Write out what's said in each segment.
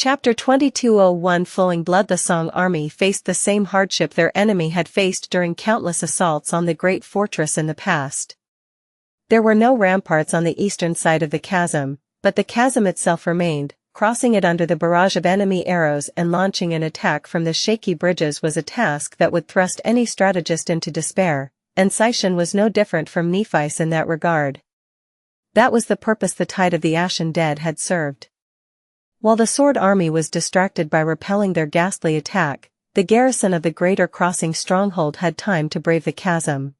Chapter 2201 Flowing Blood. The Song army faced the same hardship their enemy had faced during countless assaults on the great fortress in the past. There were no ramparts on the eastern side of the chasm, but the chasm itself remained. Crossing it under the barrage of enemy arrows and launching an attack from the shaky bridges was a task that would thrust any strategist into despair, and Xianxia was no different from Nephi's in that regard. That was the purpose the tide of the Ashen Dead had served. While the sword army was distracted by repelling their ghastly attack, the garrison of the greater crossing stronghold had time to brave the chasm.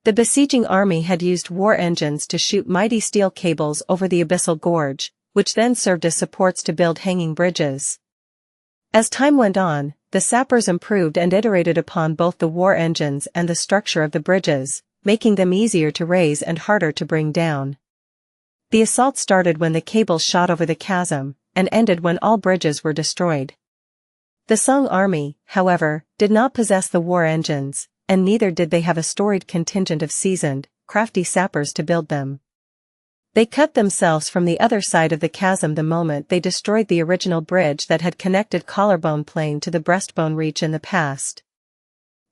The besieging army had used war engines to shoot mighty steel cables over the abyssal gorge, which then served as supports to build hanging bridges. As time went on, the sappers improved and iterated upon both the war engines and the structure of the bridges, making them easier to raise and harder to bring down. The assault started when the cables shot over the chasm, and ended when all bridges were destroyed. The Song army, however, did not possess the war engines, and neither did they have a storied contingent of seasoned, crafty sappers to build them. They cut themselves from the other side of the chasm the moment they destroyed the original bridge that had connected Collarbone Plain to the Breastbone Reach in the past.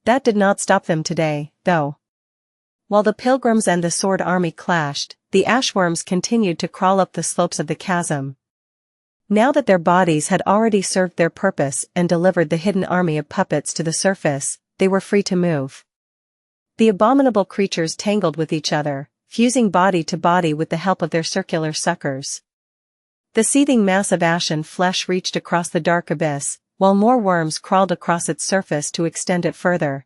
That did not stop them today, though. While the pilgrims and the sword army clashed, the ashworms continued to crawl up the slopes of the chasm. Now that their bodies had already served their purpose and delivered the hidden army of puppets to the surface, they were free to move. The abominable creatures tangled with each other, fusing body to body with the help of their circular suckers. The seething mass of ashen flesh reached across the dark abyss, while more worms crawled across its surface to extend it further.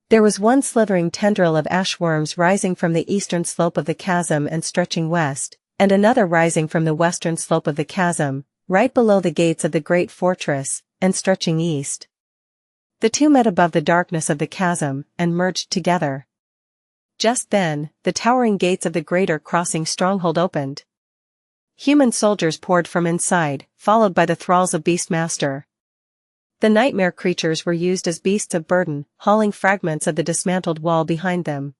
There was one slithering tendril of ash worms rising from the eastern slope of the chasm and stretching west, and another rising from the western slope of the chasm, right below the gates of the great fortress, and stretching east. The two met above the darkness of the chasm, and merged together. Just then, the towering gates of the greater crossing stronghold opened. Human soldiers poured from inside, followed by the thralls of Beastmaster. The nightmare creatures were used as beasts of burden, hauling fragments of the dismantled wall behind them.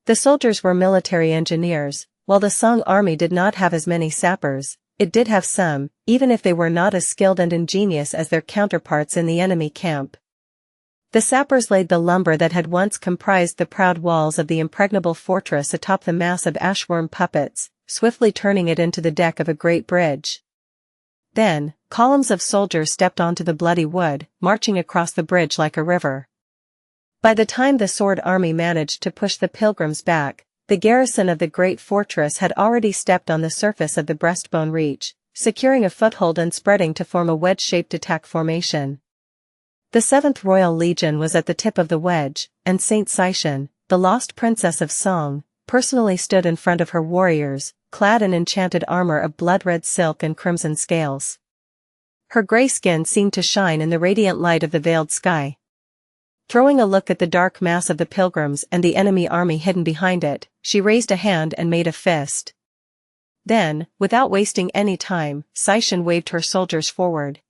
The soldiers were military engineers. While the Song army did not have as many sappers, it did have some, even if they were not as skilled and ingenious as their counterparts in the enemy camp. The sappers laid the lumber that had once comprised the proud walls of the impregnable fortress atop the mass of ashworm puppets, swiftly turning it into the deck of a great bridge. Then, columns of soldiers stepped onto the bloody wood, marching across the bridge like a river. By the time the sword army managed to push the pilgrims back, the garrison of the great fortress had already stepped on the surface of the Breastbone Reach, securing a foothold and spreading to form a wedge-shaped attack formation. The 7th Royal Legion was at the tip of the wedge, and Saint Xianxia, the lost princess of Song, personally stood in front of her warriors, clad in enchanted armor of blood-red silk and crimson scales. Her grey skin seemed to shine in the radiant light of the veiled sky. Throwing a look at the dark mass of the pilgrims and the enemy army hidden behind it, she raised a hand and made a fist. Then, without wasting any time, Xianxia waved her soldiers forward.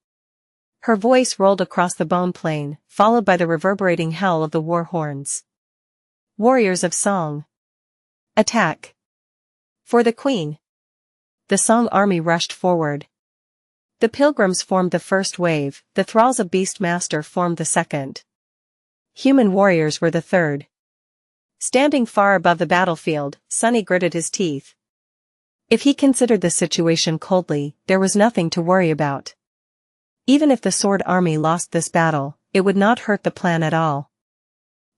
Her voice rolled across the bone plain, followed by the reverberating howl of the war horns. Warriors of Song! Attack! For the Queen! The Song army rushed forward. The pilgrims formed the first wave, the thralls of Beastmaster formed the second. Human warriors were the third. Standing far above the battlefield, Sunny gritted his teeth. If he considered the situation coldly, there was nothing to worry about. Even if the sword army lost this battle, it would not hurt the plan at all.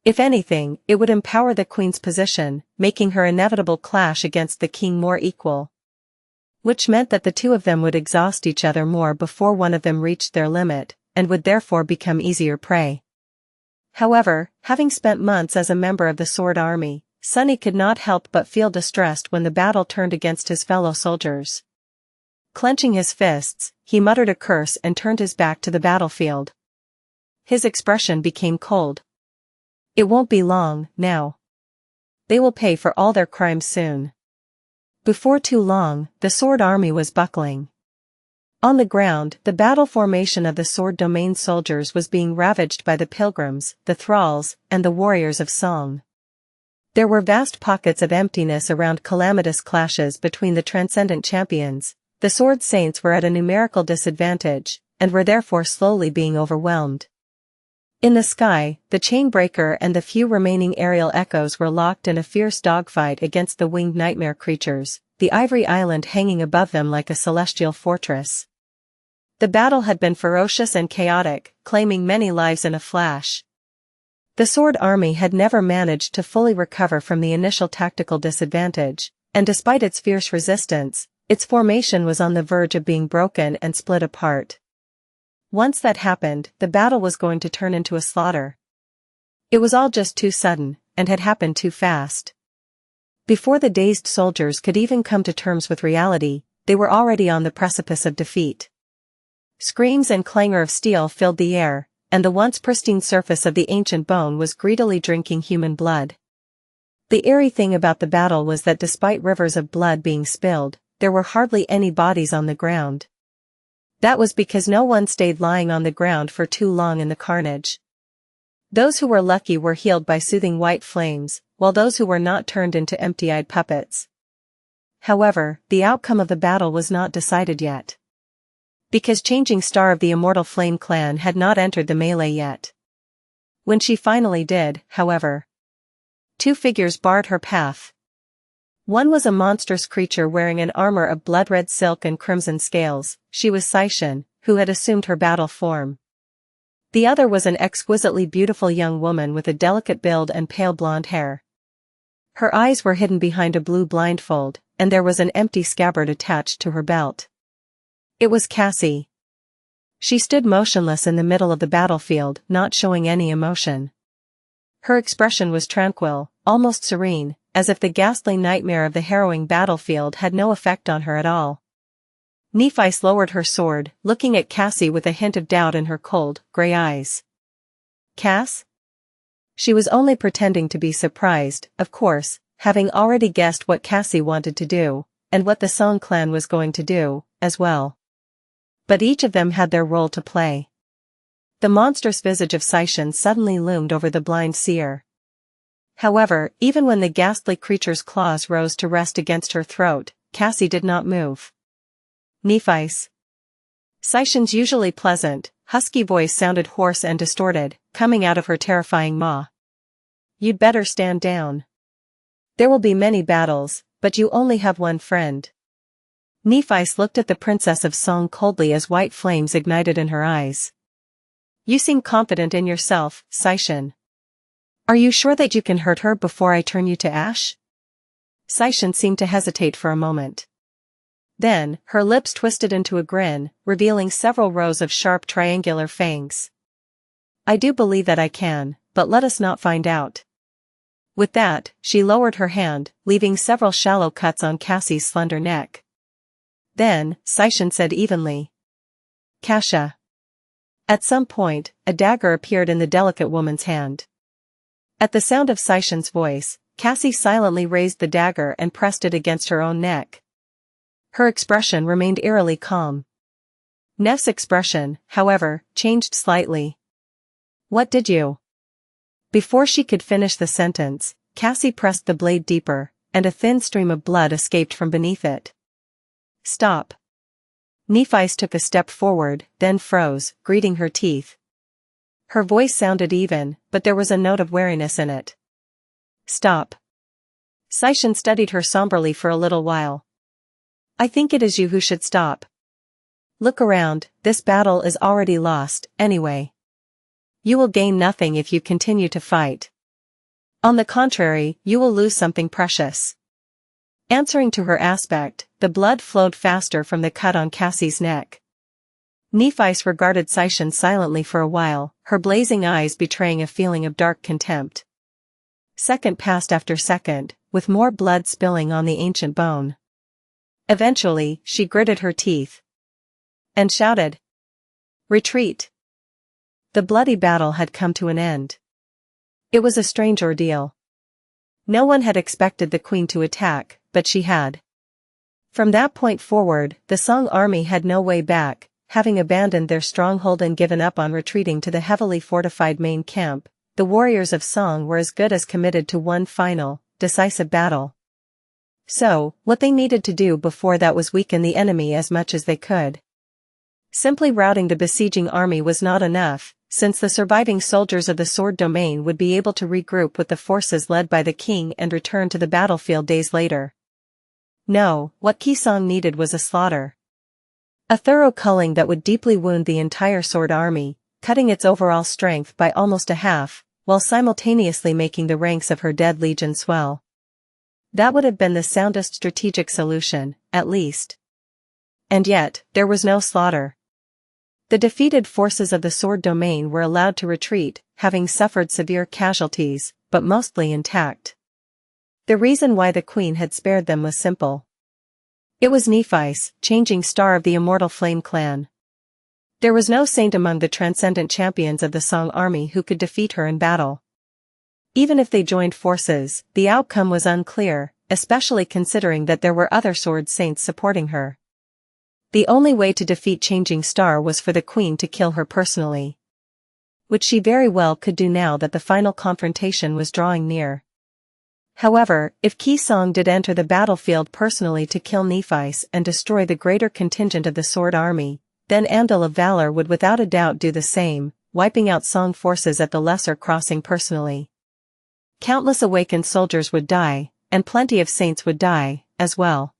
If anything, it would empower the Queen's position, making her inevitable clash against the king more equal. Which meant that the two of them would exhaust each other more before one of them reached their limit, and would therefore become easier prey. However, having spent months as a member of the sword army, Sunny could not help but feel distressed when the battle turned against his fellow soldiers. Clenching his fists, he muttered a curse and turned his back to the battlefield. His expression became cold. It won't be long, now. They will pay for all their crimes soon. Before too long, the sword army was buckling. On the ground, the battle formation of the sword domain soldiers was being ravaged by the pilgrims, the thralls, and the warriors of Song. There were vast pockets of emptiness around calamitous clashes between the transcendent champions, The Sword Saints were at a numerical disadvantage, and were therefore slowly being overwhelmed. In the sky, the Chainbreaker and the few remaining aerial echoes were locked in a fierce dogfight against the winged nightmare creatures, the Ivory Island hanging above them like a celestial fortress. The battle had been ferocious and chaotic, claiming many lives in a flash. The Sword Army had never managed to fully recover from the initial tactical disadvantage, and despite its fierce resistance, its formation was on the verge of being broken and split apart. Once that happened, the battle was going to turn into a slaughter. It was all just too sudden, and had happened too fast. Before the dazed soldiers could even come to terms with reality, they were already on the precipice of defeat. Screams and clangor of steel filled the air, and the once pristine surface of the ancient bone was greedily drinking human blood. The eerie thing about the battle was that despite rivers of blood being spilled, there were hardly any bodies on the ground. That was because no one stayed lying on the ground for too long in the carnage. Those who were lucky were healed by soothing white flames, while those who were not turned into empty-eyed puppets. However, the outcome of the battle was not decided yet. Because Changing Star of the Immortal Flame clan had not entered the melee yet. When she finally did, however, two figures barred her path. One was a monstrous creature wearing an armor of blood-red silk and crimson scales. She was Xianxia, who had assumed her battle form. The other was an exquisitely beautiful young woman with a delicate build and pale blonde hair. Her eyes were hidden behind a blue blindfold, and there was an empty scabbard attached to her belt. It was Cassie. She stood motionless in the middle of the battlefield, not showing any emotion. Her expression was tranquil, almost serene, as if the ghastly nightmare of the harrowing battlefield had no effect on her at all. Nephice lowered her sword, looking at Cassie with a hint of doubt in her cold, grey eyes. Cass? She was only pretending to be surprised, of course, having already guessed what Cassie wanted to do, and what the Song clan was going to do, as well. But each of them had their role to play. The monstrous visage of Xianxia suddenly loomed over the blind seer. However, even when the ghastly creature's claws rose to rest against her throat, Cassie did not move. Nephice. Xianxia's usually pleasant, husky voice sounded hoarse and distorted, coming out of her terrifying maw. You'd better stand down. There will be many battles, but you only have one friend. Nephice looked at the Princess of Song coldly as white flames ignited in her eyes. You seem confident in yourself, Xianxia. Are you sure that you can hurt her before I turn you to ash? Xianxia seemed to hesitate for a moment. Then, her lips twisted into a grin, revealing several rows of sharp triangular fangs. I do believe that I can, but let us not find out. With that, she lowered her hand, leaving several shallow cuts on Cassie's slender neck. Then, Xianxia said evenly. Kasha. At some point, a dagger appeared in the delicate woman's hand. At the sound of Xianxia's voice, Cassie silently raised the dagger and pressed it against her own neck. Her expression remained eerily calm. Neff's expression, however, changed slightly. What did you? Before she could finish the sentence, Cassie pressed the blade deeper, and a thin stream of blood escaped from beneath it. Stop. Nephice took a step forward, then froze, greeting her teeth. Her voice sounded even, but there was a note of wariness in it. Stop. Xianxia studied her somberly for a little while. I think it is you who should stop. Look around, this battle is already lost, anyway. You will gain nothing if you continue to fight. On the contrary, you will lose something precious. Answering to her aspect, the blood flowed faster from the cut on Cassie's neck. Nephice regarded Xianxia silently for a while, her blazing eyes betraying a feeling of dark contempt. Second passed after second, with more blood spilling on the ancient bone. Eventually, she gritted her teeth. And shouted. Retreat. The bloody battle had come to an end. It was a strange ordeal. No one had expected the queen to attack, but she had. From that point forward, the Song army had no way back, having abandoned their stronghold and given up on retreating to the heavily fortified main camp. The warriors of Song were as good as committed to one final, decisive battle. So, what they needed to do before that was weaken the enemy as much as they could. Simply routing the besieging army was not enough, since the surviving soldiers of the Sword Domain would be able to regroup with the forces led by the king and return to the battlefield days later. No, what Qisong needed was a slaughter. A thorough culling that would deeply wound the entire sword army, cutting its overall strength by almost a half, while simultaneously making the ranks of her dead legion swell. That would have been the soundest strategic solution, at least. And yet, there was no slaughter. The defeated forces of the Sword Domain were allowed to retreat, having suffered severe casualties, but mostly intact. The reason why the queen had spared them was simple. It was Nephi's, changing star of the immortal flame clan. There was no saint among the transcendent champions of the Song army who could defeat her in battle. Even if they joined forces, the outcome was unclear, especially considering that there were other sword saints supporting her. The only way to defeat Changing Star was for the queen to kill her personally. Which she very well could do now that the final confrontation was drawing near. However, if Qisong did enter the battlefield personally to kill Nephi's and destroy the greater contingent of the sword army, then Andal of Valor would without a doubt do the same, wiping out Song forces at the Lesser Crossing personally. Countless awakened soldiers would die, and plenty of saints would die, as well.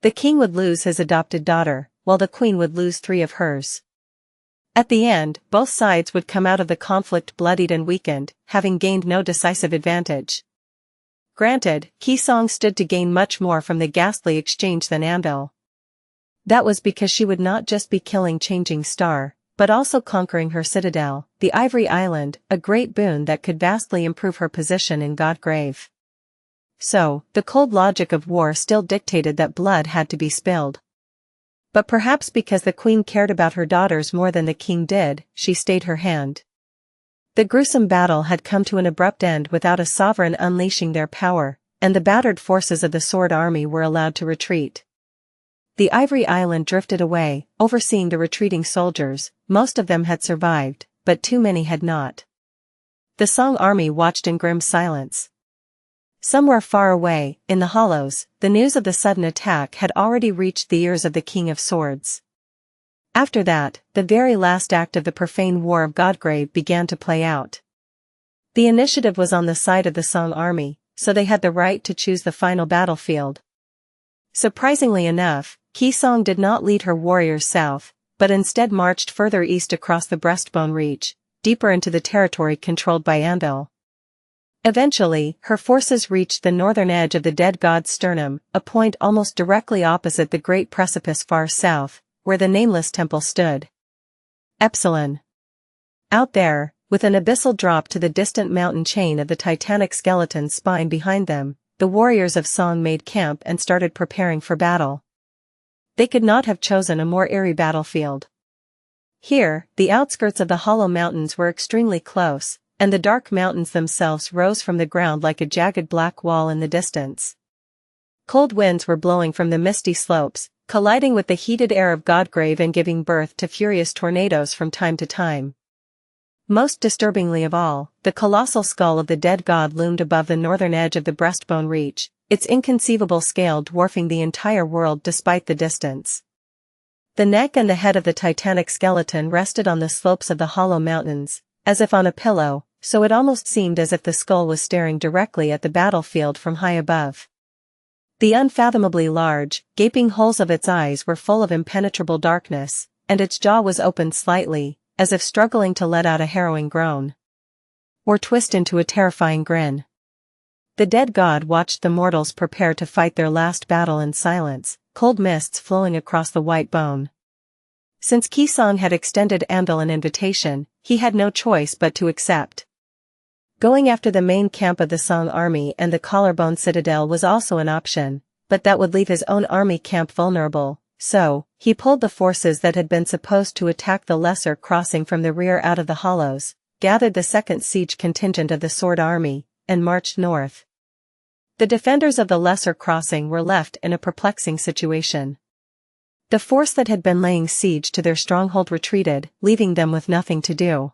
The king would lose his adopted daughter, while the queen would lose 3 of hers. At the end, both sides would come out of the conflict bloodied and weakened, having gained no decisive advantage. Granted, Qisong stood to gain much more from the ghastly exchange than Andal. That was because she would not just be killing Changing Star, but also conquering her citadel, the Ivory Island, a great boon that could vastly improve her position in Godgrave. So, the cold logic of war still dictated that blood had to be spilled. But perhaps because the queen cared about her daughters more than the king did, she stayed her hand. The gruesome battle had come to an abrupt end without a sovereign unleashing their power, and the battered forces of the sword army were allowed to retreat. The Ivory Island drifted away, overseeing the retreating soldiers. Most of them had survived, but too many had not. The Song army watched in grim silence. Somewhere far away, in the hollows, the news of the sudden attack had already reached the ears of the King of Swords. After that, the very last act of the profane war of Godgrave began to play out. The initiative was on the side of the Song army, so they had the right to choose the final battlefield. Surprisingly enough, Qisong did not lead her warriors south, but instead marched further east across the Breastbone Reach, deeper into the territory controlled by Andal. Eventually, her forces reached the northern edge of the Dead God's Sternum, a point almost directly opposite the great precipice far south, where the Nameless Temple stood. Epsilon. Out there, with an abyssal drop to the distant mountain chain of the titanic skeleton spine behind them, the warriors of Song made camp and started preparing for battle. They could not have chosen a more eerie battlefield. Here, the outskirts of the Hollow Mountains were extremely close, and the dark mountains themselves rose from the ground like a jagged black wall in the distance. Cold winds were blowing from the misty slopes, colliding with the heated air of Godgrave and giving birth to furious tornadoes from time to time. Most disturbingly of all, the colossal skull of the dead god loomed above the northern edge of the Breastbone Reach, its inconceivable scale dwarfing the entire world despite the distance. The neck and the head of the titanic skeleton rested on the slopes of the Hollow Mountains, as if on a pillow, so it almost seemed as if the skull was staring directly at the battlefield from high above. The unfathomably large, gaping holes of its eyes were full of impenetrable darkness, and its jaw was opened slightly, as if struggling to let out a harrowing groan. Or twist into a terrifying grin. The dead god watched the mortals prepare to fight their last battle in silence, cold mists flowing across the white bone. Since Qisong had extended Andal an invitation, he had no choice but to accept. Going after the main camp of the Song army and the Collarbone Citadel was also an option, but that would leave his own army camp vulnerable, so, he pulled the forces that had been supposed to attack the Lesser Crossing from the rear out of the hollows, gathered the second siege contingent of the Sword army, and marched north. The defenders of the Lesser Crossing were left in a perplexing situation. The force that had been laying siege to their stronghold retreated, leaving them with nothing to do.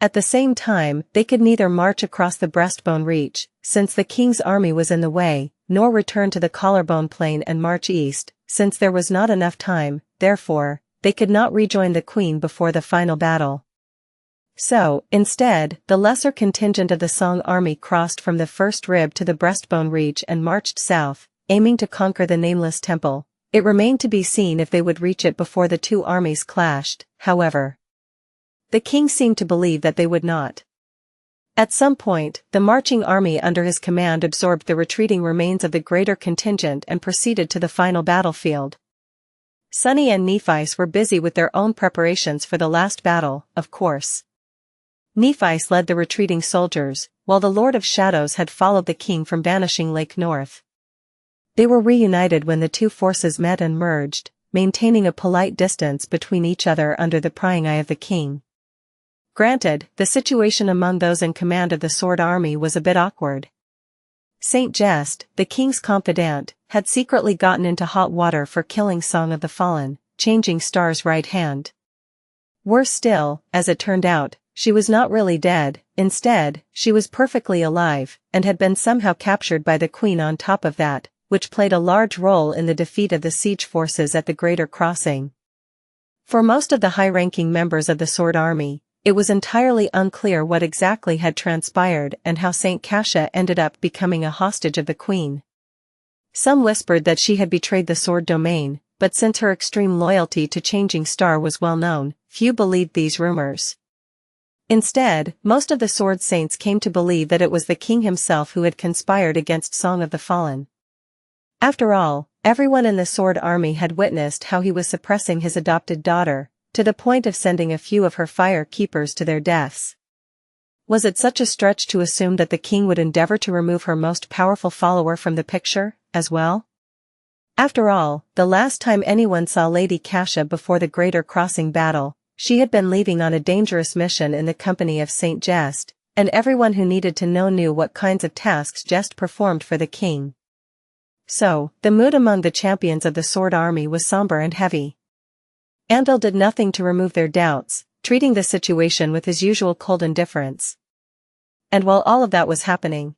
At the same time, they could neither march across the breastbone reach, since the king's army was in the way, nor return to the collarbone plain and march east, since there was not enough time. Therefore, they could not rejoin the queen before the final battle. So, instead, the lesser contingent of the Song army crossed from the first rib to the breastbone reach and marched south, aiming to conquer the nameless temple. It remained to be seen if they would reach it before the two armies clashed, however. The king seemed to believe that they would not. At some point, the marching army under his command absorbed the retreating remains of the greater contingent and proceeded to the final battlefield. Sunny and Nephice were busy with their own preparations for the last battle, of course. Nephice led the retreating soldiers, while the Lord of Shadows had followed the king from Vanishing Lake north. They were reunited when the two forces met and merged, maintaining a polite distance between each other under the prying eye of the king. Granted, the situation among those in command of the Sword Army was a bit awkward. Saint Jest, the king's confidant, had secretly gotten into hot water for killing Song of the Fallen, Changing Star's right hand. Worse still, as it turned out, she was not really dead. Instead, she was perfectly alive, and had been somehow captured by the queen on top of that, which played a large role in the defeat of the siege forces at the Greater Crossing. For most of the high-ranking members of the Sword Army, it was entirely unclear what exactly had transpired and how Saint Xianxia ended up becoming a hostage of the queen. Some whispered that she had betrayed the Sword Domain, but since her extreme loyalty to Changing Star was well known, few believed these rumors. Instead, most of the Sword Saints came to believe that it was the king himself who had conspired against Song of the Fallen. After all, everyone in the Sword Army had witnessed how he was suppressing his adopted daughter, to the point of sending a few of her fire keepers to their deaths. Was it such a stretch to assume that the king would endeavor to remove her most powerful follower from the picture, as well? After all, the last time anyone saw Lady Xianxia before the Greater Crossing battle, she had been leaving on a dangerous mission in the company of Saint Jest, and everyone who needed to know knew what kinds of tasks Jest performed for the king. So, the mood among the champions of the Sword Army was somber and heavy. Andal did nothing to remove their doubts, treating the situation with his usual cold indifference. And while all of that was happening,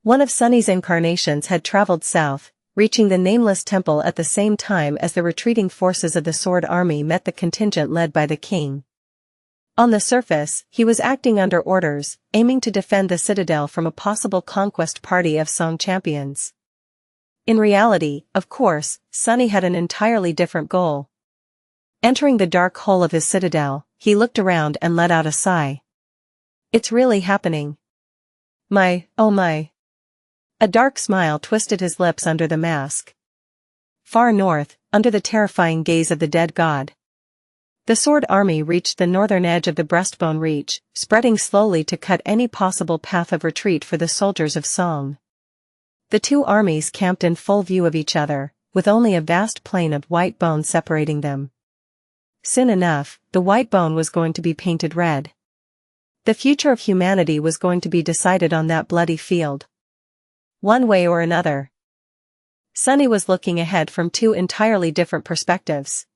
one of Sunny's incarnations had traveled south, reaching the nameless temple at the same time as the retreating forces of the Sword Army met the contingent led by the king. On the surface, he was acting under orders, aiming to defend the Citadel from a possible conquest party of Song champions. In reality, of course, Sunny had an entirely different goal. Entering the dark hole of his citadel, he looked around and let out a sigh. It's really happening. Oh my. A dark smile twisted his lips under the mask. Far north, under the terrifying gaze of the dead god, the Sword Army reached the northern edge of the breastbone reach, spreading slowly to cut any possible path of retreat for the soldiers of Song. The two armies camped in full view of each other, with only a vast plain of white bone separating them. Soon enough, the white bone was going to be painted red. The future of humanity was going to be decided on that bloody field. One way or another. Sunny was looking ahead from two entirely different perspectives.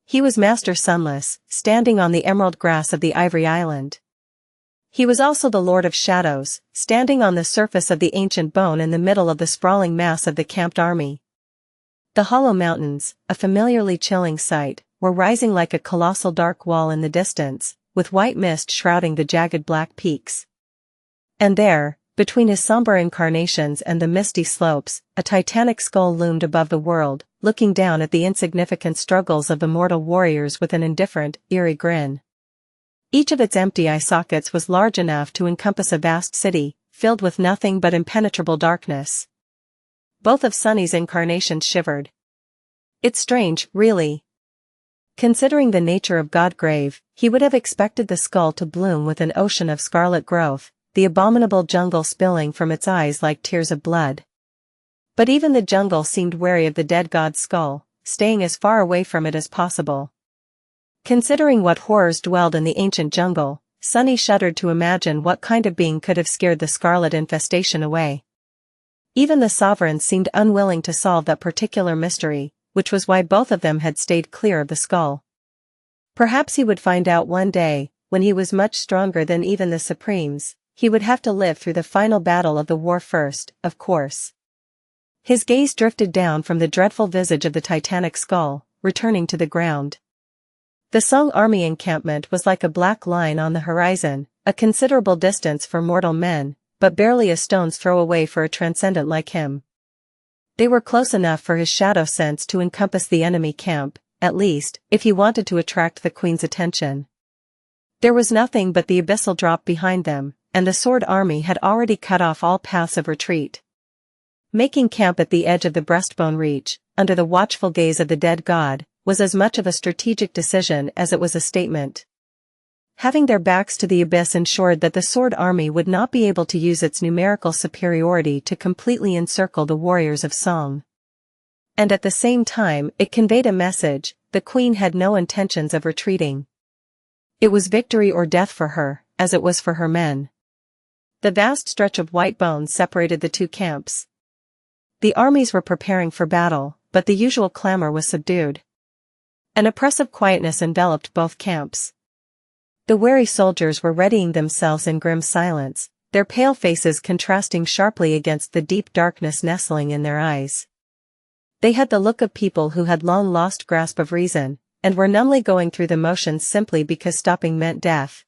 He was Master Sunless, standing on the emerald grass of the Ivory Island. He was also the Lord of Shadows, standing on the surface of the ancient bone in the middle of the sprawling mass of the camped army. The hollow mountains, a familiarly chilling sight, were rising like a colossal dark wall in the distance, with white mist shrouding the jagged black peaks. And there, between his somber incarnations and the misty slopes, a titanic skull loomed above the world, looking down at the insignificant struggles of the mortal warriors with an indifferent, eerie grin. Each of its empty eye sockets was large enough to encompass a vast city, filled with nothing but impenetrable darkness. Both of Sunny's incarnations shivered. It's strange, really. Considering the nature of Godgrave, he would have expected the skull to bloom with an ocean of scarlet growth, the abominable jungle spilling from its eyes like tears of blood. But even the jungle seemed wary of the dead god's skull, staying as far away from it as possible. Considering what horrors dwelled in the ancient jungle, Sunny shuddered to imagine what kind of being could have scared the scarlet infestation away. Even the sovereigns seemed unwilling to solve that particular mystery, which was why both of them had stayed clear of the skull. Perhaps he would find out one day, when he was much stronger than even the Supremes, he would have to live through the final battle of the war first, of course. His gaze drifted down from the dreadful visage of the titanic skull, returning to the ground. The Song army encampment was like a black line on the horizon, a considerable distance for mortal men, but barely a stone's throw away for a transcendent like him. They were close enough for his shadow sense to encompass the enemy camp, at least, if he wanted to attract the Queen's attention. There was nothing but the abyssal drop behind them, and the Sword army had already cut off all paths of retreat. Making camp at the edge of the breastbone reach, under the watchful gaze of the dead god, was as much of a strategic decision as it was a statement. Having their backs to the abyss ensured that the Sword army would not be able to use its numerical superiority to completely encircle the warriors of Song. And at the same time, it conveyed a message: the Queen had no intentions of retreating. It was victory or death for her, as it was for her men. The vast stretch of white bones separated the two camps. The armies were preparing for battle, but the usual clamor was subdued. An oppressive quietness enveloped both camps. The wary soldiers were readying themselves in grim silence, their pale faces contrasting sharply against the deep darkness nestling in their eyes. They had the look of people who had long lost grasp of reason, and were numbly going through the motions simply because stopping meant death.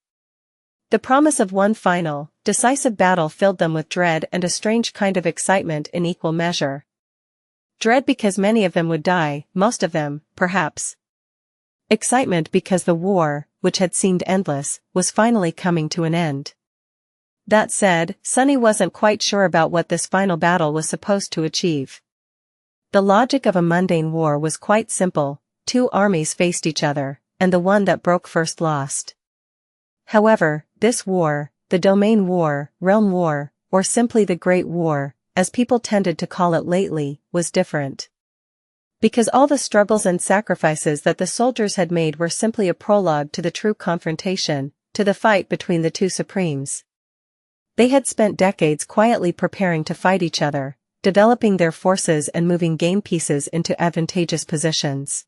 The promise of one final, decisive battle filled them with dread and a strange kind of excitement in equal measure. Dread because many of them would die, most of them, perhaps. Excitement because the war, which had seemed endless, was finally coming to an end. That said, Sunny wasn't quite sure about what this final battle was supposed to achieve. The logic of a mundane war was quite simple: two armies faced each other, and the one that broke first lost. However, this war, the Domain War, Realm War, or simply the Great War, as people tended to call it lately, was different. Because all the struggles and sacrifices that the soldiers had made were simply a prologue to the true confrontation, to the fight between the two Supremes. They had spent decades quietly preparing to fight each other, developing their forces and moving game pieces into advantageous positions.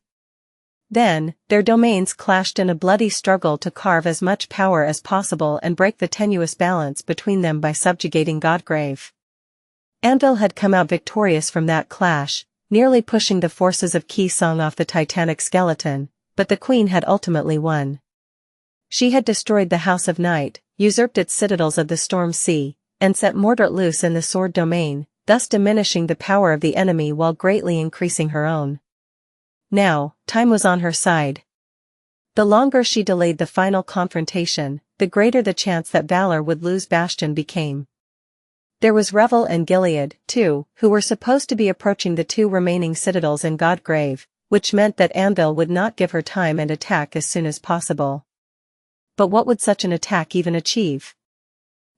Then, their domains clashed in a bloody struggle to carve as much power as possible and break the tenuous balance between them by subjugating Godgrave. Anvil had come out victorious from that clash, nearly pushing the forces of Qi Song off the titanic skeleton, but the Queen had ultimately won. She had destroyed the House of Night, usurped its citadels of the Storm Sea, and set Mordred loose in the Sword domain, thus diminishing the power of the enemy while greatly increasing her own. Now, time was on her side. The longer she delayed the final confrontation, the greater the chance that Valor would lose Bastion became. There was Revel and Gilead, too, who were supposed to be approaching the two remaining citadels in Godgrave, which meant that Anvil would not give her time and attack as soon as possible. But what would such an attack even achieve?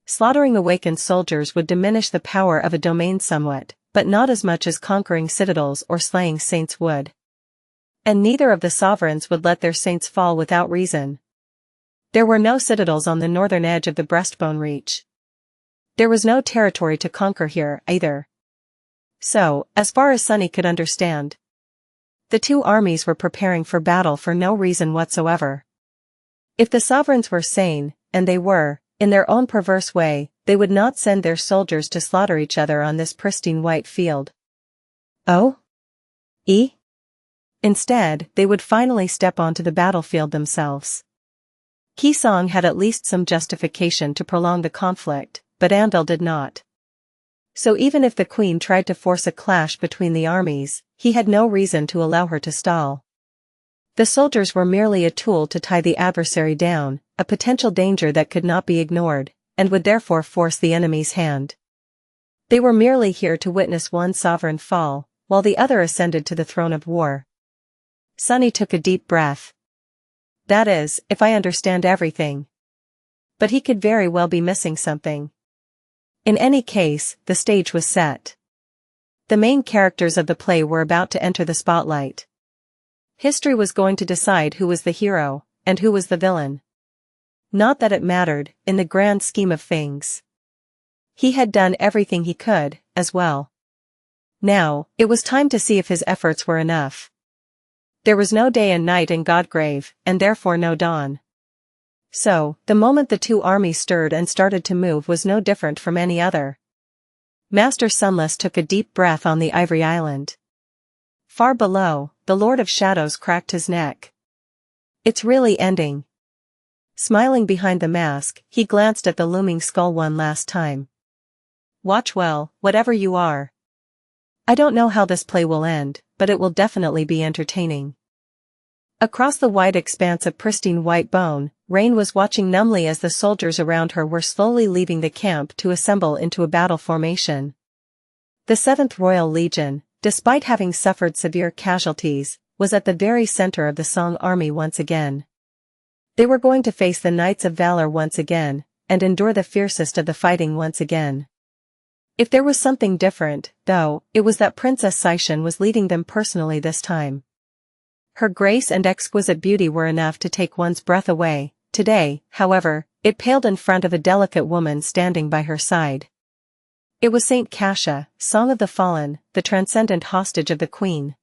Slaughtering awakened soldiers would diminish the power of a domain somewhat, but not as much as conquering citadels or slaying saints would. And neither of the sovereigns would let their saints fall without reason. There were no citadels on the northern edge of the breastbone reach. There was no territory to conquer here, either. So, as far as Sunny could understand, the two armies were preparing for battle for no reason whatsoever. If the sovereigns were sane, and they were, in their own perverse way, they would not send their soldiers to slaughter each other on this pristine white field. Oh? Instead, they would finally step onto the battlefield themselves. Qi Song had at least some justification to prolong the conflict, but Anvil did not. So even if the Queen tried to force a clash between the armies, he had no reason to allow her to stall. The soldiers were merely a tool to tie the adversary down, a potential danger that could not be ignored, and would therefore force the enemy's hand. They were merely here to witness one sovereign fall, while the other ascended to the throne of war. Sunny took a deep breath. That is, if I understand everything. But he could very well be missing something. In any case, the stage was set. The main characters of the play were about to enter the spotlight. History was going to decide who was the hero, and who was the villain. Not that it mattered, in the grand scheme of things. He had done everything he could, as well. Now, it was time to see if his efforts were enough. There was no day and night in Godgrave, and therefore no dawn. So, the moment the two armies stirred and started to move was no different from any other. Master Sunless took a deep breath on the Ivory Island. Far below, the Lord of Shadows cracked his neck. It's really ending. Smiling behind the mask, he glanced at the looming skull one last time. Watch well, whatever you are. I don't know how this play will end, but it will definitely be entertaining. Across the wide expanse of pristine white bone, Rain was watching numbly as the soldiers around her were slowly leaving the camp to assemble into a battle formation. The 7th Royal Legion, despite having suffered severe casualties, was at the very center of the Song army once again. They were going to face the Knights of Valor once again, and endure the fiercest of the fighting once again. If there was something different, though, it was that Princess Xianxia was leading them personally this time. Her grace and exquisite beauty were enough to take one's breath away. Today, however, it paled in front of a delicate woman standing by her side. It was Saint Xianxia, Song of the Fallen, the transcendent hostage of the Queen.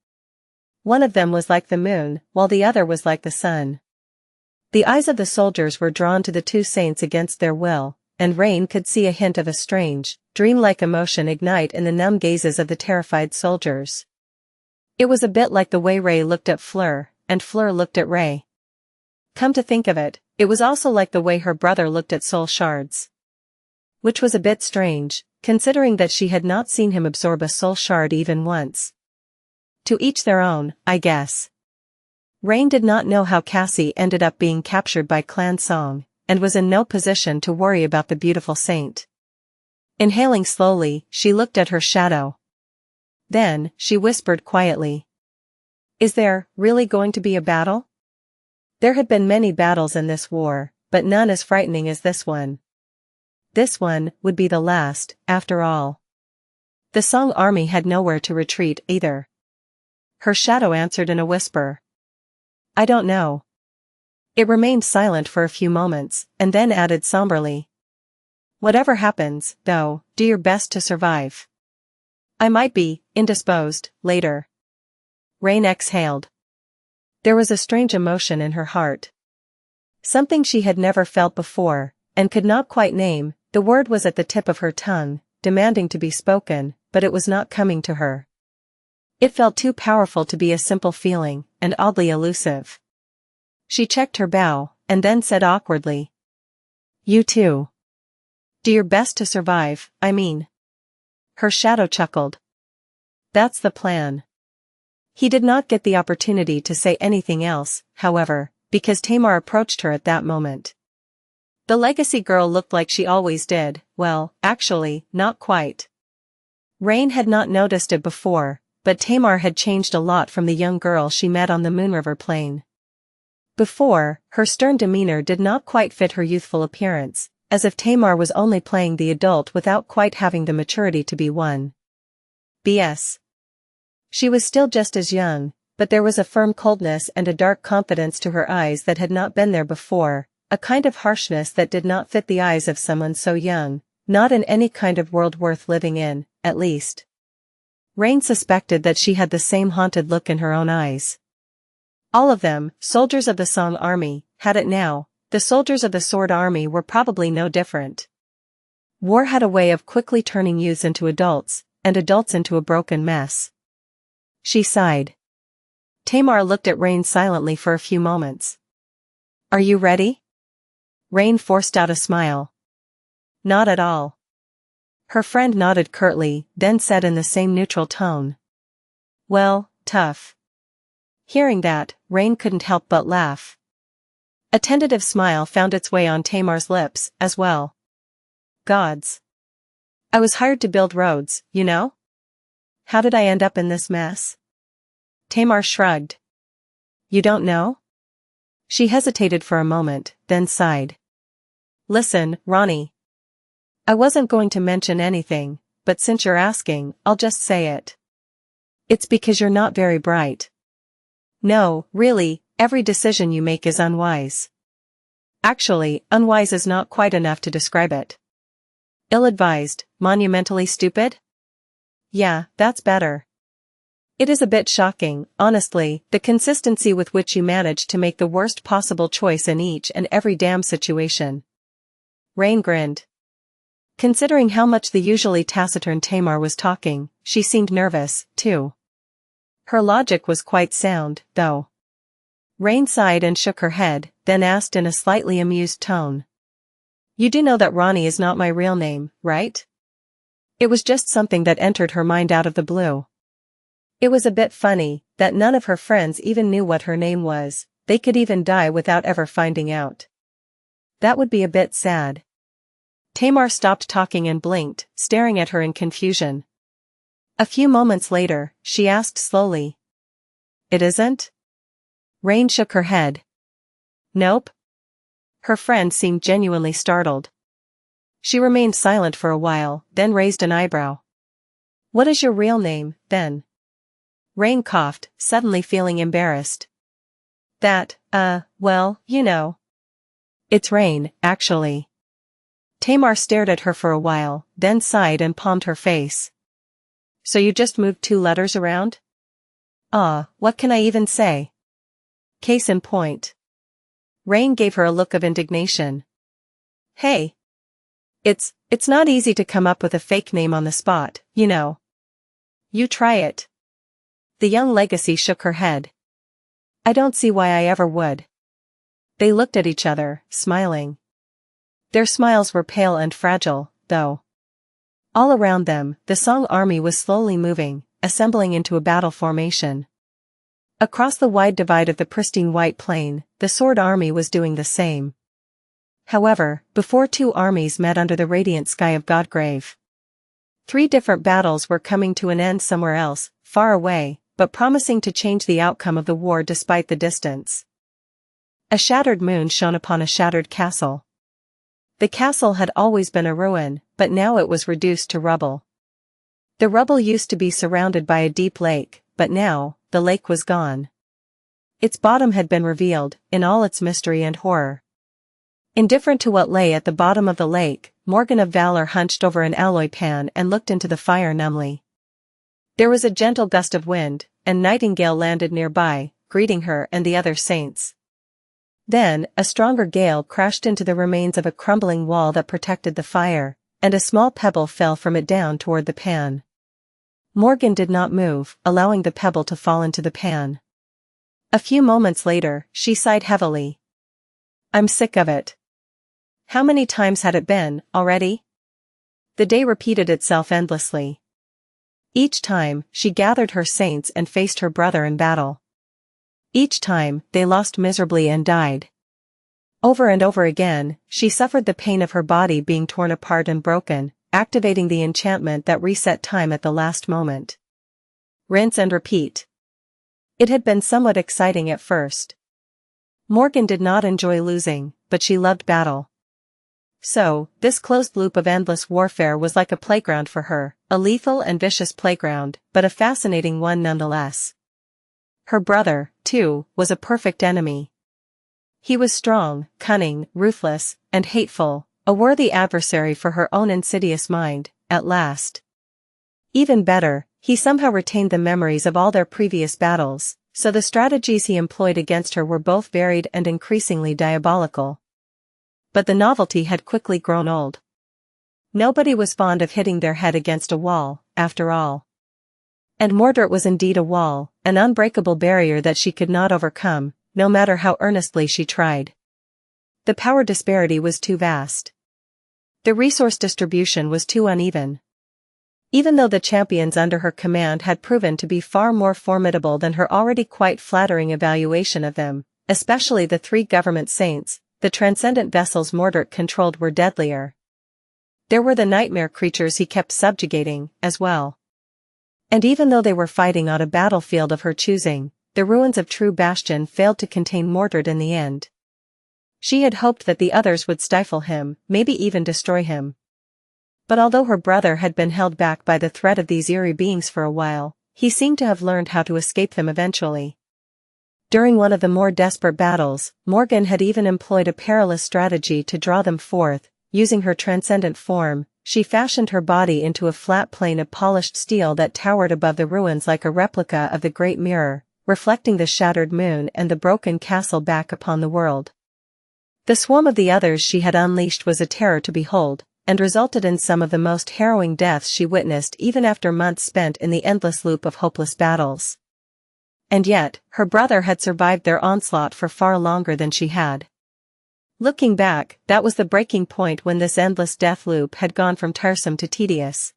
One of them was like the moon, while the other was like the sun. The eyes of the soldiers were drawn to the two saints against their will, and Rain could see a hint of a strange, dreamlike emotion ignite in the numb gazes of the terrified soldiers. It was a bit like the way Ray looked at Fleur, and Fleur looked at Ray. Come to think of it, it was also like the way her brother looked at soul shards. Which was a bit strange, considering that she had not seen him absorb a soul shard even once. To each their own, I guess. Rain did not know how Cassie ended up being captured by Clan Song, and was in no position to worry about the beautiful saint. Inhaling slowly, she looked at her shadow. Then, she whispered quietly. Is there really going to be a battle? There had been many battles in this war, but none as frightening as this one. This one would be the last, after all. The Song army had nowhere to retreat either. Her shadow answered in a whisper. I don't know. It remained silent for a few moments, and then added somberly. Whatever happens, though, do your best to survive. I might be indisposed later. Rain exhaled. There was a strange emotion in her heart. Something she had never felt before, and could not quite name. The word was at the tip of her tongue, demanding to be spoken, but it was not coming to her. It felt too powerful to be a simple feeling, and oddly elusive. She checked her bow, and then said awkwardly. You too. Do your best to survive, I mean. Her shadow chuckled. That's the plan. He did not get the opportunity to say anything else, however, because Tamar approached her at that moment. The legacy girl looked like she always did, well, actually, not quite. Rain had not noticed it before, but Tamar had changed a lot from the young girl she met on the Moonriver Plain. Before, her stern demeanor did not quite fit her youthful appearance, as if Tamar was only playing the adult without quite having the maturity to be one. B.S. She was still just as young, but there was a firm coldness and a dark confidence to her eyes that had not been there before, a kind of harshness that did not fit the eyes of someone so young, not in any kind of world worth living in, at least. Rain suspected that she had the same haunted look in her own eyes. All of them, soldiers of the Song army, had it now. The soldiers of the Sword army were probably no different. War had a way of quickly turning youths into adults, and adults into a broken mess. She sighed. Tamar looked at Rain silently for a few moments. Are you ready? Rain forced out a smile. Not at all. Her friend nodded curtly, then said in the same neutral tone. Well, tough. Hearing that, Rain couldn't help but laugh. A tentative smile found its way on Tamar's lips, as well. Gods. I was hired to build roads, you know? How did I end up in this mess? Tamar shrugged. You don't know? She hesitated for a moment, then sighed. Listen, Ronnie. I wasn't going to mention anything, but since you're asking, I'll just say it. It's because you're not very bright. No, really, every decision you make is unwise. Actually, unwise is not quite enough to describe it. Ill-advised, monumentally stupid? Yeah, that's better. It is a bit shocking, honestly, the consistency with which you manage to make the worst possible choice in each and every damn situation. Rain grinned. Considering how much the usually taciturn Tamar was talking, she seemed nervous, too. Her logic was quite sound, though. Rain sighed and shook her head, then asked in a slightly amused tone. You do know that Ronnie is not my real name, right? It was just something that entered her mind out of the blue. It was a bit funny that none of her friends even knew what her name was. They could even die without ever finding out. That would be a bit sad. Tamar stopped talking and blinked, staring at her in confusion. A few moments later, she asked slowly. It isn't? Rain shook her head. Nope. Her friend seemed genuinely startled. She remained silent for a while, then raised an eyebrow. What is your real name, then? Rain coughed, suddenly feeling embarrassed. That, well, you know. It's Rain, actually. Tamar stared at her for a while, then sighed and palmed her face. So you just moved 2 letters around? What can I even say? Case in point. Rain gave her a look of indignation. Hey. It's not easy to come up with a fake name on the spot, you know. You try it. The young legacy shook her head. I don't see why I ever would. They looked at each other, smiling. Their smiles were pale and fragile, though. All around them, the Song army was slowly moving, assembling into a battle formation. Across the wide divide of the pristine white plain, the Sword army was doing the same. However, before 2 armies met under the radiant sky of Godgrave. 3 different battles were coming to an end somewhere else, far away, but promising to change the outcome of the war despite the distance. A shattered moon shone upon a shattered castle. The castle had always been a ruin, but now it was reduced to rubble. The rubble used to be surrounded by a deep lake, but now, the lake was gone. Its bottom had been revealed, in all its mystery and horror. Indifferent to what lay at the bottom of the lake, Morgan of Valor hunched over an alloy pan and looked into the fire numbly. There was a gentle gust of wind, and Nightingale landed nearby, greeting her and the other saints. Then, a stronger gale crashed into the remains of a crumbling wall that protected the fire, and a small pebble fell from it down toward the pan. Morgan did not move, allowing the pebble to fall into the pan. A few moments later, she sighed heavily. I'm sick of it. How many times had it been, already? The day repeated itself endlessly. Each time, she gathered her saints and faced her brother in battle. Each time, they lost miserably and died. Over and over again, she suffered the pain of her body being torn apart and broken, activating the enchantment that reset time at the last moment. Rinse and repeat. It had been somewhat exciting at first. Morgan did not enjoy losing, but she loved battle. So, this closed loop of endless warfare was like a playground for her, a lethal and vicious playground, but a fascinating one nonetheless. Her brother, too, was a perfect enemy. He was strong, cunning, ruthless, and hateful, a worthy adversary for her own insidious mind, at last. Even better, he somehow retained the memories of all their previous battles, so the strategies he employed against her were both varied and increasingly diabolical. But the novelty had quickly grown old. Nobody was fond of hitting their head against a wall, after all. And Mordred was indeed a wall, an unbreakable barrier that she could not overcome, no matter how earnestly she tried. The power disparity was too vast. The resource distribution was too uneven. Even though the champions under her command had proven to be far more formidable than her already quite flattering evaluation of them, especially the 3 government saints, the transcendent vessels Mordred controlled were deadlier. There were the nightmare creatures he kept subjugating, as well. And even though they were fighting on a battlefield of her choosing, the ruins of True Bastion failed to contain Mordred in the end. She had hoped that the others would stifle him, maybe even destroy him. But although her brother had been held back by the threat of these eerie beings for a while, he seemed to have learned how to escape them eventually. During one of the more desperate battles, Morgan had even employed a perilous strategy to draw them forth, using her transcendent form, she fashioned her body into a flat plane of polished steel that towered above the ruins like a replica of the Great Mirror, reflecting the shattered moon and the broken castle back upon the world. The swarm of the others she had unleashed was a terror to behold, and resulted in some of the most harrowing deaths she witnessed even after months spent in the endless loop of hopeless battles. And yet, her brother had survived their onslaught for far longer than she had. Looking back, that was the breaking point when this endless death loop had gone from tiresome to tedious.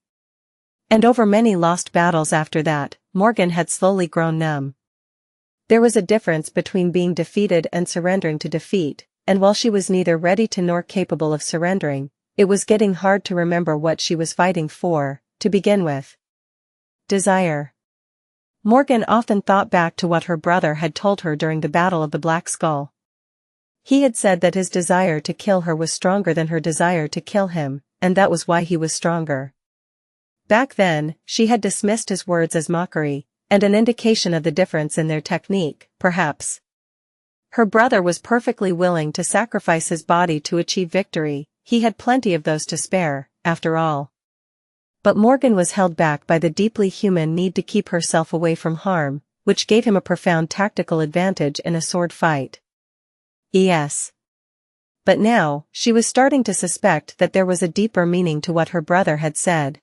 And over many lost battles after that, Morgan had slowly grown numb. There was a difference between being defeated and surrendering to defeat, and while she was neither ready to nor capable of surrendering, it was getting hard to remember what she was fighting for, to begin with. Desire. Morgan often thought back to what her brother had told her during the Battle of the Black Skull. He had said that his desire to kill her was stronger than her desire to kill him, and that was why he was stronger. Back then, she had dismissed his words as mockery, and an indication of the difference in their technique, perhaps. Her brother was perfectly willing to sacrifice his body to achieve victory. He had plenty of those to spare, after all. But Morgan was held back by the deeply human need to keep herself away from harm, which gave him a profound tactical advantage in a sword fight. Yes. But now, she was starting to suspect that there was a deeper meaning to what her brother had said.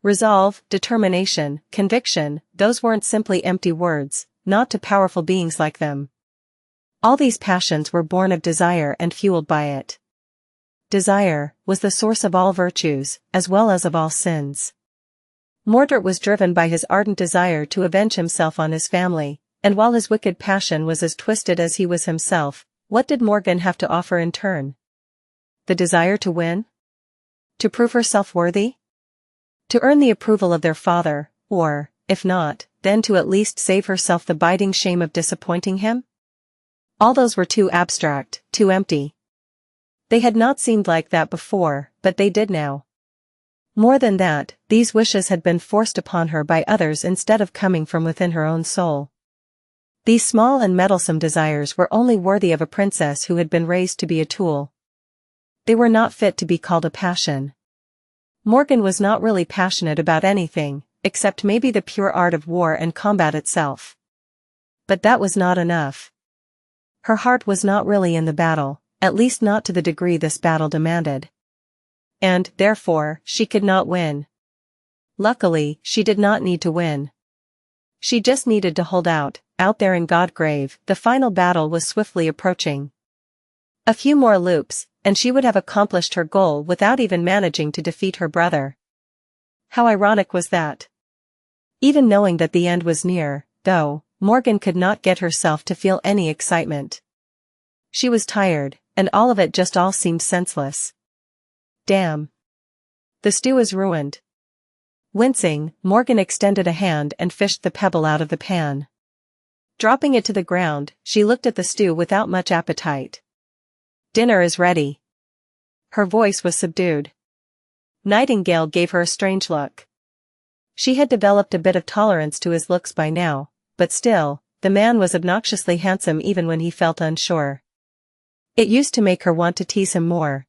Resolve, determination, conviction, those weren't simply empty words, not to powerful beings like them. All these passions were born of desire and fueled by it. Desire was the source of all virtues, as well as of all sins. Mordred was driven by his ardent desire to avenge himself on his family, and while his wicked passion was as twisted as he was himself, what did Morgan have to offer in turn? The desire to win? To prove herself worthy? To earn the approval of their father, or, if not, then to at least save herself the biting shame of disappointing him? All those were too abstract, too empty. They had not seemed like that before, but they did now. More than that, these wishes had been forced upon her by others instead of coming from within her own soul. These small and meddlesome desires were only worthy of a princess who had been raised to be a tool. They were not fit to be called a passion. Morgan was not really passionate about anything, except maybe the pure art of war and combat itself. But that was not enough. Her heart was not really in the battle, at least not to the degree this battle demanded. And, therefore, she could not win. Luckily, she did not need to win. She just needed to hold out there in Godgrave. The final battle was swiftly approaching. A few more loops, and she would have accomplished her goal without even managing to defeat her brother. How ironic was that? Even knowing that the end was near, though, Morgan could not get herself to feel any excitement. She was tired, and all of it just all seemed senseless. Damn. The stew is ruined. Wincing, Morgan extended a hand and fished the pebble out of the pan. Dropping it to the ground, she looked at the stew without much appetite. Dinner is ready. Her voice was subdued. Nightingale gave her a strange look. She had developed a bit of tolerance to his looks by now, but still, the man was obnoxiously handsome even when he felt unsure. It used to make her want to tease him more.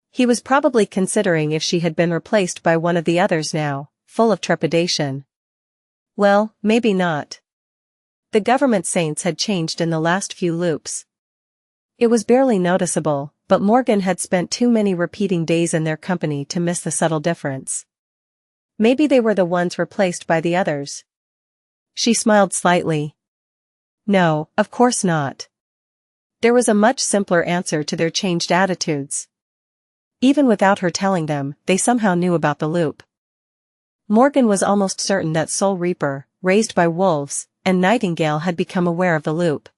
He was probably considering if she had been replaced by one of the others now, full of trepidation. Well, maybe not. The government saints had changed in the last few loops. It was barely noticeable, but Morgan had spent too many repeating days in their company to miss the subtle difference. Maybe they were the ones replaced by the others. She smiled slightly. No, of course not. There was a much simpler answer to their changed attitudes. Even without her telling them, they somehow knew about the loop. Morgan was almost certain that Soul Reaper, raised by wolves, and Nightingale had become aware of the loop.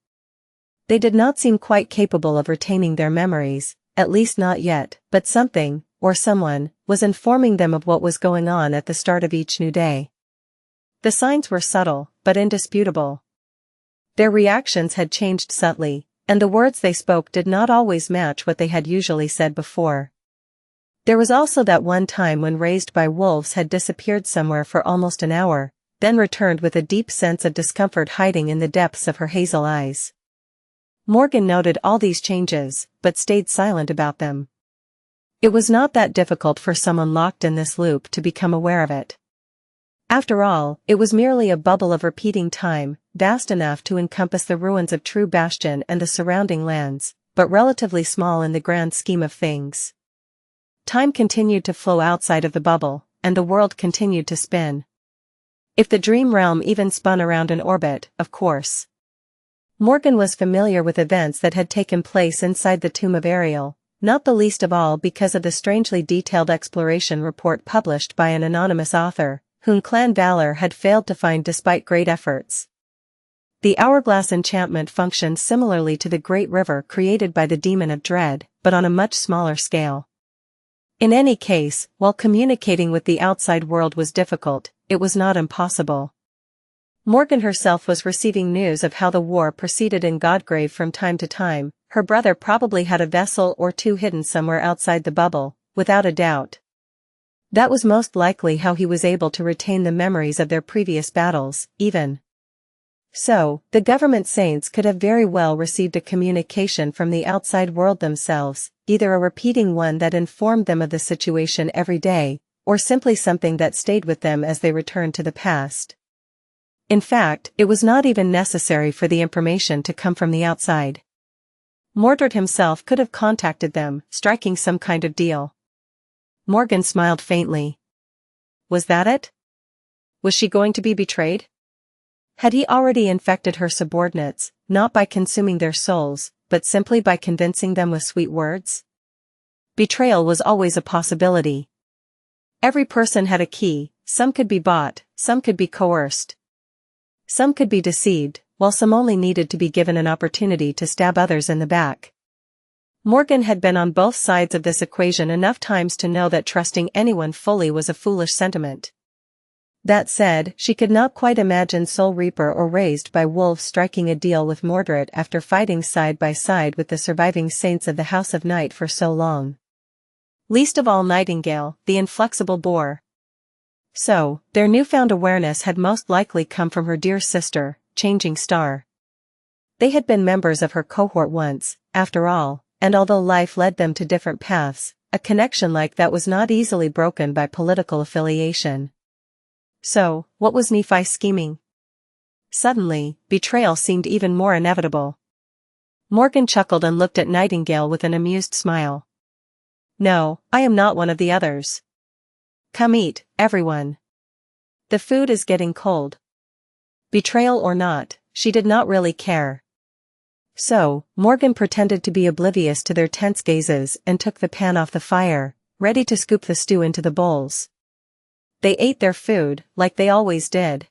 They did not seem quite capable of retaining their memories, at least not yet, but something, or someone, was informing them of what was going on at the start of each new day. The signs were subtle, but indisputable. Their reactions had changed subtly, and the words they spoke did not always match what they had usually said before. There was also that one time when Raised by Wolves had disappeared somewhere for almost an hour, then returned with a deep sense of discomfort hiding in the depths of her hazel eyes. Morgan noted all these changes, but stayed silent about them. It was not that difficult for someone locked in this loop to become aware of it. After all, it was merely a bubble of repeating time, vast enough to encompass the ruins of True Bastion and the surrounding lands, but relatively small in the grand scheme of things. Time continued to flow outside of the bubble, and the world continued to spin. If the dream realm even spun around in orbit, of course. Morgan was familiar with events that had taken place inside the tomb of Ariel, not the least of all because of the strangely detailed exploration report published by an anonymous author, whom Clan Valor had failed to find despite great efforts. The hourglass enchantment functioned similarly to the great river created by the Demon of Dread, but on a much smaller scale. In any case, while communicating with the outside world was difficult, it was not impossible. Morgan herself was receiving news of how the war proceeded in Godgrave from time to time. Her brother probably had a vessel or two hidden somewhere outside the bubble, without a doubt. That was most likely how he was able to retain the memories of their previous battles, even. So, the government saints could have very well received a communication from the outside world themselves, either a repeating one that informed them of the situation every day, or simply something that stayed with them as they returned to the past. In fact, it was not even necessary for the information to come from the outside. Mordred himself could have contacted them, striking some kind of deal. Morgan smiled faintly. Was that it? Was she going to be betrayed? Had he already infected her subordinates, not by consuming their souls, but simply by convincing them with sweet words? Betrayal was always a possibility. Every person had a key, some could be bought, some could be coerced. Some could be deceived, while some only needed to be given an opportunity to stab others in the back. Morgan had been on both sides of this equation enough times to know that trusting anyone fully was a foolish sentiment. That said, she could not quite imagine Soul Reaper or Raised by Wolves striking a deal with Mordred after fighting side by side with the surviving saints of the House of Night for so long. Least of all Nightingale, the inflexible boar. So, their newfound awareness had most likely come from her dear sister, Changing Star. They had been members of her cohort once, after all, and although life led them to different paths, a connection like that was not easily broken by political affiliation. So, what was Nephi scheming? Suddenly, betrayal seemed even more inevitable. Morgan chuckled and looked at Nightingale with an amused smile. No, I am not one of the others. Come eat, everyone. The food is getting cold. Betrayal or not, she did not really care. So, Morgan pretended to be oblivious to their tense gazes and took the pan off the fire, ready to scoop the stew into the bowls. They ate their food, like they always did.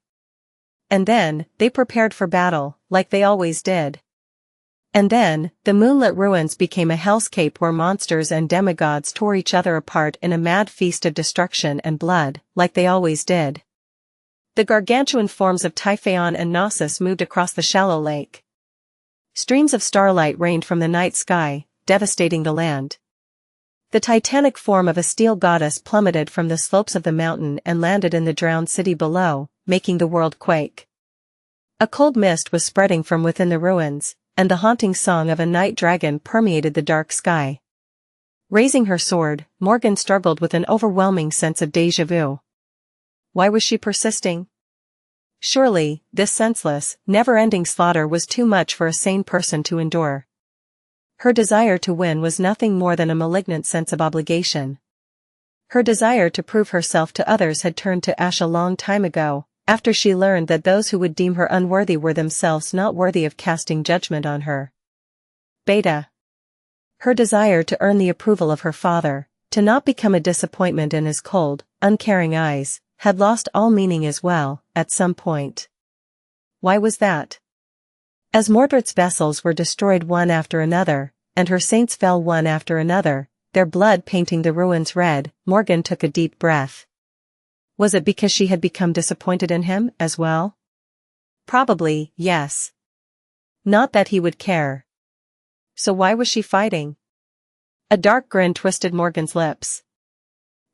And then, they prepared for battle, like they always did. And then, the moonlit ruins became a hellscape where monsters and demigods tore each other apart in a mad feast of destruction and blood, like they always did. The gargantuan forms of Typhaon and Knossos moved across the shallow lake. Streams of starlight rained from the night sky, devastating the land. The titanic form of a steel goddess plummeted from the slopes of the mountain and landed in the drowned city below, making the world quake. A cold mist was spreading from within the ruins, and the haunting song of a night dragon permeated the dark sky. Raising her sword, Morgan struggled with an overwhelming sense of déjà vu. Why was she persisting? Surely, this senseless, never-ending slaughter was too much for a sane person to endure. Her desire to win was nothing more than a malignant sense of obligation. Her desire to prove herself to others had turned to ash a long time ago, after she learned that those who would deem her unworthy were themselves not worthy of casting judgment on her. Beta. Her desire to earn the approval of her father, to not become a disappointment in his cold, uncaring eyes, had lost all meaning as well, at some point. Why was that? As Mordred's vessels were destroyed one after another, and her saints fell one after another, their blood painting the ruins red, Morgan took a deep breath. Was it because she had become disappointed in him, as well? Probably, yes. Not that he would care. So why was she fighting? A dark grin twisted Morgan's lips.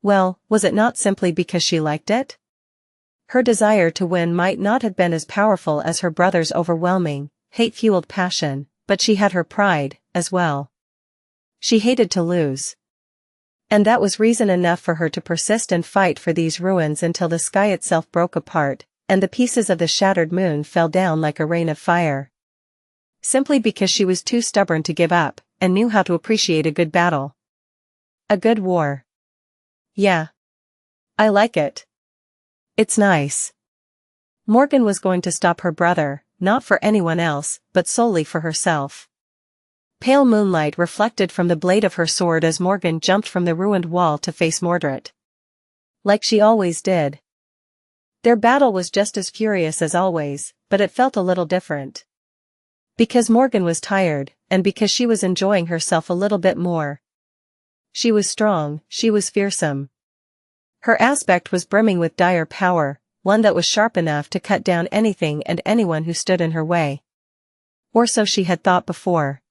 Well, was it not simply because she liked it? Her desire to win might not have been as powerful as her brother's overwhelming, hate-fueled passion, but she had her pride, as well. She hated to lose. And that was reason enough for her to persist and fight for these ruins until the sky itself broke apart, and the pieces of the shattered moon fell down like a rain of fire. Simply because she was too stubborn to give up, and knew how to appreciate a good battle. A good war. Yeah. I like it. It's nice. Morgan was going to stop her brother, not for anyone else, but solely for herself. Pale moonlight reflected from the blade of her sword as Morgan jumped from the ruined wall to face Mordred. Like she always did. Their battle was just as furious as always, but it felt a little different. Because Morgan was tired, and because she was enjoying herself a little bit more. She was strong, she was fearsome. Her aspect was brimming with dire power, one that was sharp enough to cut down anything and anyone who stood in her way. Or so she had thought before.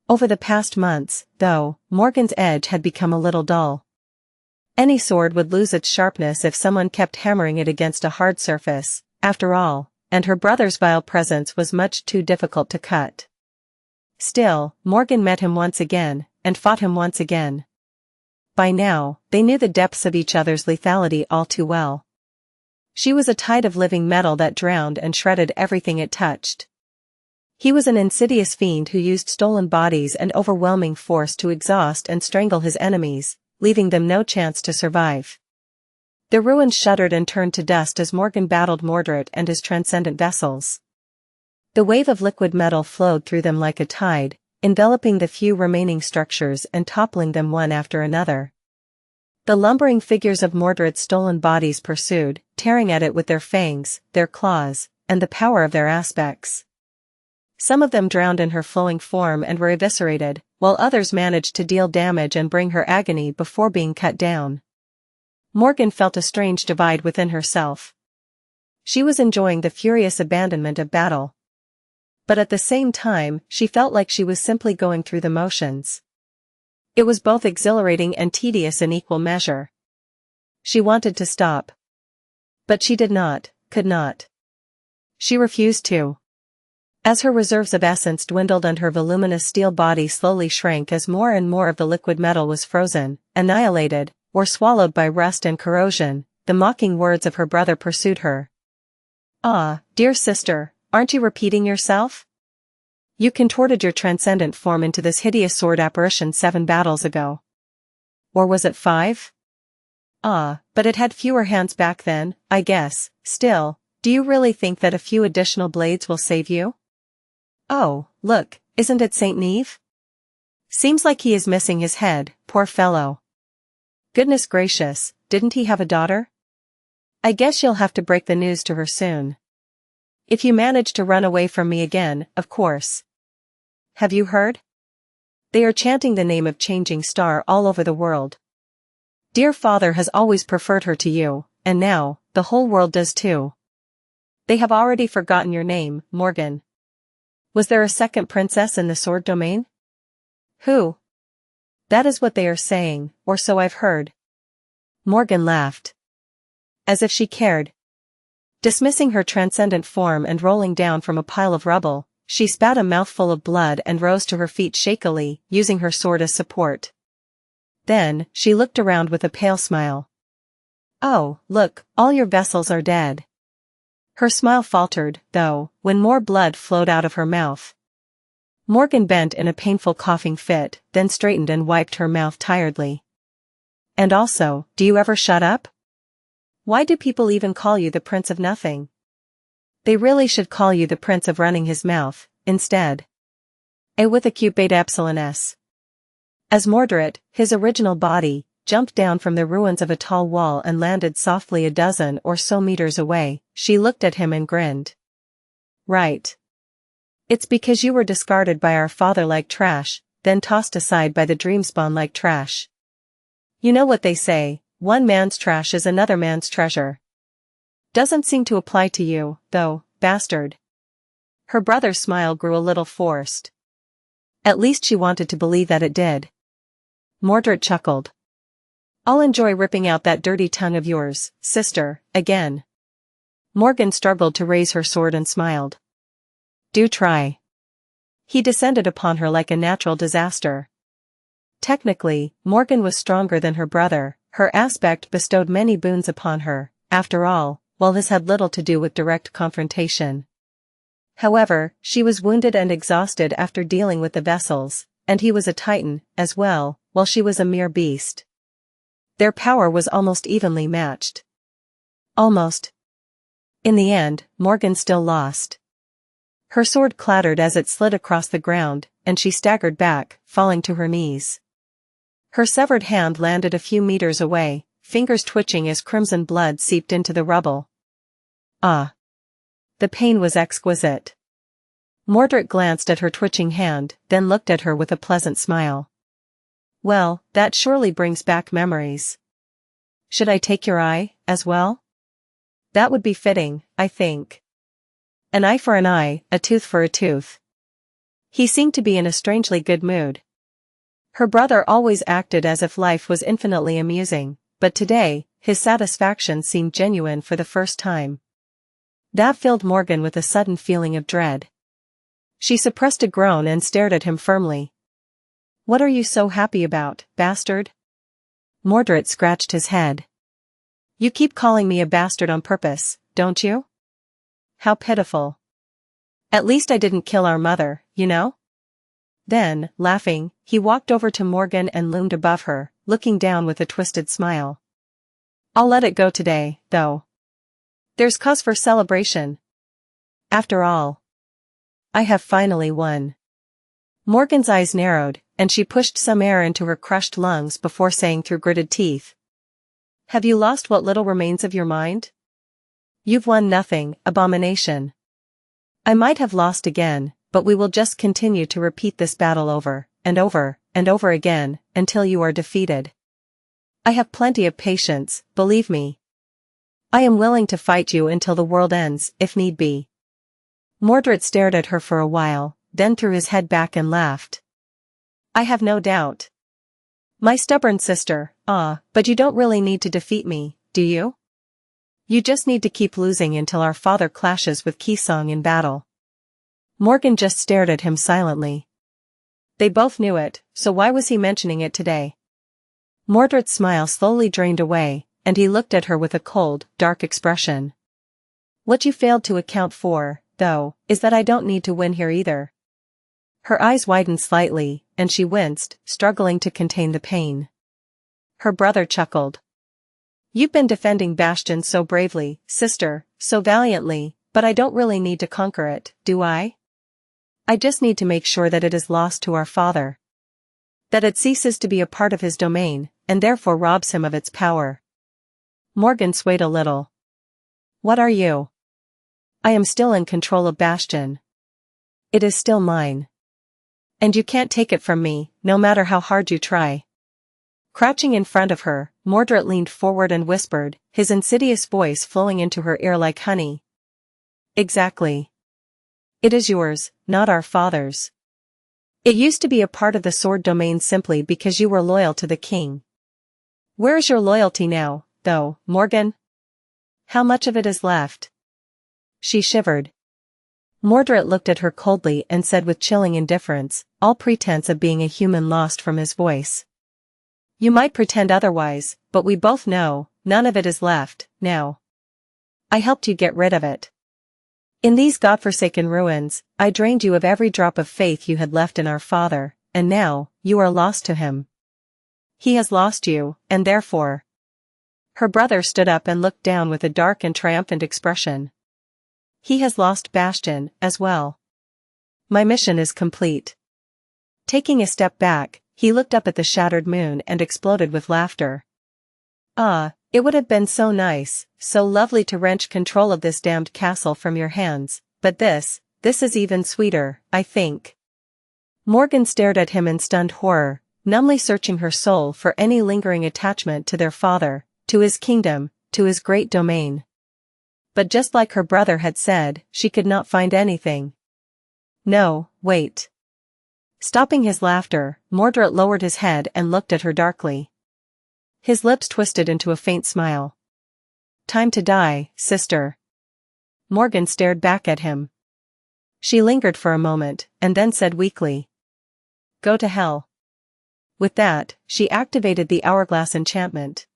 Over the past months, though, Morgan's edge had become a little dull. Any sword would lose its sharpness if someone kept hammering it against a hard surface, after all, and her brother's vile presence was much too difficult to cut. Still, Morgan met him once again, and fought him once again. By now, they knew the depths of each other's lethality all too well. She was a tide of living metal that drowned and shredded everything it touched. He was an insidious fiend who used stolen bodies and overwhelming force to exhaust and strangle his enemies, leaving them no chance to survive. The ruins shuddered and turned to dust as Morgan battled Mordred and his transcendent vessels. The wave of liquid metal flowed through them like a tide, enveloping the few remaining structures and toppling them one after another. The lumbering figures of Mordred's stolen bodies pursued, tearing at it with their fangs, their claws, and the power of their aspects. Some of them drowned in her flowing form and were eviscerated, while others managed to deal damage and bring her agony before being cut down. Morgan felt a strange divide within herself. She was enjoying the furious abandonment of battle. But at the same time, she felt like she was simply going through the motions. It was both exhilarating and tedious in equal measure. She wanted to stop. But she did not, could not. She refused to. As her reserves of essence dwindled and her voluminous steel body slowly shrank as more and more of the liquid metal was frozen, annihilated, or swallowed by rust and corrosion, the mocking words of her brother pursued her. "Ah, dear sister, aren't you repeating yourself? You contorted your transcendent form into this hideous sword apparition 7 battles ago. Or was it 5? Ah, but it had fewer hands back then, I guess. Still, do you really think that a few additional blades will save you? Oh, look, isn't it Saint Neve? Seems like he is missing his head, poor fellow. Goodness gracious, didn't he have a daughter? I guess you'll have to break the news to her soon. If you manage to run away from me again, of course. Have you heard? They are chanting the name of Changing Star all over the world. Dear father has always preferred her to you, and now, the whole world does too. They have already forgotten your name, Morgan. Was there a second princess in the sword domain? Who? That is what they are saying, or so I've heard. Morgan laughed. As if she cared. Dismissing her transcendent form and rolling down from a pile of rubble, she spat a mouthful of blood and rose to her feet shakily, using her sword as support. Then, she looked around with a pale smile. Oh, look, all your vessels are dead. Her smile faltered, though, when more blood flowed out of her mouth. Morgan bent in a painful coughing fit, then straightened and wiped her mouth tiredly. And also, do you ever shut up? Why do people even call you the Prince of Nothing? They really should call you the Prince of Running His Mouth, instead. A with a cute beta epsilon s. As Mordred, his original body, jumped down from the ruins of a tall wall and landed softly a dozen or so meters away, she looked at him and grinned. Right. It's because you were discarded by our father like trash, then tossed aside by the Dreamspawn like trash. You know what they say, one man's trash is another man's treasure. Doesn't seem to apply to you, though, bastard. Her brother's smile grew a little forced. At least she wanted to believe that it did. Mordred chuckled. I'll enjoy ripping out that dirty tongue of yours, sister, again. Morgan struggled to raise her sword and smiled. Do try. He descended upon her like a natural disaster. Technically, Morgan was stronger than her brother, her aspect bestowed many boons upon her, after all, while this had little to do with direct confrontation. However, she was wounded and exhausted after dealing with the vessels, and he was a titan, as well, while she was a mere beast. Their power was almost evenly matched. Almost. In the end, Morgan still lost. Her sword clattered as it slid across the ground, and she staggered back, falling to her knees. Her severed hand landed a few meters away, fingers twitching as crimson blood seeped into the rubble. Ah! The pain was exquisite. Mordred glanced at her twitching hand, then looked at her with a pleasant smile. Well, that surely brings back memories. Should I take your eye, as well? That would be fitting, I think. An eye for an eye, a tooth for a tooth. He seemed to be in a strangely good mood. Her brother always acted as if life was infinitely amusing, but today, his satisfaction seemed genuine for the first time. That filled Morgan with a sudden feeling of dread. She suppressed a groan and stared at him firmly. What are you so happy about, bastard? Mordred scratched his head. You keep calling me a bastard on purpose, don't you? How pitiful. At least I didn't kill our mother, you know? Then, laughing, he walked over to Morgan and loomed above her, looking down with a twisted smile. I'll let it go today, though. There's cause for celebration. After all, I have finally won. Morgan's eyes narrowed, and she pushed some air into her crushed lungs before saying through gritted teeth. Have you lost what little remains of your mind? You've won nothing, abomination. I might have lost again, but we will just continue to repeat this battle over, and over, and over again, until you are defeated. I have plenty of patience, believe me. I am willing to fight you until the world ends, if need be. Mordred stared at her for a while, then threw his head back and laughed. I have no doubt. My stubborn sister, but you don't really need to defeat me, do you? You just need to keep losing until our father clashes with Keysong in battle. Morgan just stared at him silently. They both knew it, so why was he mentioning it today? Mordred's smile slowly drained away, and he looked at her with a cold, dark expression. What you failed to account for, though, is that I don't need to win here either. Her eyes widened slightly, and she winced, struggling to contain the pain. Her brother chuckled. You've been defending Bastion so bravely, sister, so valiantly, but I don't really need to conquer it, do I? I just need to make sure that it is lost to our father. That it ceases to be a part of his domain, and therefore robs him of its power. Morgan swayed a little. What are you? I am still in control of Bastion. It is still mine. And you can't take it from me, no matter how hard you try. Crouching in front of her, Mordred leaned forward and whispered, his insidious voice flowing into her ear like honey. Exactly. It is yours, not our father's. It used to be a part of the sword domain simply because you were loyal to the king. Where is your loyalty now, though, Morgan? How much of it is left? She shivered. Mordred looked at her coldly and said with chilling indifference, all pretense of being a human lost from his voice. You might pretend otherwise, but we both know, none of it is left, now. I helped you get rid of it. In these godforsaken ruins, I drained you of every drop of faith you had left in our father, and now, you are lost to him. He has lost you, and therefore. Her brother stood up and looked down with a dark and triumphant expression. He has lost Bastion, as well. My mission is complete. Taking a step back, he looked up at the shattered moon and exploded with laughter. It would have been so nice, so lovely to wrench control of this damned castle from your hands, but this is even sweeter, I think. Morgan stared at him in stunned horror, numbly searching her soul for any lingering attachment to their father, to his kingdom, to his great domain. But just like her brother had said, she could not find anything. No, wait. Stopping his laughter, Mordred lowered his head and looked at her darkly. His lips twisted into a faint smile. Time to die, sister. Morgan stared back at him. She lingered for a moment, and then said weakly. Go to hell. With that, she activated the hourglass enchantment.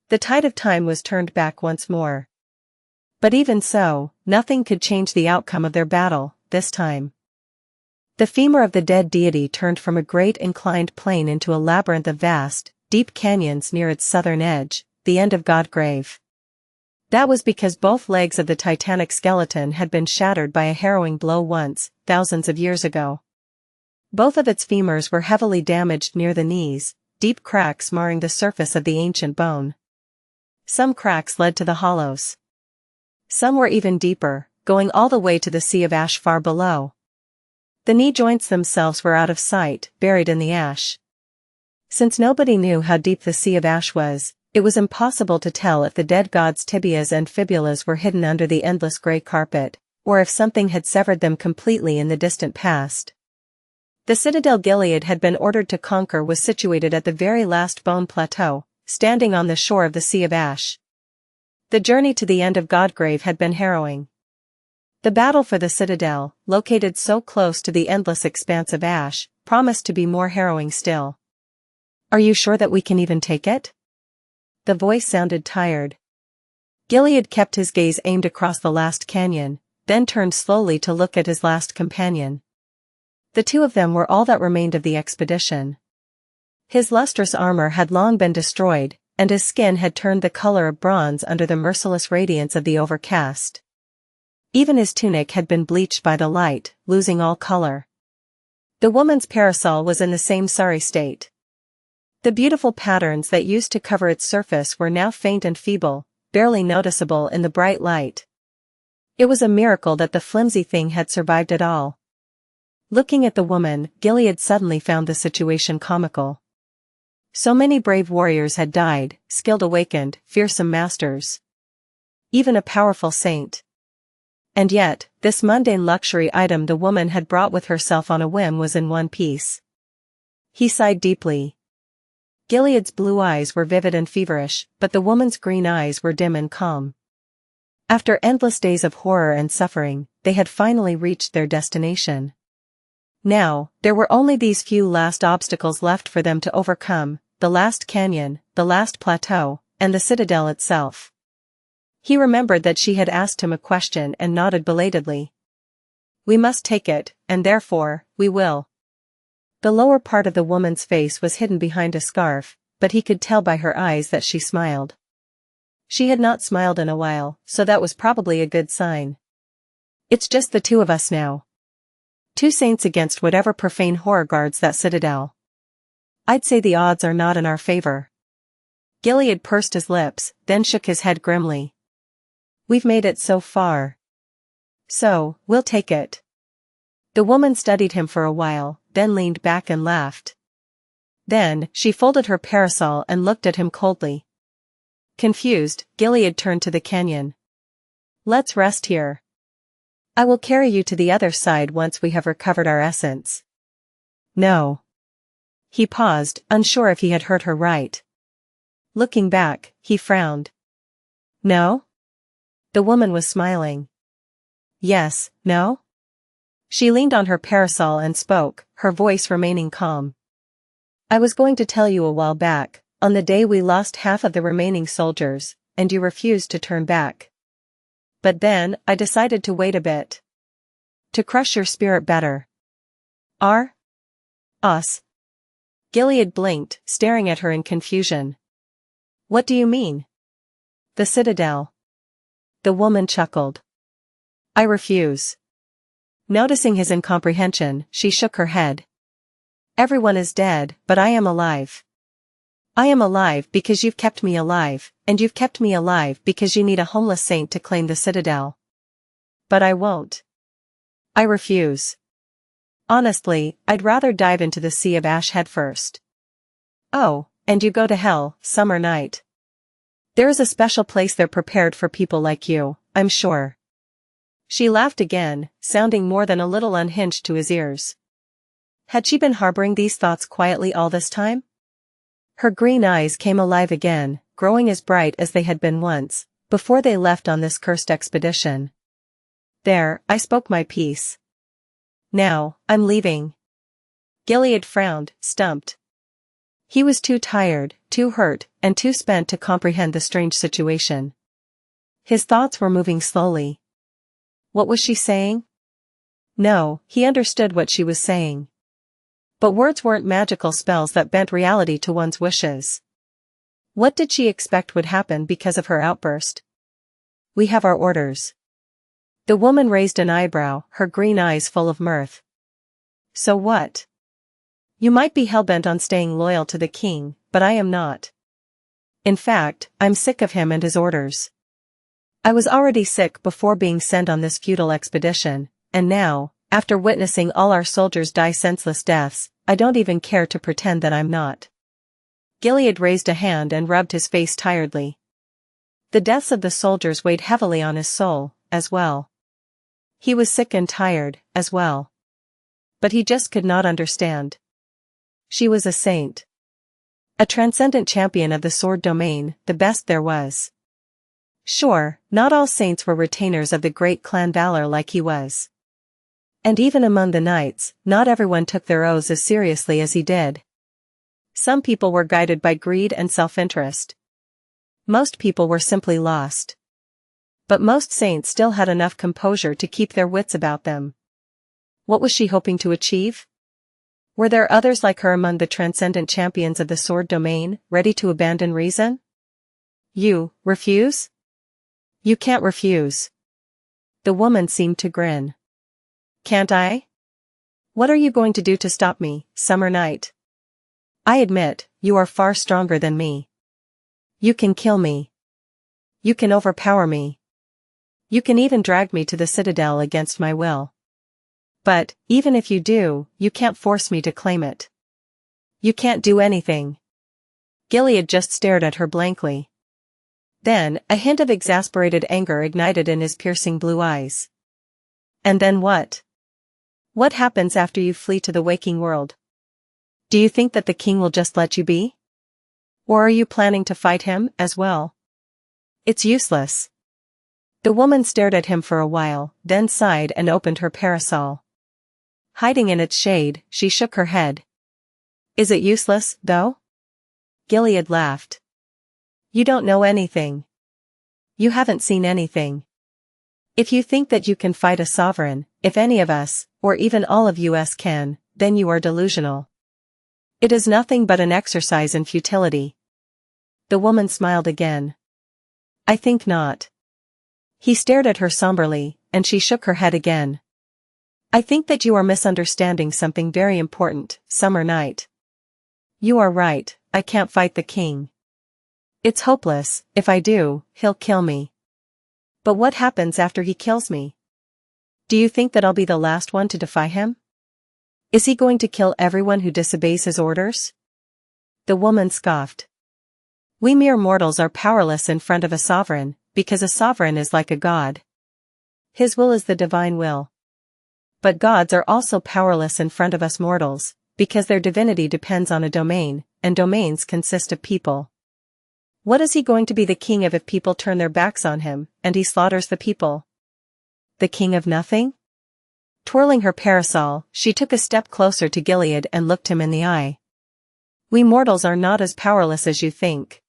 The tide of time was turned back once more. But even so, nothing could change the outcome of their battle, this time. The femur of the dead deity turned from a great inclined plane into a labyrinth of vast, deep canyons near its southern edge, the end of Godgrave. That was because both legs of the titanic skeleton had been shattered by a harrowing blow once, thousands of years ago. Both of its femurs were heavily damaged near the knees, deep cracks marring the surface of the ancient bone. Some cracks led to the hollows. Some were even deeper, going all the way to the sea of ash far below. The knee joints themselves were out of sight, buried in the ash. Since nobody knew how deep the sea of ash was, it was impossible to tell if the dead god's tibias and fibulas were hidden under the endless grey carpet, or if something had severed them completely in the distant past. The citadel Gilead had been ordered to conquer was situated at the very last bone plateau, standing on the shore of the Sea of Ash. The journey to the end of Godgrave had been harrowing. The battle for the citadel, located so close to the endless expanse of ash, promised to be more harrowing still. "Are you sure that we can even take it?" The voice sounded tired. Gilead kept his gaze aimed across the last canyon, then turned slowly to look at his last companion. The two of them were all that remained of the expedition. His lustrous armor had long been destroyed, and his skin had turned the color of bronze under the merciless radiance of the overcast. Even his tunic had been bleached by the light, losing all color. The woman's parasol was in the same sorry state. The beautiful patterns that used to cover its surface were now faint and feeble, barely noticeable in the bright light. It was a miracle that the flimsy thing had survived at all. Looking at the woman, Gilead suddenly found the situation comical. So many brave warriors had died, skilled awakened, fearsome masters. Even a powerful saint. And yet, this mundane luxury item the woman had brought with herself on a whim was in one piece. He sighed deeply. Gilead's blue eyes were vivid and feverish, but the woman's green eyes were dim and calm. After endless days of horror and suffering, they had finally reached their destination. Now, there were only these few last obstacles left for them to overcome, the last canyon, the last plateau, and the citadel itself. He remembered that she had asked him a question and nodded belatedly. "We must take it, and therefore, we will." The lower part of the woman's face was hidden behind a scarf, but he could tell by her eyes that she smiled. She had not smiled in a while, so that was probably a good sign. "It's just the two of us now. Two saints against whatever profane horror guards that citadel. I'd say the odds are not in our favor." Gilead pursed his lips, then shook his head grimly. "We've made it so far. So, we'll take it." The woman studied him for a while, then leaned back and laughed. Then, she folded her parasol and looked at him coldly. Confused, Gilead turned to the canyon. "Let's rest here. I will carry you to the other side once we have recovered our essence." "No." He paused, unsure if he had heard her right. Looking back, he frowned. "No?" The woman was smiling. "Yes, no?" She leaned on her parasol and spoke, her voice remaining calm. "I was going to tell you a while back, on the day we lost half of the remaining soldiers, and you refused to turn back. But then, I decided to wait a bit. To crush your spirit better." Us?" Gilead blinked, staring at her in confusion. "What do you mean?" "The citadel." The woman chuckled. "I refuse." Noticing his incomprehension, she shook her head. "Everyone is dead, but I am alive. I am alive because you've kept me alive, and you've kept me alive because you need a homeless saint to claim the citadel. But I won't. I refuse. Honestly, I'd rather dive into the Sea of Ash headfirst." "Oh, and you go to hell, summer night. There is a special place there prepared for people like you, I'm sure." She laughed again, sounding more than a little unhinged to his ears. Had she been harboring these thoughts quietly all this time? Her green eyes came alive again, growing as bright as they had been once, before they left on this cursed expedition. "There, I spoke my piece. Now, I'm leaving." Gilead frowned, stumped. He was too tired, too hurt, and too spent to comprehend the strange situation. His thoughts were moving slowly. What was she saying? No, he understood what she was saying. But words weren't magical spells that bent reality to one's wishes. What did she expect would happen because of her outburst? We have our orders. The woman raised an eyebrow, her green eyes full of mirth. So what? You might be hell-bent on staying loyal to the king, but I am not. In fact, I'm sick of him and his orders. I was already sick before being sent on this futile expedition, and now, after witnessing all our soldiers die senseless deaths, I don't even care to pretend that I'm not. Gilead raised a hand and rubbed his face tiredly. The deaths of the soldiers weighed heavily on his soul, as well. He was sick and tired, as well. But he just could not understand. She was a saint. A transcendent champion of the sword domain, the best there was. Sure, not all saints were retainers of the great clan Valor like he was. And even among the knights, not everyone took their oaths as seriously as he did. Some people were guided by greed and self-interest. Most people were simply lost. But most saints still had enough composure to keep their wits about them. What was she hoping to achieve? Were there others like her among the transcendent champions of the sword domain, ready to abandon reason? You refuse? You can't refuse. The woman seemed to grin. Can't I? What are you going to do to stop me, Summer Knight? I admit, you are far stronger than me. You can kill me. You can overpower me. You can even drag me to the Citadel against my will. But, even if you do, you can't force me to claim it. You can't do anything. Gilead just stared at her blankly. Then, a hint of exasperated anger ignited in his piercing blue eyes. And then what? What happens after you flee to the waking world? Do you think that the king will just let you be? Or are you planning to fight him, as well? It's useless. The woman stared at him for a while, then sighed and opened her parasol. Hiding in its shade, she shook her head. Is it useless, though? Gilead laughed. You don't know anything. You haven't seen anything. If you think that you can fight a sovereign, if any of us, or even all of us can, then you are delusional. It is nothing but an exercise in futility. The woman smiled again. I think not. He stared at her somberly, and she shook her head again. I think that you are misunderstanding something very important, Summer Knight. You are right, I can't fight the king. It's hopeless, if I do, he'll kill me. But what happens after he kills me? Do you think that I'll be the last one to defy him? Is he going to kill everyone who disobeys his orders? The woman scoffed. We mere mortals are powerless in front of a sovereign, because a sovereign is like a god. His will is the divine will. But gods are also powerless in front of us mortals, because their divinity depends on a domain, and domains consist of people. What is he going to be the king of if people turn their backs on him, and he slaughters the people? The king of nothing? Twirling her parasol, she took a step closer to Gilead and looked him in the eye. We mortals are not as powerless as you think.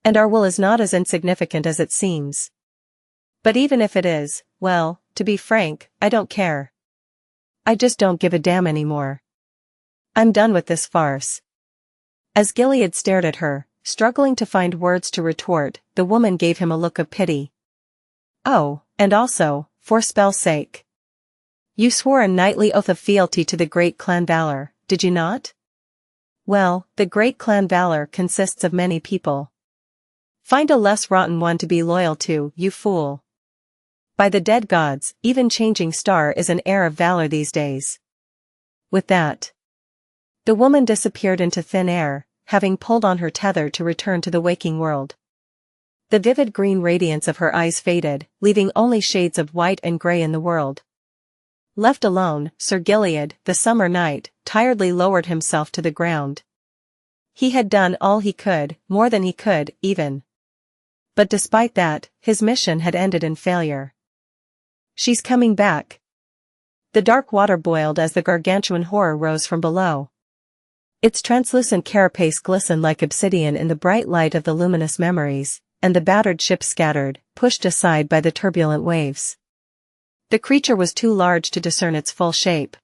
And our will is not as insignificant as it seems. But even if it is, well, to be frank, I don't care. I just don't give a damn anymore. I'm done with this farce. As Gilead stared at her, struggling to find words to retort, the woman gave him a look of pity. Oh, and also, for spell's sake. You swore a knightly oath of fealty to the great clan Valor, did you not? Well, the great clan Valor consists of many people. Find a less rotten one to be loyal to, you fool. By the dead gods, even Changing Star is an heir of valor these days. With that, the woman disappeared into thin air, having pulled on her tether to return to the waking world. The vivid green radiance of her eyes faded, leaving only shades of white and gray in the world. Left alone, Sir Gilead, the Summer Knight, tiredly lowered himself to the ground. He had done all he could, more than he could, even. But despite that, his mission had ended in failure. She's coming back. The dark water boiled as the gargantuan horror rose from below. Its translucent carapace glistened like obsidian in the bright light of the luminous memories, and the battered ship scattered, pushed aside by the turbulent waves. The creature was too large to discern its full shape.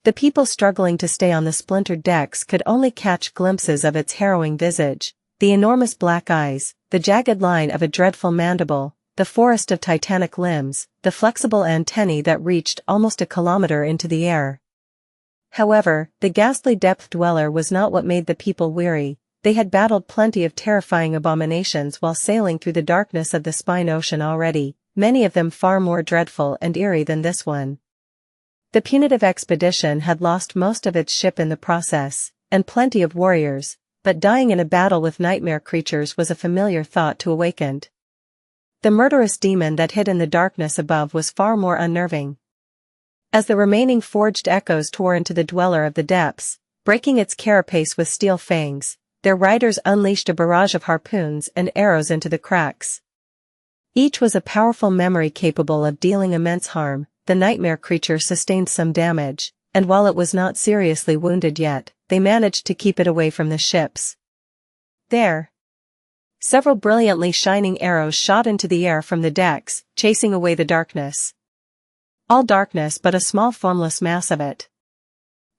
The people struggling to stay on the splintered decks could only catch glimpses of its harrowing visage, the enormous black eyes, the jagged line of a dreadful mandible, the forest of titanic limbs, the flexible antennae that reached almost a kilometer into the air. However, the ghastly depth dweller was not what made the people weary. They had battled plenty of terrifying abominations while sailing through the darkness of the spine ocean already, many of them far more dreadful and eerie than this one. The punitive expedition had lost most of its ship in the process, and plenty of warriors, but dying in a battle with nightmare creatures was a familiar thought to awakened. The murderous demon that hid in the darkness above was far more unnerving. As the remaining forged echoes tore into the dweller of the depths, breaking its carapace with steel fangs, their riders unleashed a barrage of harpoons and arrows into the cracks. Each was a powerful memory capable of dealing immense harm. The nightmare creature sustained some damage, and while it was not seriously wounded yet, they managed to keep it away from the ships. There. Several brilliantly shining arrows shot into the air from the decks, chasing away the darkness. All darkness but a small formless mass of it.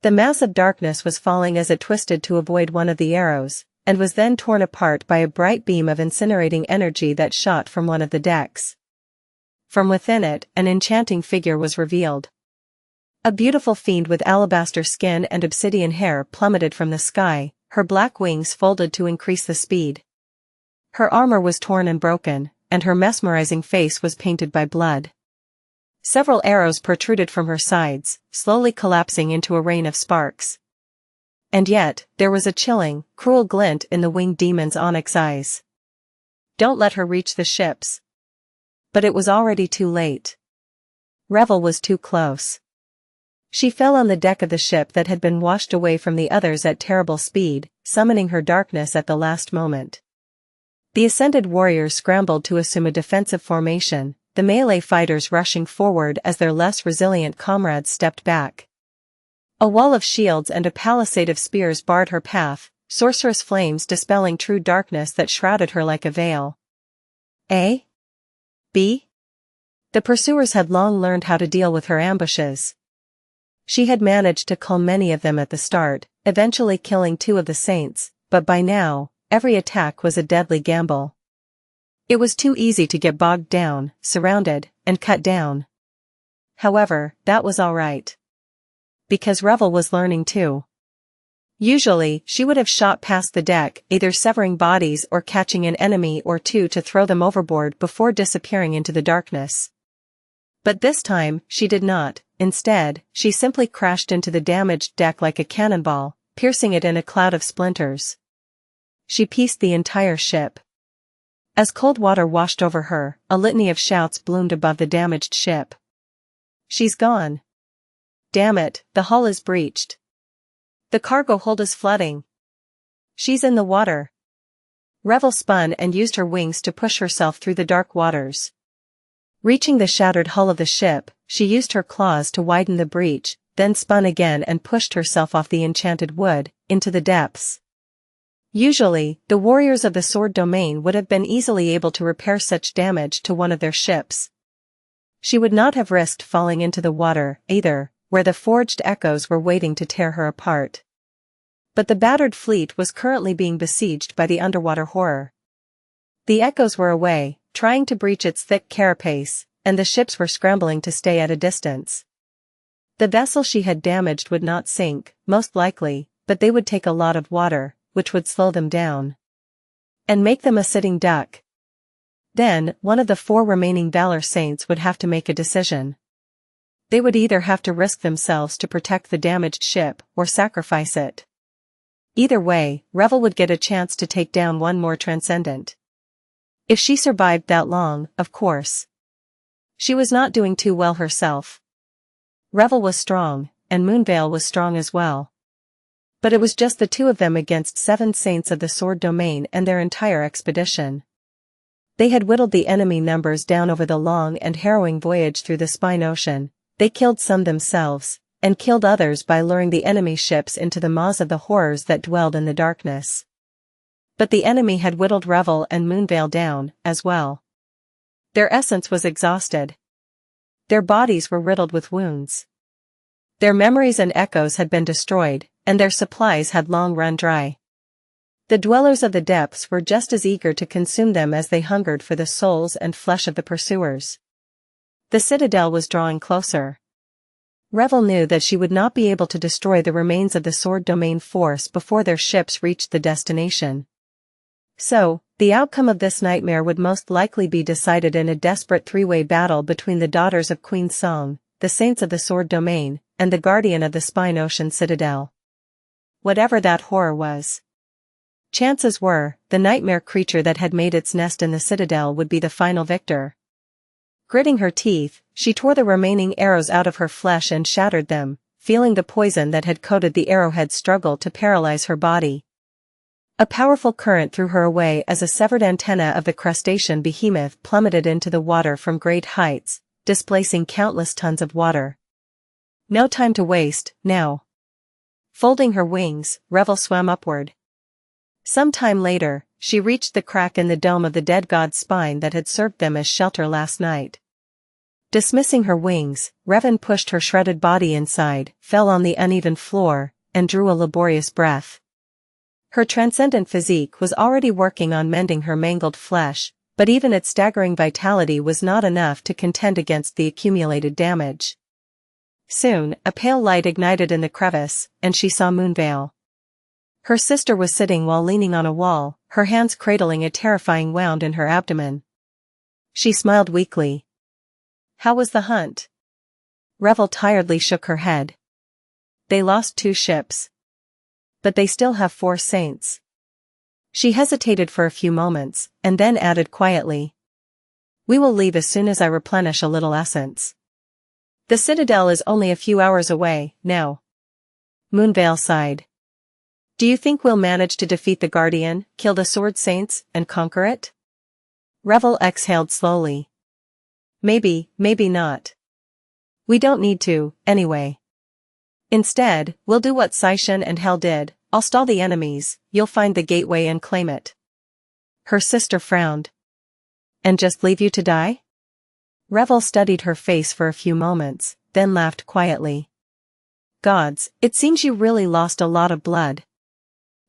The mass of darkness was falling as it twisted to avoid one of the arrows, and was then torn apart by a bright beam of incinerating energy that shot from one of the decks. From within it, an enchanting figure was revealed. A beautiful fiend with alabaster skin and obsidian hair plummeted from the sky, her black wings folded to increase the speed. Her armor was torn and broken, and her mesmerizing face was painted by blood. Several arrows protruded from her sides, slowly collapsing into a rain of sparks. And yet, there was a chilling, cruel glint in the winged demon's onyx eyes. Don't let her reach the ships. But it was already too late. Revel was too close. She fell on the deck of the ship that had been washed away from the others at terrible speed, summoning her darkness at the last moment. The ascended warriors scrambled to assume a defensive formation, the melee fighters rushing forward as their less resilient comrades stepped back. A wall of shields and a palisade of spears barred her path, sorcerous flames dispelling true darkness that shrouded her like a veil. A? B? The pursuers had long learned how to deal with her ambushes. She had managed to cull many of them at the start, eventually killing 2 of the saints, but by now, every attack was a deadly gamble. It was too easy to get bogged down, surrounded, and cut down. However, that was all right. Because Revel was learning too. Usually, she would have shot past the deck, either severing bodies or catching an enemy or 2 to throw them overboard before disappearing into the darkness. But this time, she did not. Instead, she simply crashed into the damaged deck like a cannonball, piercing it in a cloud of splinters. She pieced the entire ship. As cold water washed over her, a litany of shouts bloomed above the damaged ship. She's gone. Damn it, the hull is breached. The cargo hold is flooding. She's in the water. Revel spun and used her wings to push herself through the dark waters. Reaching the shattered hull of the ship, she used her claws to widen the breach, then spun again and pushed herself off the enchanted wood, into the depths. Usually, the warriors of the sword domain would have been easily able to repair such damage to one of their ships. She would not have risked falling into the water, either, where the forged echoes were waiting to tear her apart. But the battered fleet was currently being besieged by the underwater horror. The echoes were away, trying to breach its thick carapace, and the ships were scrambling to stay at a distance. The vessel she had damaged would not sink, most likely, but they would take a lot of water, which would slow them down. And make them a sitting duck. Then, one of the 4 remaining Valor Saints would have to make a decision. They would either have to risk themselves to protect the damaged ship, or sacrifice it. Either way, Revel would get a chance to take down one more transcendent. If she survived that long, of course. She was not doing too well herself. Revel was strong, and Moonveil was strong as well. But it was just the 2 of them against 7 saints of the sword domain and their entire expedition. They had whittled the enemy numbers down over the long and harrowing voyage through the spine ocean. They killed some themselves, and killed others by luring the enemy ships into the maws of the horrors that dwelled in the darkness. But the enemy had whittled Revel and Moonveil down, as well. Their essence was exhausted. Their bodies were riddled with wounds. Their memories and echoes had been destroyed, and their supplies had long run dry. The dwellers of the depths were just as eager to consume them as they hungered for the souls and flesh of the pursuers. The citadel was drawing closer. Revel knew that she would not be able to destroy the remains of the sword domain force before their ships reached the destination. So, the outcome of this nightmare would most likely be decided in a desperate three-way battle between the daughters of Queen Song, the saints of the sword domain, and the guardian of the Spine Ocean Citadel. Whatever that horror was. Chances were, the nightmare creature that had made its nest in the citadel would be the final victor. Gritting her teeth, she tore the remaining arrows out of her flesh and shattered them, feeling the poison that had coated the arrowhead struggle to paralyze her body. A powerful current threw her away as a severed antenna of the crustacean behemoth plummeted into the water from great heights, displacing countless tons of water. No time to waste, now. Folding her wings, Revel swam upward. Some time later, she reached the crack in the dome of the dead god's spine that had served them as shelter last night. Dismissing her wings, Revan pushed her shredded body inside, fell on the uneven floor, and drew a laborious breath. Her transcendent physique was already working on mending her mangled flesh, but even its staggering vitality was not enough to contend against the accumulated damage. Soon, a pale light ignited in the crevice, and she saw Moonveil. Her sister was sitting while leaning on a wall, her hands cradling a terrifying wound in her abdomen. She smiled weakly. "How was the hunt?" Revel tiredly shook her head. "They lost 2 ships. But they still have 4 saints." She hesitated for a few moments, and then added quietly. "We will leave as soon as I replenish a little essence. The citadel is only a few hours away, now." Moonveil sighed. "Do you think we'll manage to defeat the Guardian, kill the Sword Saints, and conquer it?" Revel exhaled slowly. "Maybe, maybe not. We don't need to, anyway. Instead, we'll do what Saishan and Hel did, I'll stall the enemies, you'll find the gateway and claim it." Her sister frowned. "And just leave you to die?" Revel studied her face for a few moments, then laughed quietly. "Gods, it seems you really lost a lot of blood.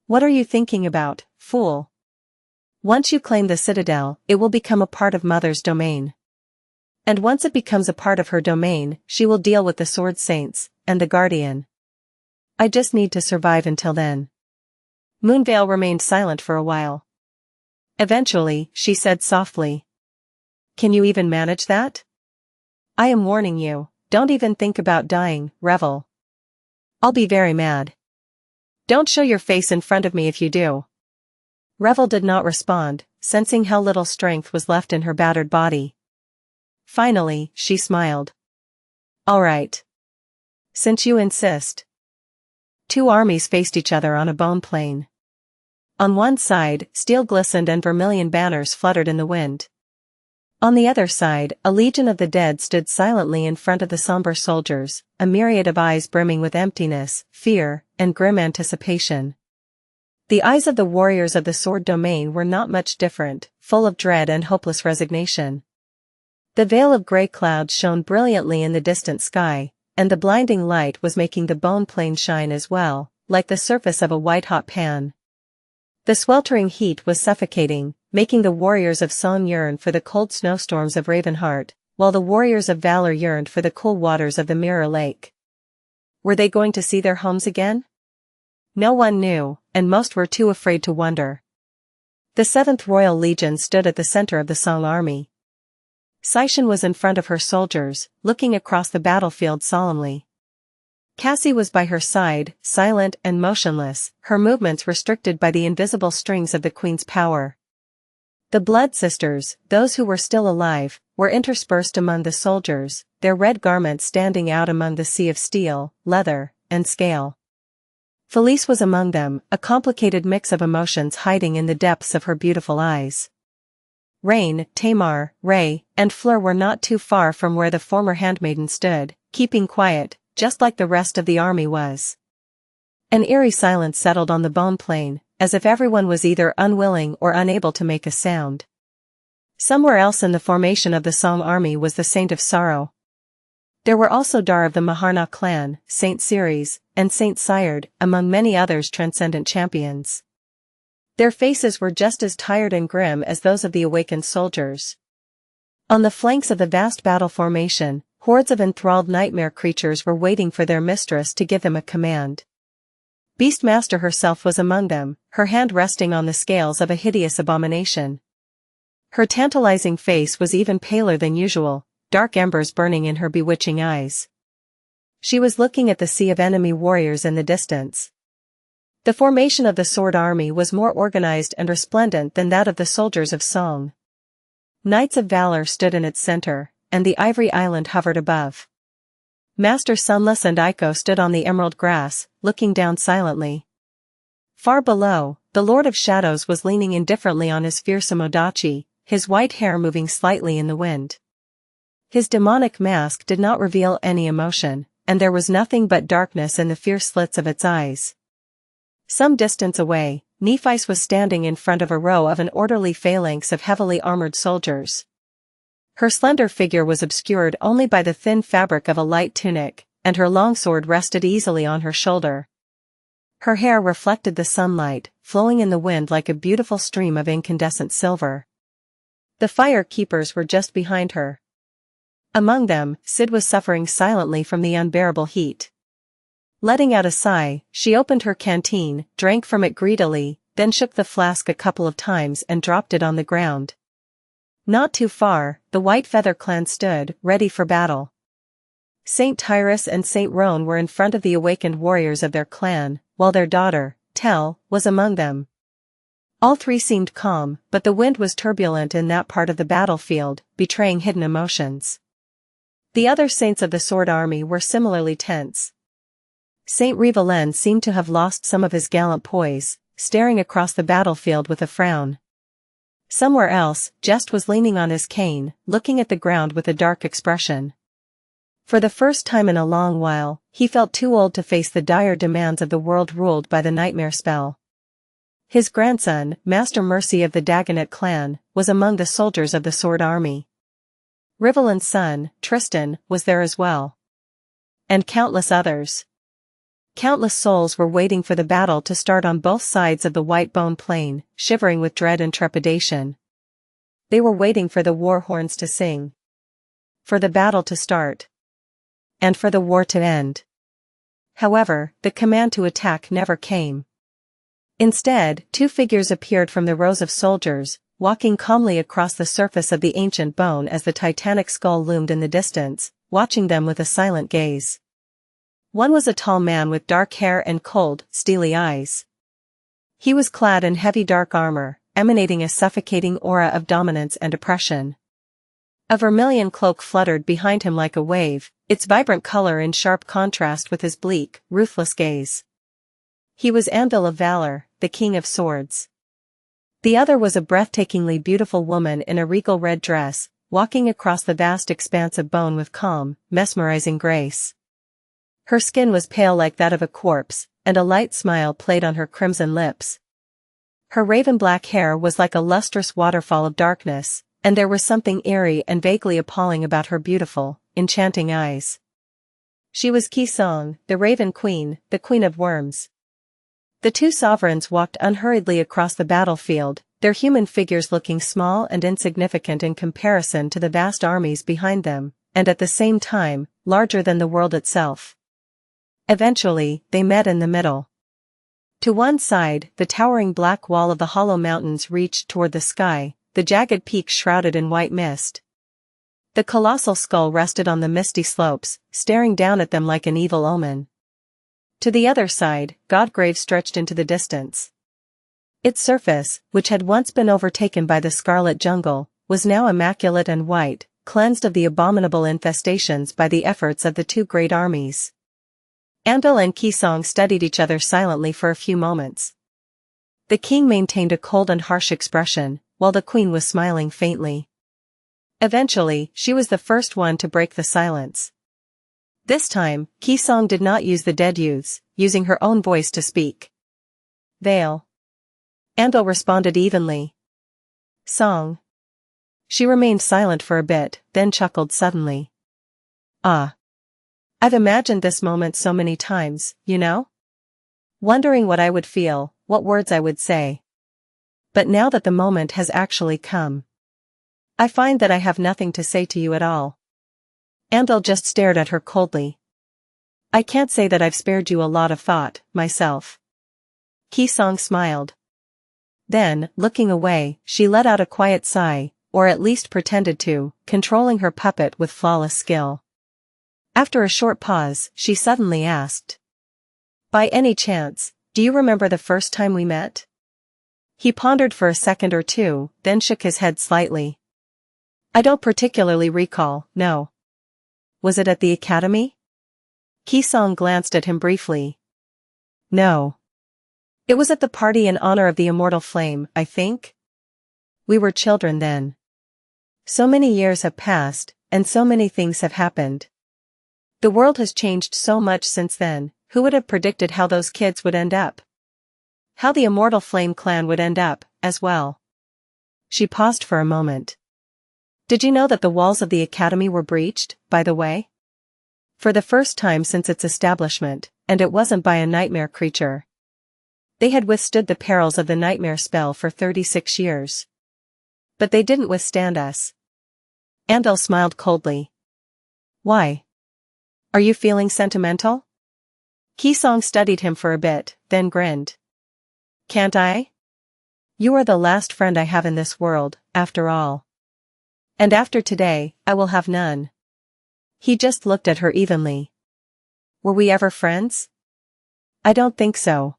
What are you thinking about, fool? Once you claim the citadel, it will become a part of Mother's domain. And once it becomes a part of her domain, she will deal with the Sword Saints, and the Guardian. I just need to survive until then." Moonveil remained silent for a while. Eventually, she said softly. "Can you even manage that? I am warning you, don't even think about dying, Revel. I'll be very mad. Don't show your face in front of me if you do." Revel did not respond, sensing how little strength was left in her battered body. Finally, she smiled. "All right. Since you insist." 2 armies faced each other on a bone plain. On one side, steel glistened and vermilion banners fluttered in the wind. On the other side, a legion of the dead stood silently in front of the somber soldiers, a myriad of eyes brimming with emptiness, fear, and grim anticipation. The eyes of the warriors of the sword domain were not much different, full of dread and hopeless resignation. The veil of gray clouds shone brilliantly in the distant sky, and the blinding light was making the bone plain shine as well, like the surface of a white-hot pan. The sweltering heat was suffocating, making the warriors of Song yearn for the cold snowstorms of Ravenheart, while the warriors of Valor yearned for the cool waters of the Mirror Lake. Were they going to see their homes again? No one knew, and most were too afraid to wonder. The 7th Royal Legion stood at the center of the Song army. Saishan was in front of her soldiers, looking across the battlefield solemnly. Cassie was by her side, silent and motionless, her movements restricted by the invisible strings of the Queen's power. The Blood Sisters, those who were still alive, were interspersed among the soldiers, their red garments standing out among the sea of steel, leather, and scale. Felice was among them, a complicated mix of emotions hiding in the depths of her beautiful eyes. Rain, Tamar, Ray, and Fleur were not too far from where the former handmaiden stood, keeping quiet, just like the rest of the army was. An eerie silence settled on the bone plain, as if everyone was either unwilling or unable to make a sound. Somewhere else in the formation of the Song army was the Saint of Sorrow. There were also Dar of the Maharna clan, Saint Ceres, and Saint Sired, among many others transcendent champions. Their faces were just as tired and grim as those of the awakened soldiers. On the flanks of the vast battle formation, hordes of enthralled nightmare creatures were waiting for their mistress to give them a command. Beastmaster herself was among them, her hand resting on the scales of a hideous abomination. Her tantalizing face was even paler than usual, dark embers burning in her bewitching eyes. She was looking at the sea of enemy warriors in the distance. The formation of the Sword Army was more organized and resplendent than that of the soldiers of Song. Knights of Valor stood in its center, and the Ivory Island hovered above. Master Sunless and Iko stood on the emerald grass, looking down silently. Far below, the Lord of Shadows was leaning indifferently on his fearsome odachi, his white hair moving slightly in the wind. His demonic mask did not reveal any emotion, and there was nothing but darkness in the fierce slits of its eyes. Some distance away, Nephice was standing in front of a row of an orderly phalanx of heavily armored soldiers. Her slender figure was obscured only by the thin fabric of a light tunic, and her longsword rested easily on her shoulder. Her hair reflected the sunlight, flowing in the wind like a beautiful stream of incandescent silver. The fire keepers were just behind her. Among them, Sid was suffering silently from the unbearable heat. Letting out a sigh, she opened her canteen, drank from it greedily, then shook the flask a couple of times and dropped it on the ground. Not too far, the White Feather clan stood, ready for battle. Saint Tyrus and Saint Roan were in front of the awakened warriors of their clan, while their daughter, Tel, was among them. All three seemed calm, but the wind was turbulent in that part of the battlefield, betraying hidden emotions. The other saints of the Sword Army were similarly tense. Saint Rivalen seemed to have lost some of his gallant poise, staring across the battlefield with a frown. Somewhere else, Jest was leaning on his cane, looking at the ground with a dark expression. For the first time in a long while, he felt too old to face the dire demands of the world ruled by the nightmare spell. His grandson, Master Mercy of the Dagonet clan, was among the soldiers of the Sword Army. Rivalen's son, Tristan, was there as well. And countless others. Countless souls were waiting for the battle to start on both sides of the white bone plain, shivering with dread and trepidation. They were waiting for the war horns to sing. For the battle to start. And for the war to end. However, the command to attack never came. Instead, two figures appeared from the rows of soldiers, walking calmly across the surface of the ancient bone as the titanic skull loomed in the distance, watching them with a silent gaze. One was a tall man with dark hair and cold, steely eyes. He was clad in heavy dark armor, emanating a suffocating aura of dominance and oppression. A vermilion cloak fluttered behind him like a wave, its vibrant color in sharp contrast with his bleak, ruthless gaze. He was Anvil of Valor, the King of Swords. The other was a breathtakingly beautiful woman in a regal red dress, walking across the vast expanse of bone with calm, mesmerizing grace. Her skin was pale like that of a corpse, and a light smile played on her crimson lips. Her raven-black hair was like a lustrous waterfall of darkness, and there was something eerie and vaguely appalling about her beautiful, enchanting eyes. She was Kisong, the Raven Queen, the Queen of Worms. The two sovereigns walked unhurriedly across the battlefield, their human figures looking small and insignificant in comparison to the vast armies behind them, and at the same time, larger than the world itself. Eventually, they met in the middle. To one side, the towering black wall of the Hollow Mountains reached toward the sky, the jagged peaks shrouded in white mist. The colossal skull rested on the misty slopes, staring down at them like an evil omen. To the other side, Godgrave stretched into the distance. Its surface, which had once been overtaken by the scarlet jungle, was now immaculate and white, cleansed of the abominable infestations by the efforts of the two great armies. Anvil and Kisong studied each other silently for a few moments. The king maintained a cold and harsh expression, while the queen was smiling faintly. Eventually, she was the first one to break the silence. This time, Qisong did not use the dead youths, using her own voice to speak. Vale. Andal responded evenly. Song. She remained silent for a bit, then chuckled suddenly. Ah. I've imagined this moment so many times, you know? Wondering what I would feel, what words I would say. But now that the moment has actually come, I find that I have nothing to say to you at all. Andal just stared at her coldly. I can't say that I've spared you a lot of thought, myself. Qisong smiled. Then, looking away, she let out a quiet sigh, or at least pretended to, controlling her puppet with flawless skill. After a short pause, she suddenly asked. By any chance, do you remember the first time we met? He pondered for a second or two, then shook his head slightly. I don't particularly recall, no. Was it at the academy? Qisong glanced at him briefly. No. It was at the party in honor of the immortal flame, I think. We were children then. So many years have passed, and so many things have happened. The world has changed so much since then. Who would have predicted how those kids would end up? How the immortal flame clan would end up, as well. She paused for a moment. Did you know that the walls of the academy were breached, by the way? For the first time since its establishment, and it wasn't by a nightmare creature. They had withstood the perils of the nightmare spell for 36 years. But they didn't withstand us. Andal smiled coldly. Why? Are you feeling sentimental? Qisong studied him for a bit, then grinned. Can't I? You are the last friend I have in this world, after all. And after today, I will have none. He just looked at her evenly. Were we ever friends? I don't think so.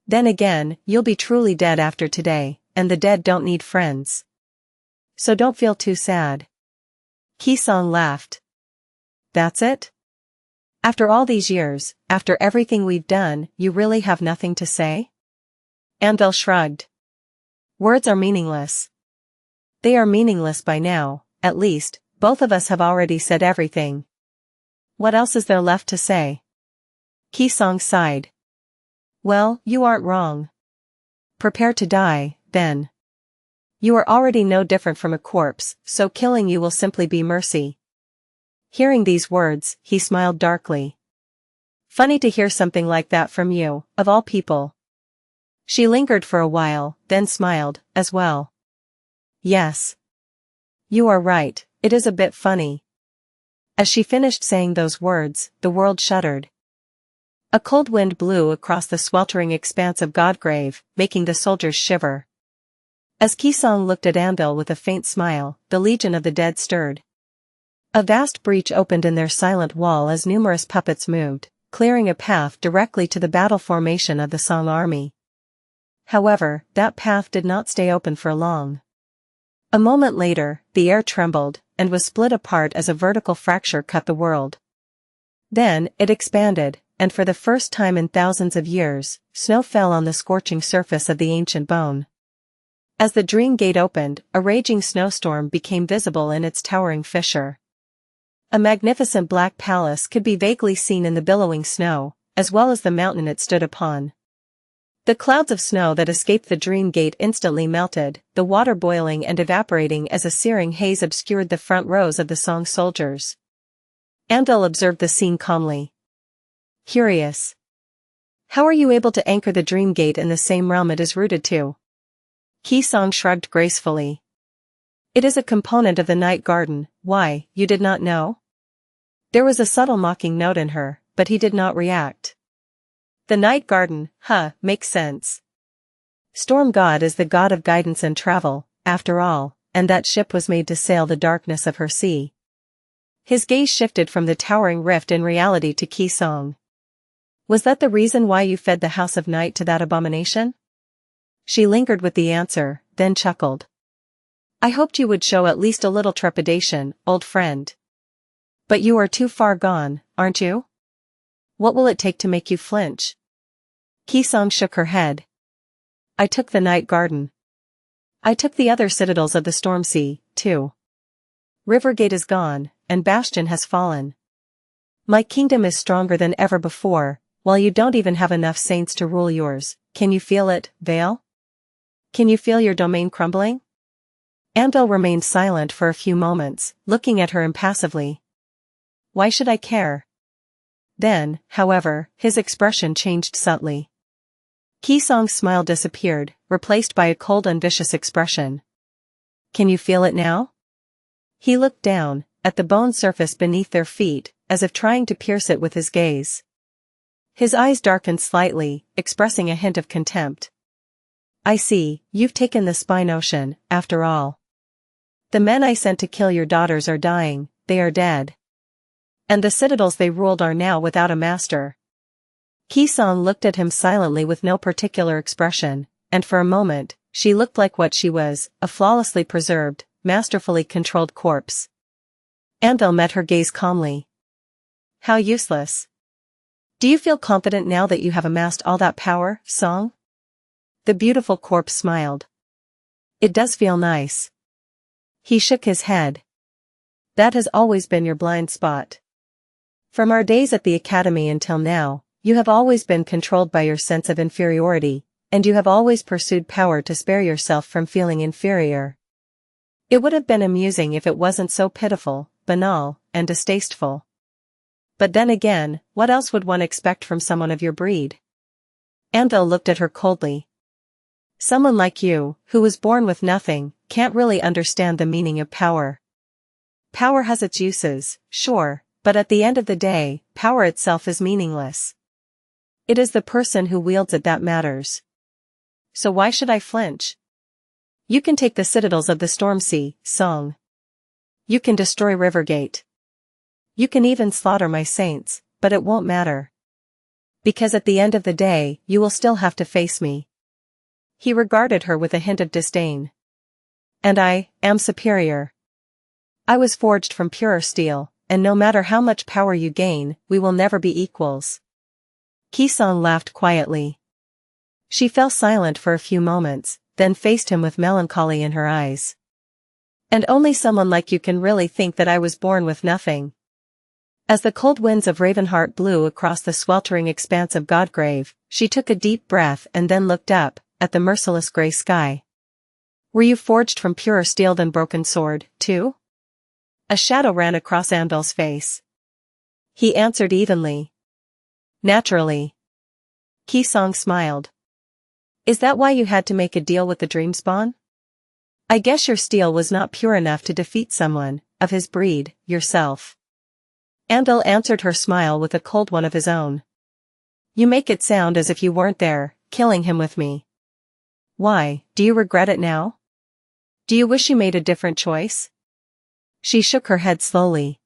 Then again, you'll be truly dead after today, and the dead don't need friends. So don't feel too sad. Qisong laughed. That's it? After all these years, after everything we've done, you really have nothing to say? Andal shrugged. Words are meaningless. They are meaningless by now, at least, both of us have already said everything. What else is there left to say? Qisong sighed. Well, you aren't wrong. Prepare to die, then. You are already no different from a corpse, so killing you will simply be mercy. Hearing these words, he smiled darkly. Funny to hear something like that from you, of all people. She lingered for a while, then smiled, as well. Yes. You are right, it is a bit funny. As she finished saying those words, the world shuddered. A cold wind blew across the sweltering expanse of Godgrave, making the soldiers shiver. As Qisong looked at Andal with a faint smile, the Legion of the Dead stirred. A vast breach opened in their silent wall as numerous puppets moved, clearing a path directly to the battle formation of the Song army. However, that path did not stay open for long. A moment later, the air trembled, and was split apart as a vertical fracture cut the world. Then, it expanded, and for the first time in thousands of years, snow fell on the scorching surface of the ancient bone. As the dream gate opened, a raging snowstorm became visible in its towering fissure. A magnificent black palace could be vaguely seen in the billowing snow, as well as the mountain it stood upon. The clouds of snow that escaped the dream gate instantly melted, the water boiling and evaporating as a searing haze obscured the front rows of the Song soldiers. Andal observed the scene calmly. Curious. How are you able to anchor the dream gate in the same realm it is rooted to? Qisong shrugged gracefully. It is a component of the night garden. Why, you did not know? There was a subtle mocking note in her, but he did not react. The night garden, makes sense. Storm God is the god of guidance and travel, after all, and that ship was made to sail the darkness of her sea. His gaze shifted from the towering rift in reality to Qisong. Was that the reason why you fed the House of Night to that abomination? She lingered with the answer, then chuckled. I hoped you would show at least a little trepidation, old friend. But you are too far gone, aren't you? What will it take to make you flinch? Qisong shook her head. I took the night garden. I took the other citadels of the storm sea, too. Rivergate is gone, and Bastion has fallen. My kingdom is stronger than ever before, while you don't even have enough saints to rule yours. Can you feel it, Vale? Can you feel your domain crumbling? Anvil remained silent for a few moments, looking at her impassively. Why should I care? Then, however, his expression changed subtly. Qisong's smile disappeared, replaced by a cold and vicious expression. Can you feel it now? He looked down, at the bone surface beneath their feet, as if trying to pierce it with his gaze. His eyes darkened slightly, expressing a hint of contempt. I see, you've taken the spy notion, after all. The men I sent to kill your daughters are dying, they are dead. And the citadels they ruled are now without a master. Qisong looked at him silently with no particular expression, and for a moment, she looked like what she was, a flawlessly preserved, masterfully controlled corpse. Anvil met her gaze calmly. How useless. Do you feel confident now that you have amassed all that power, Song? The beautiful corpse smiled. It does feel nice. He shook his head. That has always been your blind spot. From our days at the academy until now, you have always been controlled by your sense of inferiority, and you have always pursued power to spare yourself from feeling inferior. It would have been amusing if it wasn't so pitiful, banal, and distasteful. But then again, what else would one expect from someone of your breed? Anvil looked at her coldly. Someone like you, who was born with nothing, can't really understand the meaning of power. Power has its uses, sure, but at the end of the day, power itself is meaningless. It is the person who wields it that matters. So why should I flinch? You can take the citadels of the Stormsea, Song. You can destroy Rivergate. You can even slaughter my saints, but it won't matter. Because at the end of the day, you will still have to face me. He regarded her with a hint of disdain. And I am superior. I was forged from purer steel, and no matter how much power you gain, we will never be equals. Qisong laughed quietly. She fell silent for a few moments, then faced him with melancholy in her eyes. And only someone like you can really think that I was born with nothing. As the cold winds of Ravenheart blew across the sweltering expanse of Godgrave, she took a deep breath and then looked up, at the merciless grey sky. Were you forged from purer steel than broken sword, too? A shadow ran across Anvil's face. He answered evenly. Naturally. Qisong smiled. Is that why you had to make a deal with the Dreamspawn? I guess your steel was not pure enough to defeat someone, of his breed, yourself. Anvil answered her smile with a cold one of his own. You make it sound as if you weren't there, killing him with me. Why, do you regret it now? Do you wish you made a different choice? She shook her head slowly.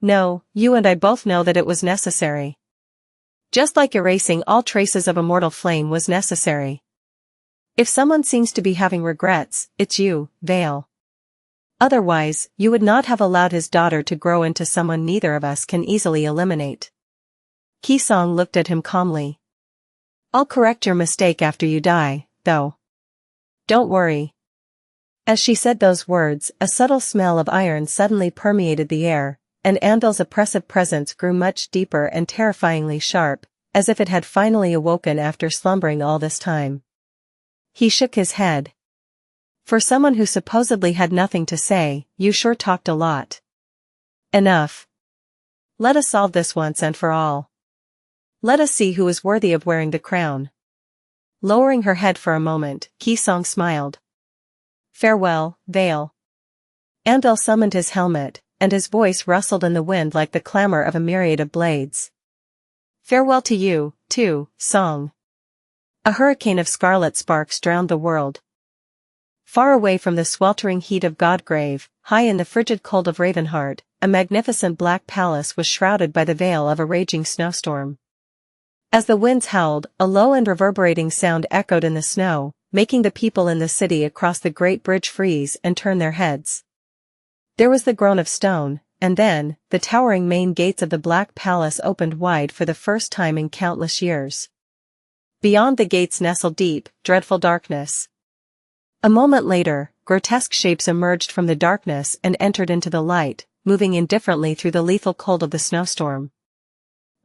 No, you and I both know that it was necessary. Just like erasing all traces of immortal flame was necessary. If someone seems to be having regrets, it's you, Vale. Otherwise, you would not have allowed his daughter to grow into someone neither of us can easily eliminate. Qisong looked at him calmly. I'll correct your mistake after you die, though. Don't worry. As she said those words, a subtle smell of iron suddenly permeated the air, and Anvil's oppressive presence grew much deeper and terrifyingly sharp, as if it had finally awoken after slumbering all this time. He shook his head. For someone who supposedly had nothing to say, you sure talked a lot. Enough. Let us solve this once and for all. Let us see who is worthy of wearing the crown. Lowering her head for a moment, Qisong smiled. Farewell, Vale. Anvil summoned his helmet, and his voice rustled in the wind like the clamor of a myriad of blades. Farewell to you, too, Song. A hurricane of scarlet sparks drowned the world. Far away from the sweltering heat of Godgrave, high in the frigid cold of Ravenheart, a magnificent black palace was shrouded by the veil of a raging snowstorm. As the winds howled, a low and reverberating sound echoed in the snow, making the people in the city across the great bridge freeze and turn their heads. There was the groan of stone, and then, the towering main gates of the black palace opened wide for the first time in countless years. Beyond the gates nestled deep, dreadful darkness. A moment later, grotesque shapes emerged from the darkness and entered into the light, moving indifferently through the lethal cold of the snowstorm.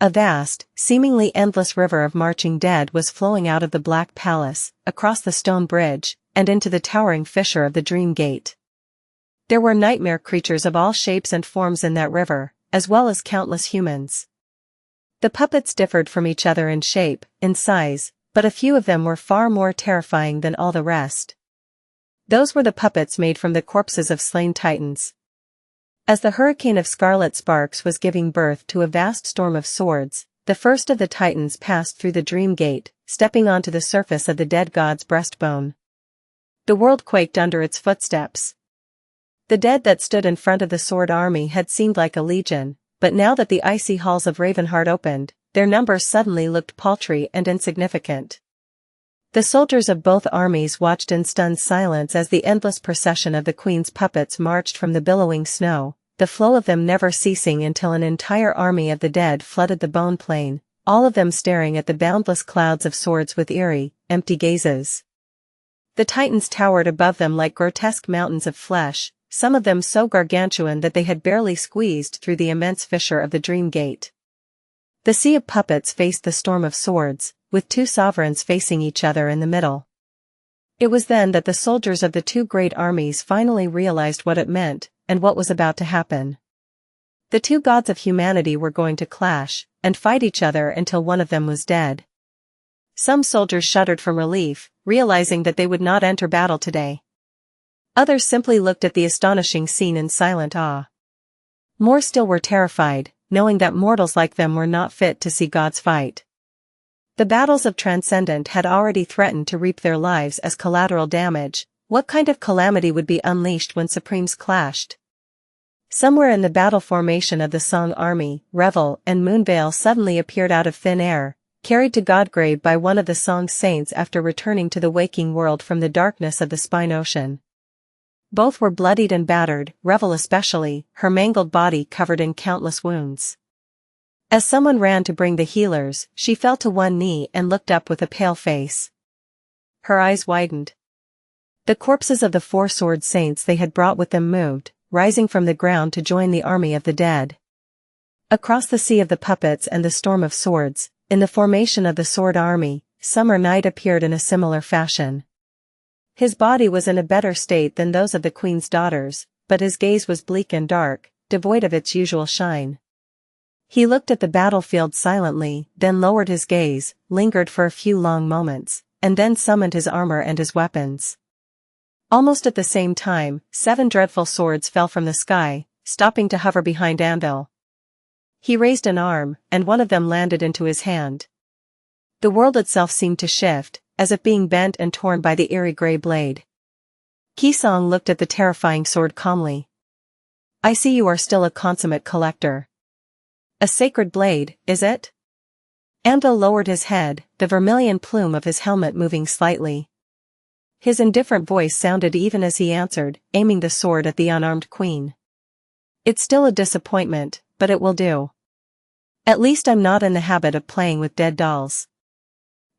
A vast, seemingly endless river of marching dead was flowing out of the Black Palace, across the stone bridge, and into the towering fissure of the Dream Gate. There were nightmare creatures of all shapes and forms in that river, as well as countless humans. The puppets differed from each other in shape, in size, but a few of them were far more terrifying than all the rest. Those were the puppets made from the corpses of slain titans. As the hurricane of scarlet sparks was giving birth to a vast storm of swords, the first of the titans passed through the Dream Gate, stepping onto the surface of the dead god's breastbone. The world quaked under its footsteps. The dead that stood in front of the sword army had seemed like a legion, but now that the icy halls of Ravenheart opened, their numbers suddenly looked paltry and insignificant. The soldiers of both armies watched in stunned silence as the endless procession of the queen's puppets marched from the billowing snow, the flow of them never ceasing until an entire army of the dead flooded the bone plain, all of them staring at the boundless clouds of swords with eerie, empty gazes. The titans towered above them like grotesque mountains of flesh, some of them so gargantuan that they had barely squeezed through the immense fissure of the Dream Gate. The sea of puppets faced the storm of swords, with two sovereigns facing each other in the middle. It was then that the soldiers of the two great armies finally realized what it meant, and what was about to happen. The two gods of humanity were going to clash, and fight each other until one of them was dead. Some soldiers shuddered from relief, realizing that they would not enter battle today. Others simply looked at the astonishing scene in silent awe. More still were terrified, knowing that mortals like them were not fit to see gods fight. The battles of Transcendent had already threatened to reap their lives as collateral damage. What kind of calamity would be unleashed when Supremes clashed? Somewhere in the battle formation of the Song army, Revel and Moonveil suddenly appeared out of thin air, carried to Godgrave by one of the Song's saints after returning to the waking world from the darkness of the Spine Ocean. Both were bloodied and battered, Revel especially, her mangled body covered in countless wounds. As someone ran to bring the healers, she fell to one knee and looked up with a pale face. Her eyes widened. The corpses of the four sword saints they had brought with them moved, rising from the ground to join the army of the dead. Across the sea of the puppets and the storm of swords, in the formation of the sword army, Summer Night appeared in a similar fashion. His body was in a better state than those of the queen's daughters, but his gaze was bleak and dark, devoid of its usual shine. He looked at the battlefield silently, then lowered his gaze, lingered for a few long moments, and then summoned his armor and his weapons. Almost at the same time, 7 dreadful swords fell from the sky, stopping to hover behind Anvil. He raised an arm, and one of them landed into his hand. The world itself seemed to shift, as if being bent and torn by the eerie grey blade. Qisong looked at the terrifying sword calmly. "I see you are still a consummate collector. A sacred blade, is it?" Anvil lowered his head, the vermilion plume of his helmet moving slightly. His indifferent voice sounded even as he answered, aiming the sword at the unarmed queen. "It's still a disappointment, but it will do. At least I'm not in the habit of playing with dead dolls."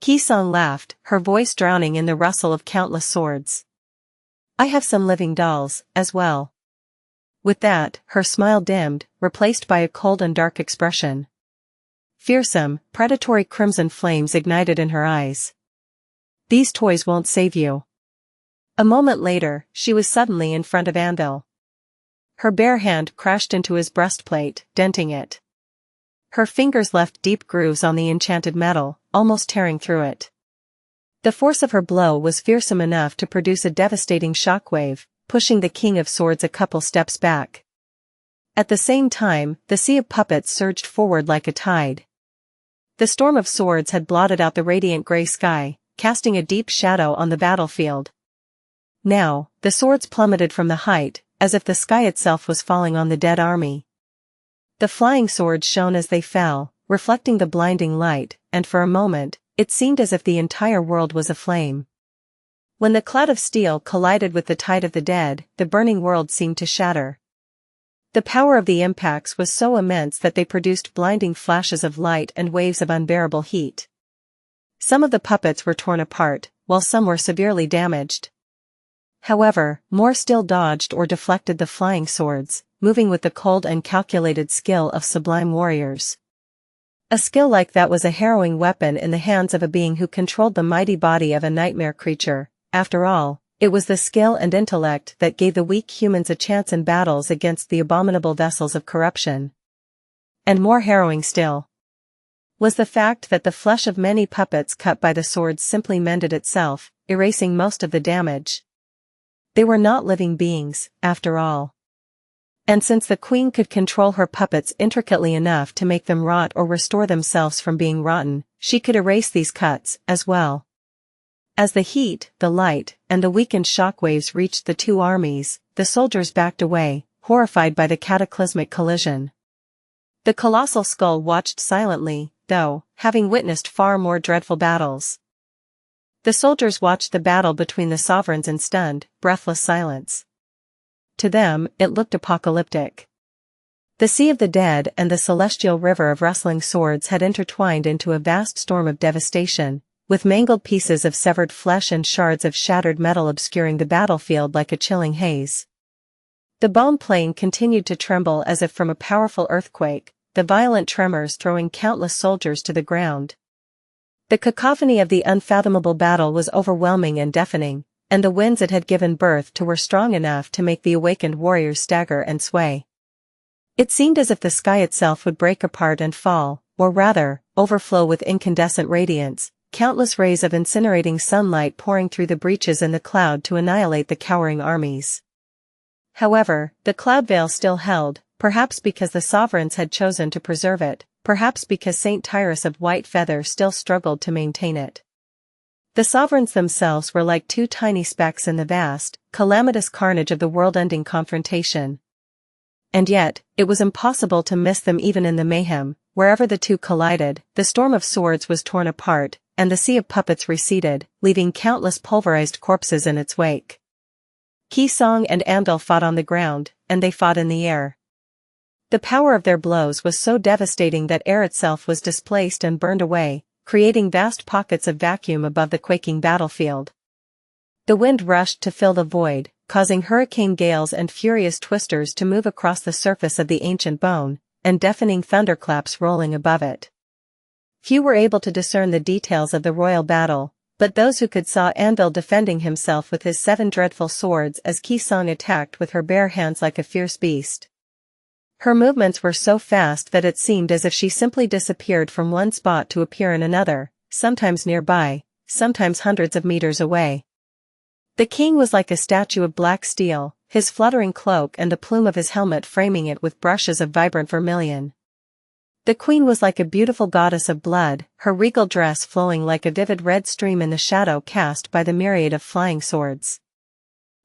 Qisong laughed, her voice drowning in the rustle of countless swords. "I have some living dolls, as well." With that, her smile dimmed, replaced by a cold and dark expression. Fearsome, predatory crimson flames ignited in her eyes. "These toys won't save you." A moment later, she was suddenly in front of Anvil. Her bare hand crashed into his breastplate, denting it. Her fingers left deep grooves on the enchanted metal, almost tearing through it. The force of her blow was fearsome enough to produce a devastating shockwave, pushing the King of Swords a couple steps back. At the same time, the sea of puppets surged forward like a tide. The storm of swords had blotted out the radiant gray sky, casting a deep shadow on the battlefield. Now, the swords plummeted from the height, as if the sky itself was falling on the dead army. The flying swords shone as they fell, reflecting the blinding light, and for a moment, it seemed as if the entire world was aflame. When the cloud of steel collided with the tide of the dead, the burning world seemed to shatter. The power of the impacts was so immense that they produced blinding flashes of light and waves of unbearable heat. Some of the puppets were torn apart, while some were severely damaged. However, more still dodged or deflected the flying swords, moving with the cold and calculated skill of sublime warriors. A skill like that was a harrowing weapon in the hands of a being who controlled the mighty body of a nightmare creature. After all, it was the skill and intellect that gave the weak humans a chance in battles against the abominable vessels of corruption. And more harrowing still was the fact that the flesh of many puppets cut by the swords simply mended itself, erasing most of the damage. They were not living beings, after all. And since the queen could control her puppets intricately enough to make them rot or restore themselves from being rotten, she could erase these cuts, as well. As the heat, the light, and the weakened shockwaves reached the two armies, the soldiers backed away, horrified by the cataclysmic collision. The colossal skull watched silently, though, having witnessed far more dreadful battles. The soldiers watched the battle between the sovereigns in stunned, breathless silence. To them, it looked apocalyptic. The sea of the dead and the celestial river of rustling swords had intertwined into a vast storm of devastation, with mangled pieces of severed flesh and shards of shattered metal obscuring the battlefield like a chilling haze. The bone plain continued to tremble as if from a powerful earthquake, the violent tremors throwing countless soldiers to the ground. The cacophony of the unfathomable battle was overwhelming and deafening, and the winds it had given birth to were strong enough to make the awakened warriors stagger and sway. It seemed as if the sky itself would break apart and fall, or rather, overflow with incandescent radiance, countless rays of incinerating sunlight pouring through the breaches in the cloud to annihilate the cowering armies. However, the cloud veil still held, perhaps because the sovereigns had chosen to preserve it, perhaps because Saint Tyrus of White Feather still struggled to maintain it. The sovereigns themselves were like two tiny specks in the vast, calamitous carnage of the world-ending confrontation. And yet, it was impossible to miss them even in the mayhem. Wherever the two collided, the storm of swords was torn apart, and the sea of puppets receded, leaving countless pulverized corpses in its wake. Qisong and Andal fought on the ground, and they fought in the air. The power of their blows was so devastating that air itself was displaced and burned away, creating vast pockets of vacuum above the quaking battlefield. The wind rushed to fill the void, causing hurricane gales and furious twisters to move across the surface of the ancient bone, and deafening thunderclaps rolling above it. Few were able to discern the details of the royal battle, but those who could saw Andal defending himself with his 7 dreadful swords as Qisong attacked with her bare hands like a fierce beast. Her movements were so fast that it seemed as if she simply disappeared from one spot to appear in another, sometimes nearby, sometimes hundreds of meters away. The king was like a statue of black steel, his fluttering cloak and the plume of his helmet framing it with brushes of vibrant vermilion. The queen was like a beautiful goddess of blood, her regal dress flowing like a vivid red stream in the shadow cast by the myriad of flying swords.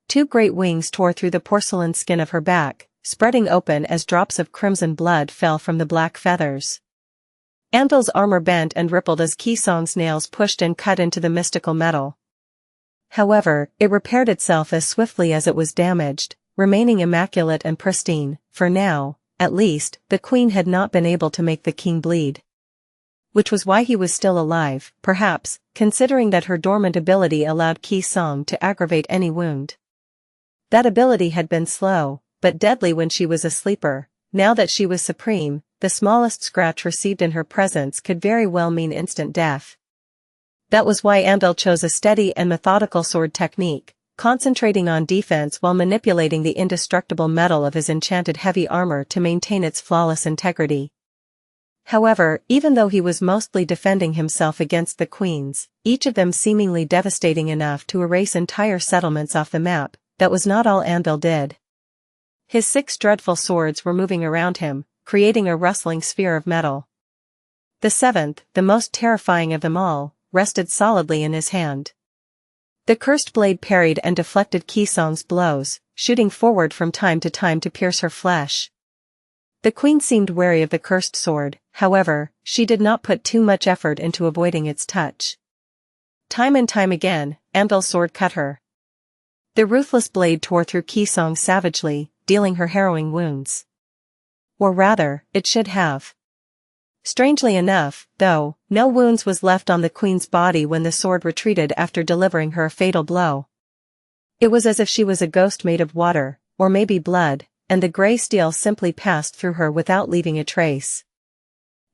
2 great wings tore through the porcelain skin of her back, spreading open as drops of crimson blood fell from the black feathers. Andal's armor bent and rippled as Qisong's nails pushed and cut into the mystical metal. However, it repaired itself as swiftly as it was damaged, remaining immaculate and pristine, for now, at least, the queen had not been able to make the king bleed. Which was why he was still alive, perhaps, considering that her dormant ability allowed Qisong to aggravate any wound. That ability had been slow, but deadly when she was a sleeper. Now that she was supreme, the smallest scratch received in her presence could very well mean instant death. That was why Andal chose a steady and methodical sword technique, concentrating on defense while manipulating the indestructible metal of his enchanted heavy armor to maintain its flawless integrity. However, even though he was mostly defending himself against the queens, each of them seemingly devastating enough to erase entire settlements off the map, that was not all Andal did. His 6 dreadful swords were moving around him, creating a rustling sphere of metal. The 7th, the most terrifying of them all, rested solidly in his hand. The cursed blade parried and deflected Qisong's blows, shooting forward from time to time to pierce her flesh. The queen seemed wary of the cursed sword, however, she did not put too much effort into avoiding its touch. Time and time again, Andal's sword cut her. The ruthless blade tore through Qisong savagely, dealing her harrowing wounds. Or rather, it should have. Strangely enough, though, no wounds was left on the queen's body when the sword retreated after delivering her a fatal blow. It was as if she was a ghost made of water, or maybe blood, and the grey steel simply passed through her without leaving a trace.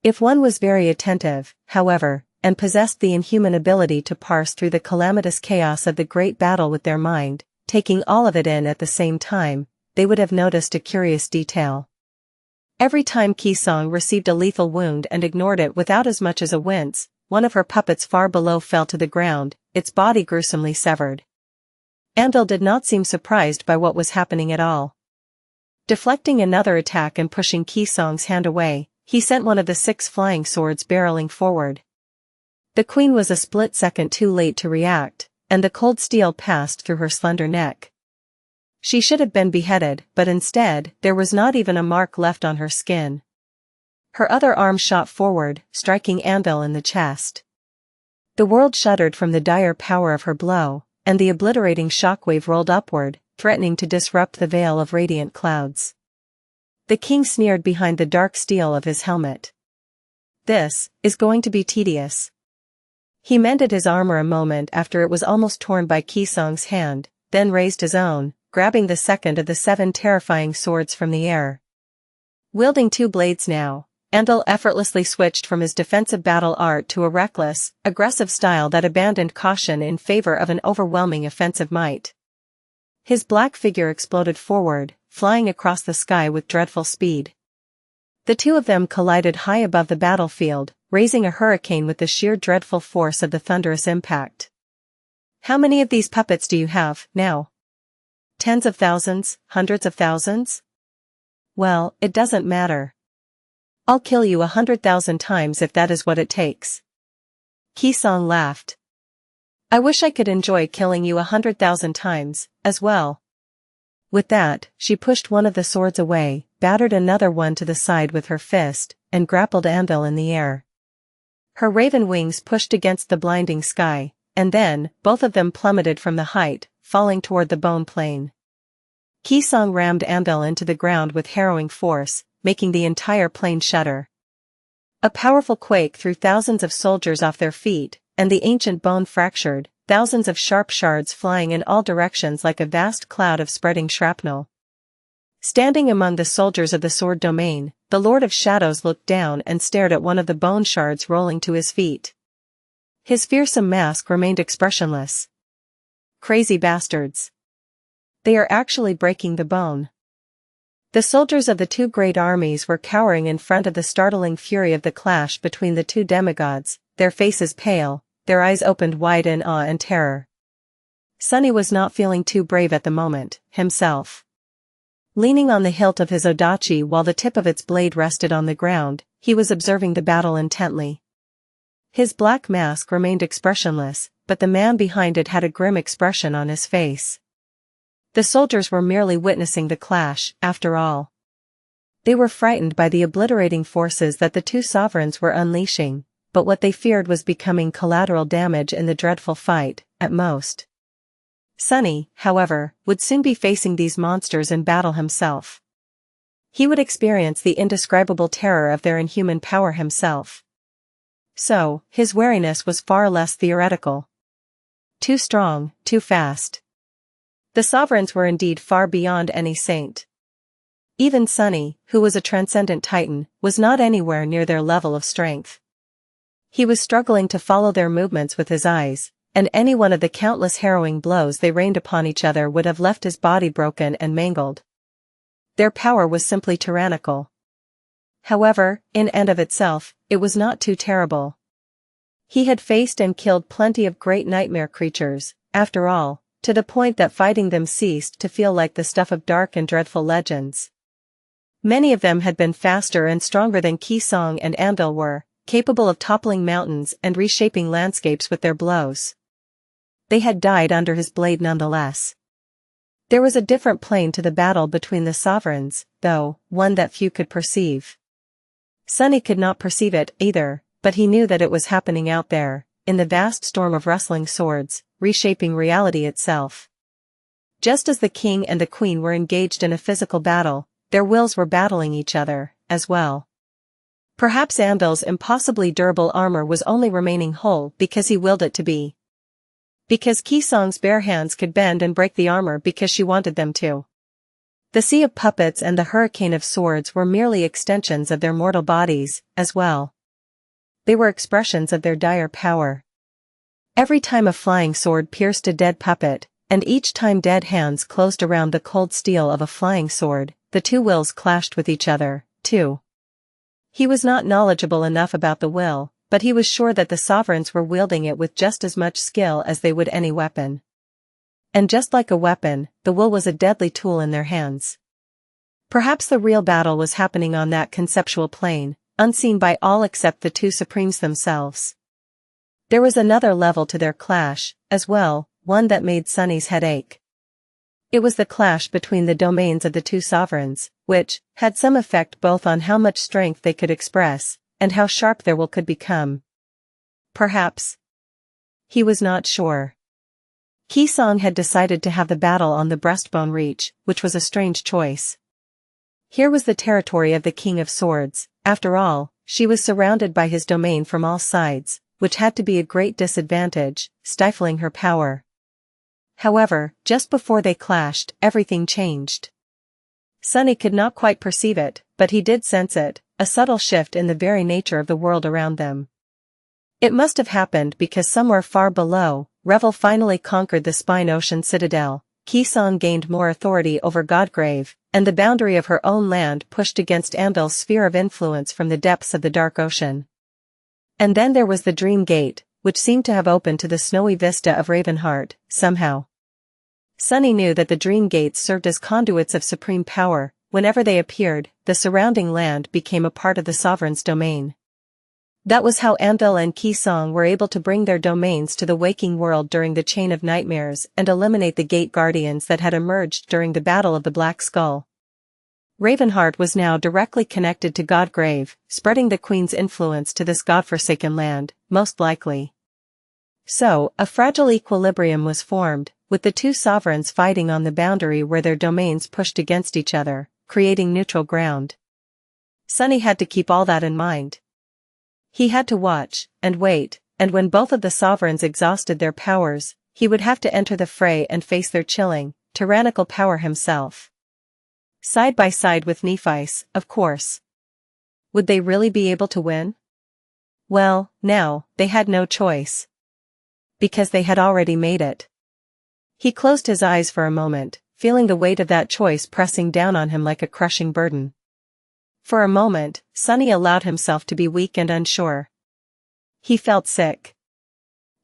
If one was very attentive, however, and possessed the inhuman ability to parse through the calamitous chaos of the great battle with their mind, taking all of it in at the same time, they would have noticed a curious detail. Every time Qisong received a lethal wound and ignored it without as much as a wince, one of her puppets far below fell to the ground, its body gruesomely severed. Andal did not seem surprised by what was happening at all. Deflecting another attack and pushing Qisong's hand away, he sent one of the 6 flying swords barreling forward. The queen was a split second too late to react, and the cold steel passed through her slender neck. She should have been beheaded, but instead, there was not even a mark left on her skin. Her other arm shot forward, striking Andal in the chest. The world shuddered from the dire power of her blow, and the obliterating shockwave rolled upward, threatening to disrupt the veil of radiant clouds. The king sneered behind the dark steel of his helmet. "This is going to be tedious." He mended his armor a moment after it was almost torn by Qisong's hand, then raised his own, grabbing the second of the 7 terrifying swords from the air. Wielding 2 blades now, Andal effortlessly switched from his defensive battle art to a reckless, aggressive style that abandoned caution in favor of an overwhelming offensive might. His black figure exploded forward, flying across the sky with dreadful speed. The two of them collided high above the battlefield, raising a hurricane with the sheer dreadful force of the thunderous impact. "How many of these puppets do you have, now? Tens of thousands, hundreds of thousands? Well, it doesn't matter. I'll kill you 100,000 times if that is what it takes." Qisong laughed. "I wish I could enjoy killing you 100,000 times, as well." With that, she pushed one of the swords away, battered another one to the side with her fist, and grappled Andal in the air. Her raven wings pushed against the blinding sky, and then, both of them plummeted from the height, falling toward the bone plane. Qisong rammed Andal into the ground with harrowing force, making the entire plane shudder. A powerful quake threw thousands of soldiers off their feet, and the ancient bone fractured, thousands of sharp shards flying in all directions like a vast cloud of spreading shrapnel. Standing among the soldiers of the sword domain, the Lord of Shadows looked down and stared at one of the bone shards rolling to his feet. His fearsome mask remained expressionless. "Crazy bastards. They are actually breaking the bone." The soldiers of the 2 great armies were cowering in front of the startling fury of the clash between the 2 demigods, their faces pale, their eyes opened wide in awe and terror. Sunny was not feeling too brave at the moment, himself. Leaning on the hilt of his odachi while the tip of its blade rested on the ground, he was observing the battle intently. His black mask remained expressionless, but the man behind it had a grim expression on his face. The soldiers were merely witnessing the clash, after all. They were frightened by the obliterating forces that the 2 sovereigns were unleashing, but what they feared was becoming collateral damage in the dreadful fight, at most. Sunny, however, would soon be facing these monsters in battle himself. He would experience the indescribable terror of their inhuman power himself. So, his wariness was far less theoretical. Too strong, too fast. The sovereigns were indeed far beyond any saint. Even Sunny, who was a transcendent titan, was not anywhere near their level of strength. He was struggling to follow their movements with his eyes, and any one of the countless harrowing blows they rained upon each other would have left his body broken and mangled. Their power was simply tyrannical. However, in and of itself, it was not too terrible. He had faced and killed plenty of great nightmare creatures, after all, to the point that fighting them ceased to feel like the stuff of dark and dreadful legends. Many of them had been faster and stronger than Qisong and Andal were, capable of toppling mountains and reshaping landscapes with their blows. They had died under his blade nonetheless. There was a different plane to the battle between the sovereigns, though, one that few could perceive. Sunny could not perceive it either, but he knew that it was happening out there, in the vast storm of wrestling swords, reshaping reality itself. Just as the king and the queen were engaged in a physical battle, their wills were battling each other, as well. Perhaps Andal's impossibly durable armor was only remaining whole because he willed it to be. Because Qisong's bare hands could bend and break the armor because she wanted them to. The sea of puppets and the hurricane of swords were merely extensions of their mortal bodies, as well. They were expressions of their dire power. Every time a flying sword pierced a dead puppet, and each time dead hands closed around the cold steel of a flying sword, the two wills clashed with each other, too. He was not knowledgeable enough about the will, but he was sure that the sovereigns were wielding it with just as much skill as they would any weapon. And just like a weapon, the will was a deadly tool in their hands. Perhaps the real battle was happening on that conceptual plane, unseen by all except the two supremes themselves. There was another level to their clash, as well, one that made Sunny's head ache. It was the clash between the domains of the two sovereigns, which had some effect both on how much strength they could express, and how sharp their will could become. Perhaps. He was not sure. Qisong had decided to have the battle on the breastbone reach, which was a strange choice. Here was the territory of the King of Swords. After all, she was surrounded by his domain from all sides, which had to be a great disadvantage, stifling her power. However, just before they clashed, everything changed. Sunny could not quite perceive it, but he did sense it, a subtle shift in the very nature of the world around them. It must have happened because somewhere far below, Revel finally conquered the Spine Ocean Citadel, Qisong gained more authority over Godgrave, and the boundary of her own land pushed against Anvil's sphere of influence from the depths of the Dark Ocean. And then there was the Dream Gate, which seemed to have opened to the snowy vista of Ravenheart, somehow. Sunny knew that the Dream Gates served as conduits of supreme power. Whenever they appeared, the surrounding land became a part of the sovereign's domain. That was how Anvil and Qisong were able to bring their domains to the waking world during the Chain of Nightmares and eliminate the Gate Guardians that had emerged during the Battle of the Black Skull. Ravenheart was now directly connected to Godgrave, spreading the Queen's influence to this godforsaken land, most likely. So, a fragile equilibrium was formed, with the two sovereigns fighting on the boundary where their domains pushed against each other, creating neutral ground. Sunny had to keep all that in mind. He had to watch, and wait, and when both of the sovereigns exhausted their powers, he would have to enter the fray and face their chilling, tyrannical power himself. Side by side with Nephi's, of course. Would they really be able to win? Well, now, they had no choice. Because they had already made it. He closed his eyes for a moment, feeling the weight of that choice pressing down on him like a crushing burden. For a moment, Sunny allowed himself to be weak and unsure. He felt sick.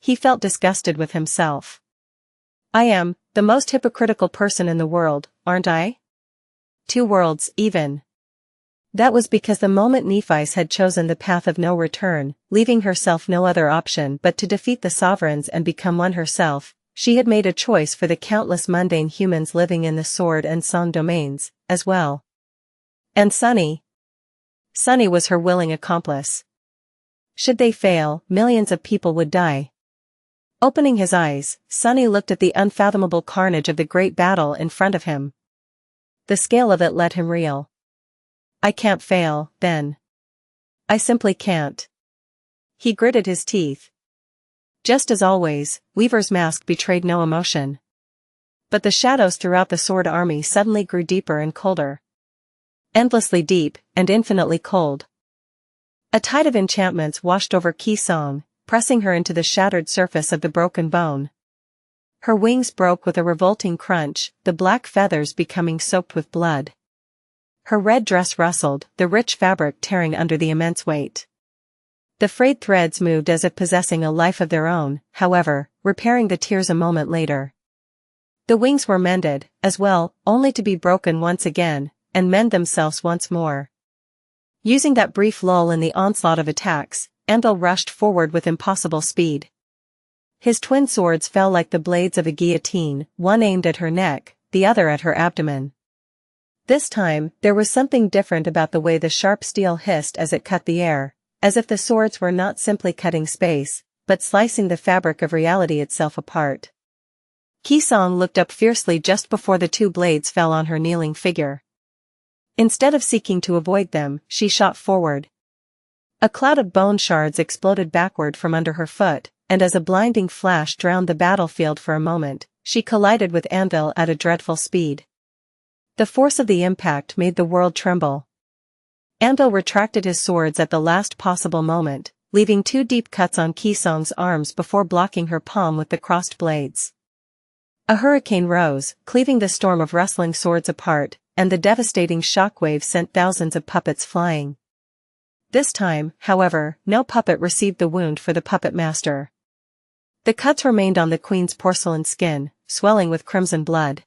He felt disgusted with himself. I am the most hypocritical person in the world, aren't I? 2 worlds, even. That was because the moment Nephi's had chosen the path of no return, leaving herself no other option but to defeat the sovereigns and become one herself, she had made a choice for the countless mundane humans living in the sword and song domains, as well. And Sunny was her willing accomplice. Should they fail, millions of people would die. Opening his eyes, Sunny looked at the unfathomable carnage of the great battle in front of him. The scale of it let him reel. I can't fail, then. I simply can't. He gritted his teeth. Just as always, Weaver's mask betrayed no emotion. But the shadows throughout the sword army suddenly grew deeper and colder. Endlessly deep, and infinitely cold. A tide of enchantments washed over Qisong, pressing her into the shattered surface of the broken bone. Her wings broke with a revolting crunch, the black feathers becoming soaked with blood. Her red dress rustled, the rich fabric tearing under the immense weight. The frayed threads moved as if possessing a life of their own, however, repairing the tears a moment later. The wings were mended, as well, only to be broken once again, and mend themselves once more. Using that brief lull in the onslaught of attacks, Anvil rushed forward with impossible speed. His twin swords fell like the blades of a guillotine, one aimed at her neck, the other at her abdomen. This time, there was something different about the way the sharp steel hissed as it cut the air, as if the swords were not simply cutting space, but slicing the fabric of reality itself apart. Qisong looked up fiercely just before the 2 blades fell on her kneeling figure. Instead of seeking to avoid them, she shot forward. A cloud of bone shards exploded backward from under her foot, and as a blinding flash drowned the battlefield for a moment, she collided with Anvil at a dreadful speed. The force of the impact made the world tremble. Anvil retracted his swords at the last possible moment, leaving 2 deep cuts on Qisong's arms before blocking her palm with the crossed blades. A hurricane rose, cleaving the storm of rustling swords apart, and the devastating shockwave sent thousands of puppets flying. This time, however, no puppet received the wound for the puppet master. The cuts remained on the queen's porcelain skin, swelling with crimson blood.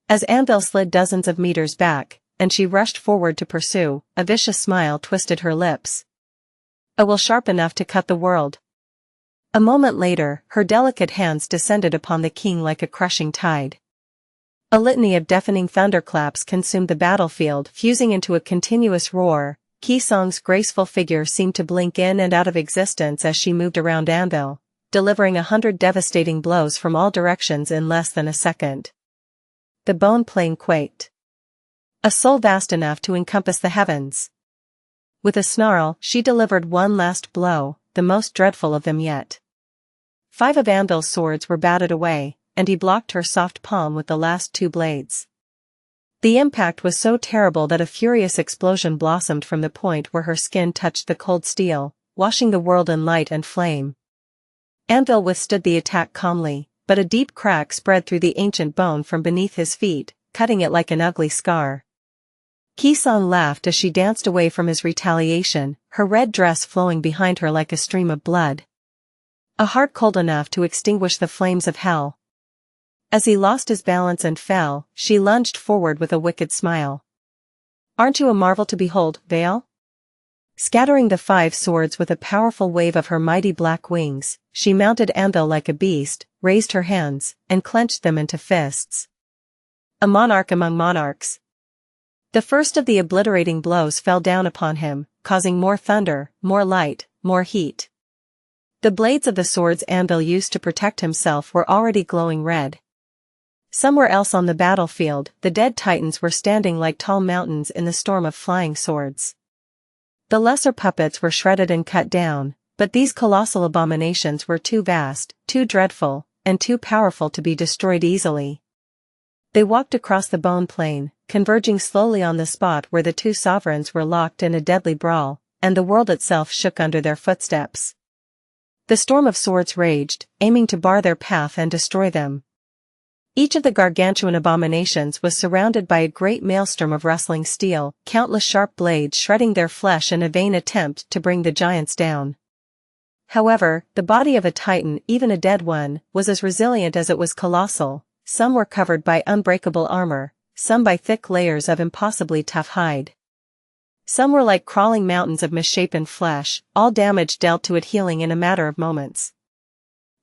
As Anvil slid dozens of meters back, and she rushed forward to pursue, a vicious smile twisted her lips. A will sharp enough to cut the world. A moment later, her delicate hands descended upon the king like a crushing tide. A litany of deafening thunderclaps consumed the battlefield, fusing into a continuous roar. Qisong's graceful figure seemed to blink in and out of existence as she moved around Anvil, delivering 100 devastating blows from all directions in less than a second. The bone plane quaked. A soul vast enough to encompass the heavens. With a snarl, she delivered one last blow, the most dreadful of them yet. 5 of Anvil's swords were batted away, and he blocked her soft palm with the last 2 blades. The impact was so terrible that a furious explosion blossomed from the point where her skin touched the cold steel, washing the world in light and flame. Anvil withstood the attack calmly, but a deep crack spread through the ancient bone from beneath his feet, cutting it like an ugly scar. Qisong laughed as she danced away from his retaliation, her red dress flowing behind her like a stream of blood. A heart cold enough to extinguish the flames of hell. As he lost his balance and fell, she lunged forward with a wicked smile. "Aren't you a marvel to behold, Vale?" Scattering the 5 swords with a powerful wave of her mighty black wings, she mounted Anvil like a beast, raised her hands, and clenched them into fists. A monarch among monarchs. The first of the obliterating blows fell down upon him, causing more thunder, more light, more heat. The blades of the swords Anvil used to protect himself were already glowing red. Somewhere else on the battlefield, the dead titans were standing like tall mountains in the storm of flying swords. The lesser puppets were shredded and cut down, but these colossal abominations were too vast, too dreadful, and too powerful to be destroyed easily. They walked across the bone plain, converging slowly on the spot where the 2 sovereigns were locked in a deadly brawl, and the world itself shook under their footsteps. The storm of swords raged, aiming to bar their path and destroy them. Each of the gargantuan abominations was surrounded by a great maelstrom of rustling steel, countless sharp blades shredding their flesh in a vain attempt to bring the giants down. However, the body of a titan, even a dead one, was as resilient as it was colossal. Some were covered by unbreakable armor, some by thick layers of impossibly tough hide. Some were like crawling mountains of misshapen flesh, all damage dealt to it healing in a matter of moments.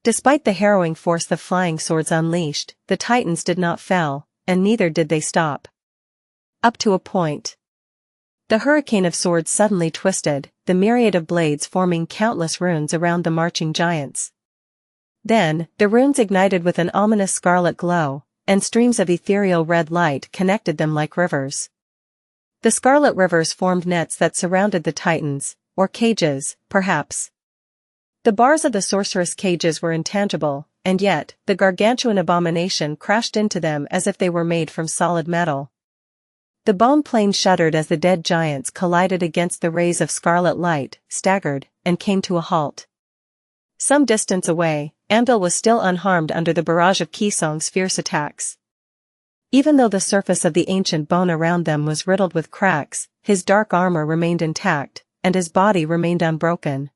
Despite the harrowing force the flying swords unleashed, the titans did not fall, and neither did they stop. Up to a point. The hurricane of swords suddenly twisted, the myriad of blades forming countless runes around the marching giants. Then, the runes ignited with an ominous scarlet glow, and streams of ethereal red light connected them like rivers. The scarlet rivers formed nets that surrounded the titans, or cages, perhaps. The bars of the sorceress cages were intangible, and yet, the gargantuan abomination crashed into them as if they were made from solid metal. The bone plane shuddered as the dead giants collided against the rays of scarlet light, staggered, and came to a halt. Some distance away, Anvil was still unharmed under the barrage of Qisong's fierce attacks. Even though the surface of the ancient bone around them was riddled with cracks, his dark armor remained intact, and his body remained unbroken.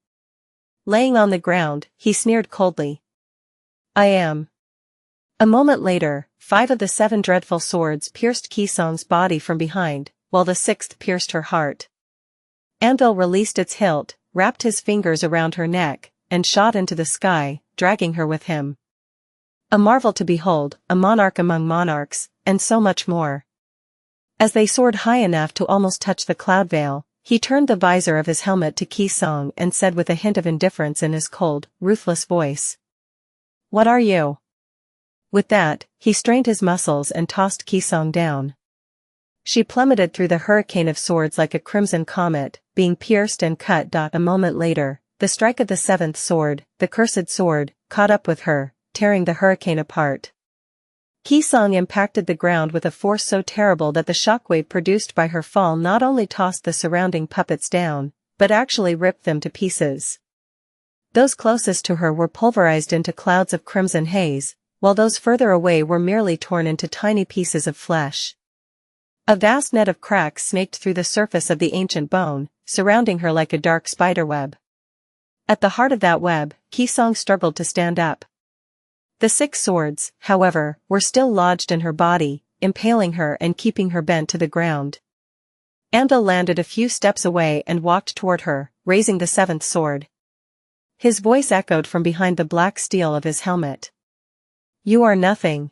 Laying on the ground, he sneered coldly. "I am." A moment later, 5 of the 7 dreadful swords pierced Qisong's body from behind, while the 6th pierced her heart. Anvil released its hilt, wrapped his fingers around her neck, and shot into the sky, dragging her with him. A marvel to behold, a monarch among monarchs, and so much more. As they soared high enough to almost touch the cloud veil, he turned the visor of his helmet to Qisong and said with a hint of indifference in his cold, ruthless voice, "What are you?" With that, he strained his muscles and tossed Qisong down. She plummeted through the hurricane of swords like a crimson comet, being pierced and cut. A moment later, the strike of the seventh sword, the cursed sword, caught up with her, tearing the hurricane apart. Xianxia impacted the ground with a force so terrible that the shockwave produced by her fall not only tossed the surrounding puppets down, but actually ripped them to pieces. Those closest to her were pulverized into clouds of crimson haze, while those further away were merely torn into tiny pieces of flesh. A vast net of cracks snaked through the surface of the ancient bone, surrounding her like a dark spiderweb. At the heart of that web, Xianxia struggled to stand up. The 6 swords, however, were still lodged in her body, impaling her and keeping her bent to the ground. Andal landed a few steps away and walked toward her, raising the 7th sword. His voice echoed from behind the black steel of his helmet. "You are nothing."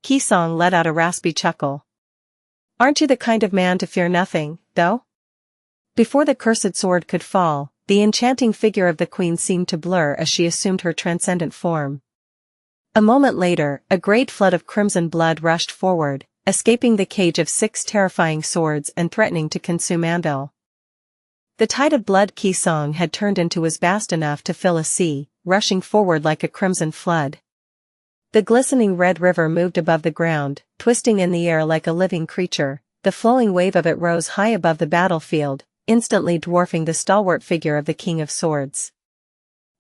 Xianxia let out a raspy chuckle. "Aren't you the kind of man to fear nothing, though?" Before the cursed sword could fall, the enchanting figure of the queen seemed to blur as she assumed her transcendent form. A moment later, a great flood of crimson blood rushed forward, escaping the cage of 6 terrifying swords and threatening to consume Andal. The tide of blood Xianxia had turned into was vast enough to fill a sea, rushing forward like a crimson flood. The glistening red river moved above the ground, twisting in the air like a living creature. The flowing wave of it rose high above the battlefield, instantly dwarfing the stalwart figure of the King of Swords.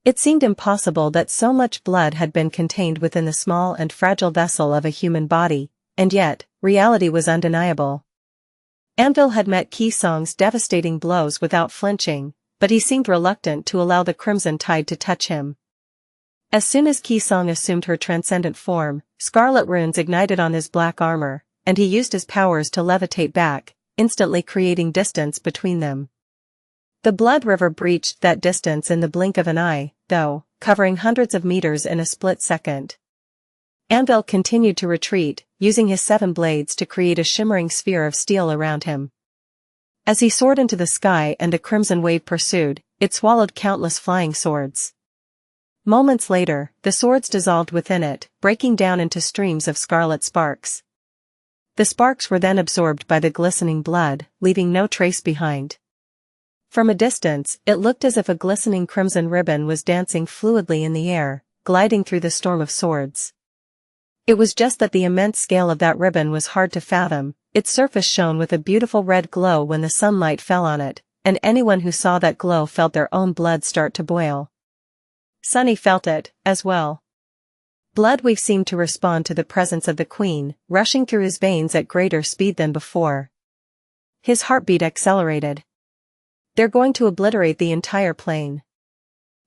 It seemed impossible that so much blood had been contained within the small and fragile vessel of a human body, and yet, reality was undeniable. Andal had met Xianxia's devastating blows without flinching, but he seemed reluctant to allow the crimson tide to touch him. As soon as Xianxia assumed her transcendent form, scarlet runes ignited on his black armor, and he used his powers to levitate back, instantly creating distance between them. The blood river breached that distance in the blink of an eye, though, covering hundreds of meters in a split second. Andal continued to retreat, using his 7 blades to create a shimmering sphere of steel around him. As he soared into the sky and the crimson wave pursued, it swallowed countless flying swords. Moments later, the swords dissolved within it, breaking down into streams of scarlet sparks. The sparks were then absorbed by the glistening blood, leaving no trace behind. From a distance, it looked as if a glistening crimson ribbon was dancing fluidly in the air, gliding through the storm of swords. It was just that the immense scale of that ribbon was hard to fathom. Its surface shone with a beautiful red glow when the sunlight fell on it, and anyone who saw that glow felt their own blood start to boil. Sunny felt it, as well. Bloodwave seemed to respond to the presence of the queen, rushing through his veins at greater speed than before. His heartbeat accelerated. They're going to obliterate the entire plane.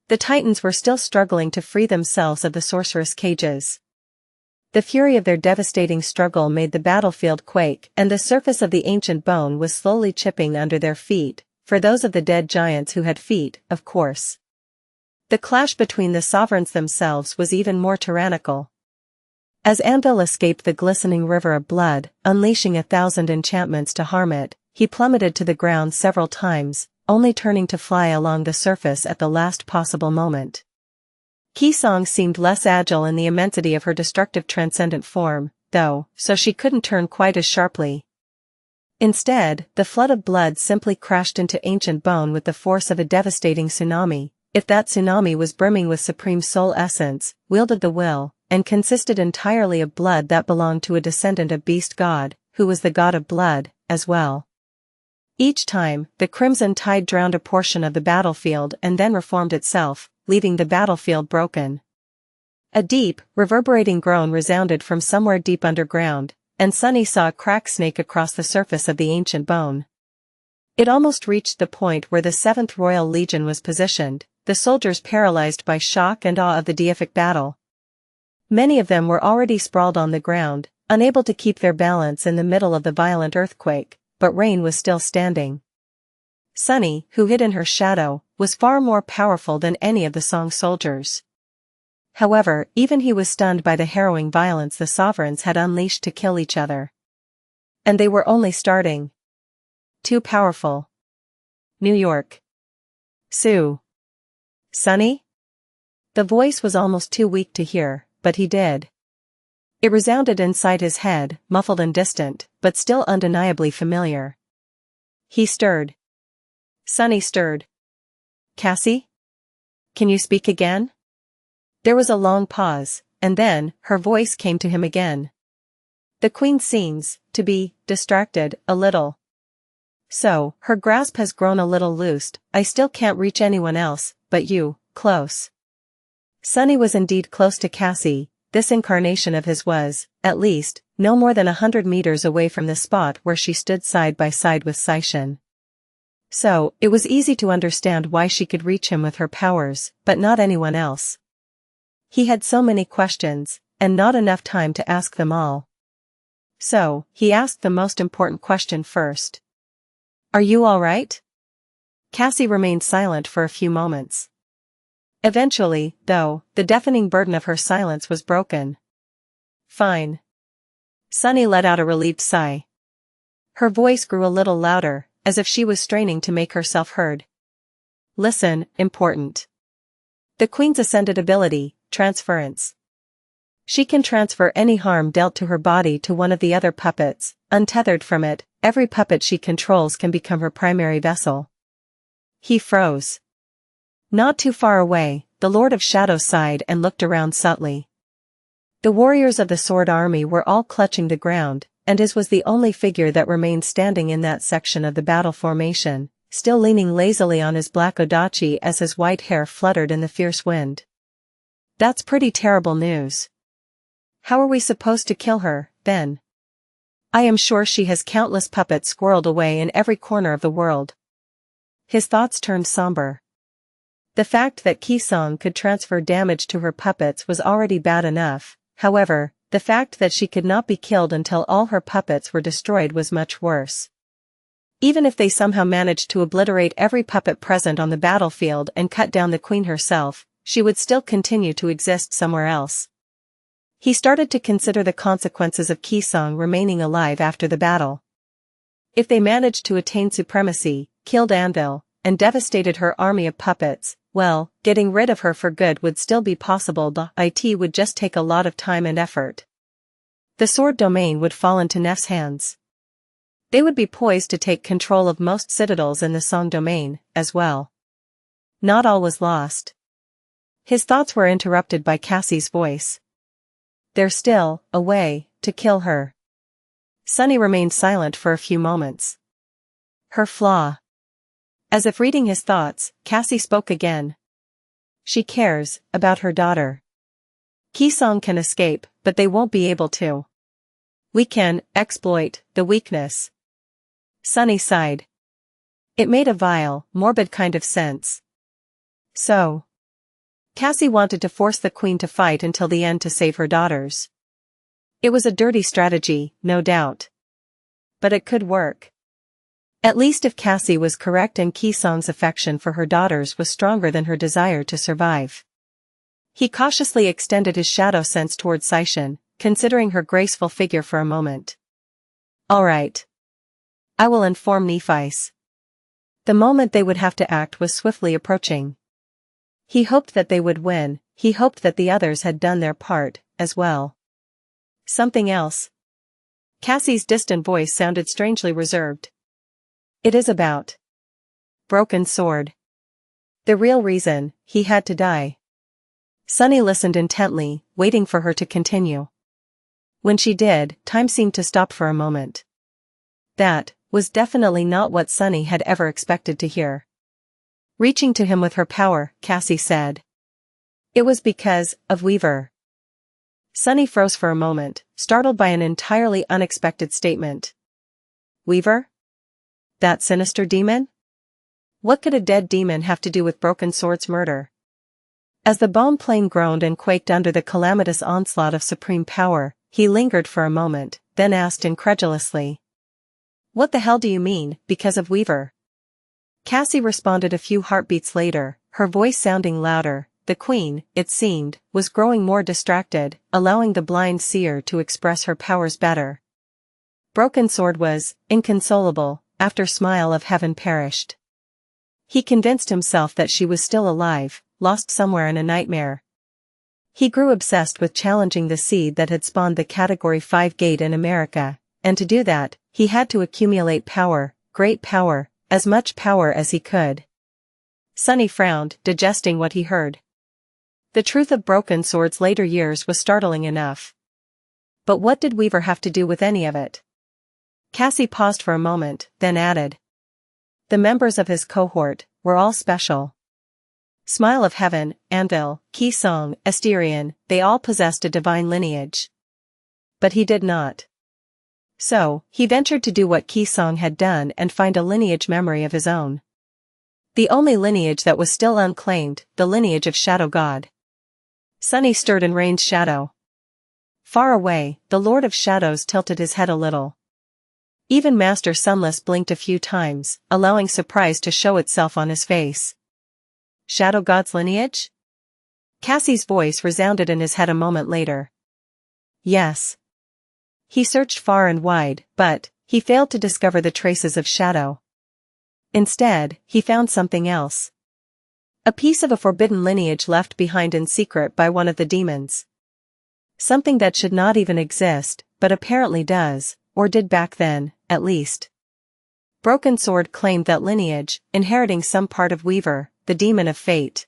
The Titans were still struggling to free themselves of the sorceress cages. The fury of their devastating struggle made the battlefield quake, and the surface of the ancient bone was slowly chipping under their feet, for those of the dead giants who had feet, of course. The clash between the sovereigns themselves was even more tyrannical. As Andal escaped the glistening river of blood, unleashing 1,000 enchantments to harm it, he plummeted to the ground several times, only turning to fly along the surface at the last possible moment. Xianxia seemed less agile in the immensity of her destructive transcendent form, though, so she couldn't turn quite as sharply. Instead, the flood of blood simply crashed into ancient bone with the force of a devastating tsunami, if that tsunami was brimming with supreme soul essence, wielded the will, and consisted entirely of blood that belonged to a descendant of Beast God, who was the god of blood, as well. Each time, the crimson tide drowned a portion of the battlefield and then reformed itself, leaving the battlefield broken. A deep, reverberating groan resounded from somewhere deep underground, and Sunny saw a crack snake across the surface of the ancient bone. It almost reached the point where the 7th Royal Legion was positioned, the soldiers paralyzed by shock and awe of the deific battle. Many of them were already sprawled on the ground, unable to keep their balance in the middle of the violent earthquake, but Rain was still standing. Sunny, who hid in her shadow, was far more powerful than any of the Song soldiers. However, even he was stunned by the harrowing violence the sovereigns had unleashed to kill each other. And they were only starting. Too powerful. New York. Sue. Sunny? The voice was almost too weak to hear, but he did. It resounded inside his head, muffled and distant, but still undeniably familiar. He stirred. Sunny stirred. Cassie? Can you speak again? There was a long pause, and then, her voice came to him again. The queen seems to be distracted a little. So, her grasp has grown a little loosed. I still can't reach anyone else, but you, close. Sunny was indeed close to Cassie. This incarnation of his was, at least, no more than 100 meters away from the spot where she stood side by side with Xianxia. So, it was easy to understand why she could reach him with her powers, but not anyone else. He had so many questions, and not enough time to ask them all. So, he asked the most important question first. Are you all right? Cassie remained silent for a few moments. Eventually, though, the deafening burden of her silence was broken. Fine. Sunny let out a relieved sigh. Her voice grew a little louder, as if she was straining to make herself heard. Listen, important. The Queen's ascended ability, transference. She can transfer any harm dealt to her body to one of the other puppets. Untethered from it, every puppet she controls can become her primary vessel. He froze. Not too far away, the Lord of Shadow sighed and looked around subtly. The warriors of the Sword Army were all clutching the ground, and his was the only figure that remained standing in that section of the battle formation, still leaning lazily on his black odachi as his white hair fluttered in the fierce wind. That's pretty terrible news. How are we supposed to kill her, then? I am sure she has countless puppets squirreled away in every corner of the world. His thoughts turned somber. The fact that Qisong could transfer damage to her puppets was already bad enough, however, the fact that she could not be killed until all her puppets were destroyed was much worse. Even if they somehow managed to obliterate every puppet present on the battlefield and cut down the queen herself, she would still continue to exist somewhere else. He started to consider the consequences of Qisong remaining alive after the battle. If they managed to attain supremacy, killed Anvil, and devastated her army of puppets, well, getting rid of her for good would still be possible, but it would just take a lot of time and effort. The sword domain would fall into Nef's hands. They would be poised to take control of most citadels in the Song domain, as well. Not all was lost. His thoughts were interrupted by Cassie's voice. There's still a way to kill her. Sunny remained silent for a few moments. Her flaw. As if reading his thoughts, Cassie spoke again. She cares about her daughter. Qisong can escape, but they won't be able to. We can exploit the weakness. Sunny sighed. It made a vile, morbid kind of sense. So. Cassie wanted to force the queen to fight until the end to save her daughters. It was a dirty strategy, no doubt. But it could work. At least if Cassie was correct and Qisong's affection for her daughters was stronger than her desire to survive. He cautiously extended his shadow sense toward Xianxia, considering her graceful figure for a moment. All right. I will inform Nephice. The moment they would have to act was swiftly approaching. He hoped that they would win, he hoped that the others had done their part, as well. Something else. Cassie's distant voice sounded strangely reserved. It is about Broken Sword. The real reason he had to die. Sunny listened intently, waiting for her to continue. When she did, time seemed to stop for a moment. That was definitely not what Sunny had ever expected to hear. Reaching to him with her power, Cassie said. It was because of Weaver. Sunny froze for a moment, startled by an entirely unexpected statement. Weaver? That sinister demon? What could a dead demon have to do with Broken Sword's murder? As the bone plane groaned and quaked under the calamitous onslaught of supreme power, he lingered for a moment, then asked incredulously. What the hell do you mean, because of Weaver? Cassie responded a few heartbeats later, her voice sounding louder. The queen, it seemed, was growing more distracted, allowing the blind seer to express her powers better. Broken Sword was inconsolable, after Smile of Heaven perished. He convinced himself that she was still alive, lost somewhere in a nightmare. He grew obsessed with challenging the seed that had spawned the Category 5 gate in America, and to do that, he had to accumulate power, great power, as much power as he could. Sunny frowned, digesting what he heard. The truth of Broken Sword's later years was startling enough. But what did Weaver have to do with any of it? Cassie paused for a moment, then added. The members of his cohort were all special. Smile of Heaven, Anvil, Qisong, Asterion, they all possessed a divine lineage. But he did not. So, he ventured to do what Qisong had done and find a lineage memory of his own. The only lineage that was still unclaimed, the lineage of Shadow God. Sunny stirred in Rain's shadow. Far away, the Lord of Shadows tilted his head a little. Even Master Sunless blinked a few times, allowing surprise to show itself on his face. Shadow God's lineage? Cassie's voice resounded in his head a moment later. Yes. He searched far and wide, but he failed to discover the traces of Shadow. Instead, he found something else. A piece of a forbidden lineage left behind in secret by one of the demons. Something that should not even exist, but apparently does, or did back then, at least. Broken Sword claimed that lineage, inheriting some part of Weaver, the demon of fate.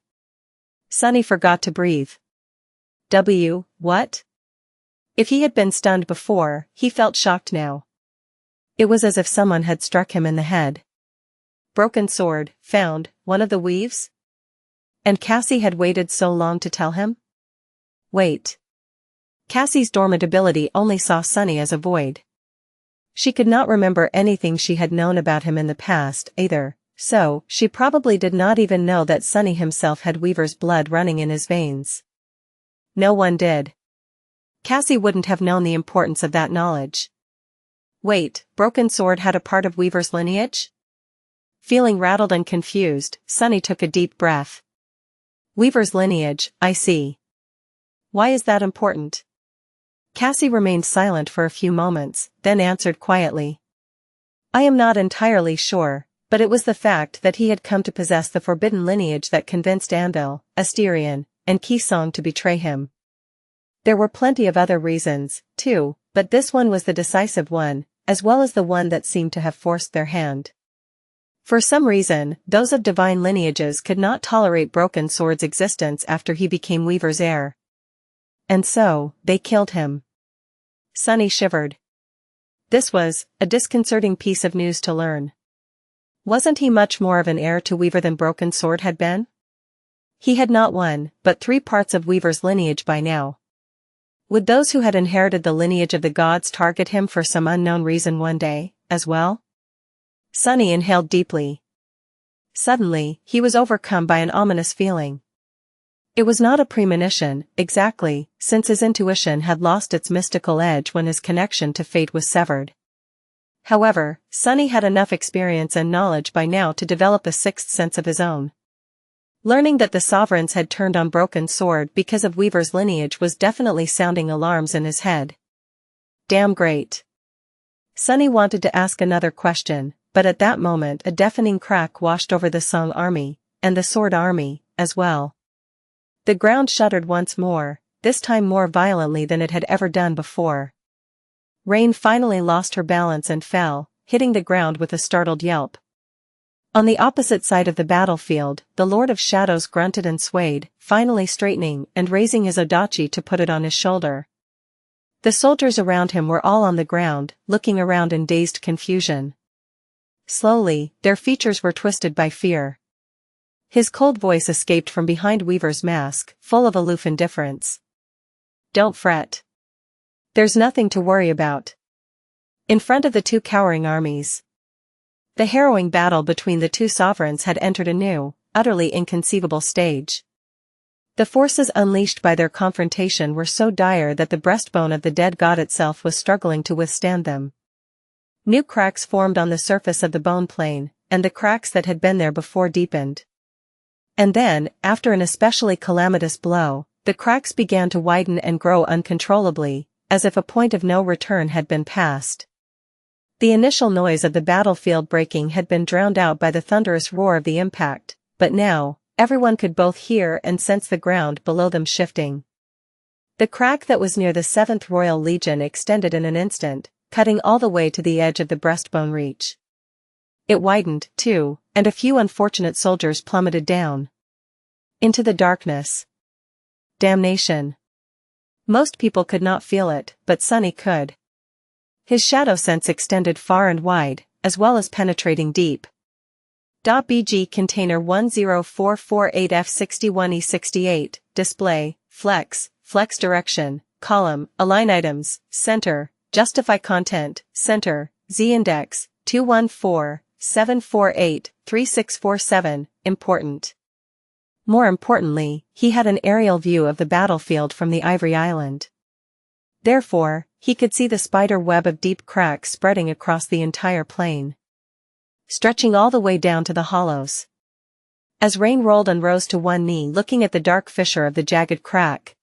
Sunny forgot to breathe. What? If he had been stunned before, he felt shocked now. It was as if someone had struck him in the head. Broken Sword, found, one of the weaves? And Cassie had waited so long to tell him? Wait. Cassie's dormant ability only saw Sunny as a void. She could not remember anything she had known about him in the past, either, so she probably did not even know that Sunny himself had Weaver's blood running in his veins. No one did. Cassie wouldn't have known the importance of that knowledge. Wait, Broken Sword had a part of Weaver's lineage? Feeling rattled and confused, Sunny took a deep breath. Weaver's lineage, I see. Why is that important? Cassie remained silent for a few moments, then answered quietly. I am not entirely sure, but it was the fact that he had come to possess the forbidden lineage that convinced Anvil, Asterion, and Qisong to betray him. There were plenty of other reasons, too, but this one was the decisive one, as well as the one that seemed to have forced their hand. For some reason, those of divine lineages could not tolerate Broken Sword's existence after he became Weaver's heir. And so, they killed him. Sunny shivered. This was a disconcerting piece of news to learn. Wasn't he much more of an heir to Weaver than Broken Sword had been? He had not one, but 3 parts of Weaver's lineage by now. Would those who had inherited the lineage of the gods target him for some unknown reason one day, as well? Sunny inhaled deeply. Suddenly, he was overcome by an ominous feeling. It was not a premonition, exactly, since his intuition had lost its mystical edge when his connection to fate was severed. However, Sunny had enough experience and knowledge by now to develop a 6th sense of his own. Learning that the sovereigns had turned on Broken Sword because of Weaver's lineage was definitely sounding alarms in his head. Damn great. Sunny wanted to ask another question, but at that moment a deafening crack washed over the Song army, and the Sword army, as well. The ground shuddered once more, this time more violently than it had ever done before. Rain finally lost her balance and fell, hitting the ground with a startled yelp. On the opposite side of the battlefield, the Lord of Shadows grunted and swayed, finally straightening and raising his odachi to put it on his shoulder. The soldiers around him were all on the ground, looking around in dazed confusion. Slowly, their features were twisted by fear. His cold voice escaped from behind Weaver's mask, full of aloof indifference. Don't fret. There's nothing to worry about. In front of the 2 cowering armies, the harrowing battle between the 2 sovereigns had entered a new, utterly inconceivable stage. The forces unleashed by their confrontation were so dire that the breastbone of the dead god itself was struggling to withstand them. New cracks formed on the surface of the bone plane, and the cracks that had been there before deepened. And then, after an especially calamitous blow, the cracks began to widen and grow uncontrollably, as if a point of no return had been passed. The initial noise of the battlefield breaking had been drowned out by the thunderous roar of the impact, but now, everyone could both hear and sense the ground below them shifting. The crack that was near the 7th Royal Legion extended in an instant, cutting all the way to the edge of the breastbone reach. It widened, too, and a few unfortunate soldiers plummeted down into the darkness. Damnation. Most people could not feel it, but Sunny could. His shadow sense extended far and wide, as well as penetrating deep. .bg container 10448F61E68, display, flex direction, column, align items, center, justify content, center, z-index, 214-748-3647, important. More importantly, he had an aerial view of the battlefield from the Ivory Island. Therefore, he could see the spider web of deep cracks spreading across the entire plain, stretching all the way down to the hollows. As Rain rolled and rose to one knee looking at the dark fissure of the jagged crack,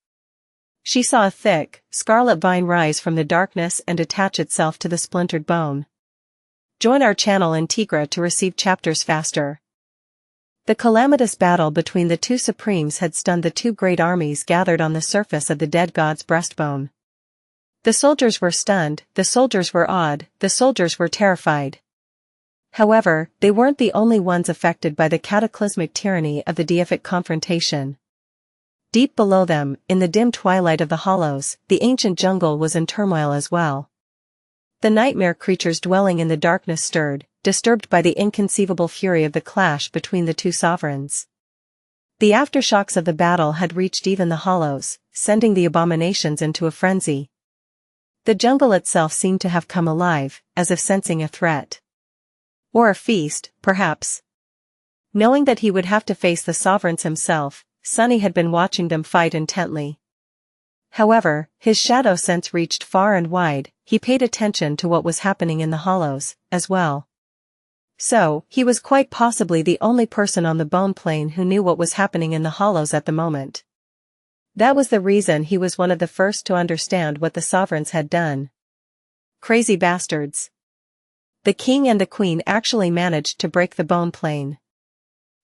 she saw a thick, scarlet vine rise from the darkness and attach itself to the splintered bone. Join our channel in Tigra to receive chapters faster. The calamitous battle between the two supremes had stunned the two great armies gathered on the surface of the dead god's breastbone. The soldiers were stunned, the soldiers were awed, the soldiers were terrified. However, they weren't the only ones affected by the cataclysmic tyranny of the deific confrontation. Deep below them, in the dim twilight of the hollows, the ancient jungle was in turmoil as well. The nightmare creatures dwelling in the darkness stirred, disturbed by the inconceivable fury of the clash between the two sovereigns. The aftershocks of the battle had reached even the hollows, sending the abominations into a frenzy. The jungle itself seemed to have come alive, as if sensing a threat. Or a feast, perhaps. Knowing that he would have to face the sovereigns himself, Sunny had been watching them fight intently. However, his shadow sense reached far and wide, he paid attention to what was happening in the hollows, as well. So, he was quite possibly the only person on the bone plane who knew what was happening in the hollows at the moment. That was the reason he was one of the first to understand what the sovereigns had done. Crazy bastards. The king and the queen actually managed to break the bone plane.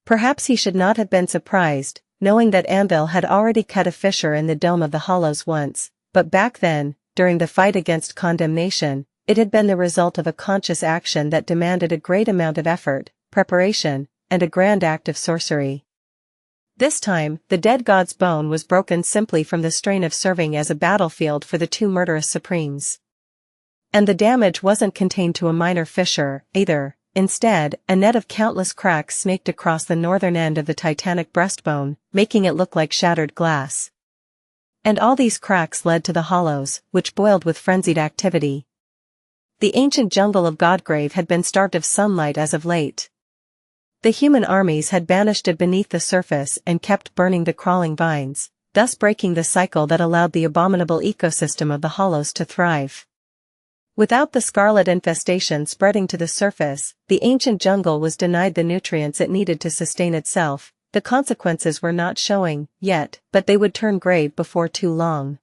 Perhaps he should not have been surprised, knowing that Anvil had already cut a fissure in the dome of the hollows once, but back then, during the fight against condemnation, it had been the result of a conscious action that demanded a great amount of effort, preparation, and a grand act of sorcery. This time, the dead god's bone was broken simply from the strain of serving as a battlefield for the two murderous supremes. And the damage wasn't contained to a minor fissure, either. Instead, a net of countless cracks snaked across the northern end of the titanic breastbone, making it look like shattered glass. And all these cracks led to the hollows, which boiled with frenzied activity. The ancient jungle of Godgrave had been starved of sunlight as of late. The human armies had banished it beneath the surface and kept burning the crawling vines, thus breaking the cycle that allowed the abominable ecosystem of the hollows to thrive. Without the scarlet infestation spreading to the surface, the ancient jungle was denied the nutrients it needed to sustain itself. The consequences were not showing, yet, but they would turn grave before too long.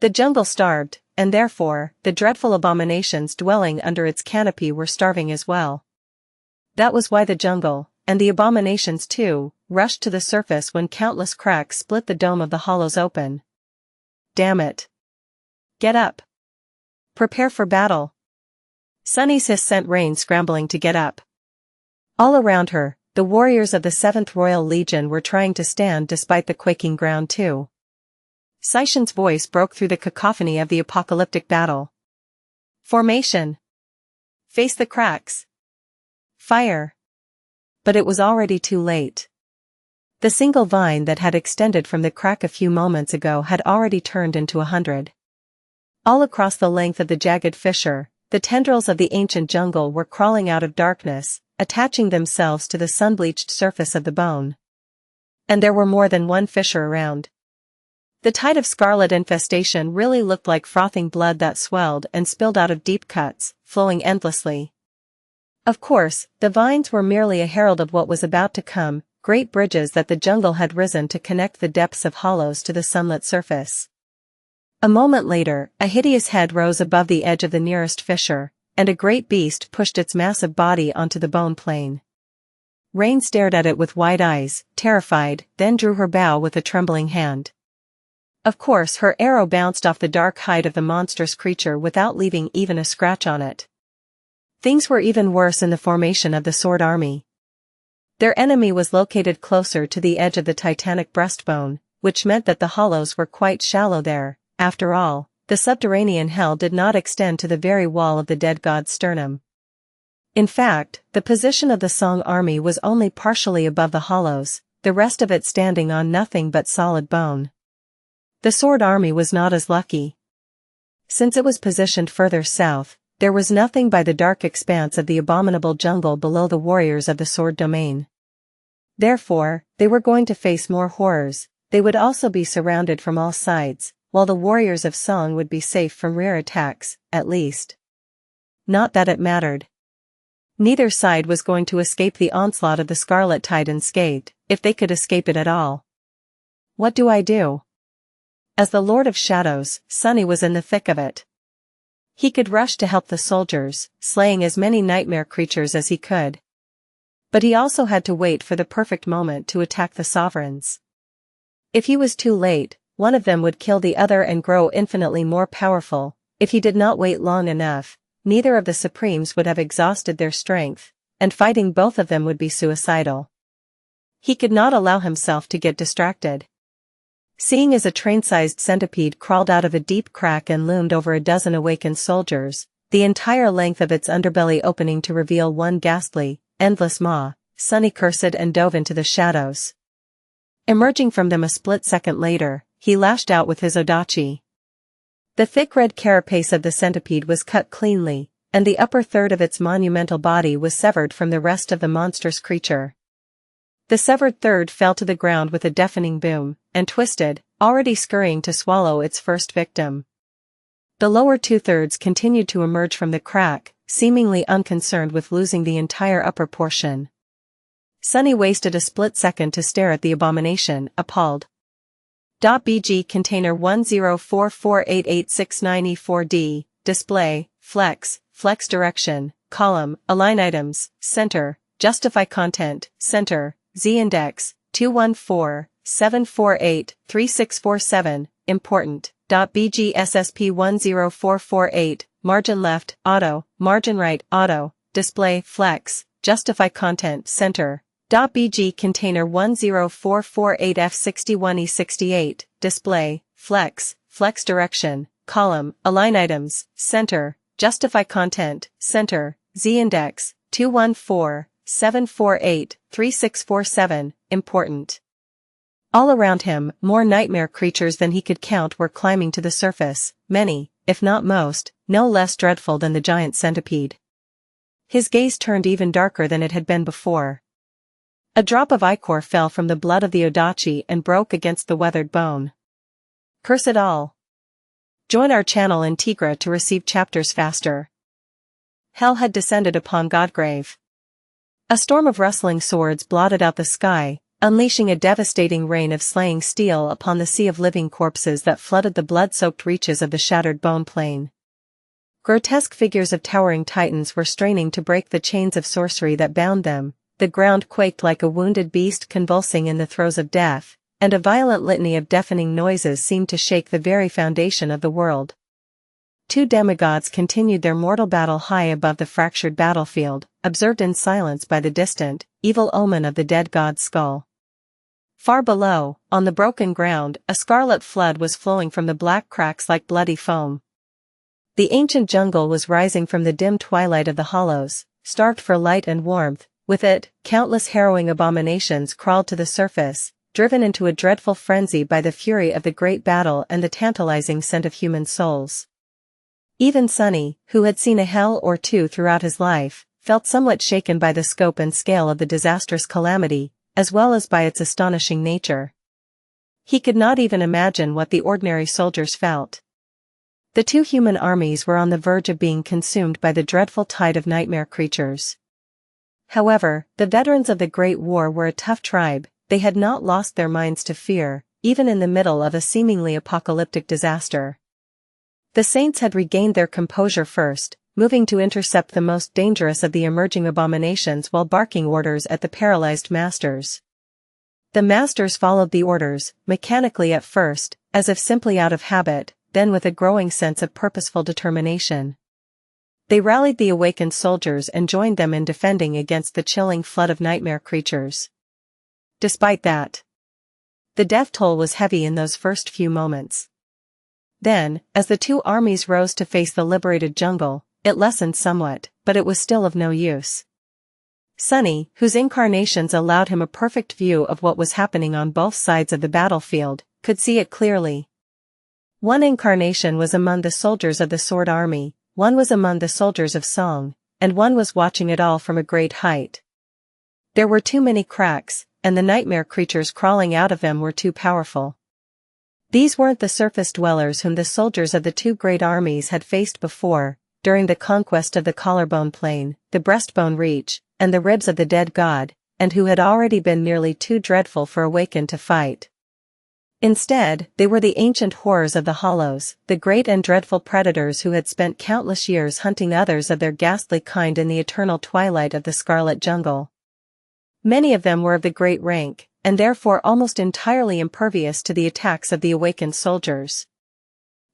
The jungle starved, and therefore, the dreadful abominations dwelling under its canopy were starving as well. That was why the jungle, and the abominations too, rushed to the surface when countless cracks split the dome of the hollows open. Damn it. Get up. Prepare for battle. Sunny's hiss sent Rain scrambling to get up. All around her, the warriors of the 7th Royal Legion were trying to stand despite the quaking ground too. Saishan's voice broke through the cacophony of the apocalyptic battle. Formation. Face the cracks. Fire. But it was already too late. The single vine that had extended from the crack a few moments ago had already turned into 100. All across the length of the jagged fissure, the tendrils of the ancient jungle were crawling out of darkness, attaching themselves to the sun-bleached surface of the bone. And there were more than one fissure around. The tide of scarlet infestation really looked like frothing blood that swelled and spilled out of deep cuts, flowing endlessly. Of course, the vines were merely a herald of what was about to come, great bridges that the jungle had risen to connect the depths of hollows to the sunlit surface. A moment later, a hideous head rose above the edge of the nearest fissure, and a great beast pushed its massive body onto the bone plane. Rain stared at it with wide eyes, terrified, then drew her bow with a trembling hand. Of course, her arrow bounced off the dark hide of the monstrous creature without leaving even a scratch on it. Things were even worse in the formation of the Sword Army. Their enemy was located closer to the edge of the titanic breastbone, which meant that the hollows were quite shallow there. After all, the subterranean hell did not extend to the very wall of the dead god's sternum. In fact, the position of the Song army was only partially above the hollows, the rest of it standing on nothing but solid bone. The Sword army was not as lucky. Since it was positioned further south, there was nothing by the dark expanse of the abominable jungle below the warriors of the Sword domain. Therefore, they were going to face more horrors. They would also be surrounded from all sides, while the warriors of Song would be safe from rear attacks, at least. Not that it mattered. Neither side was going to escape the onslaught of the Scarlet Tide unscathed, if they could escape it at all. What do I do? As the Lord of Shadows, Sunny was in the thick of it. He could rush to help the soldiers, slaying as many nightmare creatures as he could. But he also had to wait for the perfect moment to attack the sovereigns. If he was too late, one of them would kill the other and grow infinitely more powerful. If he did not wait long enough, neither of the Supremes would have exhausted their strength, and fighting both of them would be suicidal. He could not allow himself to get distracted. Seeing as a train-sized centipede crawled out of a deep crack and loomed over a dozen awakened soldiers, the entire length of its underbelly opening to reveal one ghastly, endless maw, Sunny cursed and dove into the shadows. Emerging from them a split second later, he lashed out with his odachi. The thick red carapace of the centipede was cut cleanly, and the upper third of its monumental body was severed from the rest of the monstrous creature. The severed third fell to the ground with a deafening boom, and twisted, already scurrying to swallow its first victim. The lower two-thirds continued to emerge from the crack, seemingly unconcerned with losing the entire upper portion. Sunny wasted a split second to stare at the abomination, appalled. .bg container 10448869E4D, display, flex direction, column, align items, center, justify content, center, z-index, 214-748-3647, important, .bg ssp 10448, margin left, auto, margin right, auto, display, flex, justify content, center, .bg container 10448F61E68, display, flex direction, column, align items, center, justify content, center, z-index, 214-748-3647, important. All around him, more nightmare creatures than he could count were climbing to the surface, many, if not most, no less dreadful than the giant centipede. His gaze turned even darker than it had been before. A drop of ichor fell from the blood of the odachi and broke against the weathered bone. Curse it all. Join our channel in Tigra to receive chapters faster. Hell had descended upon Godgrave. A storm of rustling swords blotted out the sky, unleashing a devastating rain of slaying steel upon the sea of living corpses that flooded the blood-soaked reaches of the shattered bone plain. Grotesque figures of towering titans were straining to break the chains of sorcery that bound them, the ground quaked like a wounded beast convulsing in the throes of death, and a violent litany of deafening noises seemed to shake the very foundation of the world. Two demigods continued their mortal battle high above the fractured battlefield, observed in silence by the distant, evil omen of the dead god's skull. Far below, on the broken ground, a scarlet flood was flowing from the black cracks like bloody foam. The ancient jungle was rising from the dim twilight of the hollows, starved for light and warmth. With it, countless harrowing abominations crawled to the surface, driven into a dreadful frenzy by the fury of the great battle and the tantalizing scent of human souls. Even Sunny, who had seen a hell or two throughout his life, felt somewhat shaken by the scope and scale of the disastrous calamity, as well as by its astonishing nature. He could not even imagine what the ordinary soldiers felt. The two human armies were on the verge of being consumed by the dreadful tide of nightmare creatures. However, the veterans of the Great War were a tough tribe. They had not lost their minds to fear, even in the middle of a seemingly apocalyptic disaster. The Saints had regained their composure first, moving to intercept the most dangerous of the emerging abominations while barking orders at the paralyzed masters. The masters followed the orders, mechanically at first, as if simply out of habit, then with a growing sense of purposeful determination. They rallied the awakened soldiers and joined them in defending against the chilling flood of nightmare creatures. Despite that, the death toll was heavy in those first few moments. Then, as the two armies rose to face the liberated jungle, it lessened somewhat, but it was still of no use. Sunny, whose incarnations allowed him a perfect view of what was happening on both sides of the battlefield, could see it clearly. One incarnation was among the soldiers of the Sword Army, one was among the soldiers of Song, and one was watching it all from a great height. There were too many cracks, and the nightmare creatures crawling out of them were too powerful. These weren't the surface dwellers whom the soldiers of the two great armies had faced before, during the conquest of the collarbone plain, the breastbone reach, and the ribs of the dead god, and who had already been nearly too dreadful for Awakened to fight. Instead, they were the ancient horrors of the hollows, the great and dreadful predators who had spent countless years hunting others of their ghastly kind in the eternal twilight of the Scarlet Jungle. Many of them were of the great rank, and therefore almost entirely impervious to the attacks of the awakened soldiers.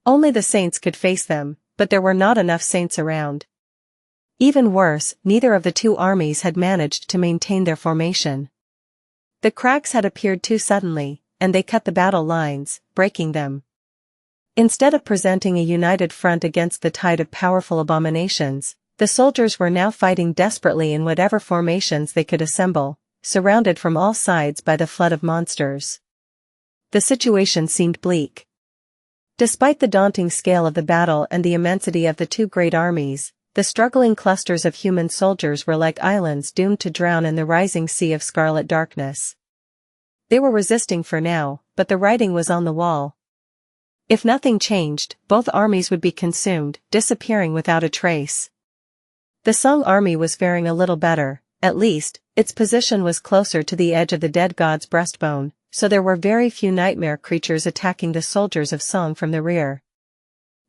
Only the saints could face them, but there were not enough saints around. Even worse, neither of the two armies had managed to maintain their formation. The cracks had appeared too suddenly, and they cut the battle lines, breaking them. Instead of presenting a united front against the tide of powerful abominations, the soldiers were now fighting desperately in whatever formations they could assemble, surrounded from all sides by the flood of monsters. The situation seemed bleak. Despite the daunting scale of the battle and the immensity of the two great armies, the struggling clusters of human soldiers were like islands doomed to drown in the rising sea of scarlet darkness. They were resisting for now, but the writing was on the wall. If nothing changed, both armies would be consumed, disappearing without a trace. The Song army was faring a little better, at least, its position was closer to the edge of the dead god's breastbone, so there were very few nightmare creatures attacking the soldiers of Song from the rear.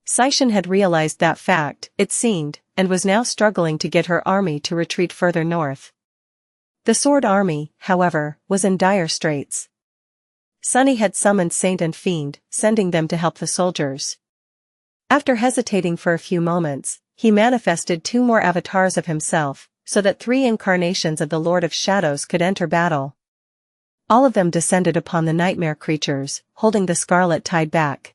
Saishan had realized that fact, it seemed, and was now struggling to get her army to retreat further north. The Sword Army, however, was in dire straits. Sunny had summoned Saint and Fiend, sending them to help the soldiers. After hesitating for a few moments, he manifested two more avatars of himself, so that 3 incarnations of the Lord of Shadows could enter battle. All of them descended upon the nightmare creatures, holding the scarlet tide back.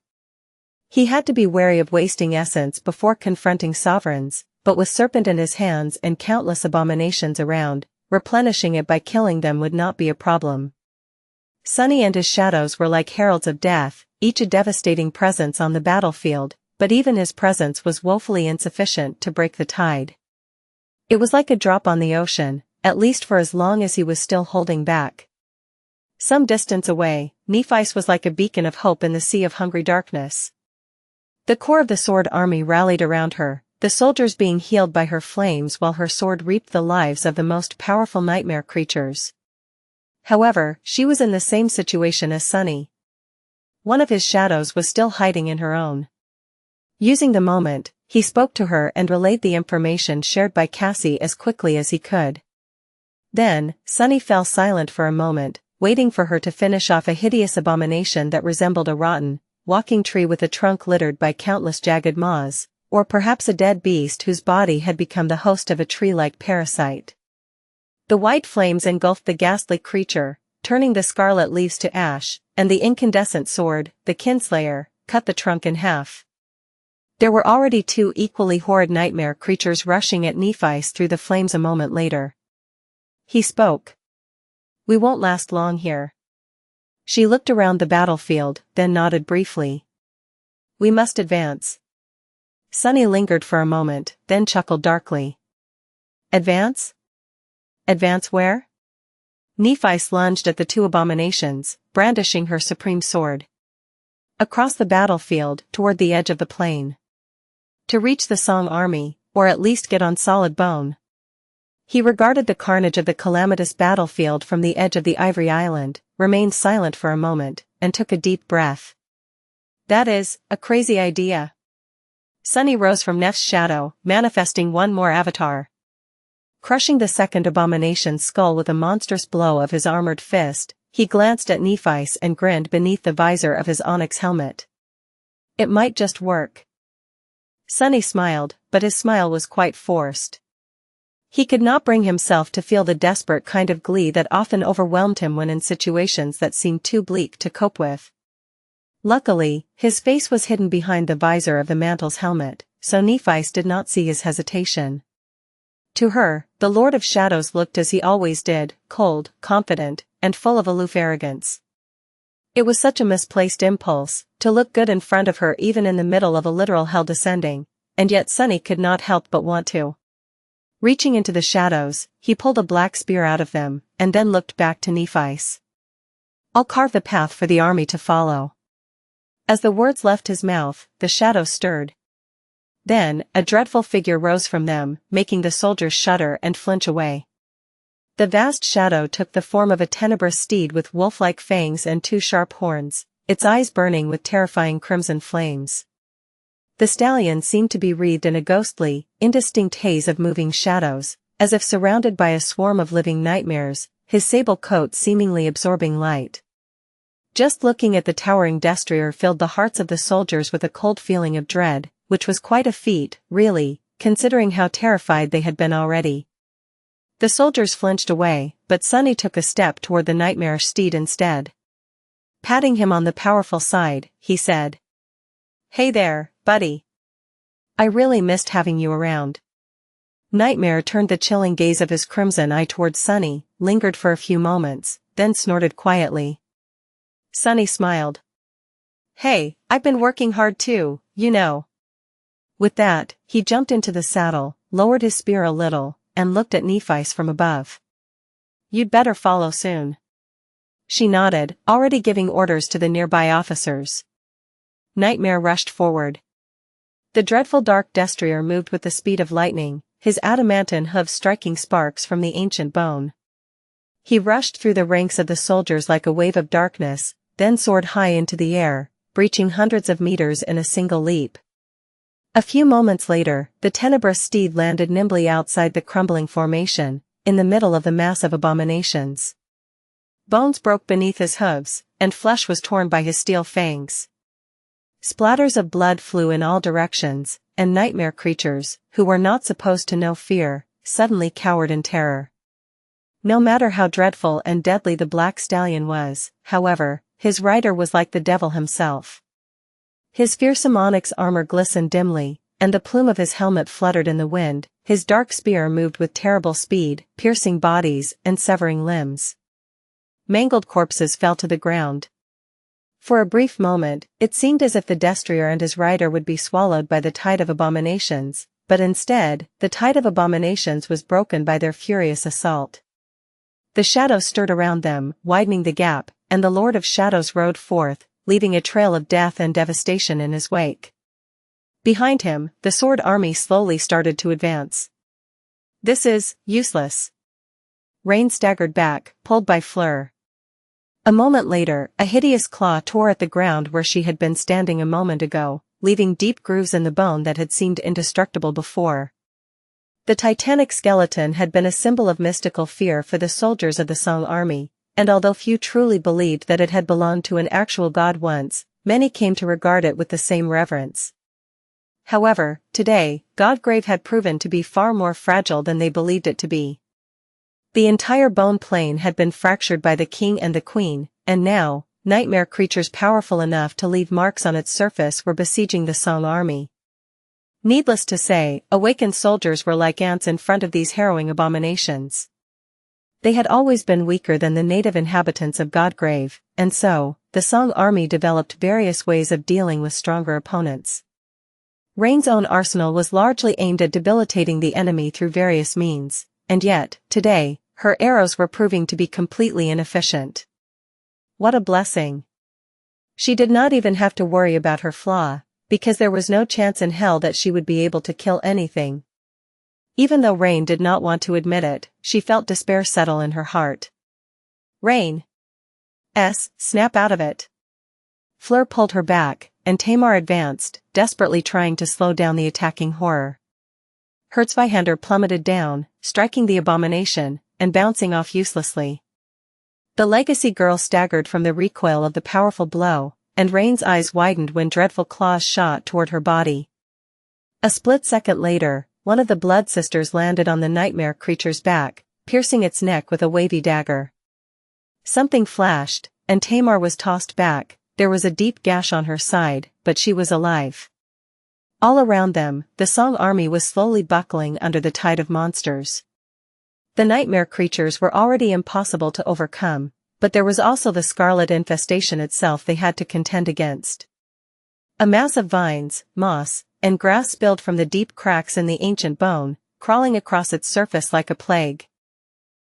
He had to be wary of wasting essence before confronting sovereigns, but with Serpent in his hands and countless abominations around, replenishing it by killing them would not be a problem. Sunny and his shadows were like heralds of death, each a devastating presence on the battlefield, but even his presence was woefully insufficient to break the tide. It was like a drop on the ocean, at least for as long as he was still holding back. Some distance away, Nephice was like a beacon of hope in the sea of hungry darkness. The core of the Sword Army rallied around her, the soldiers being healed by her flames while her sword reaped the lives of the most powerful nightmare creatures. However, she was in the same situation as Sunny. One of his shadows was still hiding in her own. Using the moment, he spoke to her and relayed the information shared by Cassie as quickly as he could. Then, Sunny fell silent for a moment, waiting for her to finish off a hideous abomination that resembled a rotten, walking tree with a trunk littered by countless jagged maws, or perhaps a dead beast whose body had become the host of a tree-like parasite. The white flames engulfed the ghastly creature, turning the scarlet leaves to ash, and the incandescent sword, the Kinslayer, cut the trunk in half. There were already 2 equally horrid nightmare creatures rushing at Nephice through the flames a moment later. He spoke. "We won't last long here." She looked around the battlefield, then nodded briefly. "We must advance." Sunny lingered for a moment, then chuckled darkly. "Advance? Advance where?" Nephice lunged at the 2 abominations, brandishing her supreme sword. "Across the battlefield, toward the edge of the plain. To reach the Song army, or at least get on solid bone." He regarded the carnage of the calamitous battlefield from the edge of the Ivory Island, remained silent for a moment, and took a deep breath. "That is, a crazy idea." Sunny rose from Neff's shadow, manifesting one more avatar. Crushing the second abomination's skull with a monstrous blow of his armored fist, He glanced at Nephi's and grinned beneath the visor of his onyx helmet. It might just work. Sunny smiled, but his smile was quite forced. He could not bring himself to feel the desperate kind of glee that often overwhelmed him when in situations that seemed too bleak to cope with. Luckily, his face was hidden behind the visor of the mantle's helmet, so Nephi did not see his hesitation. To her, the Lord of Shadows looked as he always did, cold, confident, and full of aloof arrogance. It was such a misplaced impulse, to look good in front of her even in the middle of a literal hell descending, and yet Sunny could not help but want to. Reaching into the shadows, he pulled a black spear out of them, and then looked back to Nephi. "I'll carve the path for the army to follow." As the words left his mouth, the shadows stirred. Then, a dreadful figure rose from them, making the soldiers shudder and flinch away. The vast shadow took the form of a tenebrous steed with wolf-like fangs and two sharp horns, its eyes burning with terrifying crimson flames. The stallion seemed to be wreathed in a ghostly, indistinct haze of moving shadows, as if surrounded by a swarm of living nightmares, his sable coat seemingly absorbing light. Just looking at the towering destrier filled the hearts of the soldiers with a cold feeling of dread, which was quite a feat, really, considering how terrified they had been already. The soldiers flinched away, but Sunny took a step toward the nightmarish steed instead. Patting him on the powerful side, he said, "Hey there, buddy. I really missed having you around." Nightmare turned the chilling gaze of his crimson eye toward Sunny, lingered for a few moments, then snorted quietly. Sunny smiled. "Hey, I've been working hard too, you know." With that, he jumped into the saddle, lowered his spear a little, and looked at Nephi from above. "You'd better follow soon." She nodded, already giving orders to the nearby officers. Nightmare rushed forward. The dreadful dark destrier moved with the speed of lightning, his adamantine hooves striking sparks from the ancient bone. He rushed through the ranks of the soldiers like a wave of darkness, then soared high into the air, breaching hundreds of meters in a single leap. A few moments later, the tenebrous steed landed nimbly outside the crumbling formation, in the middle of the mass of abominations. Bones broke beneath his hooves, and flesh was torn by his steel fangs. Splatters of blood flew in all directions, and nightmare creatures, who were not supposed to know fear, suddenly cowered in terror. No matter how dreadful and deadly the black stallion was, however, his rider was like the devil himself. His fearsome onyx armor glistened dimly, and the plume of his helmet fluttered in the wind, his dark spear moved with terrible speed, piercing bodies and severing limbs. Mangled corpses fell to the ground. For a brief moment, it seemed as if the destrier and his rider would be swallowed by the tide of abominations, but instead, the tide of abominations was broken by their furious assault. The shadows stirred around them, widening the gap, and the Lord of Shadows rode forth, leaving a trail of death and devastation in his wake. Behind him, the sword army slowly started to advance. "This is useless." Rain staggered back, pulled by Fleur. A moment later, a hideous claw tore at the ground where she had been standing a moment ago, leaving deep grooves in the bone that had seemed indestructible before. The titanic skeleton had been a symbol of mystical fear for the soldiers of the Song army, and although few truly believed that it had belonged to an actual god once, many came to regard it with the same reverence. However, today, Godgrave had proven to be far more fragile than they believed it to be. The entire bone plane had been fractured by the king and the queen, and now, nightmare creatures powerful enough to leave marks on its surface were besieging the Song army. Needless to say, awakened soldiers were like ants in front of these harrowing abominations. They had always been weaker than the native inhabitants of Godgrave, and so, the Song army developed various ways of dealing with stronger opponents. Rain's own arsenal was largely aimed at debilitating the enemy through various means, and yet, today, her arrows were proving to be completely inefficient. What a blessing. She did not even have to worry about her flaw, because there was no chance in hell that she would be able to kill anything. Even though Rain did not want to admit it, she felt despair settle in her heart. "Rain! Snap out of it." Fleur pulled her back, and Tamar advanced, desperately trying to slow down the attacking horror. Her Zweihander plummeted down, striking the abomination, and bouncing off uselessly. The legacy girl staggered from the recoil of the powerful blow, and Rain's eyes widened when dreadful claws shot toward her body. A split second later, one of the blood sisters landed on the nightmare creature's back, piercing its neck with a wavy dagger. Something flashed, and Tamar was tossed back. There was a deep gash on her side, but she was alive. All around them, the Song army was slowly buckling under the tide of monsters. The nightmare creatures were already impossible to overcome, but there was also the scarlet infestation itself they had to contend against. A mass of vines, moss, and grass spilled from the deep cracks in the ancient bone, crawling across its surface like a plague.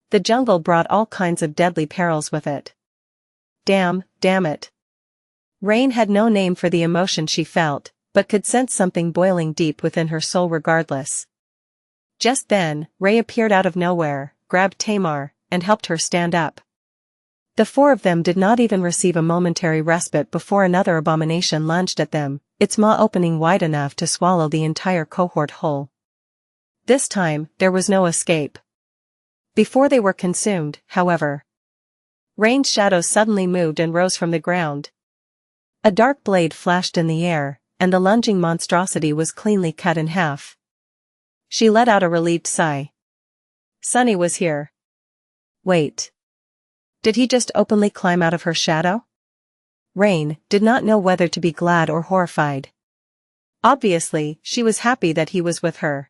The jungle brought all kinds of deadly perils with it. Damn it. Rain had no name for the emotion she felt, but could sense something boiling deep within her soul regardless. Just then, Ray appeared out of nowhere, grabbed Tamar, and helped her stand up. The four of them did not even receive a momentary respite before another abomination lunged at them, its maw opening wide enough to swallow the entire cohort whole. This time, there was no escape. Before they were consumed, however, Rain's shadow suddenly moved and rose from the ground. A dark blade flashed in the air, and the lunging monstrosity was cleanly cut in half. She let out a relieved sigh. Sunny was here. Wait. Did he just openly climb out of her shadow? Rain did not know whether to be glad or horrified. Obviously, she was happy that he was with her.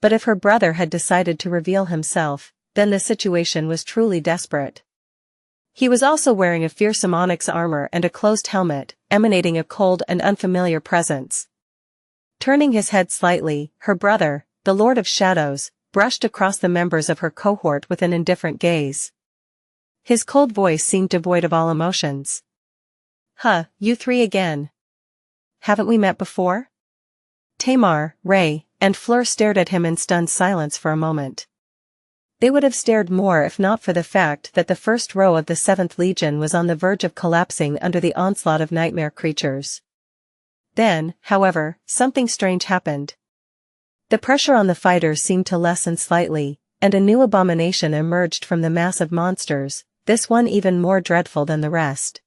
But if her brother had decided to reveal himself, then the situation was truly desperate. He was also wearing a fearsome onyx armor and a closed helmet, emanating a cold and unfamiliar presence. Turning his head slightly, her brother, the Lord of Shadows, brushed across the members of her cohort with an indifferent gaze. His cold voice seemed devoid of all emotions. Huh, you three again. Haven't we met before? Tamar, Ray, and Fleur stared at him in stunned silence for a moment. They would have stared more if not for the fact that the first row of the 7th Legion was on the verge of collapsing under the onslaught of nightmare creatures. Then, however, something strange happened. The pressure on the fighters seemed to lessen slightly, and a new abomination emerged from the mass of monsters, this one even more dreadful than the rest.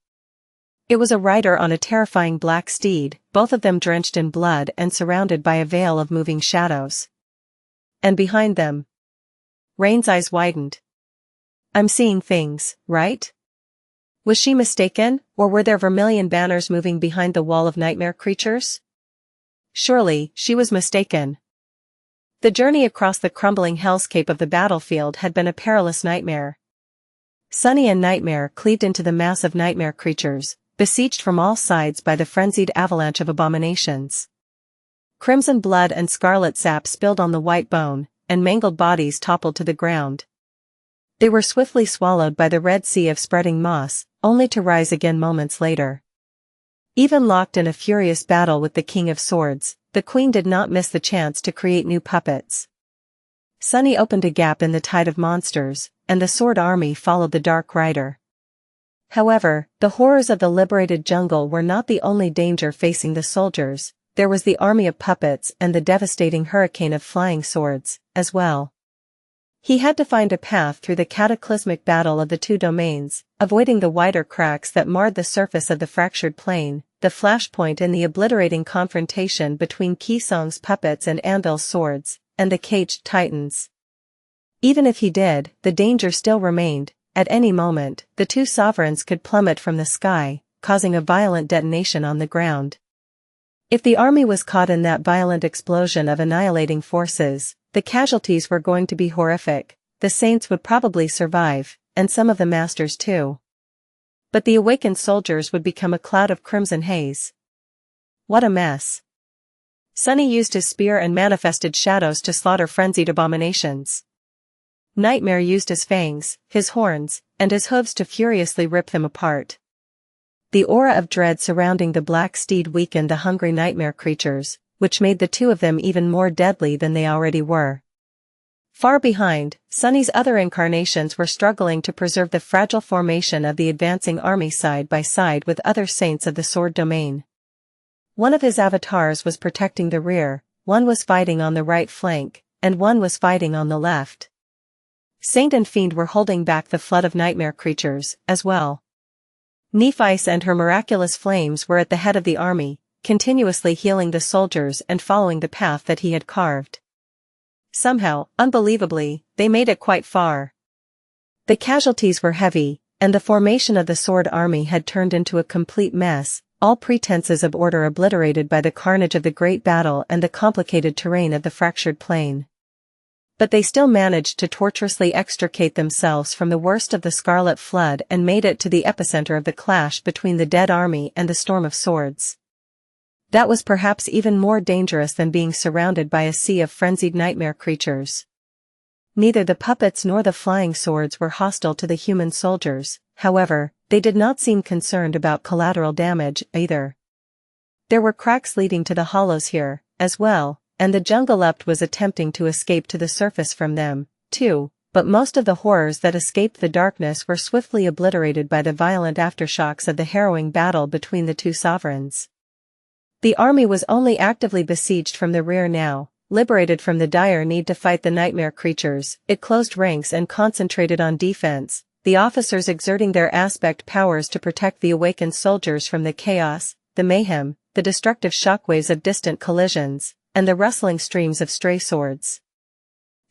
It was a rider on a terrifying black steed, both of them drenched in blood and surrounded by a veil of moving shadows. And behind them, Rain's eyes widened. I'm seeing things, right? Was she mistaken, or were there vermilion banners moving behind the wall of nightmare creatures? Surely, she was mistaken. The journey across the crumbling hellscape of the battlefield had been a perilous nightmare. Sunny and Nightmare cleaved into the mass of nightmare creatures, besieged from all sides by the frenzied avalanche of abominations. Crimson blood and scarlet sap spilled on the white bone, and mangled bodies toppled to the ground. They were swiftly swallowed by the red sea of spreading moss, only to rise again moments later. Even locked in a furious battle with the King of Swords, the Queen did not miss the chance to create new puppets. Sunny opened a gap in the tide of monsters, and the Sword Army followed the Dark Rider. However, the horrors of the liberated jungle were not the only danger facing the soldiers. There was the army of puppets and the devastating hurricane of flying swords, as well. He had to find a path through the cataclysmic battle of the two domains, avoiding the wider cracks that marred the surface of the fractured plane, the flashpoint in the obliterating confrontation between Kisong's puppets and Anvil's swords, and the caged titans. Even if he did, the danger still remained. At any moment, the two sovereigns could plummet from the sky, causing a violent detonation on the ground. If the army was caught in that violent explosion of annihilating forces, the casualties were going to be horrific. The saints would probably survive, and some of the masters too. But the awakened soldiers would become a cloud of crimson haze. What a mess. Sunny used his spear and manifested shadows to slaughter frenzied abominations. Nightmare used his fangs, his horns, and his hooves to furiously rip them apart. The aura of dread surrounding the black steed weakened the hungry nightmare creatures, which made the two of them even more deadly than they already were. Far behind, Sunny's other incarnations were struggling to preserve the fragile formation of the advancing army side by side with other saints of the sword domain. One of his avatars was protecting the rear, one was fighting on the right flank, and one was fighting on the left. Saint and Fiend were holding back the flood of nightmare creatures, as well. Nephice and her miraculous flames were at the head of the army, continuously healing the soldiers and following the path that he had carved. Somehow, unbelievably, they made it quite far. The casualties were heavy, and the formation of the sword army had turned into a complete mess, all pretenses of order obliterated by the carnage of the great battle and the complicated terrain of the fractured plain. But they still managed to tortuously extricate themselves from the worst of the Scarlet Flood and made it to the epicenter of the clash between the dead army and the storm of swords. That was perhaps even more dangerous than being surrounded by a sea of frenzied nightmare creatures. Neither the puppets nor the flying swords were hostile to the human soldiers, however, they did not seem concerned about collateral damage either. There were cracks leading to the hollows here, as well, and the jungle-lept was attempting to escape to the surface from them, too, but most of the horrors that escaped the darkness were swiftly obliterated by the violent aftershocks of the harrowing battle between the two sovereigns. The army was only actively besieged from the rear now. Liberated from the dire need to fight the nightmare creatures, it closed ranks and concentrated on defense, the officers exerting their aspect powers to protect the awakened soldiers from the chaos, the mayhem, the destructive shockwaves of distant collisions, and the rustling streams of stray swords.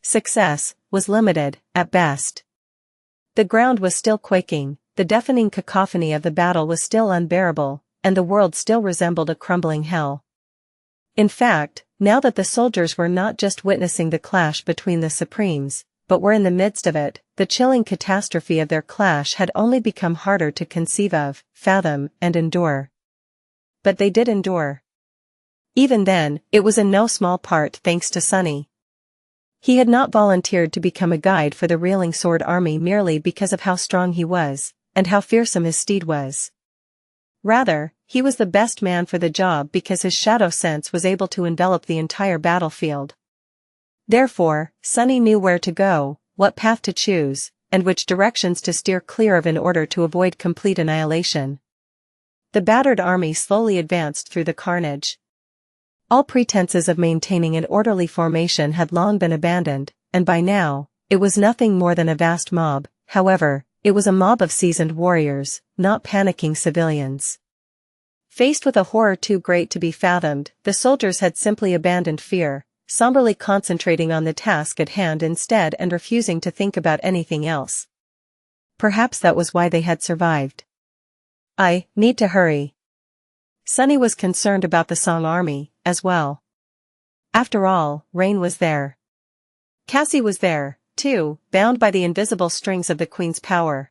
Success was limited, at best. The ground was still quaking, the deafening cacophony of the battle was still unbearable, and the world still resembled a crumbling hell. In fact, now that the soldiers were not just witnessing the clash between the Supremes, but were in the midst of it, the chilling catastrophe of their clash had only become harder to conceive of, fathom, and endure. But they did endure. Even then, it was in no small part thanks to Sunny. He had not volunteered to become a guide for the reeling sword army merely because of how strong he was, and how fearsome his steed was. Rather, he was the best man for the job because his shadow sense was able to envelop the entire battlefield. Therefore, Sunny knew where to go, what path to choose, and which directions to steer clear of in order to avoid complete annihilation. The battered army slowly advanced through the carnage. All pretenses of maintaining an orderly formation had long been abandoned, and by now, it was nothing more than a vast mob. However, it was a mob of seasoned warriors, not panicking civilians. Faced with a horror too great to be fathomed, the soldiers had simply abandoned fear, somberly concentrating on the task at hand instead and refusing to think about anything else. Perhaps that was why they had survived. I need to hurry. Sunny was concerned about the Song army, as well. After all, Rain was there. Cassie was there, too, bound by the invisible strings of the Queen's power.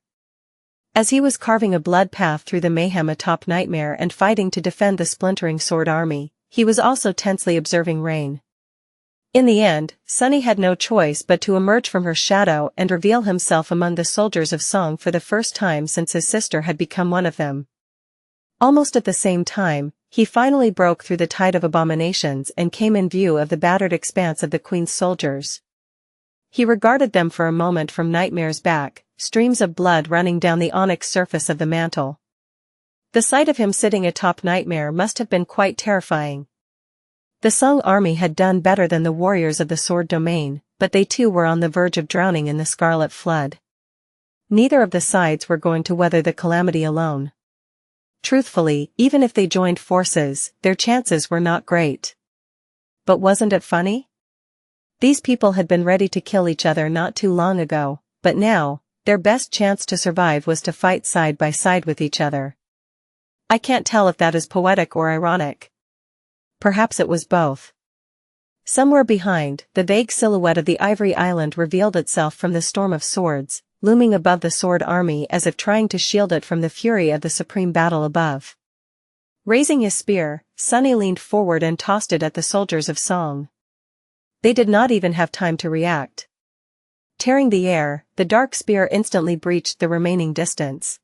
As he was carving a blood path through the mayhem atop Nightmare and fighting to defend the splintering sword army, he was also tensely observing Rain. In the end, Sunny had no choice but to emerge from her shadow and reveal himself among the soldiers of Song for the first time since his sister had become one of them. Almost at the same time, he finally broke through the tide of abominations and came in view of the battered expanse of the Queen's soldiers. He regarded them for a moment from Nightmare's back, streams of blood running down the onyx surface of the mantle. The sight of him sitting atop Nightmare must have been quite terrifying. The Song army had done better than the warriors of the Sword Domain, but they too were on the verge of drowning in the Scarlet Flood. Neither of the sides were going to weather the calamity alone. Truthfully, even if they joined forces, their chances were not great. But wasn't it funny? These people had been ready to kill each other not too long ago, but now, their best chance to survive was to fight side by side with each other. I can't tell if that is poetic or ironic. Perhaps it was both. Somewhere behind, the vague silhouette of the Ivory Island revealed itself from the storm of swords, looming above the sword army as if trying to shield it from the fury of the supreme battle above. Raising his spear, Sunny leaned forward and tossed it at the soldiers of Song. They did not even have time to react. Tearing the air, the dark spear instantly breached the remaining distance.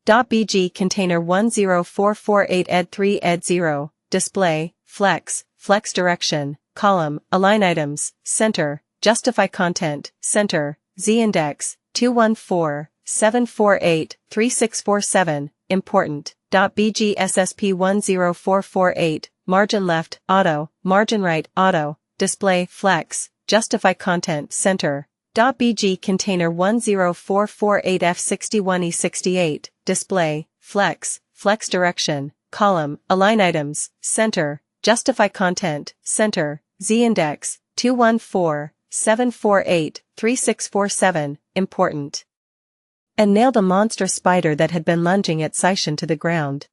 .bg container 10448 ed3 ed0, display, flex direction, column, align items, center, justify content, center, z-index, 214-748-3647, important, .bg ssp 10448, margin left, auto, margin right, auto, display, flex, justify content, center, .bg container 10448F61E68, display, flex direction, column, align items, center, justify content, center, z-index, 214-748-3647, important. And nailed a monstrous spider that had been lunging at Xianxia to the ground.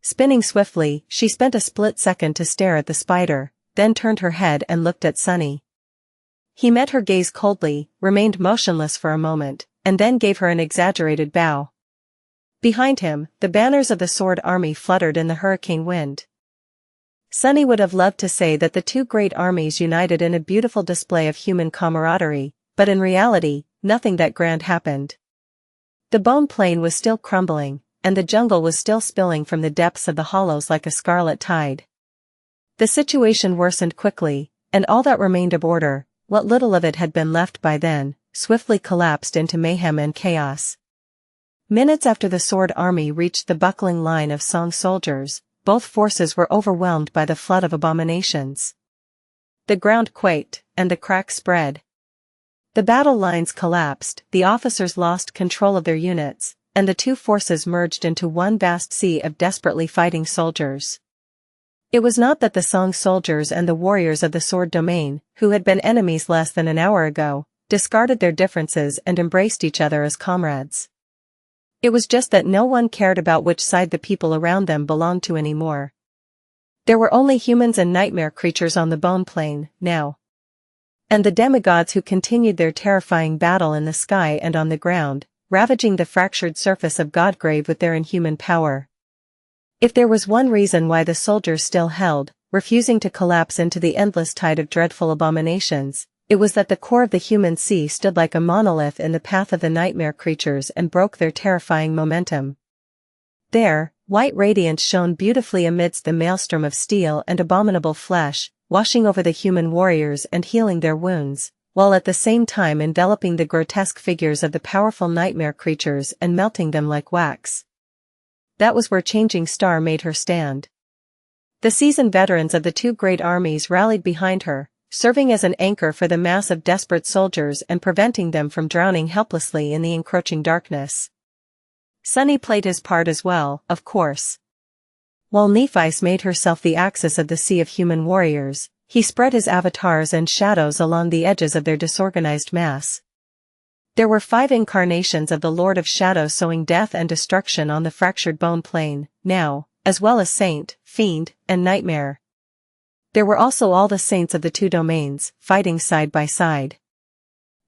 Spinning swiftly, she spent a split second to stare at the spider, then turned her head and looked at Sunny. He met her gaze coldly, remained motionless for a moment, and then gave her an exaggerated bow. Behind him, the banners of the Sword Army fluttered in the hurricane wind. Sunny would have loved to say that the two great armies united in a beautiful display of human camaraderie, but in reality, nothing that grand happened. The bone plain was still crumbling, and the jungle was still spilling from the depths of the hollows like a scarlet tide. The situation worsened quickly, and all that remained of order, what little of it had been left by then, swiftly collapsed into mayhem and chaos. Minutes after the Sword Army reached the buckling line of Song soldiers, both forces were overwhelmed by the flood of abominations. The ground quaked, and the cracks spread. The battle lines collapsed, the officers lost control of their units, and the two forces merged into one vast sea of desperately fighting soldiers. It was not that the Song soldiers and the warriors of the Sword Domain, who had been enemies less than an hour ago, discarded their differences and embraced each other as comrades. It was just that no one cared about which side the people around them belonged to anymore. There were only humans and nightmare creatures on the bone plain, now. And the demigods who continued their terrifying battle in the sky and on the ground, ravaging the fractured surface of Godgrave with their inhuman power. If there was one reason why the soldiers still held, refusing to collapse into the endless tide of dreadful abominations, it was that the core of the human sea stood like a monolith in the path of the nightmare creatures and broke their terrifying momentum. There, white radiance shone beautifully amidst the maelstrom of steel and abominable flesh, washing over the human warriors and healing their wounds, while at the same time enveloping the grotesque figures of the powerful nightmare creatures and melting them like wax. That was where Changing Star made her stand. The seasoned veterans of the two great armies rallied behind her, serving as an anchor for the mass of desperate soldiers and preventing them from drowning helplessly in the encroaching darkness. Sunny played his part as well, of course. While Nephice made herself the axis of the sea of human warriors, he spread his avatars and shadows along the edges of their disorganized mass. There were 5 incarnations of the Lord of Shadows sowing death and destruction on the fractured bone plain, now, as well as Saint, Fiend, and Nightmare. There were also all the saints of the two domains, fighting side by side.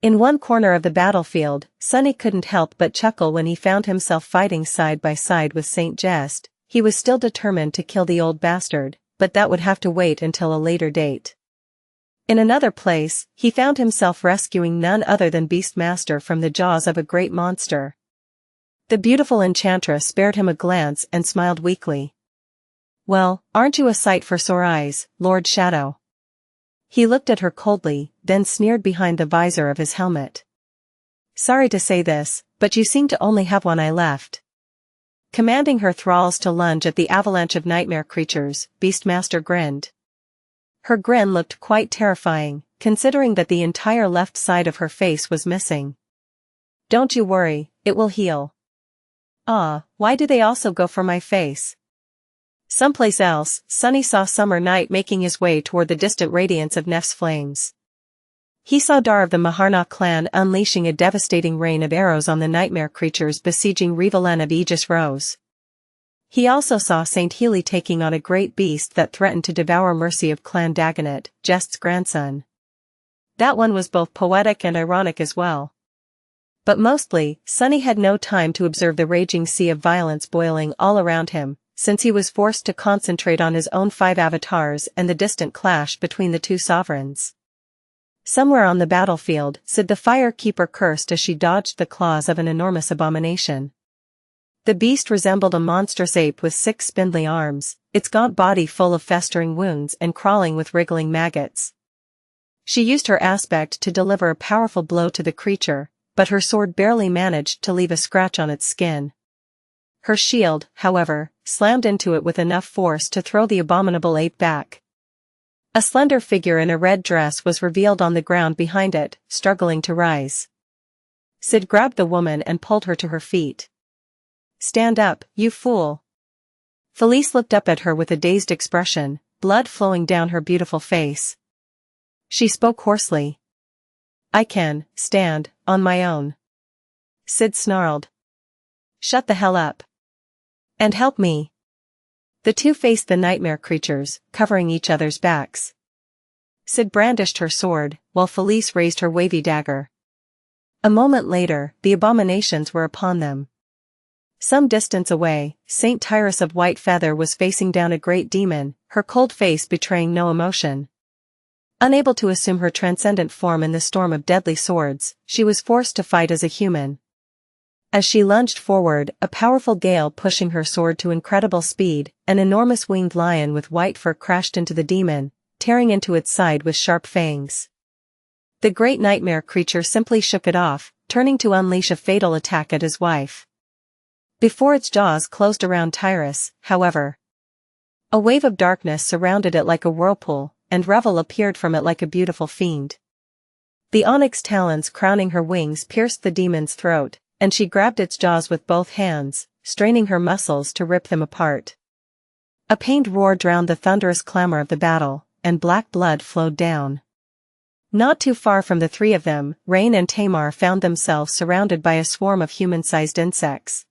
In one corner of the battlefield, Sunny couldn't help but chuckle when he found himself fighting side by side with Saint Jest. He was still determined to kill the old bastard, but that would have to wait until a later date. In another place, he found himself rescuing none other than Beastmaster from the jaws of a great monster. The beautiful enchantress spared him a glance and smiled weakly. "Well, aren't you a sight for sore eyes, Lord Shadow?" He looked at her coldly, then sneered behind the visor of his helmet. "Sorry to say this, but you seem to only have one eye left." Commanding her thralls to lunge at the avalanche of nightmare creatures, Beastmaster grinned. Her grin looked quite terrifying, considering that the entire left side of her face was missing. "Don't you worry, it will heal." "Ah, why do they also go for my face?" Someplace else, Sunny saw Summer Night making his way toward the distant radiance of Nef's flames. He saw Dar of the Maharna clan unleashing a devastating rain of arrows on the nightmare creatures besieging Rivalen of Aegis Rose. He also saw Saint Healy taking on a great beast that threatened to devour Mercy of Clan Dagonet, Jest's grandson. That one was both poetic and ironic as well. But mostly, Sunny had no time to observe the raging sea of violence boiling all around him, since he was forced to concentrate on his own 5 avatars and the distant clash between the two sovereigns. Somewhere on the battlefield, Sid the Fire Keeper cursed as she dodged the claws of an enormous abomination. The beast resembled a monstrous ape with 6 spindly arms, its gaunt body full of festering wounds and crawling with wriggling maggots. She used her aspect to deliver a powerful blow to the creature, but her sword barely managed to leave a scratch on its skin. Her shield, however, slammed into it with enough force to throw the abominable ape back. A slender figure in a red dress was revealed on the ground behind it, struggling to rise. Sid grabbed the woman and pulled her to her feet. "Stand up, you fool." Felice looked up at her with a dazed expression, blood flowing down her beautiful face. She spoke hoarsely. "I can stand on my own." Sid snarled. "Shut the hell up. And help me." The two faced the nightmare creatures, covering each other's backs. Sid brandished her sword, while Felice raised her wavy dagger. A moment later, the abominations were upon them. Some distance away, Saint Tyrus of White Feather was facing down a great demon, her cold face betraying no emotion. Unable to assume her transcendent form in the storm of deadly swords, she was forced to fight as a human. As she lunged forward, a powerful gale pushing her sword to incredible speed, an enormous winged lion with white fur crashed into the demon, tearing into its side with sharp fangs. The great nightmare creature simply shook it off, turning to unleash a fatal attack at his wife. Before its jaws closed around Tyrus, however, a wave of darkness surrounded it like a whirlpool, and Revel appeared from it like a beautiful fiend. The onyx talons crowning her wings pierced the demon's throat, and she grabbed its jaws with both hands, straining her muscles to rip them apart. A pained roar drowned the thunderous clamor of the battle, and black blood flowed down. Not too far from the three of them, Rain and Tamar found themselves surrounded by a swarm of human-sized insects.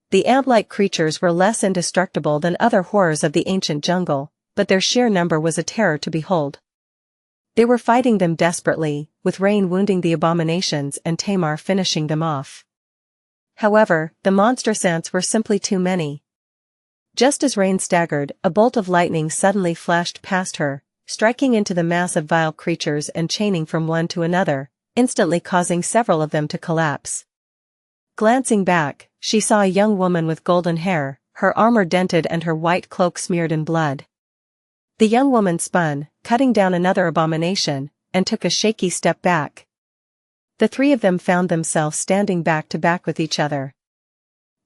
The ant-like creatures were less indestructible than other horrors of the ancient jungle, but their sheer number was a terror to behold. They were fighting them desperately, with Rain wounding the abominations and Tamar finishing them off. However, the monstrous ants were simply too many. Just as Rain staggered, a bolt of lightning suddenly flashed past her, striking into the mass of vile creatures and chaining from one to another, instantly causing several of them to collapse. Glancing back, she saw a young woman with golden hair, her armor dented and her white cloak smeared in blood. The young woman spun, cutting down another abomination, and took a shaky step back. The three of them found themselves standing back to back with each other.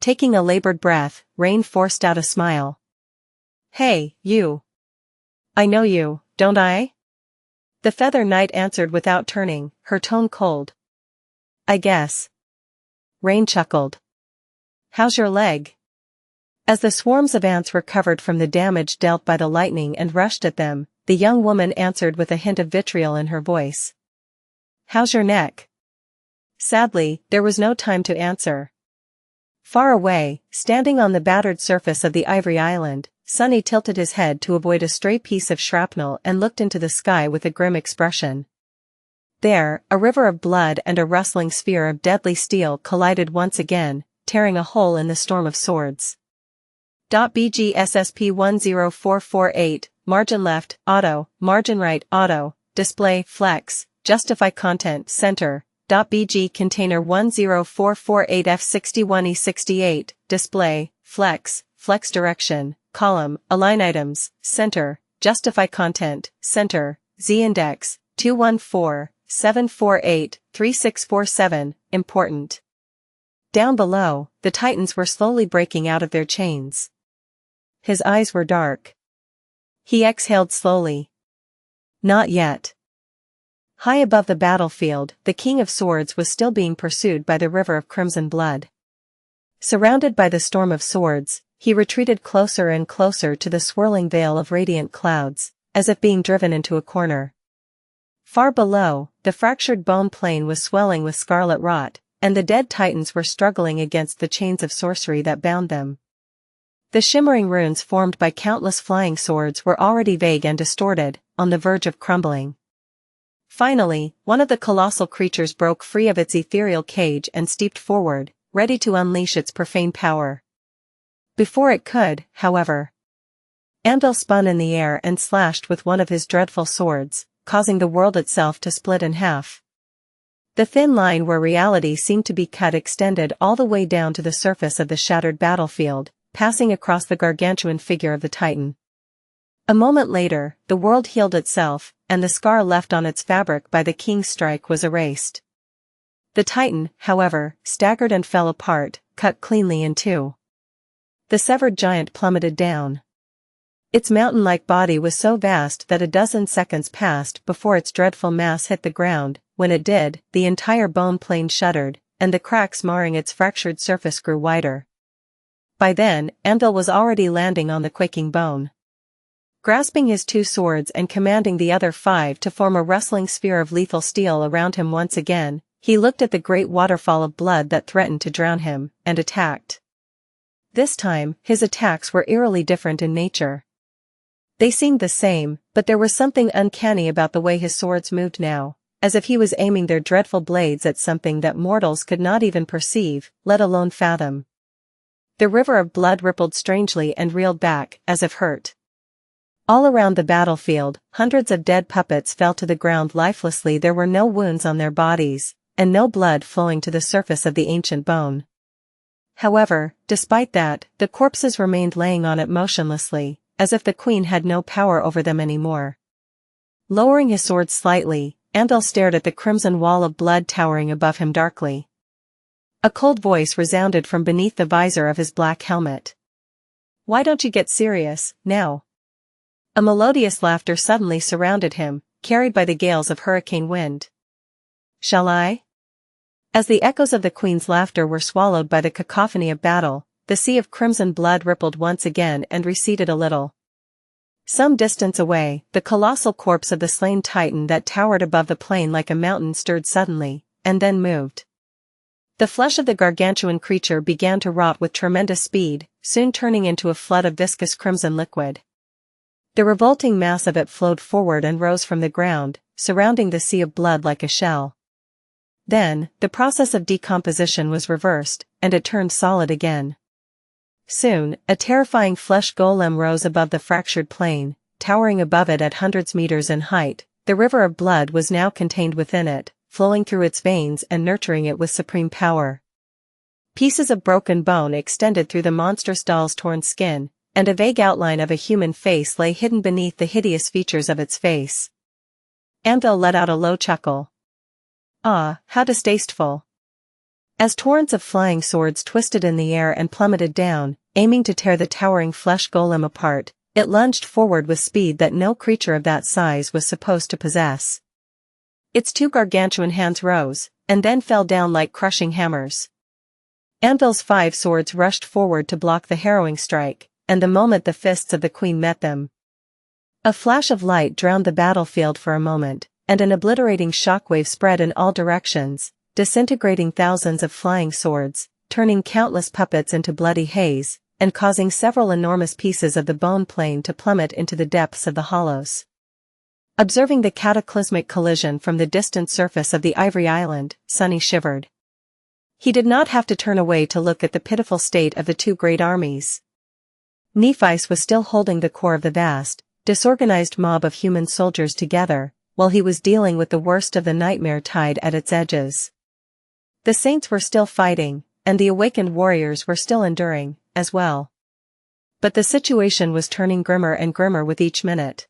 Taking a labored breath, Rain forced out a smile. "Hey, you. I know you, don't I?" The Feather Knight answered without turning, her tone cold. "I guess." Rain chuckled. "How's your leg?" As the swarms of ants recovered from the damage dealt by the lightning and rushed at them, the young woman answered with a hint of vitriol in her voice. "How's your neck?" Sadly, there was no time to answer. Far away, standing on the battered surface of the Ivory Island, Sunny tilted his head to avoid a stray piece of shrapnel and looked into the sky with a grim expression. There, a river of blood and a rustling sphere of deadly steel collided once again, tearing a hole in the storm of swords. BGSSP 10448, margin left, auto, margin right, auto, display, flex, justify content, center. .bg container 10448F61E68, display, flex, flex direction, column, align items, center, justify content, center, z-index, 214-748-3647, important. Down below, the Titans were slowly breaking out of their chains. His eyes were dark. He exhaled slowly. Not yet. High above the battlefield, the King of Swords was still being pursued by the river of crimson blood. Surrounded by the storm of swords, he retreated closer and closer to the swirling veil of radiant clouds, as if being driven into a corner. Far below, the fractured bone plain was swelling with scarlet rot, and the dead Titans were struggling against the chains of sorcery that bound them. The shimmering runes formed by countless flying swords were already vague and distorted, on the verge of crumbling. Finally, one of the colossal creatures broke free of its ethereal cage and steeped forward, ready to unleash its profane power. Before it could, however, Anvil spun in the air and slashed with one of his dreadful swords, causing the world itself to split in half. The thin line where reality seemed to be cut extended all the way down to the surface of the shattered battlefield, passing across the gargantuan figure of the Titan. A moment later, the world healed itself, and the scar left on its fabric by the king's strike was erased. The Titan, however, staggered and fell apart, cut cleanly in two. The severed giant plummeted down. Its mountain-like body was so vast that a dozen seconds passed before its dreadful mass hit the ground. When it did, the entire bone plane shuddered, and the cracks marring its fractured surface grew wider. By then, Anvil was already landing on the quaking bone. Grasping his two swords and commanding the other 5 to form a rustling sphere of lethal steel around him once again, he looked at the great waterfall of blood that threatened to drown him, and attacked. This time, his attacks were eerily different in nature. They seemed the same, but there was something uncanny about the way his swords moved now, as if he was aiming their dreadful blades at something that mortals could not even perceive, let alone fathom. The river of blood rippled strangely and reeled back, as if hurt. All around the battlefield, hundreds of dead puppets fell to the ground lifelessly. There were no wounds on their bodies, and no blood flowing to the surface of the ancient bone. However, despite that, the corpses remained laying on it motionlessly, as if the queen had no power over them anymore. Lowering his sword slightly, Anvil stared at the crimson wall of blood towering above him darkly. A cold voice resounded from beneath the visor of his black helmet. "Why don't you get serious, now?" A melodious laughter suddenly surrounded him, carried by the gales of hurricane wind. "Shall I?" As the echoes of the queen's laughter were swallowed by the cacophony of battle, the sea of crimson blood rippled once again and receded a little. Some distance away, the colossal corpse of the slain titan that towered above the plain like a mountain stirred suddenly, and then moved. The flesh of the gargantuan creature began to rot with tremendous speed, soon turning into a flood of viscous crimson liquid. The revolting mass of it flowed forward and rose from the ground, surrounding the sea of blood like a shell. Then, the process of decomposition was reversed, and it turned solid again. Soon, a terrifying flesh golem rose above the fractured plain, towering above it at hundreds meters in height. The river of blood was now contained within it, flowing through its veins and nurturing it with supreme power. Pieces of broken bone extended through the monstrous doll's torn skin, and a vague outline of a human face lay hidden beneath the hideous features of its face. Anvil let out a low chuckle. "Ah, how distasteful." As torrents of flying swords twisted in the air and plummeted down, aiming to tear the towering flesh golem apart, it lunged forward with speed that no creature of that size was supposed to possess. Its two gargantuan hands rose, and then fell down like crushing hammers. Anvil's 5 swords rushed forward to block the harrowing strike, and the moment the fists of the queen met them, a flash of light drowned the battlefield for a moment, and an obliterating shockwave spread in all directions, disintegrating thousands of flying swords, turning countless puppets into bloody haze, and causing several enormous pieces of the bone plane to plummet into the depths of the hollows. Observing the cataclysmic collision from the distant surface of the Ivory Island, Sunny shivered. He did not have to turn away to look at the pitiful state of the two great armies. Nephi's was still holding the core of the vast, disorganized mob of human soldiers together, while he was dealing with the worst of the nightmare tide at its edges. The saints were still fighting, and the awakened warriors were still enduring, as well. But the situation was turning grimmer and grimmer with each minute.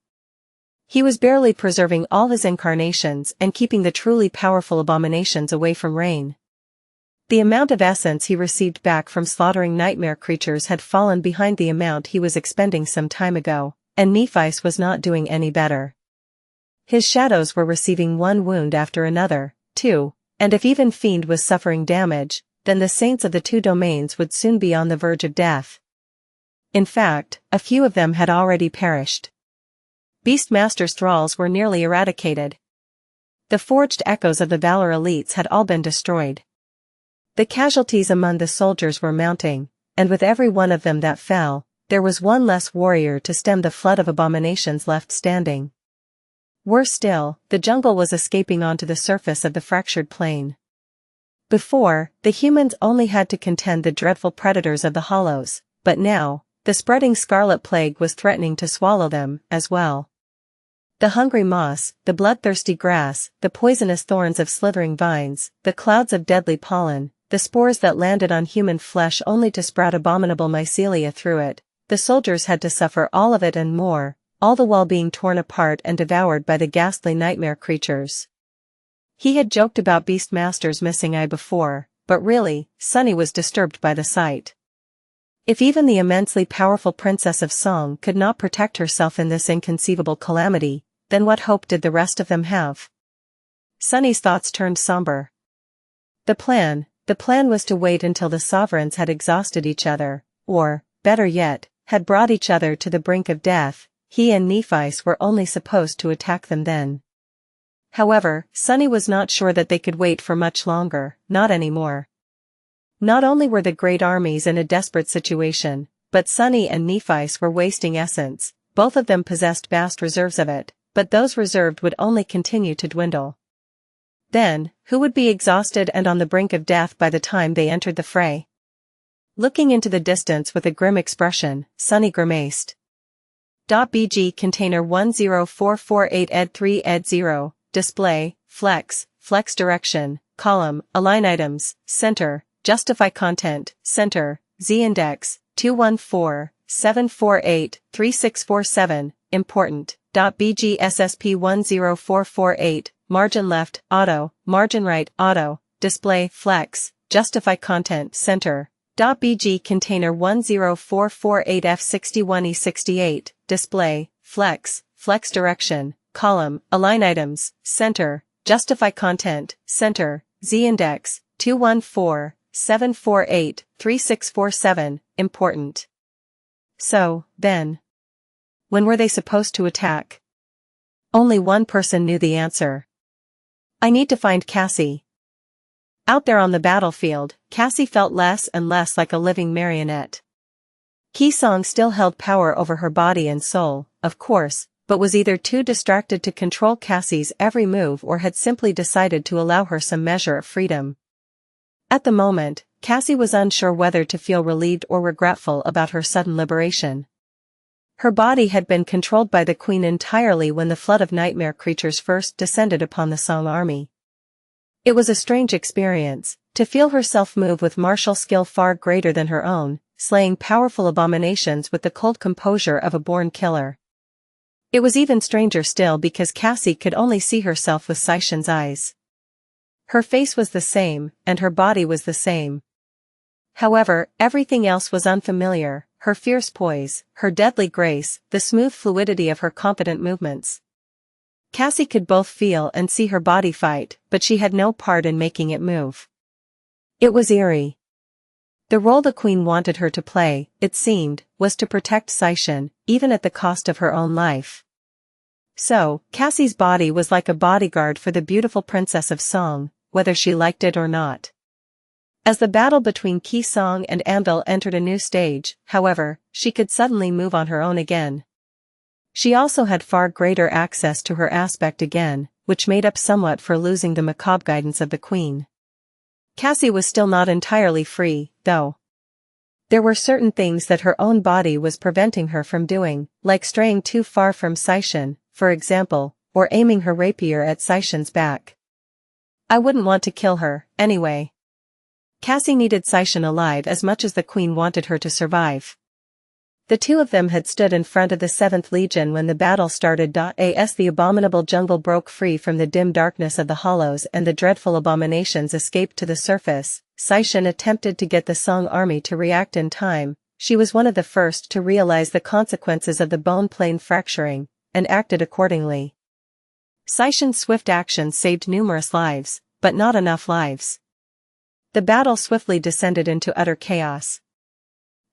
He was barely preserving all his incarnations and keeping the truly powerful abominations away from reign. The amount of essence he received back from slaughtering nightmare creatures had fallen behind the amount he was expending some time ago, and Nephi's was not doing any better. His shadows were receiving one wound after another, too, and if even Fiend was suffering damage, then the saints of the two domains would soon be on the verge of death. In fact, a few of them had already perished. Beastmaster's thralls were nearly eradicated. The forged echoes of the Valor elites had all been destroyed. The casualties among the soldiers were mounting, and with every one of them that fell, there was one less warrior to stem the flood of abominations left standing. Worse still, the jungle was escaping onto the surface of the fractured plain. Before, the humans only had to contend the dreadful predators of the hollows, but now, the spreading scarlet plague was threatening to swallow them, as well. The hungry moss, the bloodthirsty grass, the poisonous thorns of slithering vines, the clouds of deadly pollen, the spores that landed on human flesh only to sprout abominable mycelia through it, the soldiers had to suffer all of it and more, all the while being torn apart and devoured by the ghastly nightmare creatures. He had joked about Beastmaster's missing eye before, but really, Sunny was disturbed by the sight. If even the immensely powerful Princess of Song could not protect herself in this inconceivable calamity, then what hope did the rest of them have? Sunny's thoughts turned somber. The plan was to wait until the sovereigns had exhausted each other, or, better yet, had brought each other to the brink of death. He and Nephice were only supposed to attack them then. However, Sunny was not sure that they could wait for much longer, not anymore. Not only were the great armies in a desperate situation, but Sunny and Nephice were wasting essence. Both of them possessed vast reserves of it, but those reserved would only continue to dwindle. Then, who would be exhausted and on the brink of death by the time they entered the fray? Looking into the distance with a grim expression, Sunny grimaced. .bg container 10448 ed3 ed0, display, flex direction, column, align items, center, justify content, center, z-index, 214-748-3647, important, .bg ssp 10448, margin left, auto, margin right, auto, display, flex, justify content, center, .bg container 10448 f61e68, display, flex direction, column, align items, center, justify content, center, z-index, 214-748-3647, important. So, then, when were they supposed to attack? Only one person knew the answer. I need to find Cassie. Out there on the battlefield, Cassie felt less and less like a living marionette. Qisong still held power over her body and soul, of course, but was either too distracted to control Cassie's every move or had simply decided to allow her some measure of freedom. At the moment, Cassie was unsure whether to feel relieved or regretful about her sudden liberation. Her body had been controlled by the Queen entirely when the flood of nightmare creatures first descended upon the Song army. It was a strange experience, to feel herself move with martial skill far greater than her own, slaying powerful abominations with the cold composure of a born killer. It was even stranger still because Cassie could only see herself with Saishan's eyes. Her face was the same, and her body was the same. However, everything else was unfamiliar, her fierce poise, her deadly grace, the smooth fluidity of her confident movements. Cassie could both feel and see her body fight, but she had no part in making it move. It was eerie. The role the Queen wanted her to play, it seemed, was to protect Saishan, even at the cost of her own life. So, Cassie's body was like a bodyguard for the beautiful Princess of Song, whether she liked it or not. As the battle between Qisong and Anvil entered a new stage, however, she could suddenly move on her own again. She also had far greater access to her aspect again, which made up somewhat for losing the macabre guidance of the Queen. Cassie was still not entirely free, though. There were certain things that her own body was preventing her from doing, like straying too far from Saishan, for example, or aiming her rapier at Saishan's back. I wouldn't want to kill her, anyway. Cassie needed Saishan alive as much as the Queen wanted her to survive. The two of them had stood in front of the 7th Legion when the battle started. As the abominable jungle broke free from the dim darkness of the hollows and the dreadful abominations escaped to the surface, Saishan attempted to get the Song army to react in time. She was one of the first to realize the consequences of the bone plane fracturing, and acted accordingly. Saishan's swift action saved numerous lives, but not enough lives. The battle swiftly descended into utter chaos.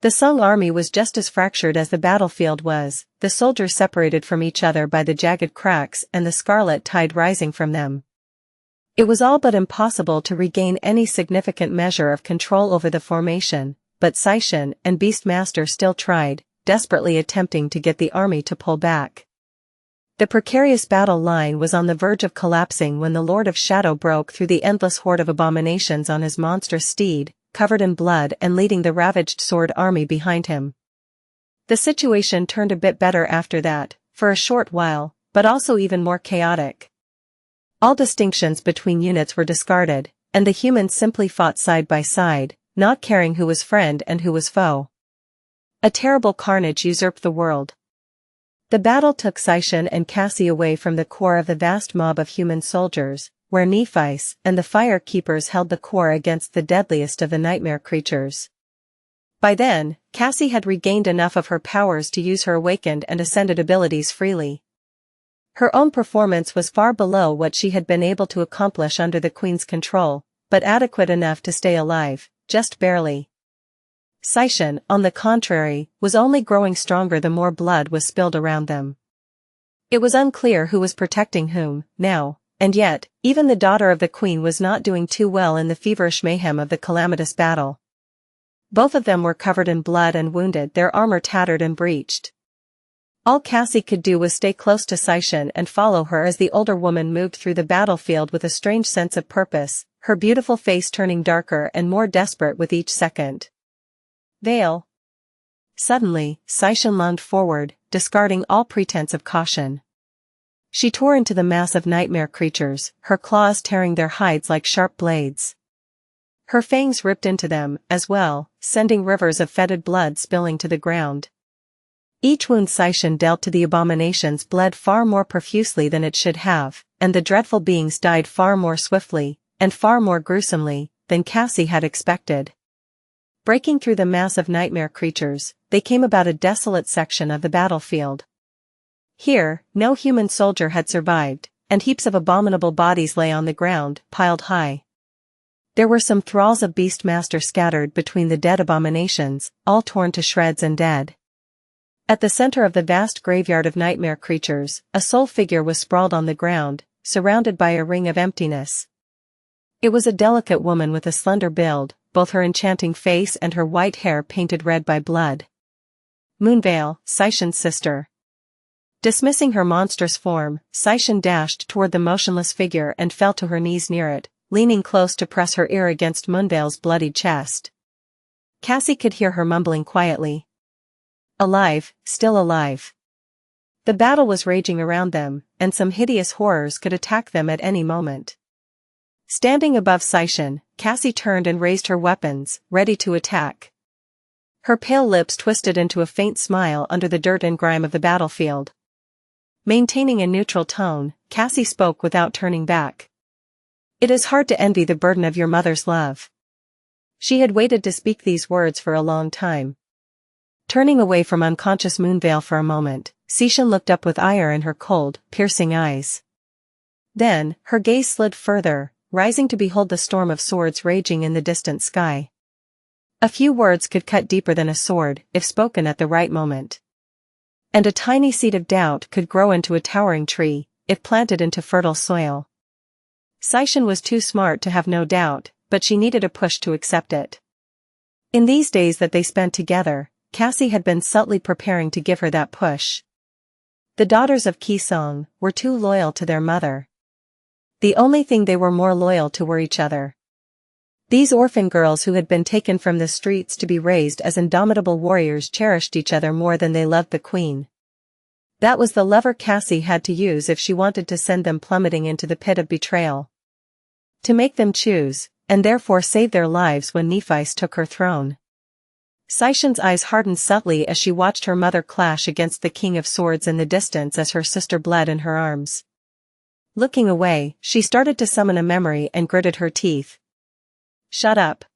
The Song army was just as fractured as the battlefield was, the soldiers separated from each other by the jagged cracks and the scarlet tide rising from them. It was all but impossible to regain any significant measure of control over the formation, but Saishan and Beastmaster still tried, desperately attempting to get the army to pull back. The precarious battle line was on the verge of collapsing when the Lord of Shadow broke through the endless horde of abominations on his monstrous steed, covered in blood and leading the ravaged sword army behind him. The situation turned a bit better after that, for a short while, but also even more chaotic. All distinctions between units were discarded, and the humans simply fought side by side, not caring who was friend and who was foe. A terrible carnage usurped the world. The battle took Saishan and Cassie away from the core of the vast mob of human soldiers, where Nephice and the Fire Keepers held the core against the deadliest of the nightmare creatures. By then, Cassie had regained enough of her powers to use her awakened and ascended abilities freely. Her own performance was far below what she had been able to accomplish under the Queen's control, but adequate enough to stay alive, just barely. Xianxia, on the contrary, was only growing stronger the more blood was spilled around them. It was unclear who was protecting whom, now, and yet, even the daughter of the Queen was not doing too well in the feverish mayhem of the calamitous battle. Both of them were covered in blood and wounded, their armor tattered and breached. All Cassie could do was stay close to Xianxia and follow her as the older woman moved through the battlefield with a strange sense of purpose, her beautiful face turning darker and more desperate with each second. Vale. Suddenly, Xianxia lunged forward, discarding all pretense of caution. She tore into the mass of nightmare creatures, her claws tearing their hides like sharp blades. Her fangs ripped into them, as well, sending rivers of fetid blood spilling to the ground. Each wound Xianxia dealt to the abominations bled far more profusely than it should have, and the dreadful beings died far more swiftly, and far more gruesomely, than Cassie had expected. Breaking through the mass of nightmare creatures, they came about a desolate section of the battlefield. Here, no human soldier had survived, and heaps of abominable bodies lay on the ground, piled high. There were some thralls of Beastmaster scattered between the dead abominations, all torn to shreds and dead. At the center of the vast graveyard of nightmare creatures, a sole figure was sprawled on the ground, surrounded by a ring of emptiness. It was a delicate woman with a slender build, both her enchanting face and her white hair painted red by blood. Moonvale, Xianxia's sister. Dismissing her monstrous form, Xianxia dashed toward the motionless figure and fell to her knees near it, leaning close to press her ear against Moonvale's bloodied chest. Cassie could hear her mumbling quietly. Alive, still alive. The battle was raging around them, and some hideous horrors could attack them at any moment. Standing above Xianxia, Cassie turned and raised her weapons, ready to attack. Her pale lips twisted into a faint smile under the dirt and grime of the battlefield. Maintaining a neutral tone, Cassie spoke without turning back. It is hard to envy the burden of your mother's love. She had waited to speak these words for a long time. Turning away from unconscious Moonvale for a moment, Xianxia looked up with ire in her cold, piercing eyes. Then, her gaze slid further, rising to behold the storm of swords raging in the distant sky. A few words could cut deeper than a sword, if spoken at the right moment. And a tiny seed of doubt could grow into a towering tree, if planted into fertile soil. Xianxia was too smart to have no doubt, but she needed a push to accept it. In these days that they spent together, Cassie had been subtly preparing to give her that push. The daughters of Qisong were too loyal to their mother. The only thing they were more loyal to were each other. These orphan girls who had been taken from the streets to be raised as indomitable warriors cherished each other more than they loved the Queen. That was the lever Cassie had to use if she wanted to send them plummeting into the pit of betrayal. To make them choose, and therefore save their lives when Nephis took her throne. Xianxia's eyes hardened subtly as she watched her mother clash against the King of Swords in the distance as her sister bled in her arms. Looking away, she started to summon a memory and gritted her teeth. Shut up.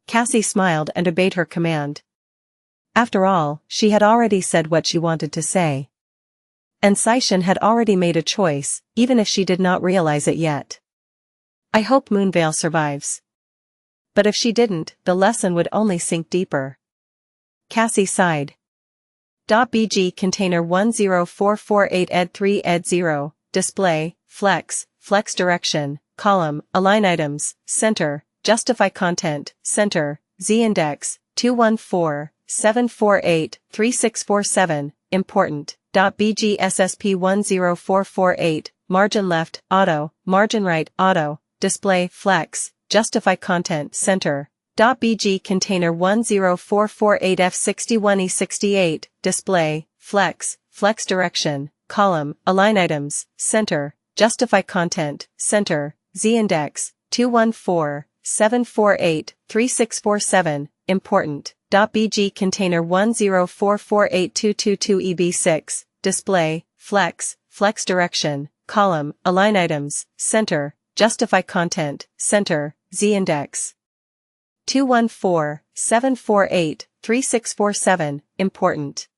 Cassie smiled and obeyed her command. After all, she had already said what she wanted to say. And Xianxia had already made a choice, even if she did not realize it yet. I hope Moonvale survives. But if she didn't, the lesson would only sink deeper. Cassie sighed. .bg container 10448 ed3 ed0, display, flex direction, column, align items, center, justify content, center, z-index, 214-748-3647, important, .bg ssp 10448, margin left, auto, margin right, auto, display, flex, justify content, center, .bg container 10448 f61e68, display, flex direction, column, align items, center, justify content, center, z-index, 214-748-3647, important, .bg container 104482222eb6, display, flex direction, column, align items, center, justify content, center, z-index. 214-748-3647, 3647, important.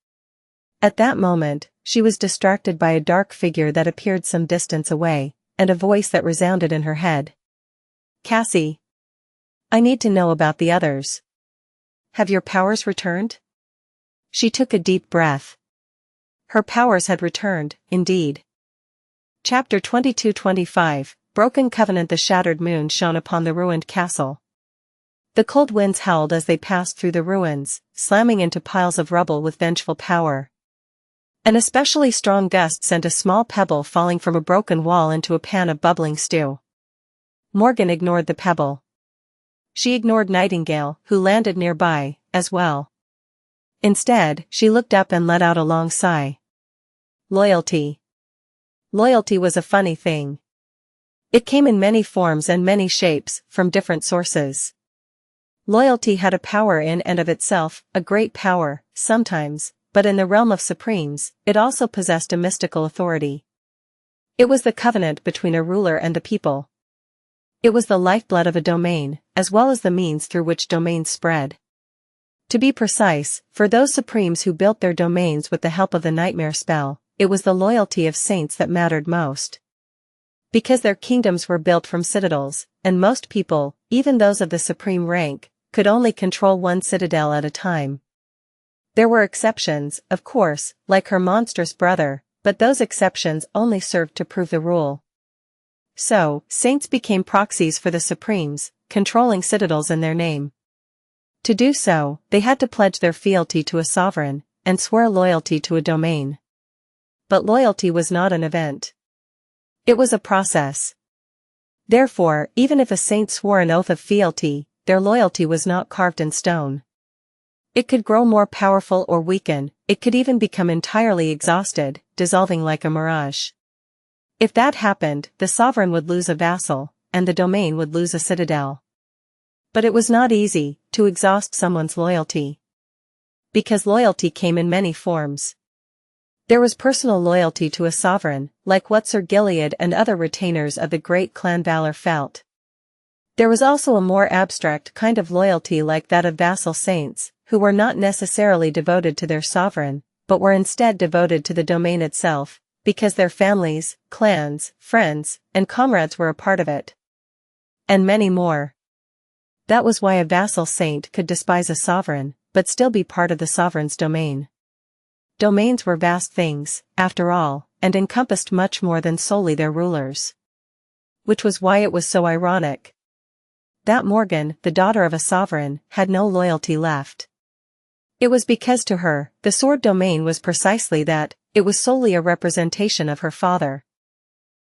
At that moment, she was distracted by a dark figure that appeared some distance away, and a voice that resounded in her head. Cassie. I need to know about the others. Have your powers returned? She took a deep breath. Her powers had returned, indeed. Chapter 22-25, Broken Covenant. The shattered moon shone upon the ruined castle. The cold winds howled as they passed through the ruins, slamming into piles of rubble with vengeful power. An especially strong gust sent a small pebble falling from a broken wall into a pan of bubbling stew. Morgan ignored the pebble. She ignored Nightingale, who landed nearby, as well. Instead, she looked up and let out a long sigh. Loyalty. Loyalty was a funny thing. It came in many forms and many shapes, from different sources. Loyalty had a power in and of itself, a great power, sometimes, but in the realm of supremes, it also possessed a mystical authority. It was the covenant between a ruler and the people. It was the lifeblood of a domain, as well as the means through which domains spread. To be precise, for those supremes who built their domains with the help of the nightmare spell, it was the loyalty of saints that mattered most. Because their kingdoms were built from citadels, and most people, even those of the supreme rank, could only control one citadel at a time. There were exceptions, of course, like her monstrous brother, but those exceptions only served to prove the rule. So, saints became proxies for the supremes, controlling citadels in their name. To do so, they had to pledge their fealty to a sovereign, and swear loyalty to a domain. But loyalty was not an event. It was a process. Therefore, even if a saint swore an oath of fealty, their loyalty was not carved in stone. It could grow more powerful or weaken, it could even become entirely exhausted, dissolving like a mirage. If that happened, the sovereign would lose a vassal, and the domain would lose a citadel. But it was not easy to exhaust someone's loyalty. Because loyalty came in many forms. There was personal loyalty to a sovereign, like what Sir Gilead and other retainers of the great clan Valor felt. There was also a more abstract kind of loyalty like that of vassal saints, who were not necessarily devoted to their sovereign, but were instead devoted to the domain itself, because their families, clans, friends, and comrades were a part of it. And many more. That was why a vassal saint could despise a sovereign, but still be part of the sovereign's domain. Domains were vast things, after all, and encompassed much more than solely their rulers. Which was why it was so ironic that Morgan, the daughter of a sovereign, had no loyalty left. It was because to her, the sword domain was precisely that, it was solely a representation of her father.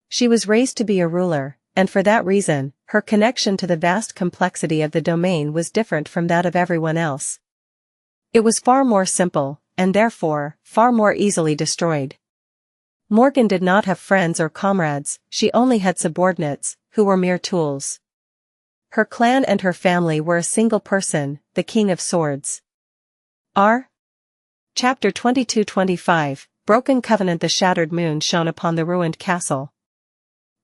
She was raised to be a ruler, and for that reason, her connection to the vast complexity of the domain was different from that of everyone else. It was far more simple, and therefore, far more easily destroyed. Morgan did not have friends or comrades, she only had subordinates, who were mere tools. Her clan and her family were a single person, the King of Swords. Chapter 22-25, Broken Covenant. The shattered moon shone upon the ruined castle.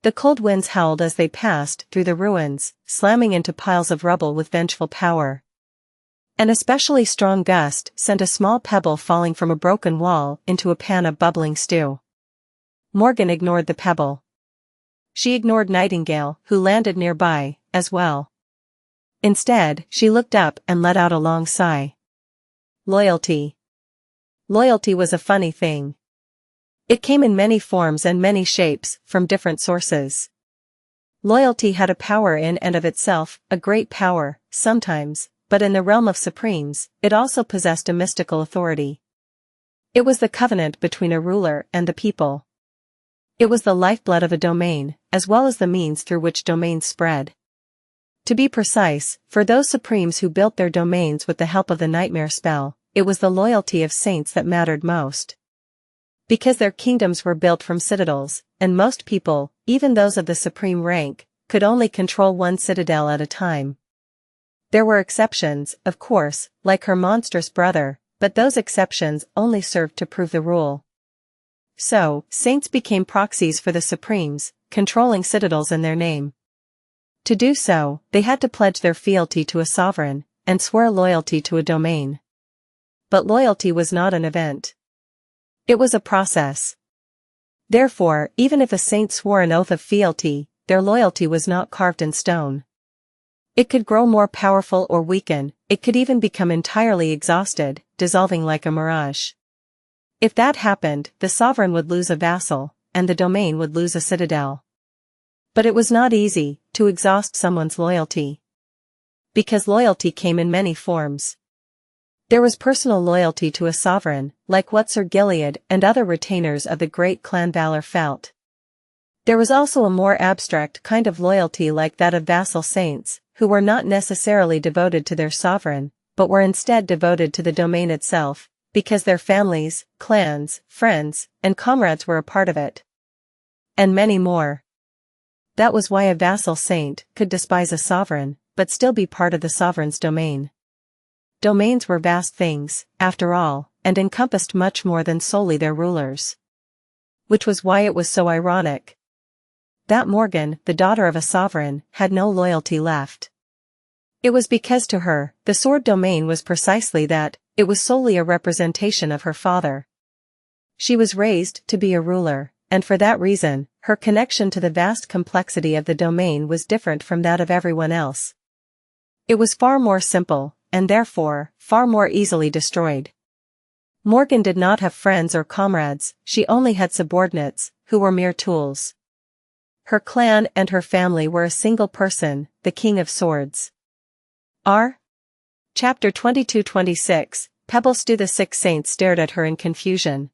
The cold winds howled as they passed through the ruins, slamming into piles of rubble with vengeful power. An especially strong gust sent a small pebble falling from a broken wall into a pan of bubbling stew. Morgan ignored the pebble. She ignored Nightingale, who landed nearby, as well. Instead, she looked up and let out a long sigh. Loyalty. Loyalty was a funny thing. It came in many forms and many shapes, from different sources. Loyalty had a power in and of itself, a great power, sometimes, but in the realm of supremes, it also possessed a mystical authority. It was the covenant between a ruler and the people. It was the lifeblood of a domain, as well as the means through which domains spread. To be precise, for those supremes who built their domains with the help of the nightmare spell, it was the loyalty of saints that mattered most. Because their kingdoms were built from citadels, and most people, even those of the supreme rank, could only control one citadel at a time. There were exceptions, of course, like her monstrous brother, but those exceptions only served to prove the rule. So, saints became proxies for the supremes, controlling citadels in their name. To do so, they had to pledge their fealty to a sovereign, and swear loyalty to a domain. but loyalty was not an event. It was a process. Therefore, even if a saint swore an oath of fealty, their loyalty was not carved in stone. It could grow more powerful or weaken, it could even become entirely exhausted, dissolving like a mirage. If that happened, the sovereign would lose a vassal, and the domain would lose a citadel. But it was not easy to exhaust someone's loyalty. Because loyalty came in many forms. There was personal loyalty to a sovereign, like what Sir Gilead and other retainers of the great clan Valor felt. There was also a more abstract kind of loyalty like that of vassal saints, who were not necessarily devoted to their sovereign, but were instead devoted to the domain itself, because their families, clans, friends, and comrades were a part of it. And many more. That was why a vassal saint could despise a sovereign, but still be part of the sovereign's domain. Domains were vast things, after all, and encompassed much more than solely their rulers. Which was why it was so ironic that Morgan, the daughter of a sovereign, had no loyalty left. It was because to her, the sword domain was precisely that, it was solely a representation of her father. She was raised to be a ruler, and for that reason, her connection to the vast complexity of the domain was different from that of everyone else. It was far more simple, and therefore, far more easily destroyed. Morgan did not have friends or comrades, she only had subordinates, who were mere tools. Her clan and her family were a single person, the King of Swords. Chapter 22-26, Pebble Stew. The 6 saints stared at her in confusion.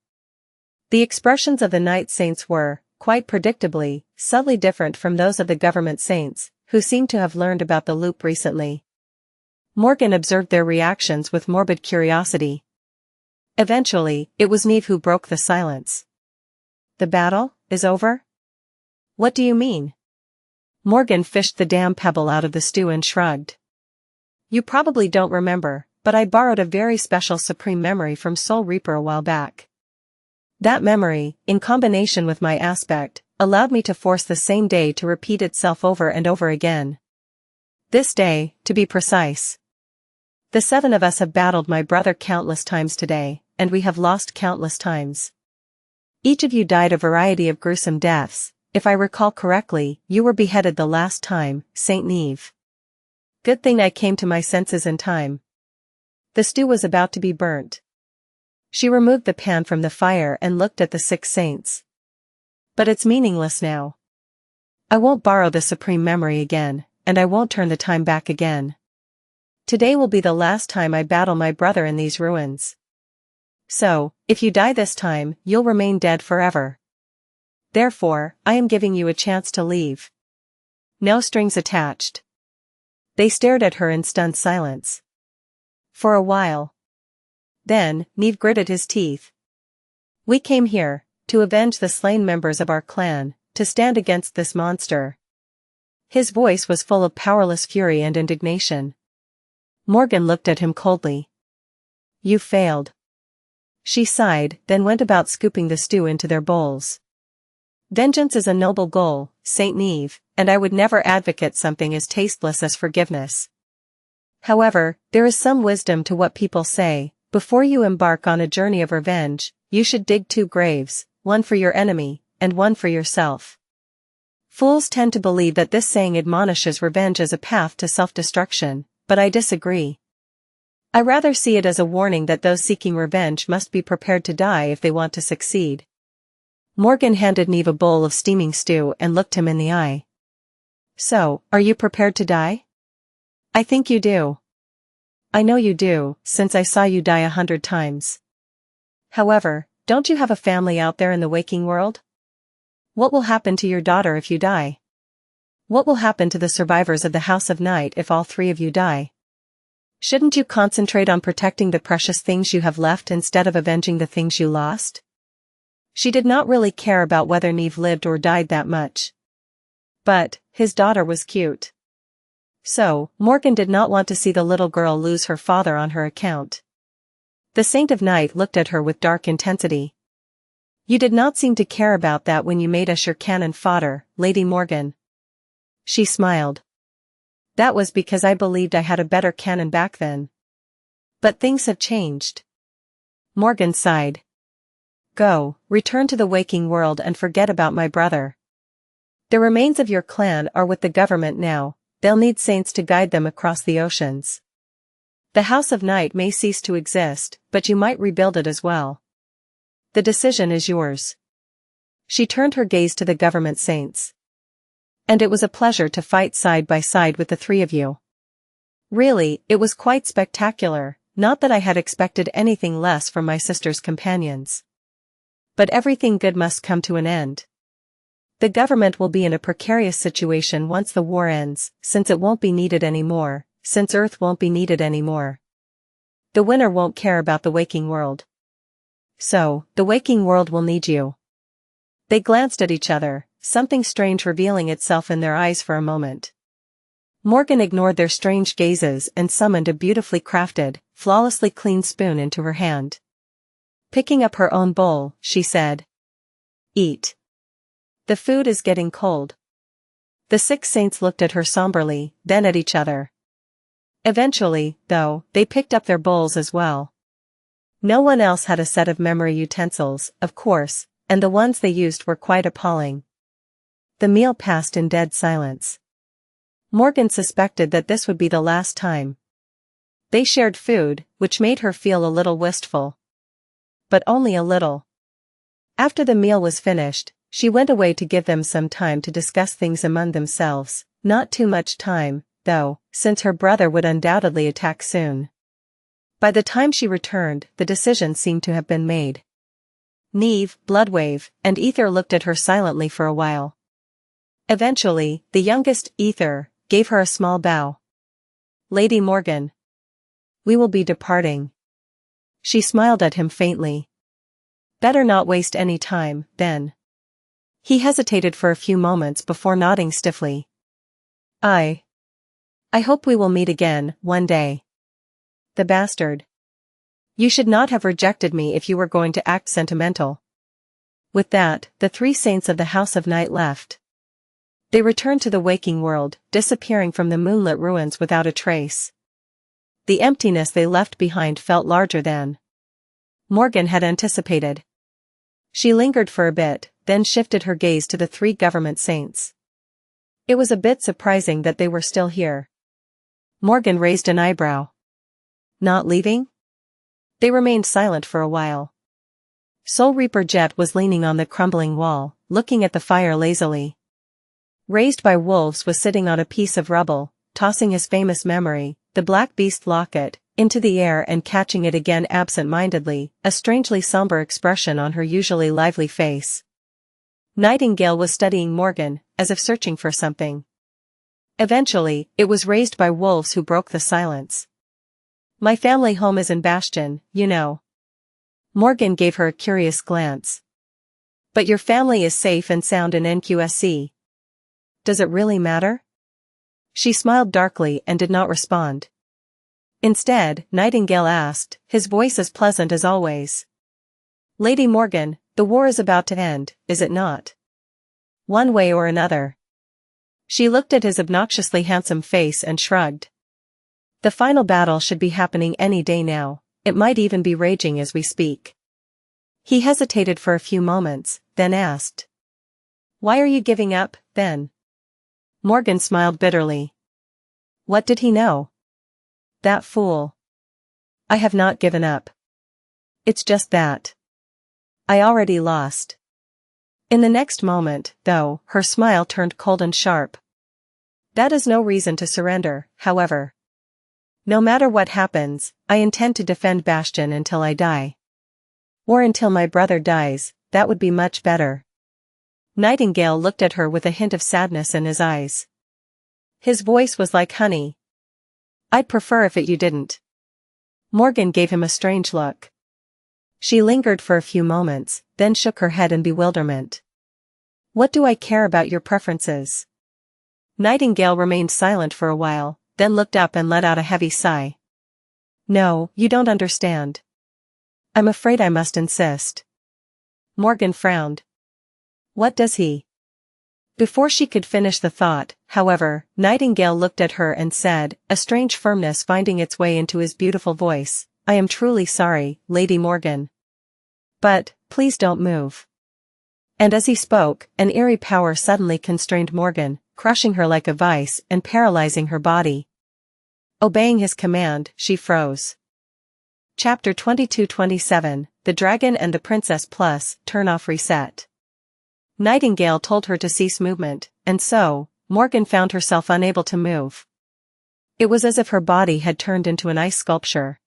The expressions of the Knight saints were, quite predictably, subtly different from those of the government saints, who seemed to have learned about the loop recently. Morgan observed their reactions with morbid curiosity. Eventually, it was Neve who broke the silence. "The battle is over? What do you mean?" Morgan fished the damn pebble out of the stew and shrugged. "You probably don't remember, but I borrowed a very special supreme memory from Soul Reaper a while back. That memory, in combination with my aspect, allowed me to force the same day to repeat itself over and over again. This day, to be precise. The 7 of us have battled my brother countless times today, and we have lost countless times. Each of you died a variety of gruesome deaths. If I recall correctly, you were beheaded the last time, Saint Neve. Good thing I came to my senses in time." The stew was about to be burnt. She removed the pan from the fire and looked at the 6 saints. "But it's meaningless now. I won't borrow the supreme memory again, and I won't turn the time back again. Today will be the last time I battle my brother in these ruins. So, if you die this time, you'll remain dead forever. Therefore, I am giving you a chance to leave. No strings attached." They stared at her in stunned silence. For a while. Then, Neve gritted his teeth. "We came here, to avenge the slain members of our clan, to stand against this monster." His voice was full of powerless fury and indignation. Morgan looked at him coldly. "You failed." She sighed, then went about scooping the stew into their bowls. "Vengeance is a noble goal, Saint Neve, and I would never advocate something as tasteless as forgiveness. However, there is some wisdom to what people say. Before you embark on a journey of revenge, you should dig 2 graves, one for your enemy, and one for yourself." Fools tend to believe that this saying admonishes revenge as a path to self-destruction, but I disagree. I rather see it as a warning that those seeking revenge must be prepared to die if they want to succeed. Morgan handed Neve a bowl of steaming stew and looked him in the eye. "So, are you prepared to die?" "I think you do. I know you do, since I saw you die 100 times. However, don't you have a family out there in the waking world? What will happen to your daughter if you die? What will happen to the survivors of the House of Night if all 3 of you die? Shouldn't you concentrate on protecting the precious things you have left instead of avenging the things you lost?" She did not really care about whether Neve lived or died that much. But, his daughter was cute. So, Morgan did not want to see the little girl lose her father on her account. The Saint of Night looked at her with dark intensity. "You did not seem to care about that when you made us your cannon fodder, Lady Morgan." She smiled. "That was because I believed I had a better cannon back then. But things have changed. Morgan sighed. Go, return to the waking world and forget about my brother. The remains of your clan are with the government now, they'll need saints to guide them across the oceans. The House of Night may cease to exist, but you might rebuild it as well. The decision is yours. She turned her gaze to the government saints. And it was a pleasure to fight side by side with the three of you. Really, it was quite spectacular, not that I had expected anything less from my sister's companions. But everything good must come to an end. The government will be in a precarious situation once the war ends, since it won't be needed anymore, since Earth won't be needed anymore. The winner won't care about the waking world. So, the waking world will need you. They glanced at each other, something strange revealing itself in their eyes for a moment. Morgan ignored their strange gazes and summoned a beautifully crafted, flawlessly clean spoon into her hand. Picking up her own bowl, she said, "Eat. The food is getting cold." The 6 saints looked at her somberly, then at each other. Eventually, though, they picked up their bowls as well. No one else had a set of memory utensils, of course, and the ones they used were quite appalling. The meal passed in dead silence. Morgan suspected that this would be the last time. They shared food, which made her feel a little wistful. But only a little. After the meal was finished, she went away to give them some time to discuss things among themselves, not too much time, though, since her brother would undoubtedly attack soon. By the time she returned, the decision seemed to have been made. Neve, Bloodwave, and Ether looked at her silently for a while. Eventually, the youngest, Ether, gave her a small bow. "Lady Morgan. We will be departing." She smiled at him faintly. "Better not waste any time, then." He hesitated for a few moments before nodding stiffly. I hope we will meet again, one day." The bastard. "You should not have rejected me if you were going to act sentimental." With that, the 3 saints of the House of Night left. They returned to the waking world, disappearing from the moonlit ruins without a trace. The emptiness they left behind felt larger than Morgan had anticipated. She lingered for a bit, then shifted her gaze to the 3 government saints. It was a bit surprising that they were still here. Morgan raised an eyebrow. "Not leaving?" They remained silent for a while. Soul Reaper Jet was leaning on the crumbling wall, looking at the fire lazily. Raised by Wolves was sitting on a piece of rubble, tossing his famous memory, the Black Beast locket, into the air and catching it again absent-mindedly, a strangely somber expression on her usually lively face. Nightingale was studying Morgan, as if searching for something. Eventually, it was raised by Wolves who broke the silence. "My family home is in Bastion, you know." Morgan gave her a curious glance. "But your family is safe and sound in NQSC. Does it really matter?" She smiled darkly and did not respond. Instead, Nightingale asked, his voice as pleasant as always. "Lady Morgan, the war is about to end, is it not? One way or another." She looked at his obnoxiously handsome face and shrugged. "The final battle should be happening any day now, it might even be raging as we speak." He hesitated for a few moments, then asked, "Why are you giving up, then?" Morgan smiled bitterly. What did he know? That fool. "I have not given up. It's just that I already lost." In the next moment, though, her smile turned cold and sharp. "That is no reason to surrender, however. No matter what happens, I intend to defend Bastion until I die. Or until my brother dies, that would be much better." Nightingale looked at her with a hint of sadness in his eyes. His voice was like honey. "I'd prefer if you didn't." Morgan gave him a strange look. She lingered for a few moments, then shook her head in bewilderment. "What do I care about your preferences?" Nightingale remained silent for a while, then looked up and let out a heavy sigh. "No, you don't understand. I'm afraid I must insist." Morgan frowned. "What does he?" Before she could finish the thought, however, Nightingale looked at her and said, a strange firmness finding its way into his beautiful voice, I am truly sorry, Lady Morgan. But, please don't move. And as he spoke, an eerie power suddenly constrained Morgan, crushing her like a vice and paralyzing her body. Obeying his command, she froze. Chapter 22-27, The Dragon and the Princess Plus, Turn Off Reset. Nightingale told her to cease movement, and so, Morgan found herself unable to move. It was as if her body had turned into an ice sculpture.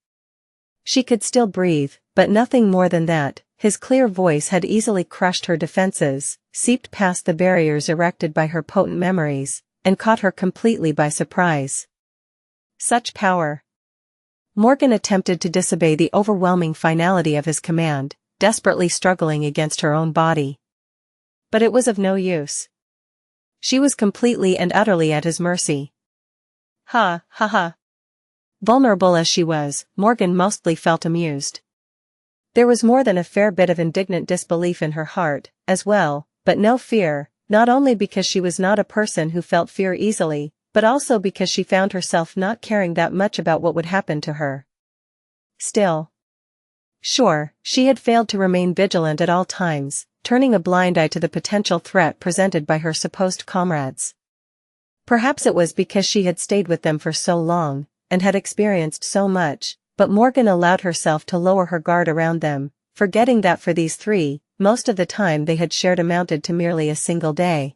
She could still breathe, but nothing more than that. His clear voice had easily crushed her defenses, seeped past the barriers erected by her potent memories, and caught her completely by surprise. Such power. Morgan attempted to disobey the overwhelming finality of his command, desperately struggling against her own body. But it was of no use. She was completely and utterly at his mercy. Ha, ha, ha. Vulnerable as she was, Morgan mostly felt amused. There was more than a fair bit of indignant disbelief in her heart, as well, but no fear, not only because she was not a person who felt fear easily, but also because she found herself not caring that much about what would happen to her. Still. Sure, she had failed to remain vigilant at all times, turning a blind eye to the potential threat presented by her supposed comrades. Perhaps it was because she had stayed with them for so long, and had experienced so much, but Morgan allowed herself to lower her guard around them, forgetting that for these three, most of the time they had shared amounted to merely a single day.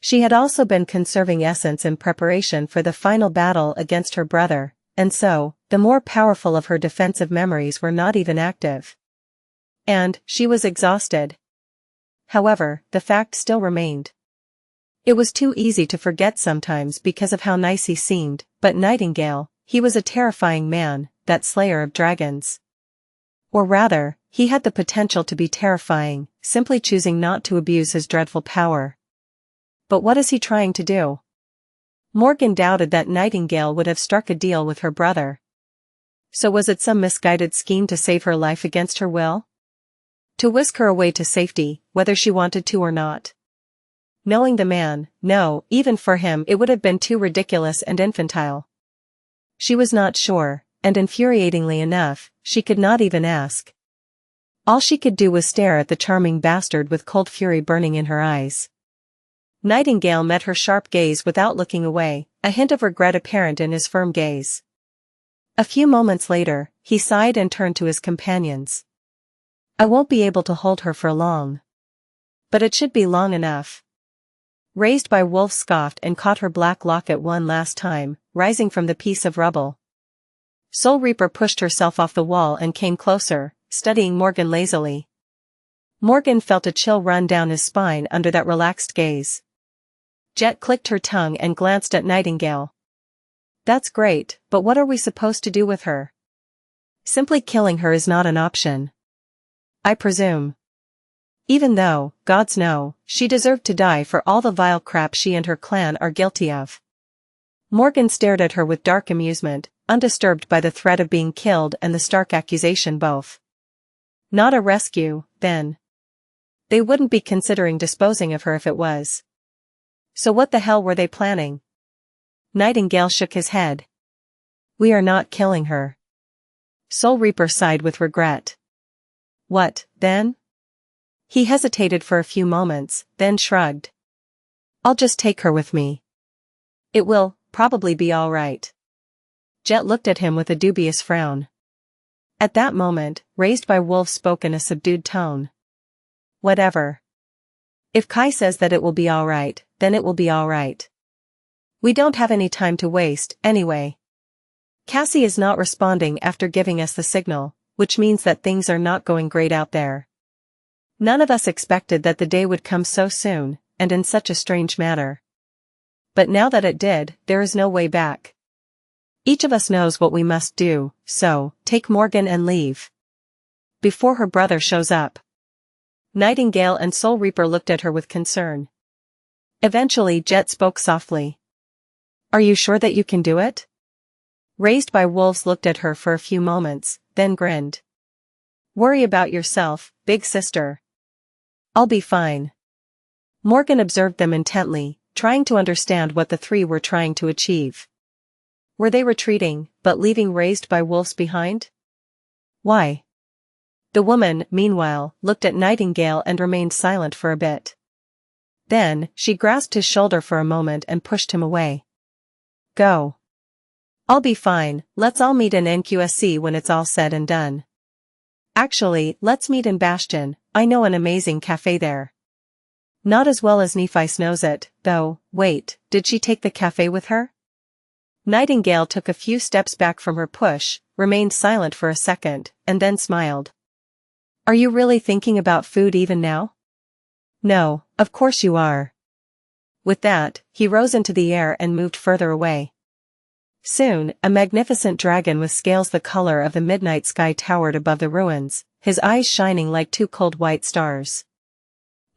She had also been conserving essence in preparation for the final battle against her brother, and so, the more powerful of her defensive memories were not even active. And, she was exhausted. However, the fact still remained. It was too easy to forget sometimes because of how nice he seemed, but Nightingale, he was a terrifying man, that slayer of dragons. Or rather, he had the potential to be terrifying, simply choosing not to abuse his dreadful power. But what is he trying to do? Morgan doubted that Nightingale would have struck a deal with her brother. So was it some misguided scheme to save her life against her will? To whisk her away to safety, whether she wanted to or not? Knowing the man, no, even for him it would have been too ridiculous and infantile. She was not sure, and infuriatingly enough, she could not even ask. All she could do was stare at the charming bastard with cold fury burning in her eyes. Nightingale met her sharp gaze without looking away, a hint of regret apparent in his firm gaze. A few moments later, he sighed and turned to his companions. I won't be able to hold her for long. But it should be long enough. Raised by Wolf scoffed and caught her black locket one last time, rising from the piece of rubble. Soul Reaper pushed herself off the wall and came closer, studying Morgan lazily. Morgan felt a chill run down his spine under that relaxed gaze. Jet clicked her tongue and glanced at Nightingale. That's great, but what are we supposed to do with her? Simply killing her is not an option. I presume. Even though, gods know, she deserved to die for all the vile crap she and her clan are guilty of. Morgan stared at her with dark amusement, undisturbed by the threat of being killed and the stark accusation both. Not a rescue, then. They wouldn't be considering disposing of her if it was. So what the hell were they planning? Nightingale shook his head. We are not killing her. Soul Reaper sighed with regret. What, then? He hesitated for a few moments, then shrugged. I'll just take her with me. It will, probably be all right. Jet looked at him with a dubious frown. At that moment, Raised by Wolf spoke in a subdued tone. Whatever. If Kai says that it will be all right, then it will be all right. We don't have any time to waste, anyway. Cassie is not responding after giving us the signal, which means that things are not going great out there. None of us expected that the day would come so soon, and in such a strange manner. But now that it did, there is no way back. Each of us knows what we must do, so, take Morgan and leave. Before her brother shows up. Nightingale and Soul Reaper looked at her with concern. Eventually Jet spoke softly. Are you sure that you can do it? Raised by Wolves looked at her for a few moments, then grinned. Worry about yourself, big sister. I'll be fine. Morgan observed them intently, trying to understand what the three were trying to achieve. Were they retreating, but leaving Raised by Wolves behind? Why? The woman, meanwhile, looked at Nightingale and remained silent for a bit. Then, she grasped his shoulder for a moment and pushed him away. Go. I'll be fine, let's all meet in NQSC when it's all said and done. Actually, let's meet in Bastion, I know an amazing cafe there. Not as well as Nephice knows it, though. Wait, did she take the cafe with her? Nightingale took a few steps back from her push, remained silent for a second, and then smiled. Are you really thinking about food even now? No, of course you are. With that, he rose into the air and moved further away. Soon, a magnificent dragon with scales the color of the midnight sky towered above the ruins, his eyes shining like two cold white stars.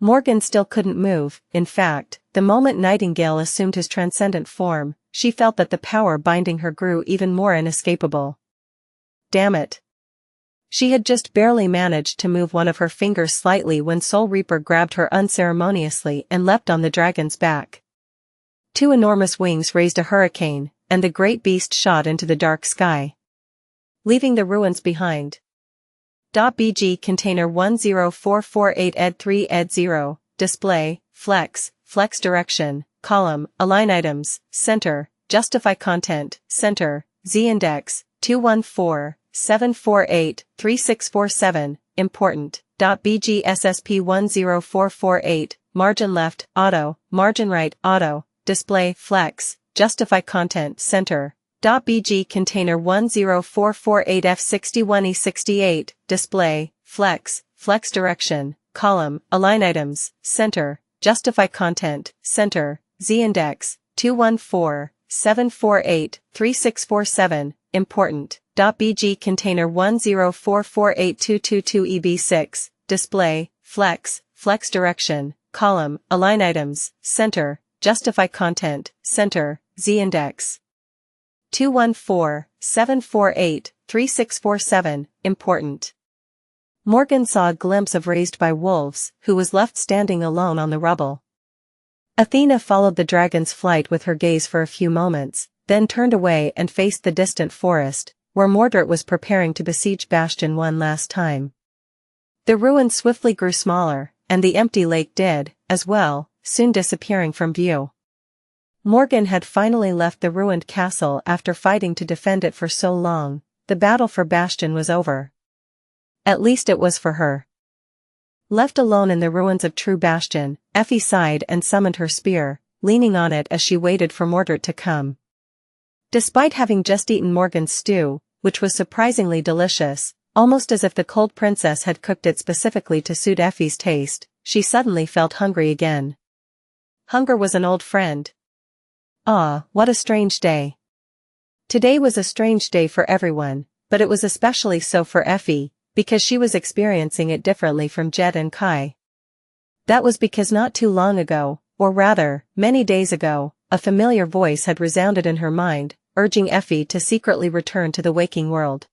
Morgan still couldn't move. In fact, the moment Nightingale assumed his transcendent form, she felt that the power binding her grew even more inescapable. Damn it. She had just barely managed to move one of her fingers slightly when Soul Reaper grabbed her unceremoniously and leapt on the dragon's back. Two enormous wings raised a hurricane, and the great beast shot into the dark sky, leaving the ruins behind. .bg container 10448 ed3 ed0, display, flex direction, column, align items, center, justify content, center, z-index, 214-748-3647, important, .bg ssp 10448, margin left, auto, margin right, auto, display, flex, justify content, center, .bg container 10448 f61e68, display, flex direction, column, align items, center, justify content, center, z-index, 214-748-3647, important, .bg container 1044822 eb6, display, flex direction, column, align items, center, justify content, center, z-index, 214-748-3647, important. Morgan saw a glimpse of Raised by Wolves, who was left standing alone on the rubble. Athena followed the dragon's flight with her gaze for a few moments, then turned away and faced the distant forest, where Mordred was preparing to besiege Bastion one last time. The ruins swiftly grew smaller, and the empty lake did, as well, soon disappearing from view. Morgan had finally left the ruined castle after fighting to defend it for so long. The battle for Bastion was over. At least it was for her. Left alone in the ruins of True Bastion, Effie sighed and summoned her spear, leaning on it as she waited for Mordred to come. Despite having just eaten Morgan's stew, which was surprisingly delicious, almost as if the cold princess had cooked it specifically to suit Effie's taste, she suddenly felt hungry again. Hunger was an old friend. Ah, what a strange day. Today was a strange day for everyone, but it was especially so for Effie, because she was experiencing it differently from Jet and Kai. That was because not too long ago, or rather, many days ago, a familiar voice had resounded in her mind, urging Effie to secretly return to the waking world.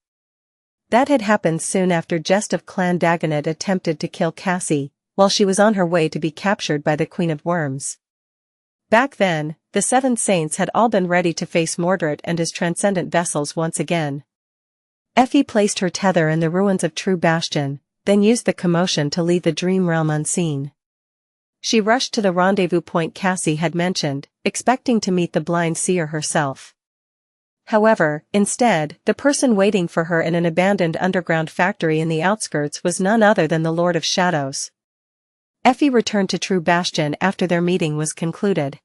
That had happened soon after Jest of Clan Dagonet attempted to kill Cassie, while she was on her way to be captured by the Queen of Worms. Back then, the Seven Saints had all been ready to face Mordred and his transcendent vessels once again. Effie placed her tether in the ruins of True Bastion, then used the commotion to leave the dream realm unseen. She rushed to the rendezvous point Cassie had mentioned, expecting to meet the blind seer herself. However, instead, the person waiting for her in an abandoned underground factory in the outskirts was none other than the Lord of Shadows. Effie returned to True Bastion after their meeting was concluded.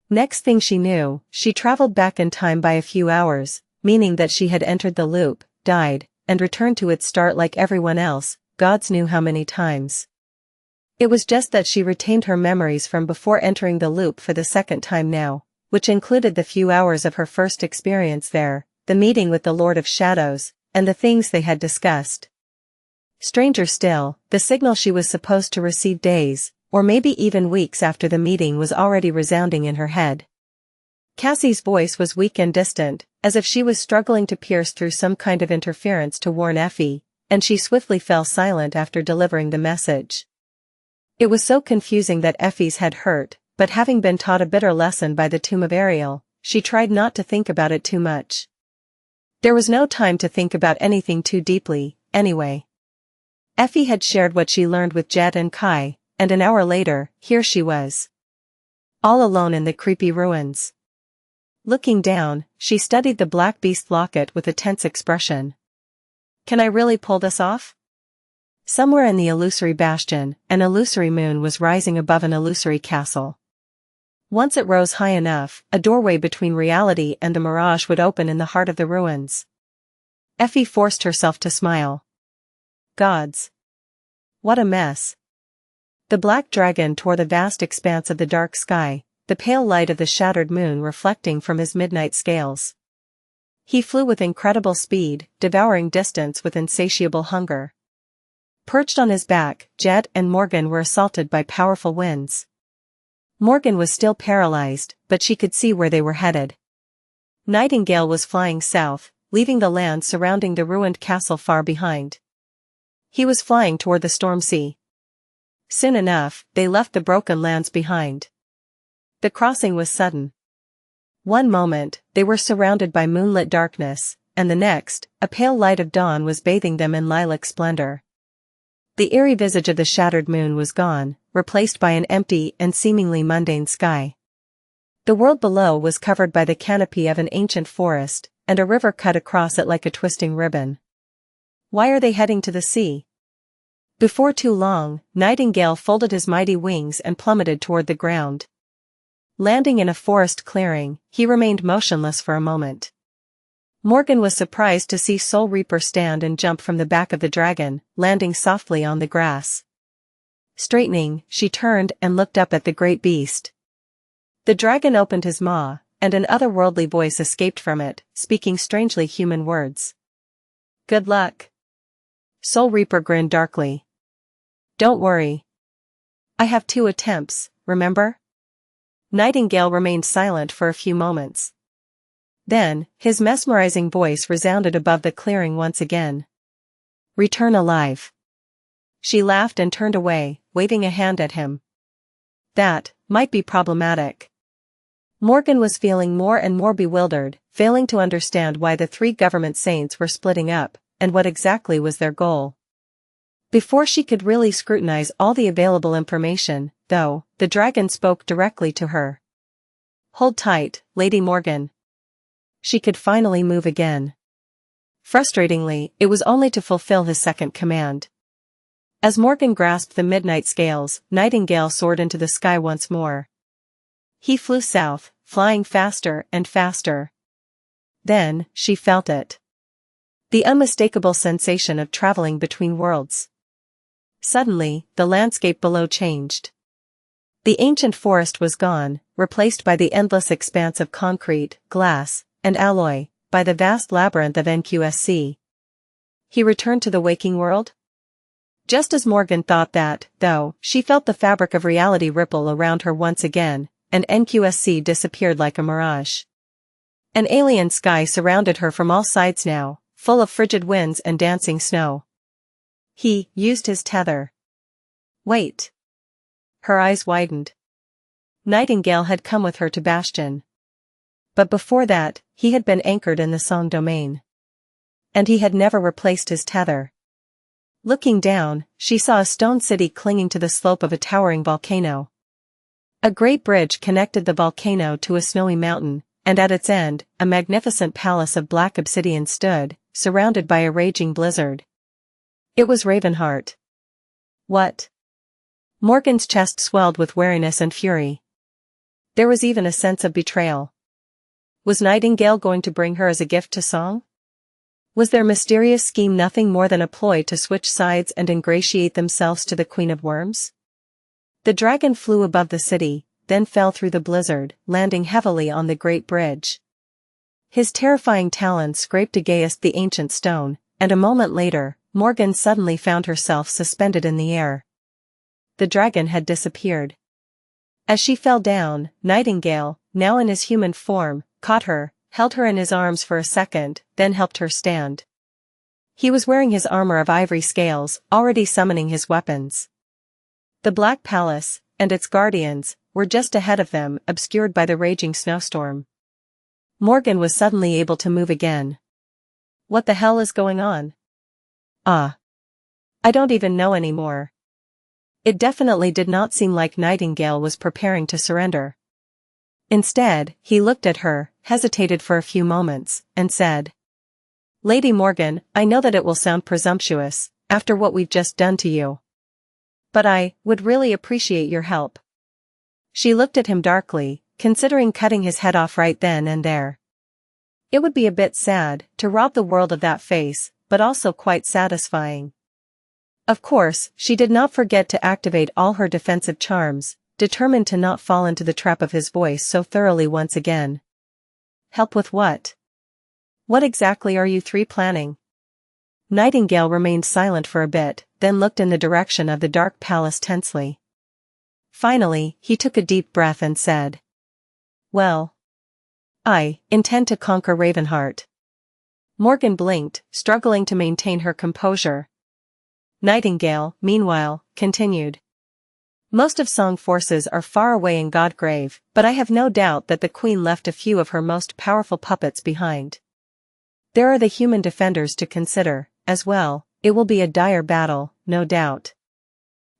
Next thing she knew, she traveled back in time by a few hours, meaning that she had entered the loop, died, and returned to its start like everyone else, gods knew how many times. It was just that she retained her memories from before entering the loop for the second time now, which included the few hours of her first experience there, the meeting with the Lord of Shadows, and the things they had discussed. Stranger still, the signal she was supposed to receive days, or maybe even weeks after the meeting was already resounding in her head. Cassie's voice was weak and distant, as if she was struggling to pierce through some kind of interference to warn Effie, and she swiftly fell silent after delivering the message. It was so confusing that Effie's head hurt, but having been taught a bitter lesson by the tomb of Ariel, she tried not to think about it too much. There was no time to think about anything too deeply, anyway. Effie had shared what she learned with Jet and Kai, and an hour later, here she was. All alone in the creepy ruins. Looking down, she studied the Black Beast locket with a tense expression. Can I really pull this off? Somewhere in the illusory bastion, an illusory moon was rising above an illusory castle. Once it rose high enough, a doorway between reality and the mirage would open in the heart of the ruins. Effie forced herself to smile. Gods! What a mess! The black dragon tore the vast expanse of the dark sky, the pale light of the shattered moon reflecting from his midnight scales. He flew with incredible speed, devouring distance with insatiable hunger. Perched on his back, Jet and Morgan were assaulted by powerful winds. Morgan was still paralyzed, but she could see where they were headed. Nightingale was flying south, leaving the land surrounding the ruined castle far behind. He was flying toward the storm sea. Soon enough, they left the broken lands behind. The crossing was sudden. One moment, they were surrounded by moonlit darkness, and the next, a pale light of dawn was bathing them in lilac splendor. The eerie visage of the shattered moon was gone, replaced by an empty and seemingly mundane sky. The world below was covered by the canopy of an ancient forest, and a river cut across it like a twisting ribbon. Why are they heading to the sea? Before too long, Nightingale folded his mighty wings and plummeted toward the ground. Landing in a forest clearing, he remained motionless for a moment. Morgan was surprised to see Soul Reaper stand and jump from the back of the dragon, landing softly on the grass. Straightening, she turned and looked up at the great beast. The dragon opened his maw, and an otherworldly voice escaped from it, speaking strangely human words. Good luck. Soul Reaper grinned darkly. Don't worry. I have 2 attempts, remember? Nightingale remained silent for a few moments. Then, his mesmerizing voice resounded above the clearing once again. Return alive. She laughed and turned away, waving a hand at him. That might be problematic. Morgan was feeling more and more bewildered, failing to understand why the 3 government saints were splitting up, and what exactly was their goal. Before she could really scrutinize all the available information, though, the dragon spoke directly to her. Hold tight, Lady Morgan. She could finally move again. Frustratingly, it was only to fulfill his second command. As Morgan grasped the midnight scales, Nightingale soared into the sky once more. He flew south, flying faster and faster. Then, she felt it. The unmistakable sensation of traveling between worlds. Suddenly, the landscape below changed. The ancient forest was gone, replaced by the endless expanse of concrete, glass, and alloy, by the vast labyrinth of NQSC. He returned to the waking world? Just as Morgan thought that, though, she felt the fabric of reality ripple around her once again, and NQSC disappeared like a mirage. An alien sky surrounded her from all sides now, full of frigid winds and dancing snow. He used his tether. Wait. Her eyes widened. Nightingale had come with her to Bastion. But before that, he had been anchored in the Song domain. And he had never replaced his tether. Looking down, she saw a stone city clinging to the slope of a towering volcano. A great bridge connected the volcano to a snowy mountain, and at its end, a magnificent palace of black obsidian stood, surrounded by a raging blizzard. It was Ravenheart. What? Morgan's chest swelled with wariness and fury. There was even a sense of betrayal. Was Nightingale going to bring her as a gift to Song? Was their mysterious scheme nothing more than a ploy to switch sides and ingratiate themselves to the Queen of Worms? The dragon flew above the city, then fell through the blizzard, landing heavily on the great bridge. His terrifying talons scraped against the ancient stone, and a moment later, Morgan suddenly found herself suspended in the air. The dragon had disappeared. As she fell down, Nightingale, now in his human form, caught her, held her in his arms for a second, then helped her stand. He was wearing his armor of ivory scales, already summoning his weapons. The Black Palace, and its guardians, were just ahead of them, obscured by the raging snowstorm. Morgan was suddenly able to move again. What the hell is going on? Ah. I don't even know anymore. It definitely did not seem like Nightingale was preparing to surrender. Instead, he looked at her, hesitated for a few moments, and said, "Lady Morgan, I know that it will sound presumptuous, after what we've just done to you. But I would really appreciate your help." She looked at him darkly, considering cutting his head off right then and there. It would be a bit sad to rob the world of that face, but also quite satisfying. Of course, she did not forget to activate all her defensive charms, determined to not fall into the trap of his voice so thoroughly once again. "Help with what? What exactly are you three planning?" Nightingale remained silent for a bit, then looked in the direction of the dark palace tensely. Finally, he took a deep breath and said, "Well, I intend to conquer Ravenheart." Morgan blinked, struggling to maintain her composure. Nightingale, meanwhile, continued. "Most of Song forces are far away in Godgrave, but I have no doubt that the Queen left a few of her most powerful puppets behind. There are the human defenders to consider, as well. It will be a dire battle, no doubt.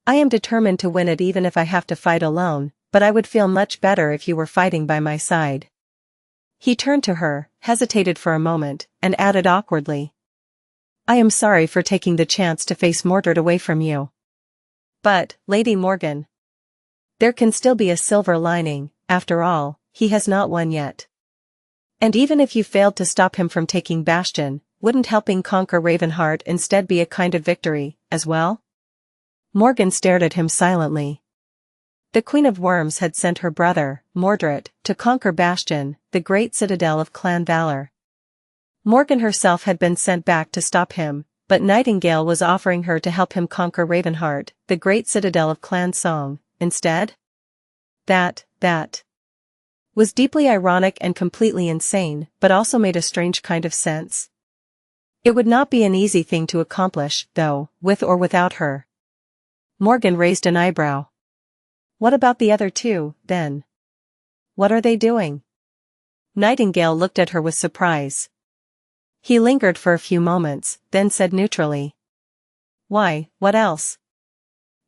I am determined to win it even if I have to fight alone, but I would feel much better if you were fighting by my side." He turned to her, hesitated for a moment, and added awkwardly, "I am sorry for taking the chance to face Mordred away from you. But, Lady Morgan, there can still be a silver lining. After all, he has not won yet. And even if you failed to stop him from taking Bastion, wouldn't helping conquer Ravenheart instead be a kind of victory, as well?" Morgan stared at him silently. The Queen of Worms had sent her brother, Mordred, to conquer Bastion, the great citadel of Clan Valor. Morgan herself had been sent back to stop him, but Nightingale was offering her to help him conquer Ravenheart, the great citadel of Clan Song, instead? That was deeply ironic and completely insane, but also made a strange kind of sense. It would not be an easy thing to accomplish, though, with or without her. Morgan raised an eyebrow. "What about the other two, then? What are they doing?" Nightingale looked at her with surprise. He lingered for a few moments, then said neutrally, "Why, what else?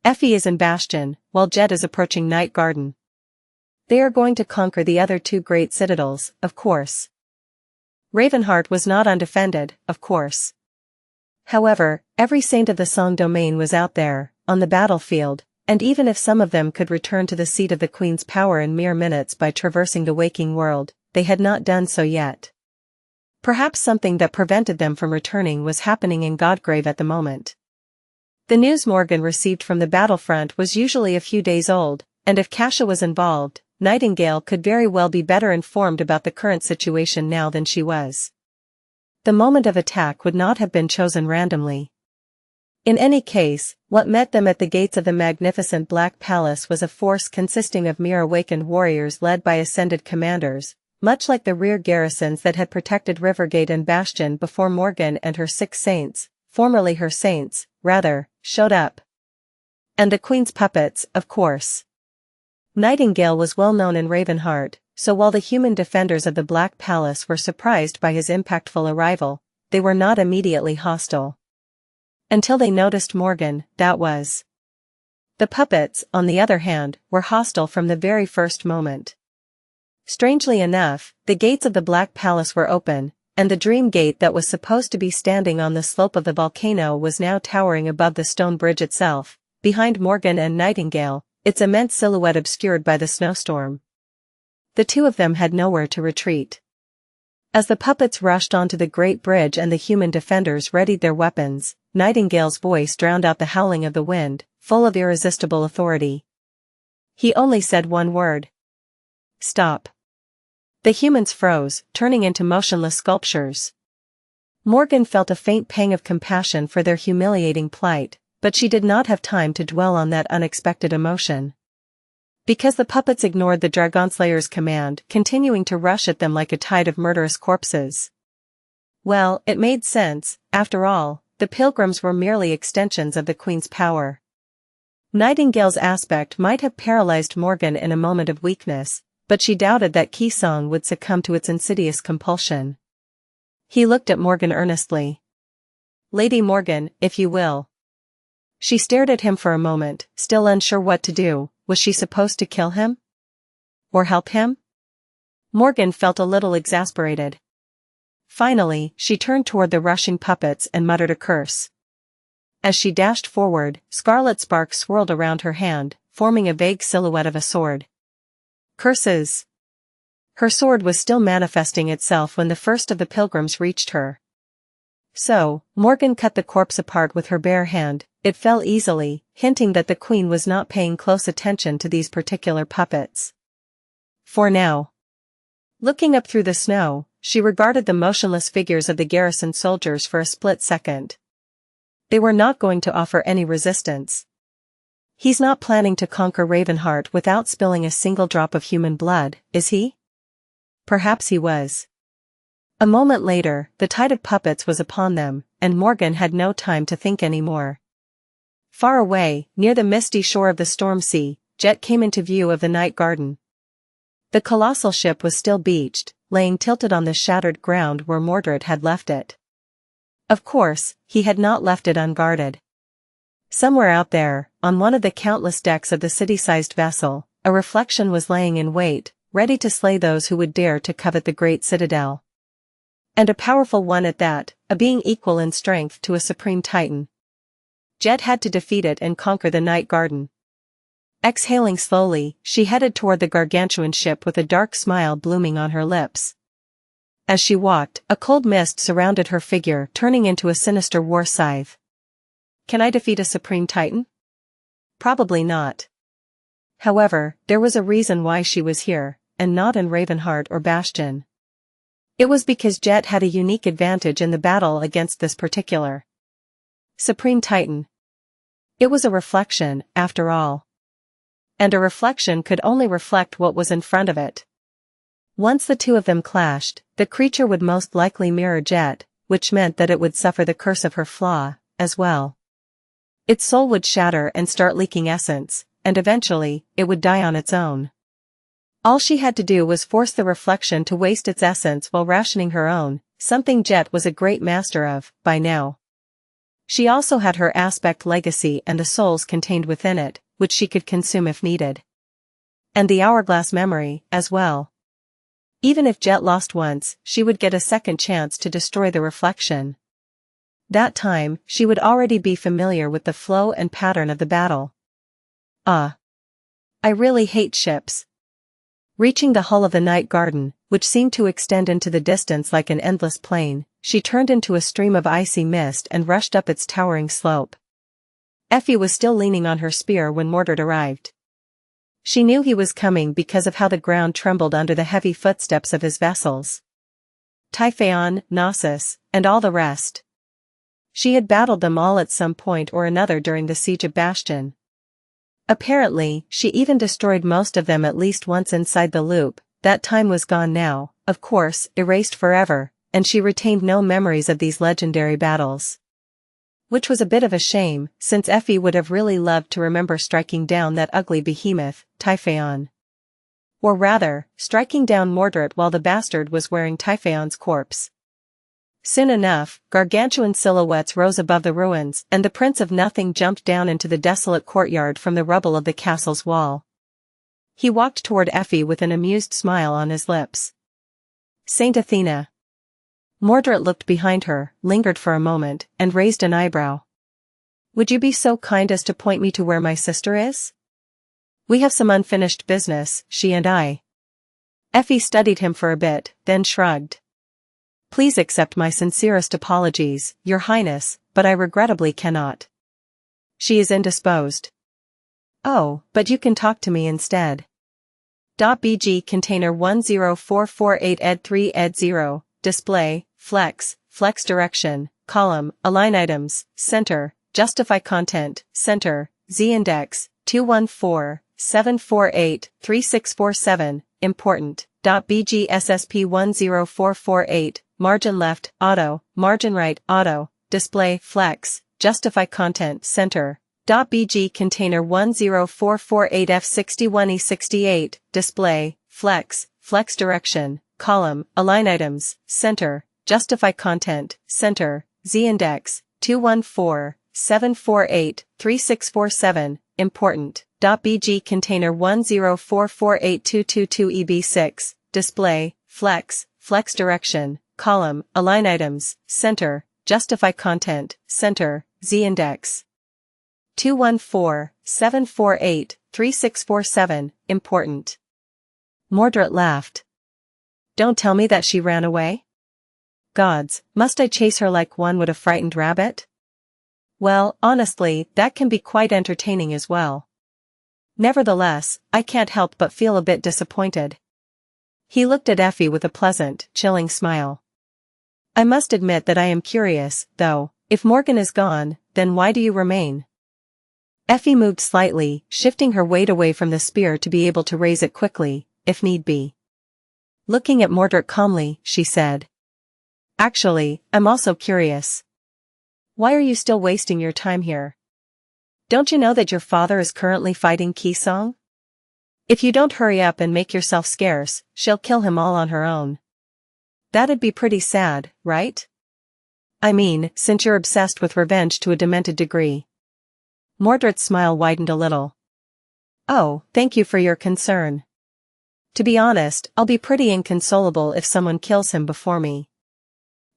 Effie is in Bastion, while Jet is approaching Night Garden. They are going to conquer the other two great citadels, of course. Ravenheart was not undefended, of course. However, every saint of the Song domain was out there, on the battlefield, and even if some of them could return to the seat of the Queen's power in mere minutes by traversing the waking world, they had not done so yet. Perhaps something that prevented them from returning was happening in Godgrave at the moment. The news Morgan received from the battlefront was usually a few days old, and if Cassia was involved, Nightingale could very well be better informed about the current situation now than she was. The moment of attack would not have been chosen randomly. In any case, what met them at the gates of the magnificent Black Palace was a force consisting of mere awakened warriors led by ascended commanders, much like the rear garrisons that had protected Rivergate and Bastion before Morgan and her 6 saints, formerly her saints, rather, showed up. And the Queen's puppets, of course. Nightingale was well known in Ravenheart, so while the human defenders of the Black Palace were surprised by his impactful arrival, they were not immediately hostile. Until they noticed Morgan, that was. The puppets, on the other hand, were hostile from the very first moment. Strangely enough, the gates of the Black Palace were open, and the Dream Gate that was supposed to be standing on the slope of the volcano was now towering above the stone bridge itself, behind Morgan and Nightingale, its immense silhouette obscured by the snowstorm. The two of them had nowhere to retreat. As the puppets rushed onto the great bridge and the human defenders readied their weapons, Nightingale's voice drowned out the howling of the wind, full of irresistible authority. He only said one word. "Stop." The humans froze, turning into motionless sculptures. Morgan felt a faint pang of compassion for their humiliating plight, but she did not have time to dwell on that unexpected emotion. Because the puppets ignored the Dragonslayer's command, continuing to rush at them like a tide of murderous corpses. Well, it made sense, after all, the pilgrims were merely extensions of the Queen's power. Nightingale's aspect might have paralyzed Morgan in a moment of weakness, but she doubted that Kisong would succumb to its insidious compulsion. He looked at Morgan earnestly. Lady Morgan, if you will. She stared at him for a moment, still unsure what to do. Was she supposed to kill him? Or help him? Morgan felt a little exasperated. Finally, she turned toward the rushing puppets and muttered a curse. As she dashed forward, scarlet sparks swirled around her hand, forming a vague silhouette of a sword. Curses! Her sword was still manifesting itself when the first of the pilgrims reached her. So, Morgan cut the corpse apart with her bare hand. It fell easily, hinting that the queen was not paying close attention to these particular puppets. For now. Looking up through the snow, she regarded the motionless figures of the garrison soldiers for a split second. They were not going to offer any resistance. He's not planning to conquer Ravenheart without spilling a single drop of human blood, is he? Perhaps he was. A moment later, the tide of puppets was upon them, and Morgan had no time to think anymore. Far away, near the misty shore of the storm sea, Jet came into view of the night garden. The colossal ship was still beached, laying tilted on the shattered ground where Mordred had left it. Of course, he had not left it unguarded. Somewhere out there, on one of the countless decks of the city-sized vessel, a reflection was laying in wait, ready to slay those who would dare to covet the great citadel. And a powerful one at that, a being equal in strength to a supreme titan. Jet had to defeat it and conquer the night garden. Exhaling slowly, she headed toward the gargantuan ship with a dark smile blooming on her lips. As she walked, a cold mist surrounded her figure, turning into a sinister war scythe. Can I defeat a supreme titan? Probably not. However, there was a reason why she was here, and not in Ravenheart or Bastion. It was because Jet had a unique advantage in the battle against this particular Supreme Titan. It was a reflection, after all. And a reflection could only reflect what was in front of it. Once the two of them clashed, the creature would most likely mirror Jet, which meant that it would suffer the curse of her flaw, as well. Its soul would shatter and start leaking essence, and eventually, it would die on its own. All she had to do was force the reflection to waste its essence while rationing her own, something Jet was a great master of, by now. She also had her aspect legacy and the souls contained within it, which she could consume if needed. And the hourglass memory, as well. Even if Jet lost once, she would get a second chance to destroy the reflection. That time, she would already be familiar with the flow and pattern of the battle. I really hate ships. Reaching the hull of the night garden, which seemed to extend into the distance like an endless plain, she turned into a stream of icy mist and rushed up its towering slope. Effie was still leaning on her spear when Mordred arrived. She knew he was coming because of how the ground trembled under the heavy footsteps of his vessels. Typhaon, Knossos, and all the rest. She had battled them all at some point or another during the siege of Bastion. Apparently, she even destroyed most of them at least once inside the loop. That time was gone now, of course, erased forever, and she retained no memories of these legendary battles. Which was a bit of a shame, since Effie would have really loved to remember striking down that ugly behemoth, Typhaon. Or rather, striking down Mordred while the bastard was wearing Typhaon's corpse. Soon enough, gargantuan silhouettes rose above the ruins, and the Prince of Nothing jumped down into the desolate courtyard from the rubble of the castle's wall. He walked toward Effie with an amused smile on his lips. Saint Athena. Mordred looked behind her, lingered for a moment, and raised an eyebrow. Would you be so kind as to point me to where my sister is? We have some unfinished business, she and I. Effie studied him for a bit, then shrugged. Please accept my sincerest apologies, Your Highness, but I regrettably cannot. She is indisposed. Oh, but you can talk to me instead. .bg container 10448 ed3 ed0, display, flex direction, column, align items, center, justify content, center, z-index, 214-748-3647, important. .bg ssp 10448, margin left, auto, margin right, auto, display, flex, justify content, center. .bg container 10448 f61e68, display, flex direction, column, align items, center, justify content, center, z-index, 214-748-3647, important, .bg container 10448222eb6, display, flex direction, column, align items, center, justify content, center, z-index. 214-748-3647, important. Mordred laughed. Don't tell me that she ran away? Gods, must I chase her like one would a frightened rabbit? Well, honestly, that can be quite entertaining as well. Nevertheless, I can't help but feel a bit disappointed. He looked at Effie with a pleasant, chilling smile. I must admit that I am curious, though, if Morgan is gone, then why do you remain? Effie moved slightly, shifting her weight away from the spear to be able to raise it quickly, if need be. Looking at Mordred calmly, she said. Actually, I'm also curious. Why are you still wasting your time here? Don't you know that your father is currently fighting Kisong? If you don't hurry up and make yourself scarce, she'll kill him all on her own. That'd be pretty sad, right? I mean, since you're obsessed with revenge to a demented degree. Mordred's smile widened a little. Oh, thank you for your concern. To be honest, I'll be pretty inconsolable if someone kills him before me.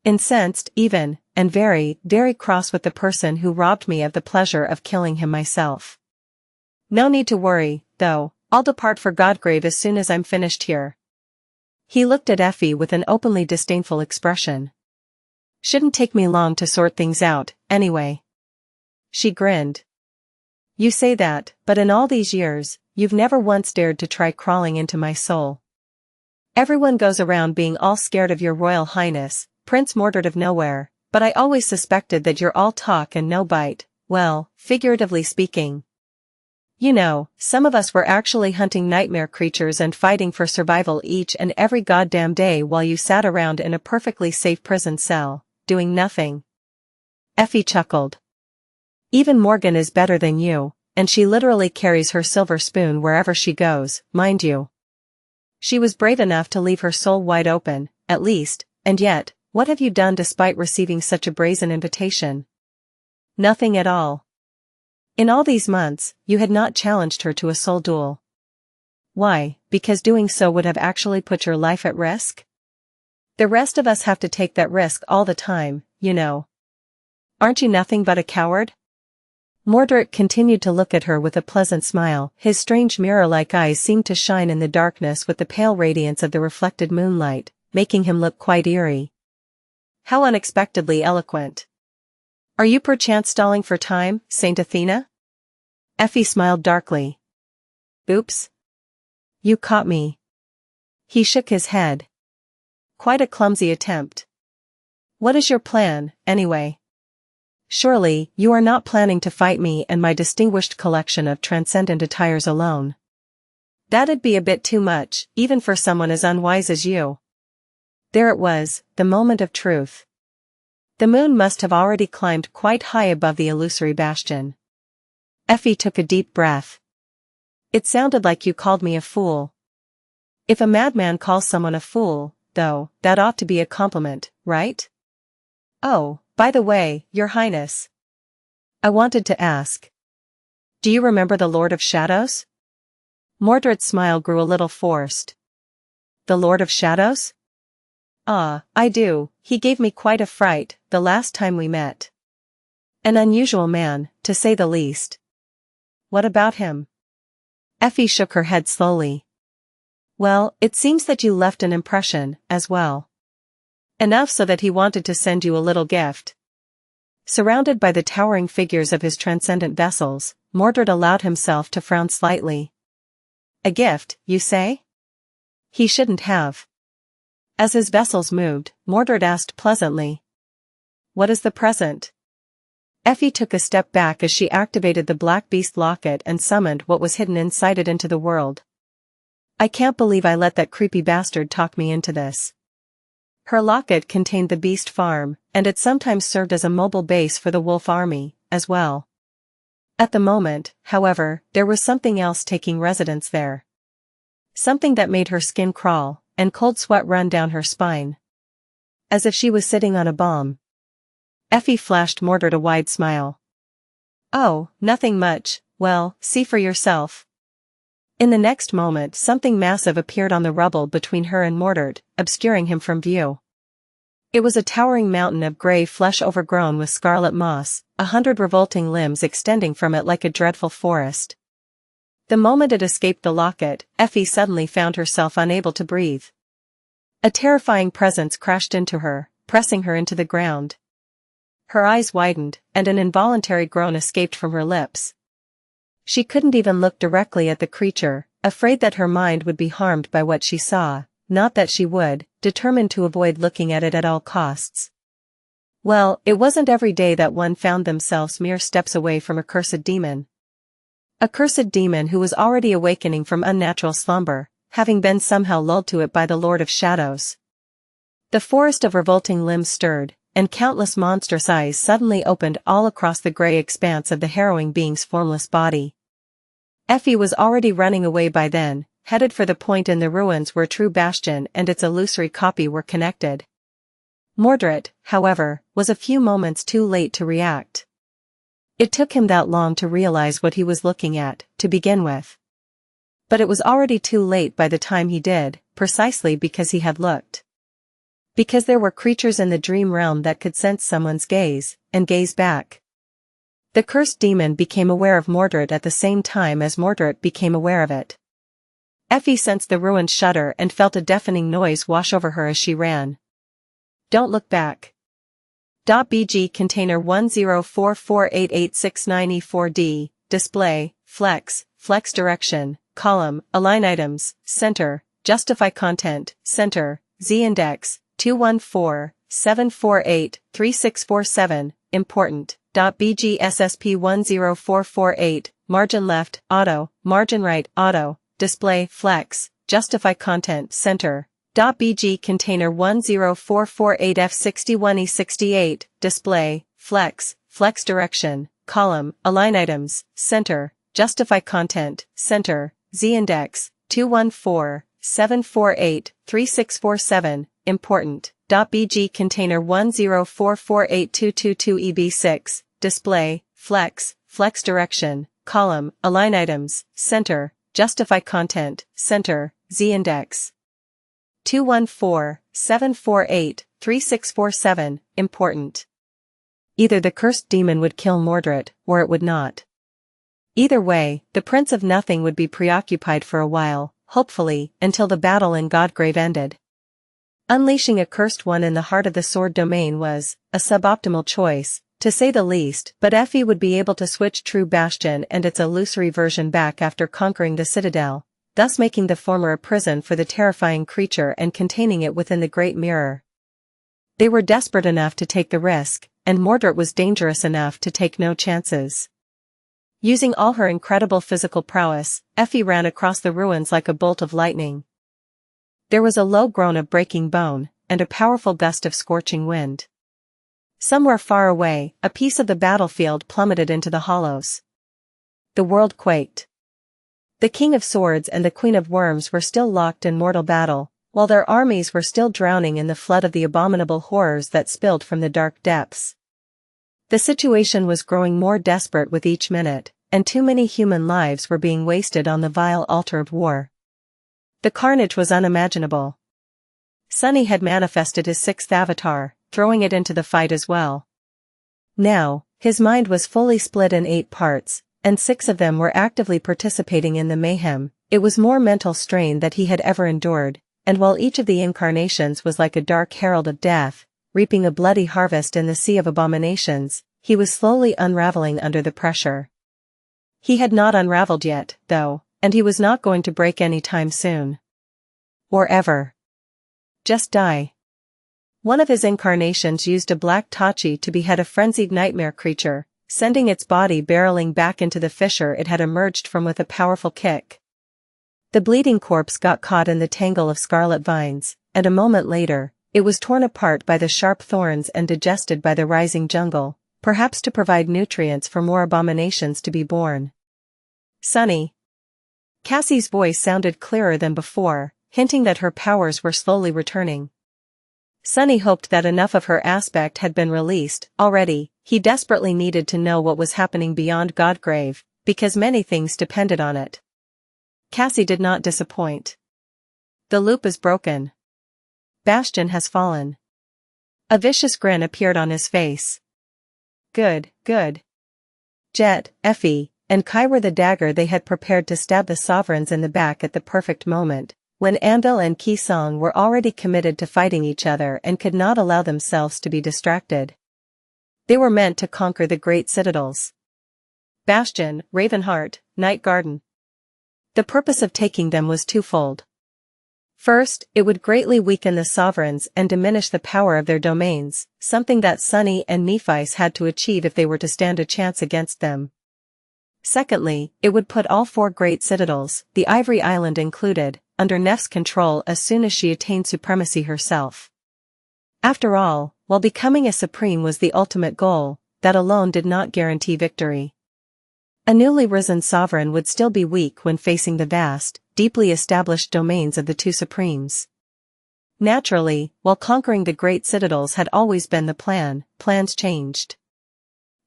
Incensed, even, and very, very cross with the person who robbed me of the pleasure of killing him myself. No need to worry, though, I'll depart for Godgrave as soon as I'm finished here. He looked at Effie with an openly disdainful expression. Shouldn't take me long to sort things out, anyway. She grinned. You say that, but in all these years, you've never once dared to try crawling into my soul. Everyone goes around being all scared of your Royal Highness, Prince Mordred of Nowhere, but I always suspected that you're all talk and no bite, well, figuratively speaking. You know, some of us were actually hunting nightmare creatures and fighting for survival each and every goddamn day while you sat around in a perfectly safe prison cell, doing nothing. Effie chuckled. Even Morgan is better than you, and she literally carries her silver spoon wherever she goes, mind you. She was brave enough to leave her soul wide open, at least, and yet, what have you done despite receiving such a brazen invitation? Nothing at all. In all these months, you had not challenged her to a soul duel. Why? Because doing so would have actually put your life at risk? The rest of us have to take that risk all the time, you know. Aren't you nothing but a coward? Mordred continued to look at her with a pleasant smile. His strange mirror-like eyes seemed to shine in the darkness with the pale radiance of the reflected moonlight, making him look quite eerie. How unexpectedly eloquent. Are you perchance stalling for time, Saint Athena? Effie smiled darkly. Oops. You caught me. He shook his head. Quite a clumsy attempt. What is your plan, anyway? Surely, you are not planning to fight me and my distinguished collection of transcendent attires alone. That'd be a bit too much, even for someone as unwise as you. There it was, the moment of truth. The moon must have already climbed quite high above the illusory bastion. Effie took a deep breath. It sounded like you called me a fool. If a madman calls someone a fool, though, that ought to be a compliment, right? Oh, by the way, Your Highness. I wanted to ask. Do you remember the Lord of Shadows? Mordred's smile grew a little forced. The Lord of Shadows? Ah, I do, he gave me quite a fright, the last time we met. An unusual man, to say the least. What about him? Effie shook her head slowly. Well, it seems that you left an impression, as well. Enough so that he wanted to send you a little gift. Surrounded by the towering figures of his transcendent vessels, Mordred allowed himself to frown slightly. A gift, you say? He shouldn't have. As his vessels moved, Mordred asked pleasantly. What is the present? Effie took a step back as she activated the Black Beast locket and summoned what was hidden inside it into the world. I can't believe I let that creepy bastard talk me into this. Her locket contained the beast farm, and it sometimes served as a mobile base for the wolf army, as well. At the moment, however, there was something else taking residence there. Something that made her skin crawl, and cold sweat run down her spine. as if she was sitting on a bomb. Effie flashed Mordred a wide smile. "Oh, nothing much, well, see for yourself." In the next moment something massive appeared on the rubble between her and Mordred, obscuring him from view. It was a towering mountain of grey flesh overgrown with scarlet moss, 100 revolting limbs extending from it like a dreadful forest. The moment it escaped the locket, Effie suddenly found herself unable to breathe. A terrifying presence crashed into her, pressing her into the ground. Her eyes widened, and an involuntary groan escaped from her lips. She couldn't even look directly at the creature, afraid that her mind would be harmed by what she saw, not that she would, determined to avoid looking at it at all costs. Well, it wasn't every day that one found themselves mere steps away from a cursed demon. A cursed demon who was already awakening from unnatural slumber, having been somehow lulled to it by the Lord of Shadows. The forest of revolting limbs stirred, and countless monstrous eyes suddenly opened all across the grey expanse of the harrowing being's formless body. Effie was already running away by then, headed for the point in the ruins where True Bastion and its illusory copy were connected. Mordred, however, was a few moments too late to react. It took him that long to realize what he was looking at, to begin with. But it was already too late by the time he did, precisely because he had looked. Because there were creatures in the dream realm that could sense someone's gaze, and gaze back. The cursed demon became aware of Mordred at the same time as Mordred became aware of it. Effie sensed the ruins shudder and felt a deafening noise wash over her as she ran. "Don't look back." .bg container 10448869E4D, display, flex direction, column, align items, center, justify content, center, z-index, 214-748-3647, important, .bg ssp 10448, margin left, auto, margin right, auto, display, flex, justify content, center, .bg container 10448F61E68, display, flex direction, column, align items, center, justify content, center, z-index, 214-748-3647, important, .bg container 1044822EB6, display, flex direction, column, align items, center, justify content, center, z-index, 214-748-3647, important. Either the cursed demon would kill Mordred, or it would not. Either way, the Prince of Nothing would be preoccupied for a while, hopefully, until the battle in Godgrave ended. Unleashing a cursed one in the heart of the sword domain was a suboptimal choice, to say the least, but Effie would be able to switch True Bastion and its illusory version back after conquering the Citadel, thus making the former a prison for the terrifying creature and containing it within the Great Mirror. They were desperate enough to take the risk, and Mordred was dangerous enough to take no chances. Using all her incredible physical prowess, Effie ran across the ruins like a bolt of lightning. There was a low groan of breaking bone, and a powerful gust of scorching wind. Somewhere far away, a piece of the battlefield plummeted into the hollows. The world quaked. The King of Swords and the Queen of Worms were still locked in mortal battle, while their armies were still drowning in the flood of the abominable horrors that spilled from the dark depths. The situation was growing more desperate with each minute, and too many human lives were being wasted on the vile altar of war. The carnage was unimaginable. Sunny had manifested his sixth avatar, throwing it into the fight as well. Now, his mind was fully split in 8 parts, and 6 of them were actively participating in the mayhem. It was more mental strain that he had ever endured, and while each of the incarnations was like a dark herald of death, reaping a bloody harvest in the sea of abominations, he was slowly unraveling under the pressure. He had not unraveled yet, though, and he was not going to break any time soon. Or ever. Just die. One of his incarnations used a black tachi to behead a frenzied nightmare creature, sending its body barreling back into the fissure it had emerged from with a powerful kick. The bleeding corpse got caught in the tangle of scarlet vines, and a moment later, it was torn apart by the sharp thorns and digested by the rising jungle, perhaps to provide nutrients for more abominations to be born. Sunny. Cassie's voice sounded clearer than before, hinting that her powers were slowly returning. Sunny hoped that enough of her aspect had been released already. He desperately needed to know what was happening beyond Godgrave, because many things depended on it. Cassie did not disappoint. The loop is broken. Bastion has fallen. A vicious grin appeared on his face. Good, good. Jet, Effie, and Kai were the dagger they had prepared to stab the sovereigns in the back at the perfect moment, when Anvil and Kisong were already committed to fighting each other and could not allow themselves to be distracted. They were meant to conquer the great citadels. Bastion, Ravenheart, Night Garden. The purpose of taking them was twofold. First, it would greatly weaken the sovereigns and diminish the power of their domains, something that Sunny and Nephi's had to achieve if they were to stand a chance against them. Secondly, it would put all 4 great citadels, the Ivory Island included, under Neff's control as soon as she attained supremacy herself. After all, while becoming a supreme was the ultimate goal, that alone did not guarantee victory. A newly risen sovereign would still be weak when facing the vast, deeply established domains of the 2 supremes. Naturally, while conquering the great citadels had always been the plan, plans changed.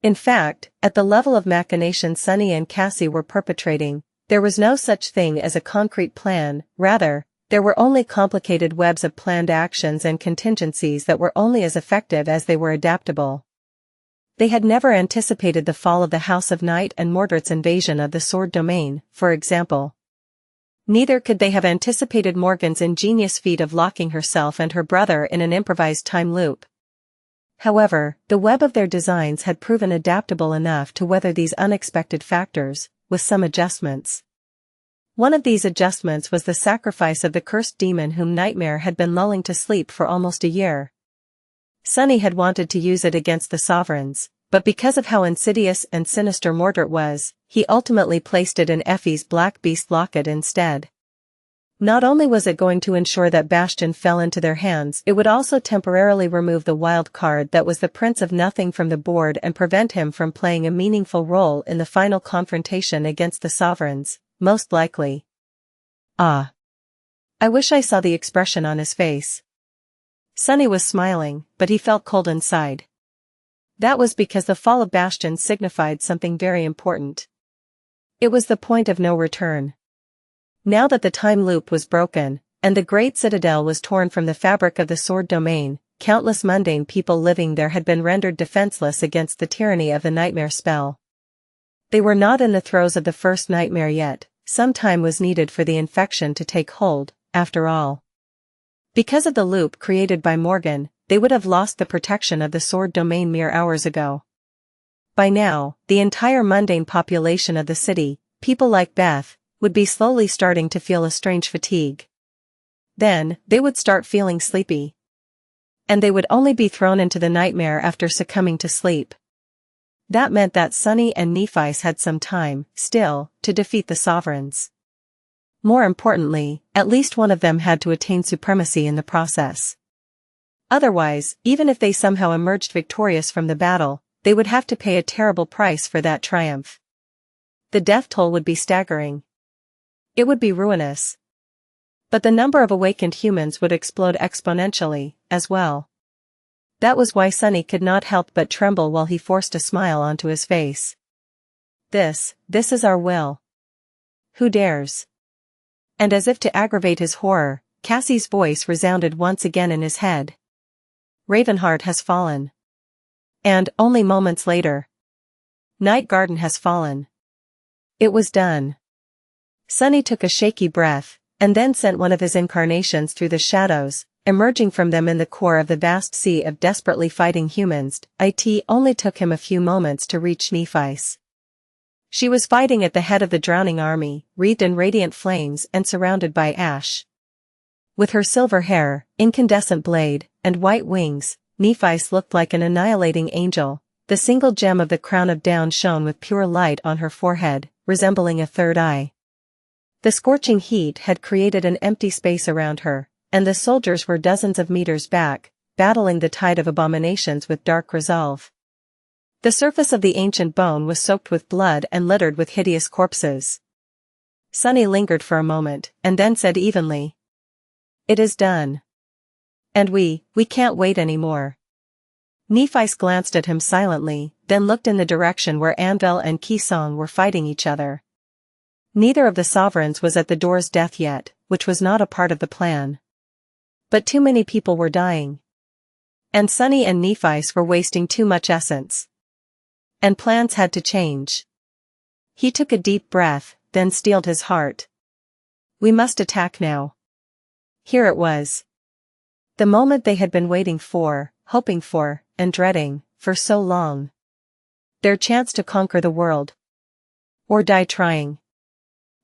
In fact, at the level of machination Sunny and Cassie were perpetrating, there was no such thing as a concrete plan. Rather, there were only complicated webs of planned actions and contingencies that were only as effective as they were adaptable. They had never anticipated the fall of the House of Night and Mordred's invasion of the Sword Domain, for example. Neither could they have anticipated Morgan's ingenious feat of locking herself and her brother in an improvised time loop. However, the web of their designs had proven adaptable enough to weather these unexpected factors, with some adjustments. One of these adjustments was the sacrifice of the cursed demon whom Nightmare had been lulling to sleep for almost a year. Sunny had wanted to use it against the sovereigns, but because of how insidious and sinister Mordred was, he ultimately placed it in Effie's Black Beast locket instead. Not only was it going to ensure that Bastion fell into their hands, it would also temporarily remove the wild card that was the Prince of Nothing from the board and prevent him from playing a meaningful role in the final confrontation against the sovereigns, most likely. Ah. I wish I saw the expression on his face. Sunny was smiling, but he felt cold inside. That was because the fall of Bastion signified something very important. It was the point of no return. Now that the time loop was broken, and the great citadel was torn from the fabric of the Sword Domain, countless mundane people living there had been rendered defenseless against the tyranny of the Nightmare spell. They were not in the throes of the first nightmare yet. Some time was needed for the infection to take hold, after all. Because of the loop created by Morgan, they would have lost the protection of the Sword Domain mere hours ago. By now, the entire mundane population of the city, people like Beth, would be slowly starting to feel a strange fatigue. Then, they would start feeling sleepy. And they would only be thrown into the nightmare after succumbing to sleep. That meant that Sunny and Nephi's had some time, still, to defeat the sovereigns. More importantly, at least one of them had to attain supremacy in the process. Otherwise, even if they somehow emerged victorious from the battle, they would have to pay a terrible price for that triumph. The death toll would be staggering. It would be ruinous. But the number of awakened humans would explode exponentially, as well. That was why Sunny could not help but tremble while he forced a smile onto his face. This is our will. Who dares? And as if to aggravate his horror, Cassie's voice resounded once again in his head. Ravenheart has fallen. And, only moments later, Night Garden has fallen. It was done. Sunny took a shaky breath, and then sent one of his incarnations through the shadows, emerging from them in the core of the vast sea of desperately fighting humans. It only took him a few moments to reach Nephi's. She was fighting at the head of the drowning army, wreathed in radiant flames and surrounded by ash. With her silver hair, incandescent blade, and white wings, Nephi's looked like an annihilating angel. The single gem of the crown of down shone with pure light on her forehead, resembling a third eye. The scorching heat had created an empty space around her, and the soldiers were dozens of meters back, battling the tide of abominations with dark resolve. The surface of the ancient bone was soaked with blood and littered with hideous corpses. Sunny lingered for a moment, and then said evenly, "It is done." And we can't wait anymore. Nephi glanced at him silently, then looked in the direction where Anvil and Qisong were fighting each other. Neither of the sovereigns was at the door's death yet, which was not a part of the plan. But too many people were dying. And Sunny and Nephi were wasting too much essence. And plans had to change. He took a deep breath, then steeled his heart. We must attack now. Here it was. The moment they had been waiting for, hoping for, and dreading, for so long. Their chance to conquer the world. Or die trying.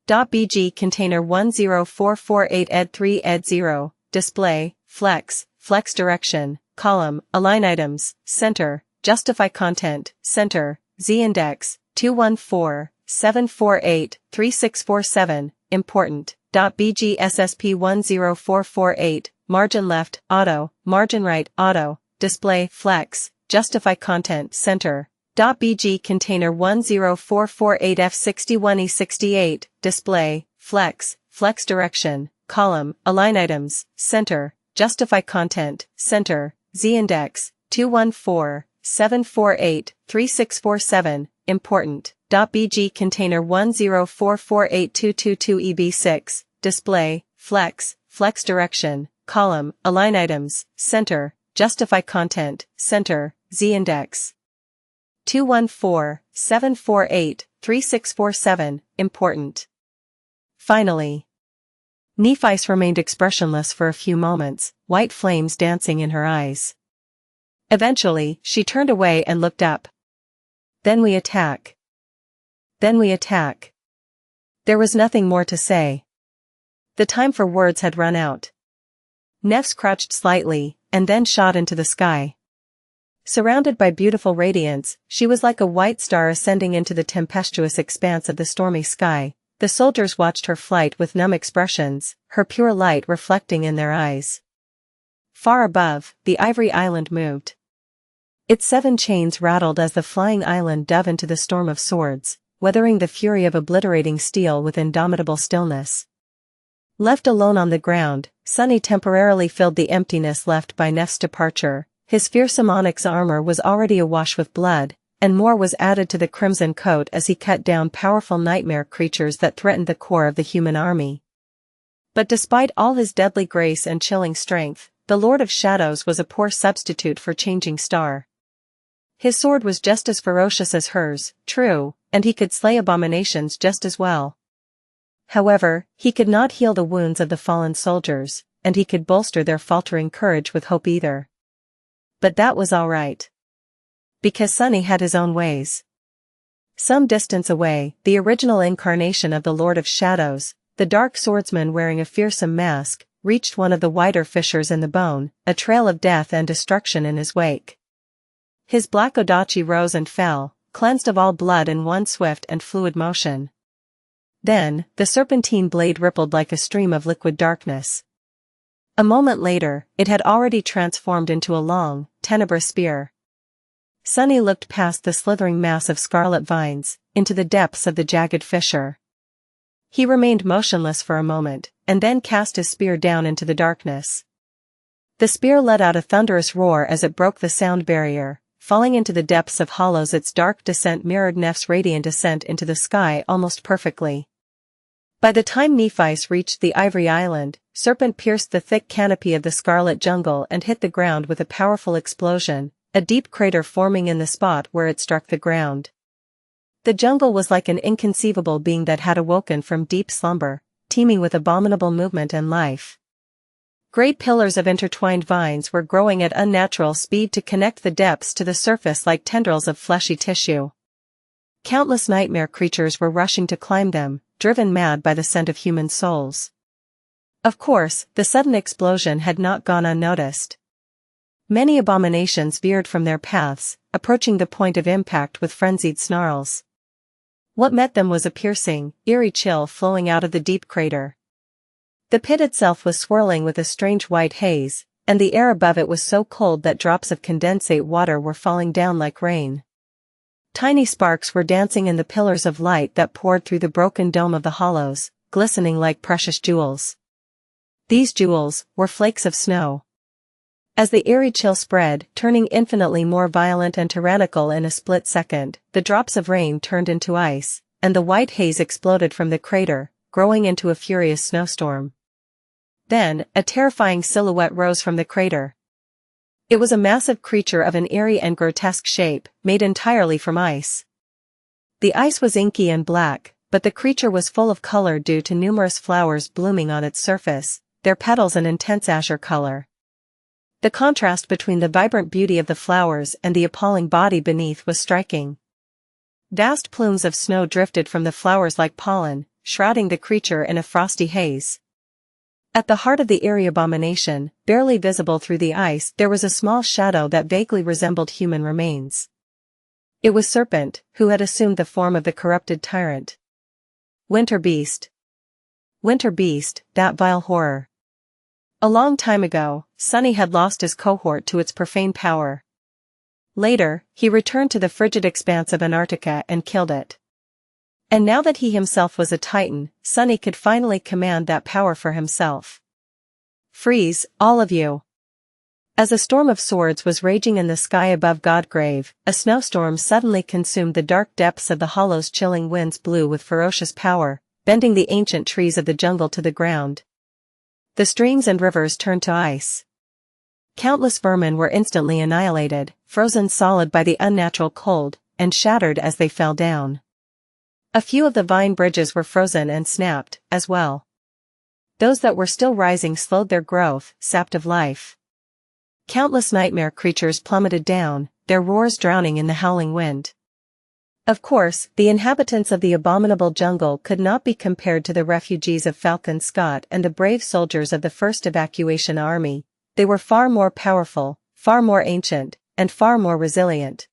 .bg container 10448 ed3 ed0, display, flex direction, column, align items, center, justify content, center, z-index, 214-748-3647, important, .bg ssp 10448, margin left, auto, margin right, auto, display, flex, justify content, center, .bg container 10448 f61e68, display, flex direction, column, align items, center, justify content, center, z-index, 214-748-3647, important, .bg container 104482222eb6, display, flex direction, column, align items, center, justify content, center, z-index. 214-748-3647, important. Finally. Nephi remained expressionless for a few moments, white flames dancing in her eyes. Eventually, she turned away and looked up. Then we attack. There was nothing more to say. The time for words had run out. Nefs crouched slightly, and then shot into the sky. Surrounded by beautiful radiance, she was like a white star ascending into the tempestuous expanse of the stormy sky. The soldiers watched her flight with numb expressions, her pure light reflecting in their eyes. Far above, the ivory island moved. Its 7 chains rattled as the flying island dove into the storm of swords, weathering the fury of obliterating steel with indomitable stillness. Left alone on the ground, Sunny temporarily filled the emptiness left by Nef's departure. His fearsome onyx armor was already awash with blood, and more was added to the crimson coat as he cut down powerful nightmare creatures that threatened the core of the human army. But despite all his deadly grace and chilling strength, the Lord of Shadows was a poor substitute for Changing Star. His sword was just as ferocious as hers, true, and he could slay abominations just as well. However, he could not heal the wounds of the fallen soldiers, and he could bolster their faltering courage with hope either. But that was all right. Because Sunny had his own ways. Some distance away, the original incarnation of the Lord of Shadows, the dark swordsman wearing a fearsome mask, reached one of the wider fissures in the bone, a trail of death and destruction in his wake. His black odachi rose and fell, cleansed of all blood in one swift and fluid motion. Then, the serpentine blade rippled like a stream of liquid darkness. A moment later, it had already transformed into a long, tenebrous spear. Sunny looked past the slithering mass of scarlet vines, into the depths of the jagged fissure. He remained motionless for a moment, and then cast his spear down into the darkness. The spear let out a thunderous roar as it broke the sound barrier, falling into the depths of hollows. Its dark descent mirrored Nef's radiant ascent into the sky almost perfectly. By the time Nephi reached the ivory island, Serpent pierced the thick canopy of the scarlet jungle and hit the ground with a powerful explosion, a deep crater forming in the spot where it struck the ground. The jungle was like an inconceivable being that had awoken from deep slumber, teeming with abominable movement and life. Great pillars of intertwined vines were growing at unnatural speed to connect the depths to the surface like tendrils of fleshy tissue. Countless nightmare creatures were rushing to climb them, driven mad by the scent of human souls. Of course, the sudden explosion had not gone unnoticed. Many abominations veered from their paths, approaching the point of impact with frenzied snarls. What met them was a piercing, eerie chill flowing out of the deep crater. The pit itself was swirling with a strange white haze, and the air above it was so cold that drops of condensate water were falling down like rain. Tiny sparks were dancing in the pillars of light that poured through the broken dome of the hollows, glistening like precious jewels. These jewels were flakes of snow. As the eerie chill spread, turning infinitely more violent and tyrannical in a split second, the drops of rain turned into ice, and the white haze exploded from the crater, growing into a furious snowstorm. Then, a terrifying silhouette rose from the crater. It was a massive creature of an eerie and grotesque shape, made entirely from ice. The ice was inky and black, but the creature was full of color due to numerous flowers blooming on its surface, their petals an intense azure color. The contrast between the vibrant beauty of the flowers and the appalling body beneath was striking. Vast plumes of snow drifted from the flowers like pollen, shrouding the creature in a frosty haze. At the heart of the eerie abomination, barely visible through the ice, there was a small shadow that vaguely resembled human remains. It was Serpent, who had assumed the form of the corrupted tyrant. Winter Beast. Winter Beast, that vile horror. A long time ago, Sunny had lost his cohort to its profane power. Later, he returned to the frigid expanse of Antarctica and killed it. And now that he himself was a titan, Sunny could finally command that power for himself. Freeze, all of you. As a storm of swords was raging in the sky above Godgrave, a snowstorm suddenly consumed the dark depths of the hollow's chilling winds blew with ferocious power, bending the ancient trees of the jungle to the ground. The streams and rivers turned to ice. Countless vermin were instantly annihilated, frozen solid by the unnatural cold, and shattered as they fell down. A few of the vine bridges were frozen and snapped, as well. Those that were still rising slowed their growth, sapped of life. Countless nightmare creatures plummeted down, their roars drowning in the howling wind. Of course, the inhabitants of the abominable jungle could not be compared to the refugees of Falcon Scott and the brave soldiers of the First Evacuation Army. They were far more powerful, far more ancient, and far more resilient.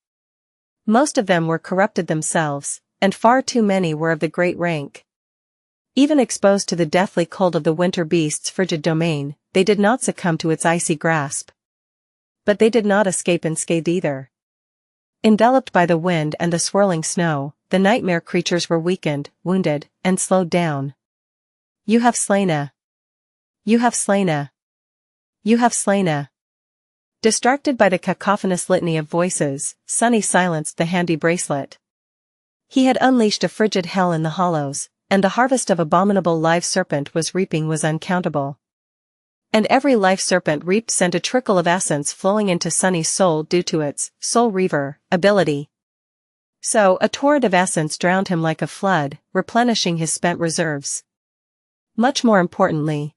Most of them were corrupted themselves, and far too many were of the great rank. Even exposed to the deathly cold of the winter beast's frigid domain, they did not succumb to its icy grasp. But they did not escape unscathed either. Enveloped by the wind and the swirling snow, the nightmare creatures were weakened, wounded, and slowed down. You have slain a. You have slain a. You have slain a. Distracted by the cacophonous litany of voices, Sunny silenced the handy bracelet. He had unleashed a frigid hell in the hollows, and the harvest of abominable live serpent was reaping was uncountable. And every life serpent reaped sent a trickle of essence flowing into Sunny's soul due to its soul reaver ability. So a torrent of essence drowned him like a flood, replenishing his spent reserves. Much more importantly,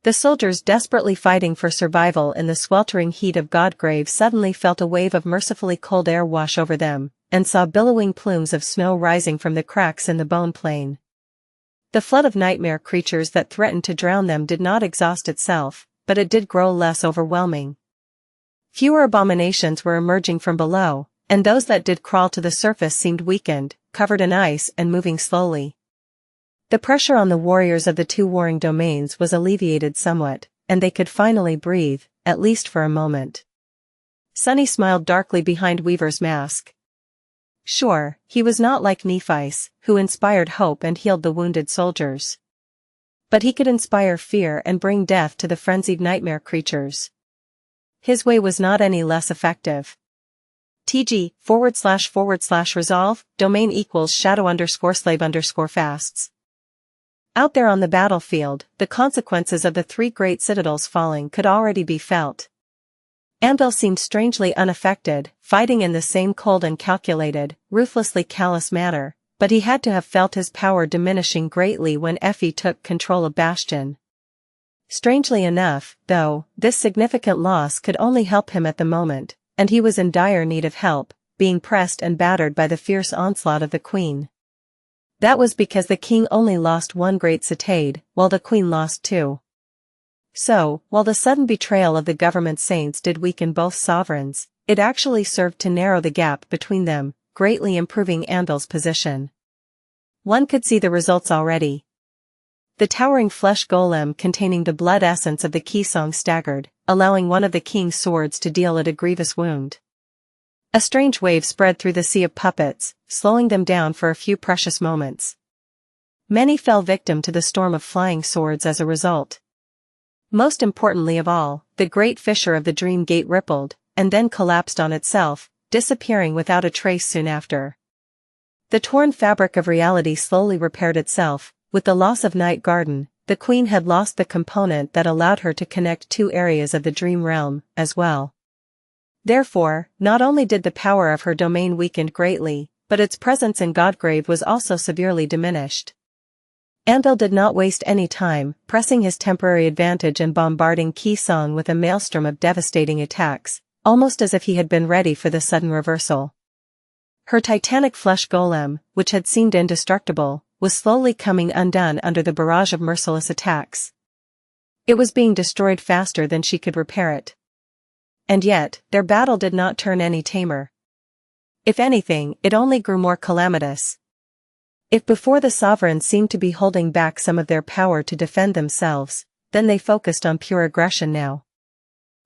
the soldiers desperately fighting for survival in the sweltering heat of Godgrave suddenly felt a wave of mercifully cold air wash over them, and saw billowing plumes of snow rising from the cracks in the bone plain. The flood of nightmare creatures that threatened to drown them did not exhaust itself, but it did grow less overwhelming. Fewer abominations were emerging from below, and those that did crawl to the surface seemed weakened, covered in ice and moving slowly. The pressure on the warriors of the two warring domains was alleviated somewhat, and they could finally breathe, at least for a moment. Sunny smiled darkly behind Weaver's mask. Sure, he was not like Nephi's, who inspired hope and healed the wounded soldiers. But he could inspire fear and bring death to the frenzied nightmare creatures. His way was not any less effective. TG//resolve, domain equals shadow_slave_fasts. Out there on the battlefield, the consequences of the three great citadels falling could already be felt. Amdel seemed strangely unaffected, fighting in the same cold and calculated, ruthlessly callous manner, but he had to have felt his power diminishing greatly when Effie took control of Bastion. Strangely enough, though, this significant loss could only help him at the moment, and he was in dire need of help, being pressed and battered by the fierce onslaught of the Queen. That was because the king only lost one great citade, while the queen lost two. So, while the sudden betrayal of the government saints did weaken both sovereigns, it actually served to narrow the gap between them, greatly improving Anvil's position. One could see the results already. The towering flesh golem containing the blood essence of the Keysong staggered, allowing one of the king's swords to deal it a grievous wound. A strange wave spread through the sea of puppets, slowing them down for a few precious moments. Many fell victim to the storm of flying swords as a result. Most importantly of all, the great fissure of the dream gate rippled, and then collapsed on itself, disappearing without a trace soon after. The torn fabric of reality slowly repaired itself. With the loss of Night Garden, the Queen had lost the component that allowed her to connect two areas of the dream realm, as well. Therefore, not only did the power of her domain weaken greatly, but its presence in Godgrave was also severely diminished. Anvil did not waste any time, pressing his temporary advantage and bombarding Qisong with a maelstrom of devastating attacks, almost as if he had been ready for the sudden reversal. Her titanic flesh golem, which had seemed indestructible, was slowly coming undone under the barrage of merciless attacks. It was being destroyed faster than she could repair it. And yet, their battle did not turn any tamer. If anything, it only grew more calamitous. If before the sovereigns seemed to be holding back some of their power to defend themselves, then they focused on pure aggression now.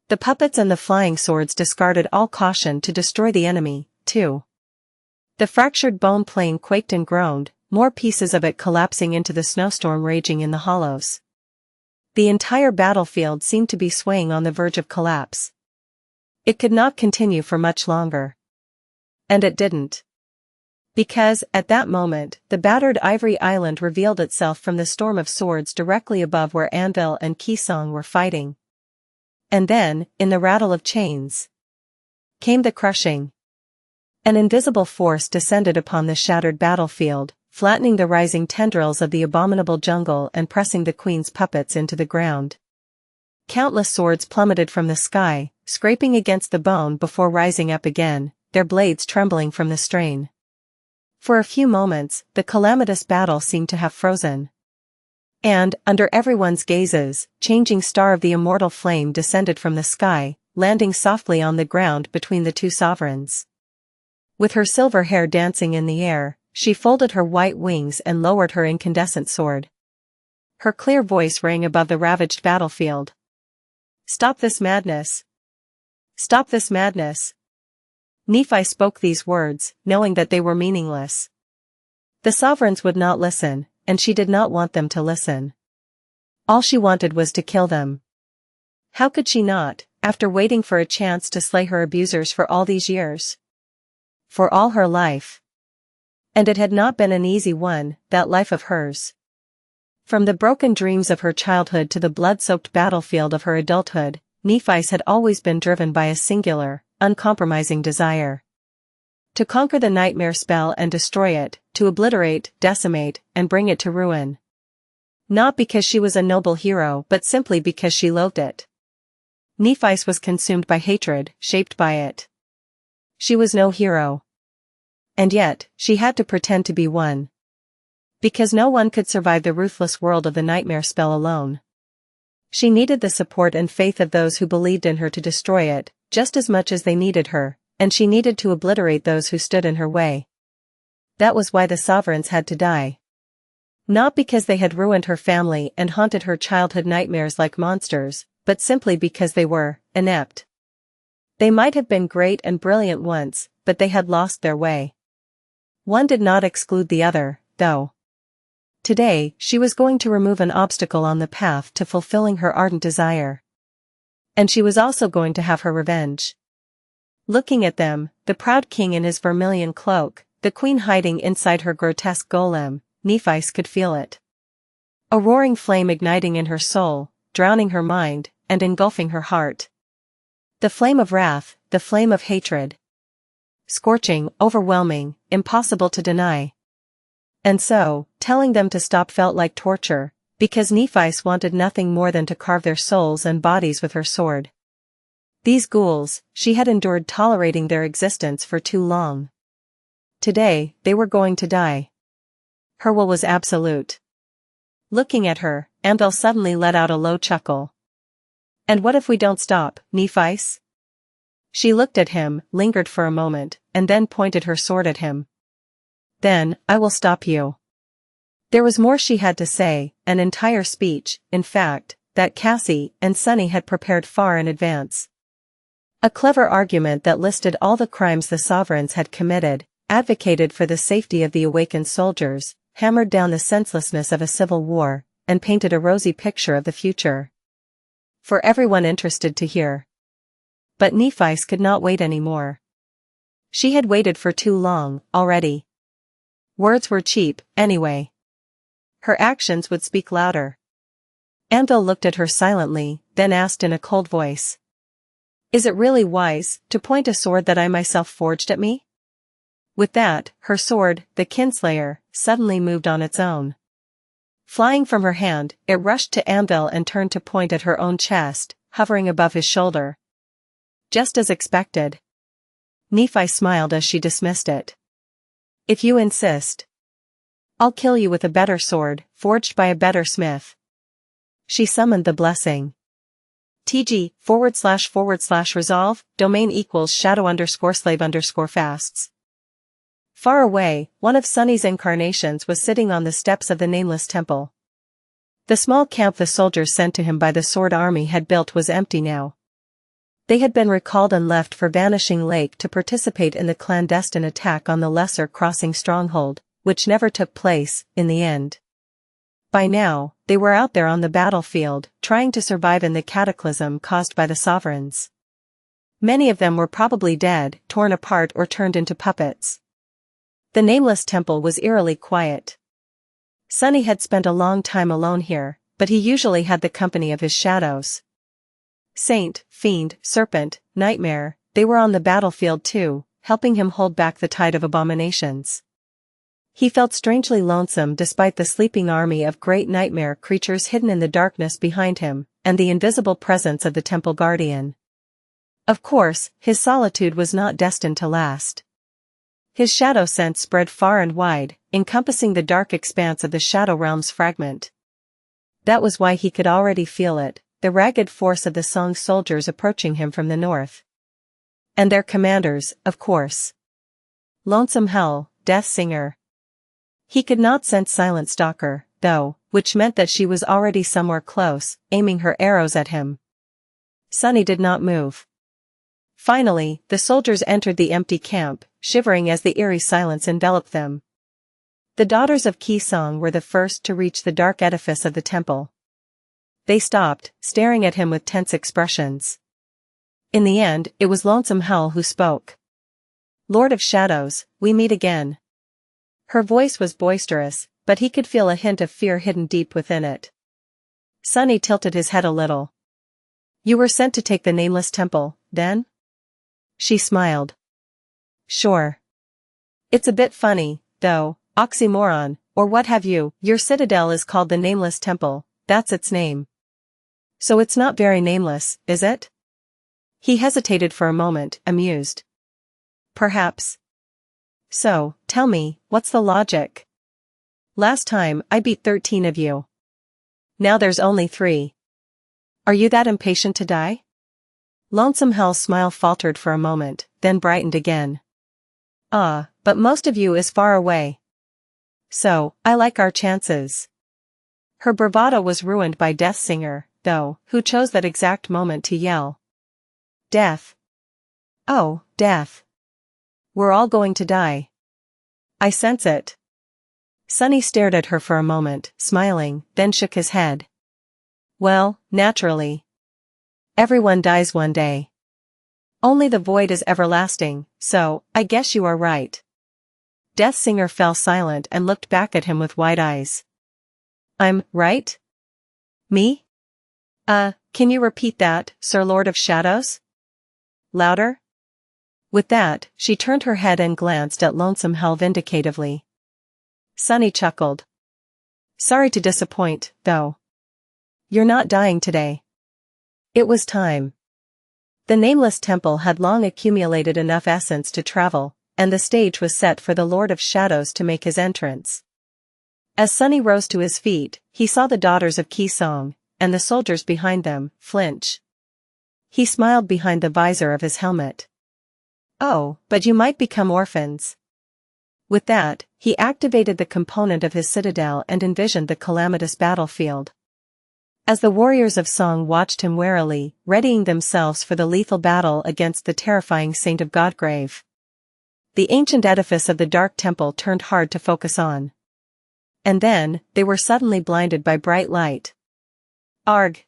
The puppets and the flying swords discarded all caution to destroy the enemy, too. The fractured bone plane quaked and groaned, more pieces of it collapsing into the snowstorm raging in the hollows. The entire battlefield seemed to be swaying on the verge of collapse. It could not continue for much longer. And it didn't. Because, at that moment, the battered ivory island revealed itself from the storm of swords directly above where Anvil and Qisong were fighting. And then, in the rattle of chains, came the crushing. An invisible force descended upon the shattered battlefield, flattening the rising tendrils of the abominable jungle and pressing the Queen's puppets into the ground. Countless swords plummeted from the sky, scraping against the bone before rising up again, their blades trembling from the strain. For a few moments, the calamitous battle seemed to have frozen. And, under everyone's gazes, changing star of the immortal flame descended from the sky, landing softly on the ground between the two sovereigns. With her silver hair dancing in the air, she folded her white wings and lowered her incandescent sword. Her clear voice rang above the ravaged battlefield. "Stop this madness! Stop this madness!" Nephi spoke these words, knowing that they were meaningless. The sovereigns would not listen, and she did not want them to listen. All she wanted was to kill them. How could she not, after waiting for a chance to slay her abusers for all these years? For all her life. And it had not been an easy one, that life of hers. From the broken dreams of her childhood to the blood-soaked battlefield of her adulthood, Nephi's had always been driven by a singular, uncompromising desire. To conquer the nightmare spell and destroy it, to obliterate, decimate, and bring it to ruin. Not because she was a noble hero but simply because she loathed it. Nephi's was consumed by hatred, shaped by it. She was no hero. And yet, she had to pretend to be one. Because no one could survive the ruthless world of the nightmare spell alone. She needed the support and faith of those who believed in her to destroy it, just as much as they needed her, and she needed to obliterate those who stood in her way. That was why the sovereigns had to die. Not because they had ruined her family and haunted her childhood nightmares like monsters, but simply because they were inept. They might have been great and brilliant once, but they had lost their way. One did not exclude the other, though. Today, she was going to remove an obstacle on the path to fulfilling her ardent desire. And she was also going to have her revenge. Looking at them, the proud king in his vermilion cloak, the queen hiding inside her grotesque golem, Nephi could feel it. A roaring flame igniting in her soul, drowning her mind, and engulfing her heart. The flame of wrath, the flame of hatred. Scorching, overwhelming, impossible to deny. And so, telling them to stop felt like torture, because Nephi wanted nothing more than to carve their souls and bodies with her sword. These ghouls, she had endured tolerating their existence for too long. Today, they were going to die. Her will was absolute. Looking at her, Anvil suddenly let out a low chuckle. "And what if we don't stop, Nephi?" She looked at him, lingered for a moment, and then pointed her sword at him. "Then, I will stop you." There was more she had to say, an entire speech, in fact, that Cassie and Sunny had prepared far in advance. A clever argument that listed all the crimes the sovereigns had committed, advocated for the safety of the awakened soldiers, hammered down the senselessness of a civil war, and painted a rosy picture of the future. for everyone interested to hear. But Nephi's could not wait anymore. She had waited for too long, already. Words were cheap, anyway. Her actions would speak louder. Anvil looked at her silently, then asked in a cold voice. Is it really wise to point a sword that I myself forged at me? With that, her sword, the Kinslayer, suddenly moved on its own. Flying from her hand, it rushed to Anvil and turned to point at her own chest, hovering above his shoulder. Just as expected. Nephi smiled as she dismissed it. If you insist. I'll kill you with a better sword, forged by a better smith. She summoned the blessing. TG//resolve, domain equals shadow_slave_fasts. Far away, one of Sunny's incarnations was sitting on the steps of the nameless temple. The small camp the soldiers sent to him by the sword army had built was empty now. They had been recalled and left for Vanishing Lake to participate in the clandestine attack on the Lesser Crossing stronghold, which never took place, in the end. By now, they were out there on the battlefield, trying to survive in the cataclysm caused by the sovereigns. Many of them were probably dead, torn apart or turned into puppets. The nameless temple was eerily quiet. Sunny had spent a long time alone here, but he usually had the company of his shadows. Saint, fiend, serpent, nightmare, they were on the battlefield too, helping him hold back the tide of abominations. He felt strangely lonesome despite the sleeping army of great nightmare creatures hidden in the darkness behind him, and the invisible presence of the temple guardian. Of course, his solitude was not destined to last. His shadow sense spread far and wide, encompassing the dark expanse of the Shadow Realm's fragment. That was why he could already feel it, the ragged force of the Song soldiers approaching him from the north. And their commanders, of course. Lonesome Hell, Death Singer. He could not sense Silent Stalker, though, which meant that she was already somewhere close, aiming her arrows at him. Sunny did not move. Finally, the soldiers entered the empty camp, shivering as the eerie silence enveloped them. The daughters of Qisong were the first to reach the dark edifice of the temple. They stopped, staring at him with tense expressions. In the end, it was Lonesome Hell who spoke. Lord of Shadows, we meet again. Her voice was boisterous, but he could feel a hint of fear hidden deep within it. Sunny tilted his head a little. You were sent to take the nameless temple, then? She smiled. Sure. It's a bit funny, though, oxymoron, or what have you. Your citadel is called the Nameless Temple, that's its name. So it's not very nameless, is it? He hesitated for a moment, amused. Perhaps. So, tell me, what's the logic? Last time, I beat 13 of you. Now there's only 3. Are you that impatient to die? Lonesome Hell's smile faltered for a moment, then brightened again. Ah, but most of you is far away. So, I like our chances. Her bravado was ruined by Death Singer, though, who chose that exact moment to yell. Death. Oh, death. We're all going to die. I sense it. Sunny stared at her for a moment, smiling, then shook his head. Well, naturally. Everyone dies one day. Only the void is everlasting, so, I guess you are right. Death Singer fell silent and looked back at him with wide eyes. I'm right? Me? Can you repeat that, Sir Lord of Shadows? Louder? With that, she turned her head and glanced at Lonesome Hell vindicatively. Sunny chuckled. Sorry to disappoint, though. You're not dying today. It was time. The Nameless Temple had long accumulated enough essence to travel, and the stage was set for the Lord of Shadows to make his entrance. As Sunny rose to his feet, he saw the daughters of Qisong, and the soldiers behind them, flinch. He smiled behind the visor of his helmet. Oh, but you might become orphans. With that, he activated the component of his citadel and envisioned the calamitous battlefield. As the warriors of Song watched him warily, readying themselves for the lethal battle against the terrifying Saint of Godgrave. The ancient edifice of the Dark Temple turned hard to focus on. And then, they were suddenly blinded by bright light. Arg!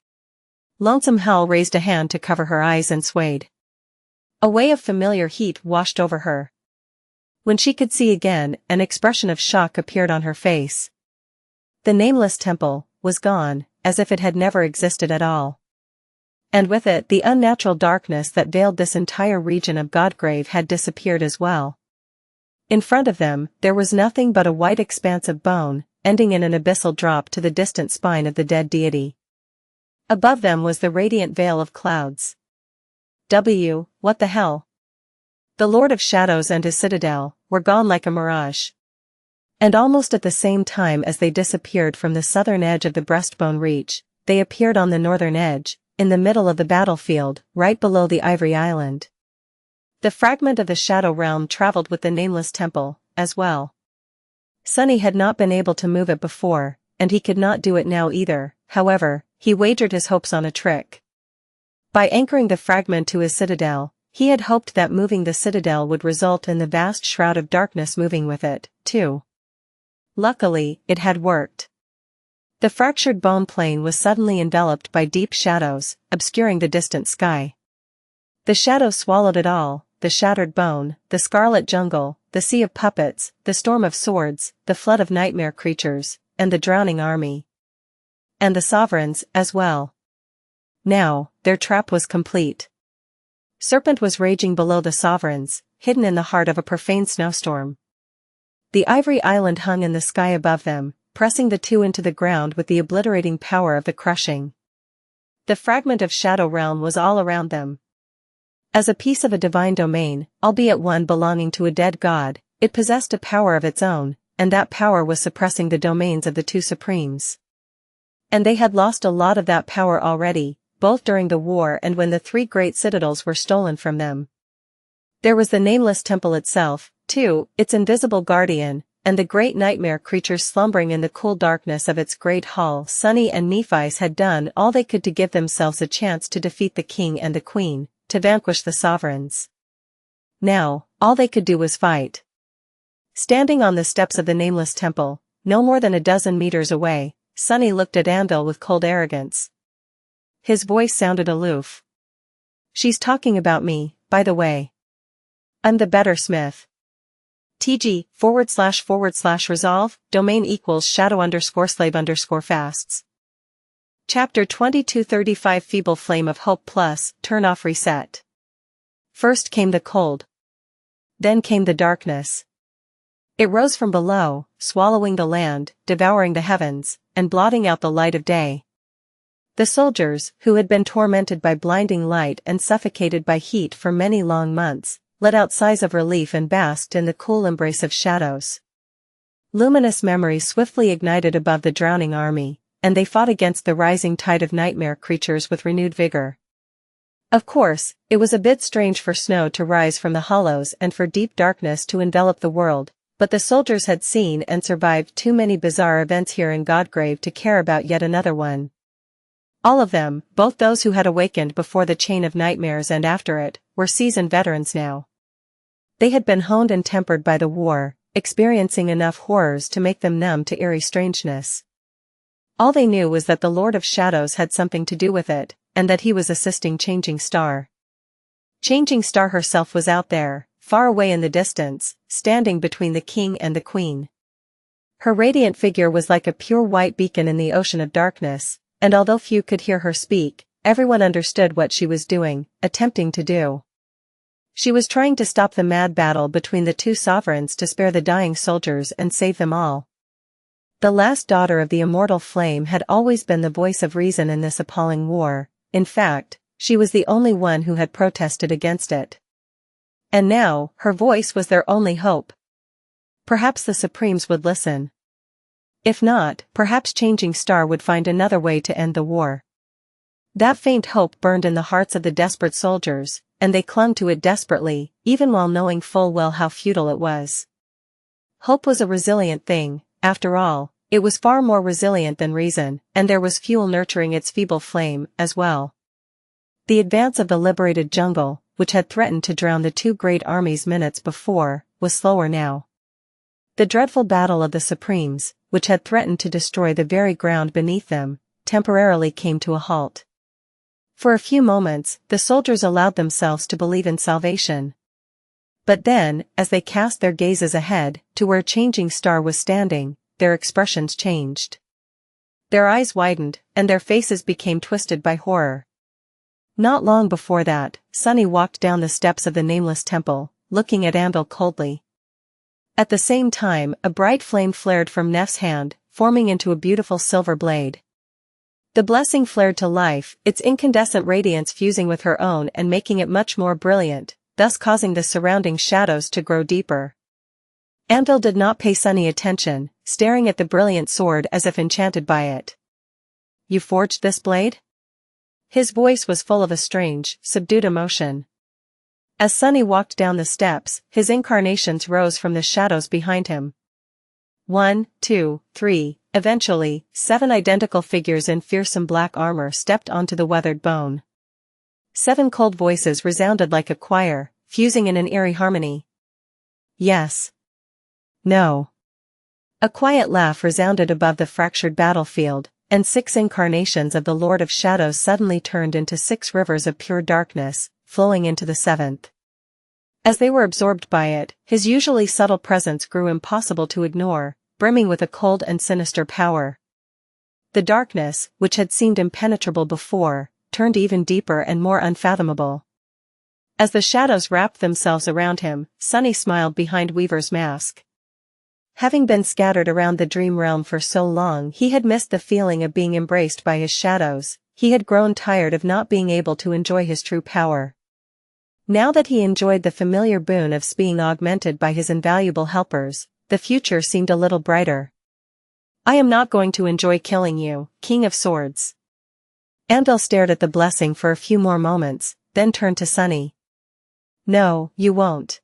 Lonesome Hell raised a hand to cover her eyes and swayed. A wave of familiar heat washed over her. When she could see again, an expression of shock appeared on her face. The nameless temple was gone, as if it had never existed at all. And with it the unnatural darkness that veiled this entire region of Godgrave had disappeared as well. In front of them, there was nothing but a white expanse of bone, ending in an abyssal drop to the distant spine of the dead deity. Above them was the radiant veil of clouds. What the hell? The Lord of Shadows and his citadel were gone like a mirage. And almost at the same time as they disappeared from the southern edge of the breastbone reach, they appeared on the northern edge, in the middle of the battlefield, right below the Ivory Island. The fragment of the Shadow Realm traveled with the Nameless Temple, as well. Sunny had not been able to move it before, and he could not do it now either. However, he wagered his hopes on a trick. By anchoring the fragment to his citadel, he had hoped that moving the citadel would result in the vast shroud of darkness moving with it, too. Luckily, it had worked. The fractured bone plane was suddenly enveloped by deep shadows, obscuring the distant sky. The shadows swallowed it all, the shattered bone, the scarlet jungle, the sea of puppets, the storm of swords, the flood of nightmare creatures, and the drowning army. And the sovereigns, as well. Now, their trap was complete. Serpent was raging below the sovereigns, hidden in the heart of a profane snowstorm. The Ivory Island hung in the sky above them, pressing the two into the ground with the obliterating power of the crushing. The fragment of Shadow Realm was all around them. As a piece of a divine domain, albeit one belonging to a dead god, it possessed a power of its own, and that power was suppressing the domains of the two supremes. And they had lost a lot of that power already, both during the war and when the three great citadels were stolen from them. There was the Nameless Temple itself, too, its invisible guardian, and the great nightmare creatures slumbering in the cool darkness of its great hall. Sunny and Nephi's had done all they could to give themselves a chance to defeat the king and the queen, to vanquish the sovereigns. Now, all they could do was fight. Standing on the steps of the Nameless Temple, no more than a dozen meters away, Sunny looked at Anvil with cold arrogance. His voice sounded aloof. She's talking about me, by the way. I'm the better smith. TG//resolve, domain equals shadow_slave_fasts. Chapter 2235 Feeble Flame of Hope plus, turn off reset. First came the cold. Then came the darkness. It rose from below, swallowing the land, devouring the heavens, and blotting out the light of day. The soldiers, who had been tormented by blinding light and suffocated by heat for many long months, let out sighs of relief and basked in the cool embrace of shadows. Luminous memories swiftly ignited above the drowning army, and they fought against the rising tide of nightmare creatures with renewed vigor. Of course, it was a bit strange for snow to rise from the hollows and for deep darkness to envelop the world, but the soldiers had seen and survived too many bizarre events here in Godgrave to care about yet another one. All of them, both those who had awakened before the chain of nightmares and after it, were seasoned veterans now. They had been honed and tempered by the war, experiencing enough horrors to make them numb to eerie strangeness. All they knew was that the Lord of Shadows had something to do with it, and that he was assisting Changing Star. Changing Star herself was out there, far away in the distance, standing between the king and the queen. Her radiant figure was like a pure white beacon in the ocean of darkness, and although few could hear her speak, everyone understood what she was doing, attempting to do. She was trying to stop the mad battle between the two sovereigns to spare the dying soldiers and save them all. The last daughter of the immortal flame had always been the voice of reason in this appalling war. In fact, she was the only one who had protested against it. And now, her voice was their only hope. Perhaps the Supremes would listen. If not, perhaps Changing Star would find another way to end the war. That faint hope burned in the hearts of the desperate soldiers, and they clung to it desperately, even while knowing full well how futile it was. Hope was a resilient thing, after all. It was far more resilient than reason, and there was fuel nurturing its feeble flame, as well. The advance of the liberated jungle, which had threatened to drown the two great armies minutes before, was slower now. The dreadful battle of the Supremes, which had threatened to destroy the very ground beneath them, temporarily came to a halt. For a few moments, the soldiers allowed themselves to believe in salvation. But then, as they cast their gazes ahead, to where Changing Star was standing, their expressions changed. Their eyes widened, and their faces became twisted by horror. Not long before that, Sunny walked down the steps of the nameless temple, looking at Andal coldly. At the same time, a bright flame flared from Neff's hand, forming into a beautiful silver blade. The blessing flared to life, its incandescent radiance fusing with her own and making it much more brilliant, thus causing the surrounding shadows to grow deeper. Andal did not pay Sunny attention, staring at the brilliant sword as if enchanted by it. "You forged this blade?" His voice was full of a strange, subdued emotion. As Sunny walked down the steps, his incarnations rose from the shadows behind him. 1, 2, 3, eventually, 7 identical figures in fearsome black armor stepped onto the weathered bone. 7 cold voices resounded like a choir, fusing in an eerie harmony. "Yes." "No." A quiet laugh resounded above the fractured battlefield, and 6 incarnations of the Lord of Shadows suddenly turned into 6 rivers of pure darkness, flowing into the 7th. As they were absorbed by it, his usually subtle presence grew impossible to ignore, brimming with a cold and sinister power. The darkness, which had seemed impenetrable before, turned even deeper and more unfathomable. As the shadows wrapped themselves around him, Sunny smiled behind Weaver's mask. Having been scattered around the dream realm for so long, he had missed the feeling of being embraced by his shadows. He had grown tired of not being able to enjoy his true power. Now that he enjoyed the familiar boon of being augmented by his invaluable helpers, the future seemed a little brighter. "I am not going to enjoy killing you, King of Swords." Andal stared at the blessing for a few more moments, then turned to Sunny. "No, you won't."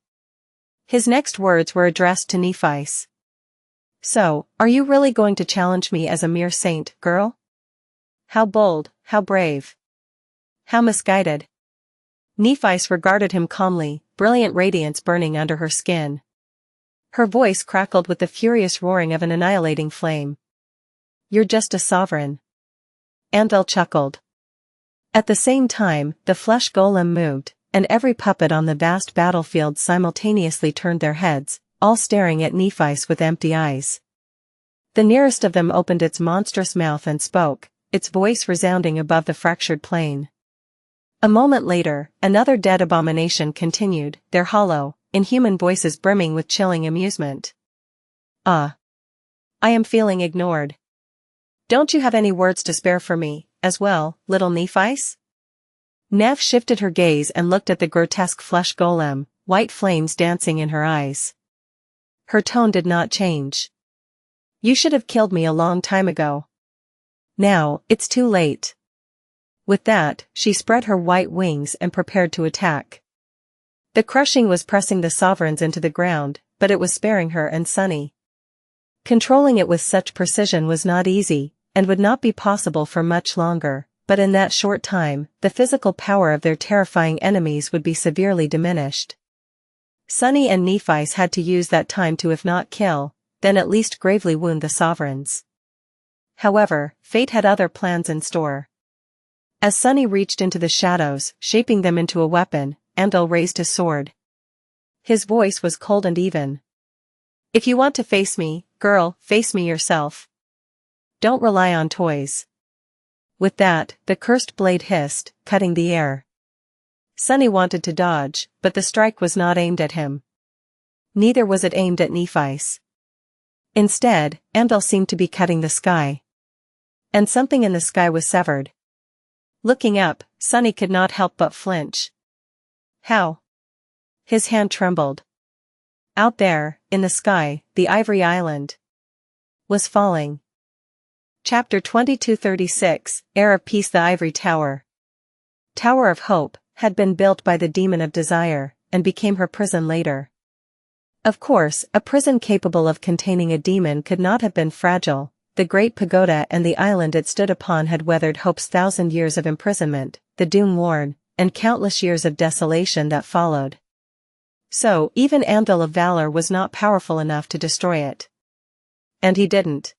His next words were addressed to Nephice. "So, are you really going to challenge me as a mere saint, girl? How bold, how brave. How misguided." Nephice regarded him calmly, brilliant radiance burning under her skin. Her voice crackled with the furious roaring of an annihilating flame. "You're just a sovereign." Andal chuckled. At the same time, the flesh golem moved, and every puppet on the vast battlefield simultaneously turned their heads, all staring at Nephice with empty eyes. The nearest of them opened its monstrous mouth and spoke, its voice resounding above the fractured plain. A moment later, another dead abomination continued, their hollow, inhuman voices brimming with chilling amusement. "Ah. I am feeling ignored. Don't you have any words to spare for me, as well, little Nephice?" Neff shifted her gaze and looked at the grotesque flesh golem, white flames dancing in her eyes. Her tone did not change. "You should have killed me a long time ago. Now, it's too late." With that, she spread her white wings and prepared to attack. The crushing was pressing the sovereigns into the ground, but it was sparing her and Sunny. Controlling it with such precision was not easy, and would not be possible for much longer, but in that short time, the physical power of their terrifying enemies would be severely diminished. Sunny and Nephice had to use that time to if not kill, then at least gravely wound the sovereigns. However, fate had other plans in store. As Sunny reached into the shadows, shaping them into a weapon, Andal raised his sword. His voice was cold and even. "If you want to face me, girl, face me yourself. Don't rely on toys." With that, the cursed blade hissed, cutting the air. Sunny wanted to dodge, but the strike was not aimed at him. Neither was it aimed at Nephice. Instead, Andal seemed to be cutting the sky. And something in the sky was severed. Looking up, Sunny could not help but flinch. "How?" His hand trembled. Out there, in the sky, the Ivory Island was falling. Chapter 2236, Heir of Peace. The Ivory Tower. Tower of Hope had been built by the Demon of Desire, and became her prison later. Of course, a prison capable of containing a demon could not have been fragile. The great pagoda and the island it stood upon had weathered Hope's 1,000 years of imprisonment, the doom worn, and countless years of desolation that followed. So, even Andal of Valor was not powerful enough to destroy it. And he didn't.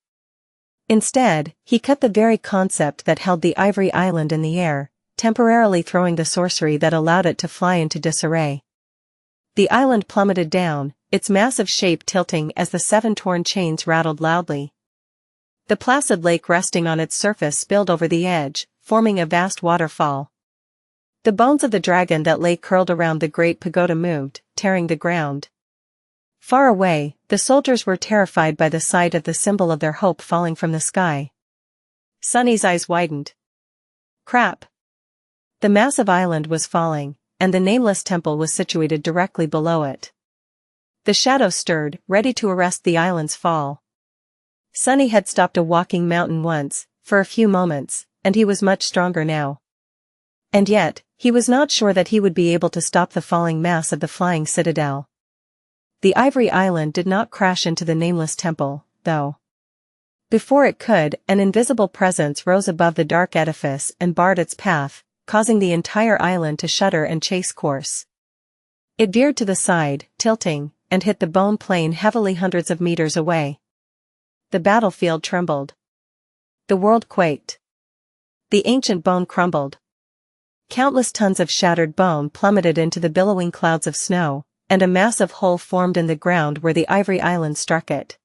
Instead, he cut the very concept that held the Ivory Island in the air, temporarily throwing the sorcery that allowed it to fly into disarray. The island plummeted down, its massive shape tilting as the 7 torn chains rattled loudly. The placid lake resting on its surface spilled over the edge, forming a vast waterfall. The bones of the dragon that lay curled around the great pagoda moved, tearing the ground. Far away, the soldiers were terrified by the sight of the symbol of their hope falling from the sky. Sunny's eyes widened. Crap! The massive island was falling, and the nameless temple was situated directly below it. The shadows stirred, ready to arrest the island's fall. Sunny had stopped a walking mountain once, for a few moments, and he was much stronger now. And yet, he was not sure that he would be able to stop the falling mass of the flying citadel. The ivory island did not crash into the nameless temple, though. Before it could, an invisible presence rose above the dark edifice and barred its path, causing the entire island to shudder and chase course. It veered to the side, tilting, and hit the bone plain heavily hundreds of meters away. The battlefield trembled. The world quaked. The ancient bone crumbled. Countless tons of shattered bone plummeted into the billowing clouds of snow, and a massive hole formed in the ground where the ivory island struck it.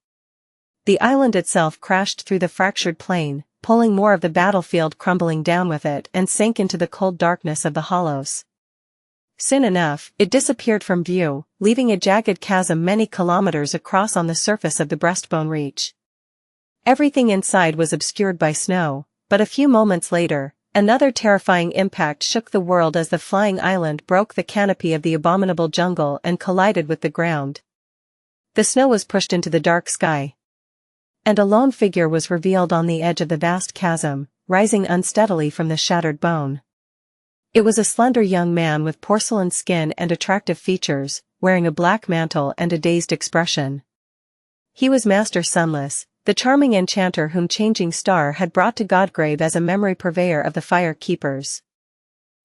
The island itself crashed through the fractured plain, pulling more of the battlefield crumbling down with it and sank into the cold darkness of the hollows. Soon enough, it disappeared from view, leaving a jagged chasm many kilometers across on the surface of the breastbone reach. Everything inside was obscured by snow, but a few moments later, another terrifying impact shook the world as the flying island broke the canopy of the abominable jungle and collided with the ground. The snow was pushed into the dark sky. And a lone figure was revealed on the edge of the vast chasm, rising unsteadily from the shattered bone. It was a slender young man with porcelain skin and attractive features, wearing a black mantle and a dazed expression. He was Master Sunless, the charming enchanter whom Changing Star had brought to Godgrave as a memory purveyor of the Fire Keepers.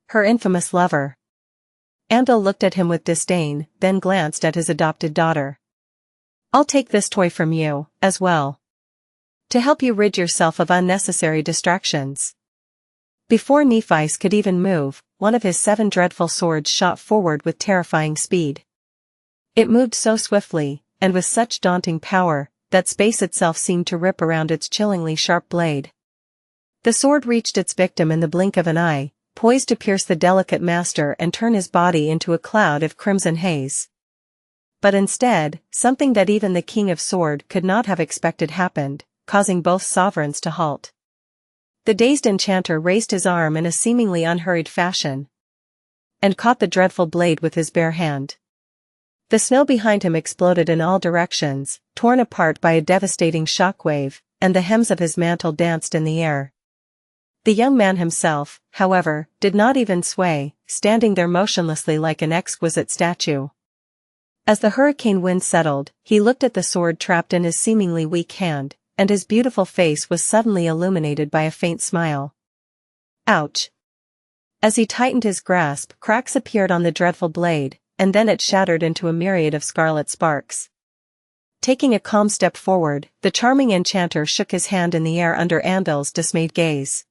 Her infamous lover. Andal looked at him with disdain, then glanced at his adopted daughter. "I'll take this toy from you, as well. To help you rid yourself of unnecessary distractions." Before Nephi's could even move, one of his 7 dreadful swords shot forward with terrifying speed. It moved so swiftly, and with such daunting power, that space itself seemed to rip around its chillingly sharp blade. The sword reached its victim in the blink of an eye, poised to pierce the delicate master and turn his body into a cloud of crimson haze. But instead, something that even the King of Sword could not have expected happened, causing both sovereigns to halt. The dazed enchanter raised his arm in a seemingly unhurried fashion, and caught the dreadful blade with his bare hand. The snow behind him exploded in all directions, torn apart by a devastating shockwave, and the hems of his mantle danced in the air. The young man himself, however, did not even sway, standing there motionlessly like an exquisite statue. As the hurricane wind settled, he looked at the sword trapped in his seemingly weak hand, and his beautiful face was suddenly illuminated by a faint smile. Ouch! As he tightened his grasp, cracks appeared on the dreadful blade, and then it shattered into a myriad of scarlet sparks. Taking a calm step forward, the charming enchanter shook his hand in the air under Andal's dismayed gaze.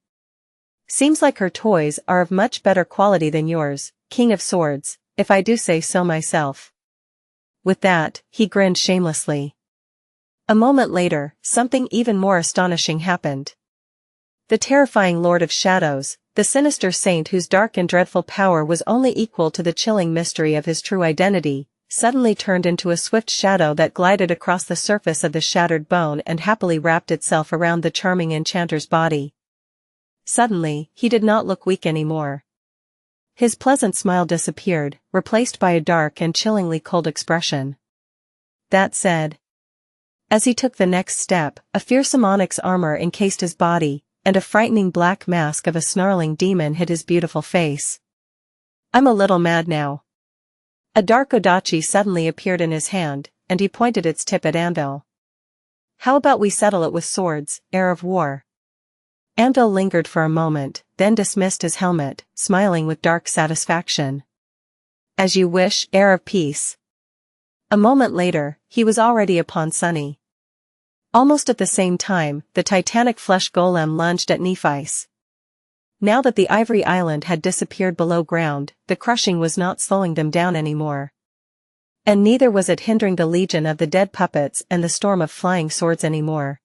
"Seems like her toys are of much better quality than yours, King of Swords, if I do say so myself." With that, he grinned shamelessly. A moment later, something even more astonishing happened. The terrifying Lord of Shadows, the sinister saint whose dark and dreadful power was only equal to the chilling mystery of his true identity, suddenly turned into a swift shadow that glided across the surface of the shattered bone and happily wrapped itself around the charming enchanter's body. Suddenly, he did not look weak anymore. His pleasant smile disappeared, replaced by a dark and chillingly cold expression. That said, as he took the next step, a fearsome onyx armor encased his body, and a frightening black mask of a snarling demon hid his beautiful face. "I'm a little mad now." A dark odachi suddenly appeared in his hand, and he pointed its tip at Andal. "How about we settle it with swords, heir of war?" Andal lingered for a moment, then dismissed his helmet, smiling with dark satisfaction. "As you wish, heir of peace." A moment later, he was already upon Sunny. Almost at the same time, the titanic flesh golem lunged at Nephi's. Now that the Ivory Island had disappeared below ground, the crushing was not slowing them down anymore. And neither was it hindering the legion of the dead puppets and the storm of flying swords anymore.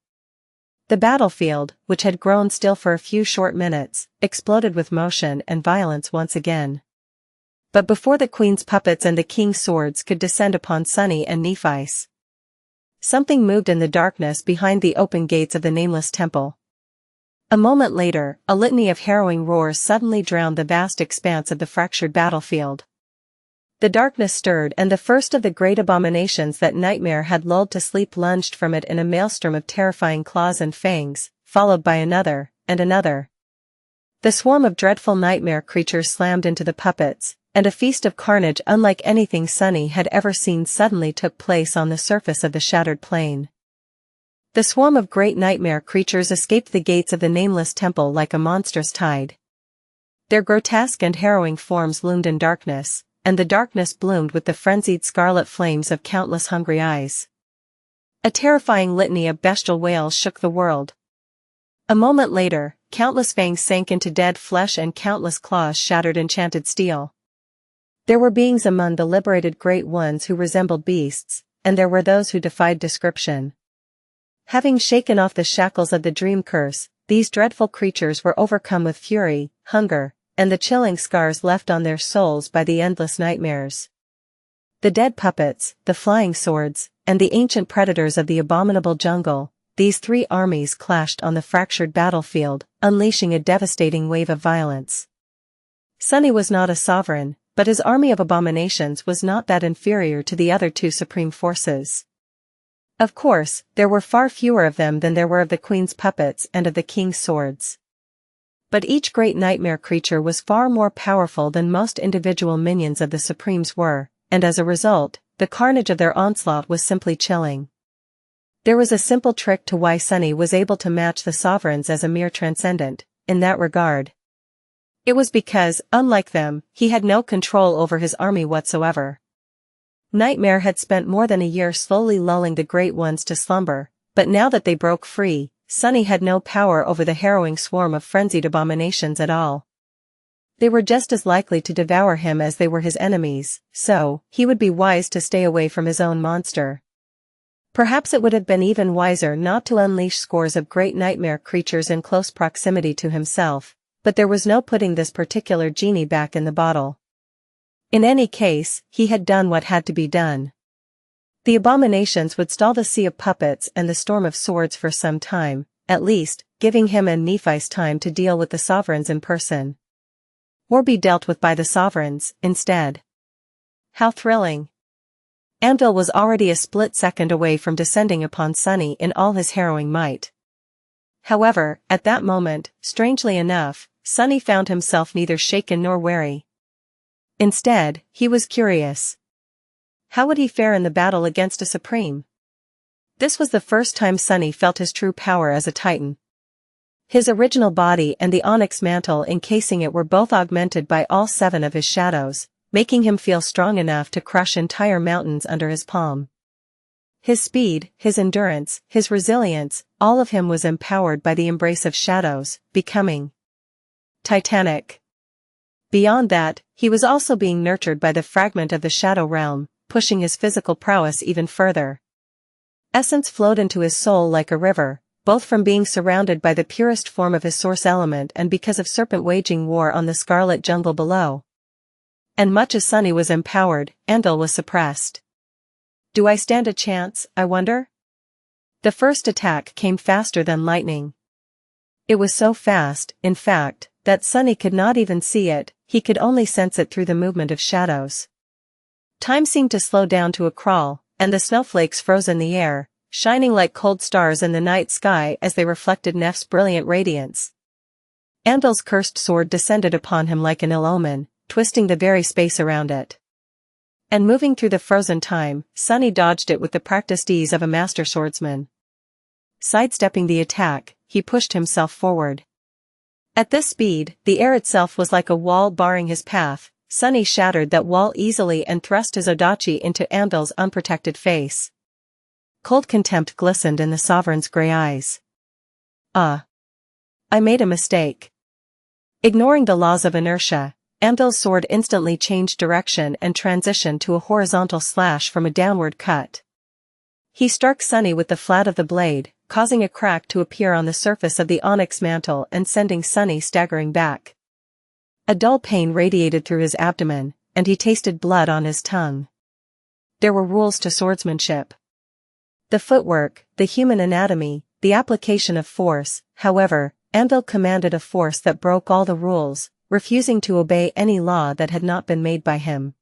The battlefield, which had grown still for a few short minutes, exploded with motion and violence once again. But before the queen's puppets and the king's swords could descend upon Sunny and Nephi's, something moved in the darkness behind the open gates of the nameless temple. A moment later, a litany of harrowing roars suddenly drowned the vast expanse of the fractured battlefield. The darkness stirred and the first of the great abominations that Nightmare had lulled to sleep lunged from it in a maelstrom of terrifying claws and fangs, followed by another, and another. The swarm of dreadful nightmare creatures slammed into the puppets, and a feast of carnage unlike anything Sunny had ever seen suddenly took place on the surface of the shattered plain. The swarm of great nightmare creatures escaped the gates of the nameless temple like a monstrous tide. Their grotesque and harrowing forms loomed in darkness, and the darkness bloomed with the frenzied scarlet flames of countless hungry eyes. A terrifying litany of bestial wails shook the world. A moment later, countless fangs sank into dead flesh and countless claws shattered enchanted steel. There were beings among the liberated great ones who resembled beasts, and there were those who defied description. Having shaken off the shackles of the dream curse, these dreadful creatures were overcome with fury, hunger, and the chilling scars left on their souls by the endless nightmares. The dead puppets, the flying swords, and the ancient predators of the abominable jungle, these three armies clashed on the fractured battlefield, unleashing a devastating wave of violence. Sunny was not a sovereign, but his army of abominations was not that inferior to the other two supreme forces. Of course, there were far fewer of them than there were of the queen's puppets and of the king's swords. But each great nightmare creature was far more powerful than most individual minions of the Supremes were, and as a result, the carnage of their onslaught was simply chilling. There was a simple trick to why Sunny was able to match the sovereigns as a mere transcendent, in that regard. It was because, unlike them, he had no control over his army whatsoever. Nightmare had spent more than a year slowly lulling the great ones to slumber, but now that they broke free, Sunny had no power over the harrowing swarm of frenzied abominations at all. They were just as likely to devour him as they were his enemies, so he would be wise to stay away from his own monster. Perhaps it would have been even wiser not to unleash scores of great nightmare creatures in close proximity to himself, but there was no putting this particular genie back in the bottle. In any case, he had done what had to be done. The abominations would stall the sea of puppets and the storm of swords for some time, at least, giving him and Nephi's time to deal with the sovereigns in person. Or be dealt with by the sovereigns, instead. How thrilling! Anvil was already a split second away from descending upon Sunny in all his harrowing might. However, at that moment, strangely enough, Sunny found himself neither shaken nor wary. Instead, he was curious. How would he fare in the battle against a supreme? This was the first time Sunny felt his true power as a titan. His original body and the onyx mantle encasing it were both augmented by all 7 of his shadows, making him feel strong enough to crush entire mountains under his palm. His speed, his endurance, his resilience, all of him was empowered by the embrace of shadows, becoming titanic. Beyond that, he was also being nurtured by the fragment of the shadow realm, pushing his physical prowess even further. Essence flowed into his soul like a river, both from being surrounded by the purest form of his source element and because of Serpent waging war on the scarlet jungle below. And much as Sunny was empowered, Anvil was suppressed. Do I stand a chance, I wonder? The first attack came faster than lightning. It was so fast, in fact, that Sunny could not even see it, he could only sense it through the movement of shadows. Time seemed to slow down to a crawl, and the snowflakes froze in the air, shining like cold stars in the night sky as they reflected Neph's brilliant radiance. Anvil's cursed sword descended upon him like an ill omen, twisting the very space around it. And moving through the frozen time, Sunny dodged it with the practiced ease of a master swordsman. Sidestepping the attack, he pushed himself forward. At this speed, the air itself was like a wall barring his path. Sunny shattered that wall easily and thrust his odachi into Anvil's unprotected face. Cold contempt glistened in the sovereign's gray eyes. I made a mistake. Ignoring the laws of inertia, Anvil's sword instantly changed direction and transitioned to a horizontal slash from a downward cut. He struck Sunny with the flat of the blade, causing a crack to appear on the surface of the onyx mantle and sending Sunny staggering back. A dull pain radiated through his abdomen, and he tasted blood on his tongue. There were rules to swordsmanship. The footwork, the human anatomy, the application of force. However, Anvil commanded a force that broke all the rules, refusing to obey any law that had not been made by him.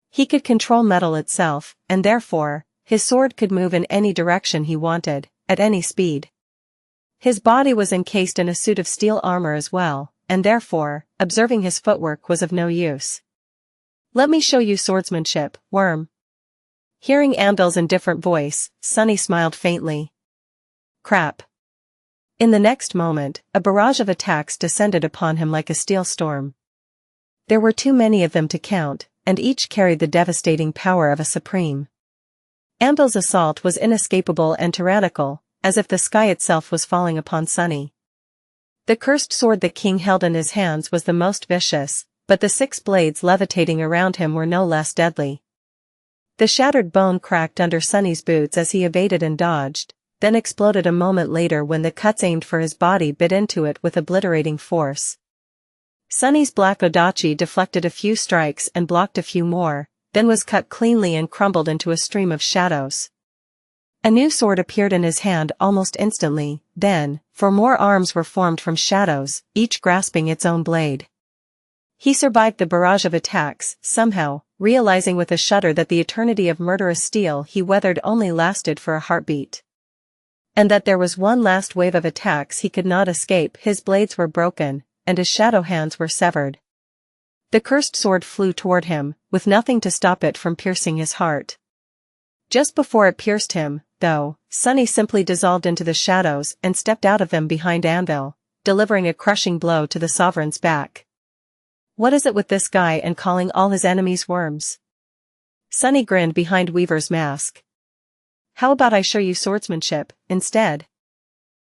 He could control metal itself, and therefore, his sword could move in any direction he wanted, at any speed. His body was encased in a suit of steel armor as well, and therefore, observing his footwork was of no use. "Let me show you swordsmanship, worm." Hearing Anvil's indifferent voice, Sunny smiled faintly. Crap. In the next moment, a barrage of attacks descended upon him like a steel storm. There were too many of them to count, and each carried the devastating power of a supreme. Anvil's assault was inescapable and tyrannical, as if the sky itself was falling upon Sunny. The cursed sword the king held in his hands was the most vicious, but the 6 blades levitating around him were no less deadly. The shattered bone cracked under Sunny's boots as he evaded and dodged, then exploded a moment later when the cuts aimed for his body bit into it with obliterating force. Sunny's black odachi deflected a few strikes and blocked a few more, then was cut cleanly and crumbled into a stream of shadows. A new sword appeared in his hand almost instantly, then, 4 more arms were formed from shadows, each grasping its own blade. He survived the barrage of attacks, somehow, realizing with a shudder that the eternity of murderous steel he weathered only lasted for a heartbeat. And that there was one last wave of attacks he could not escape. His blades were broken, and his shadow hands were severed. The cursed sword flew toward him, with nothing to stop it from piercing his heart. Just before it pierced him, though, Sunny simply dissolved into the shadows and stepped out of them behind Anvil, delivering a crushing blow to the sovereign's back. What is it with this guy and calling all his enemies worms? Sunny grinned behind Weaver's mask. How about I show you swordsmanship, instead?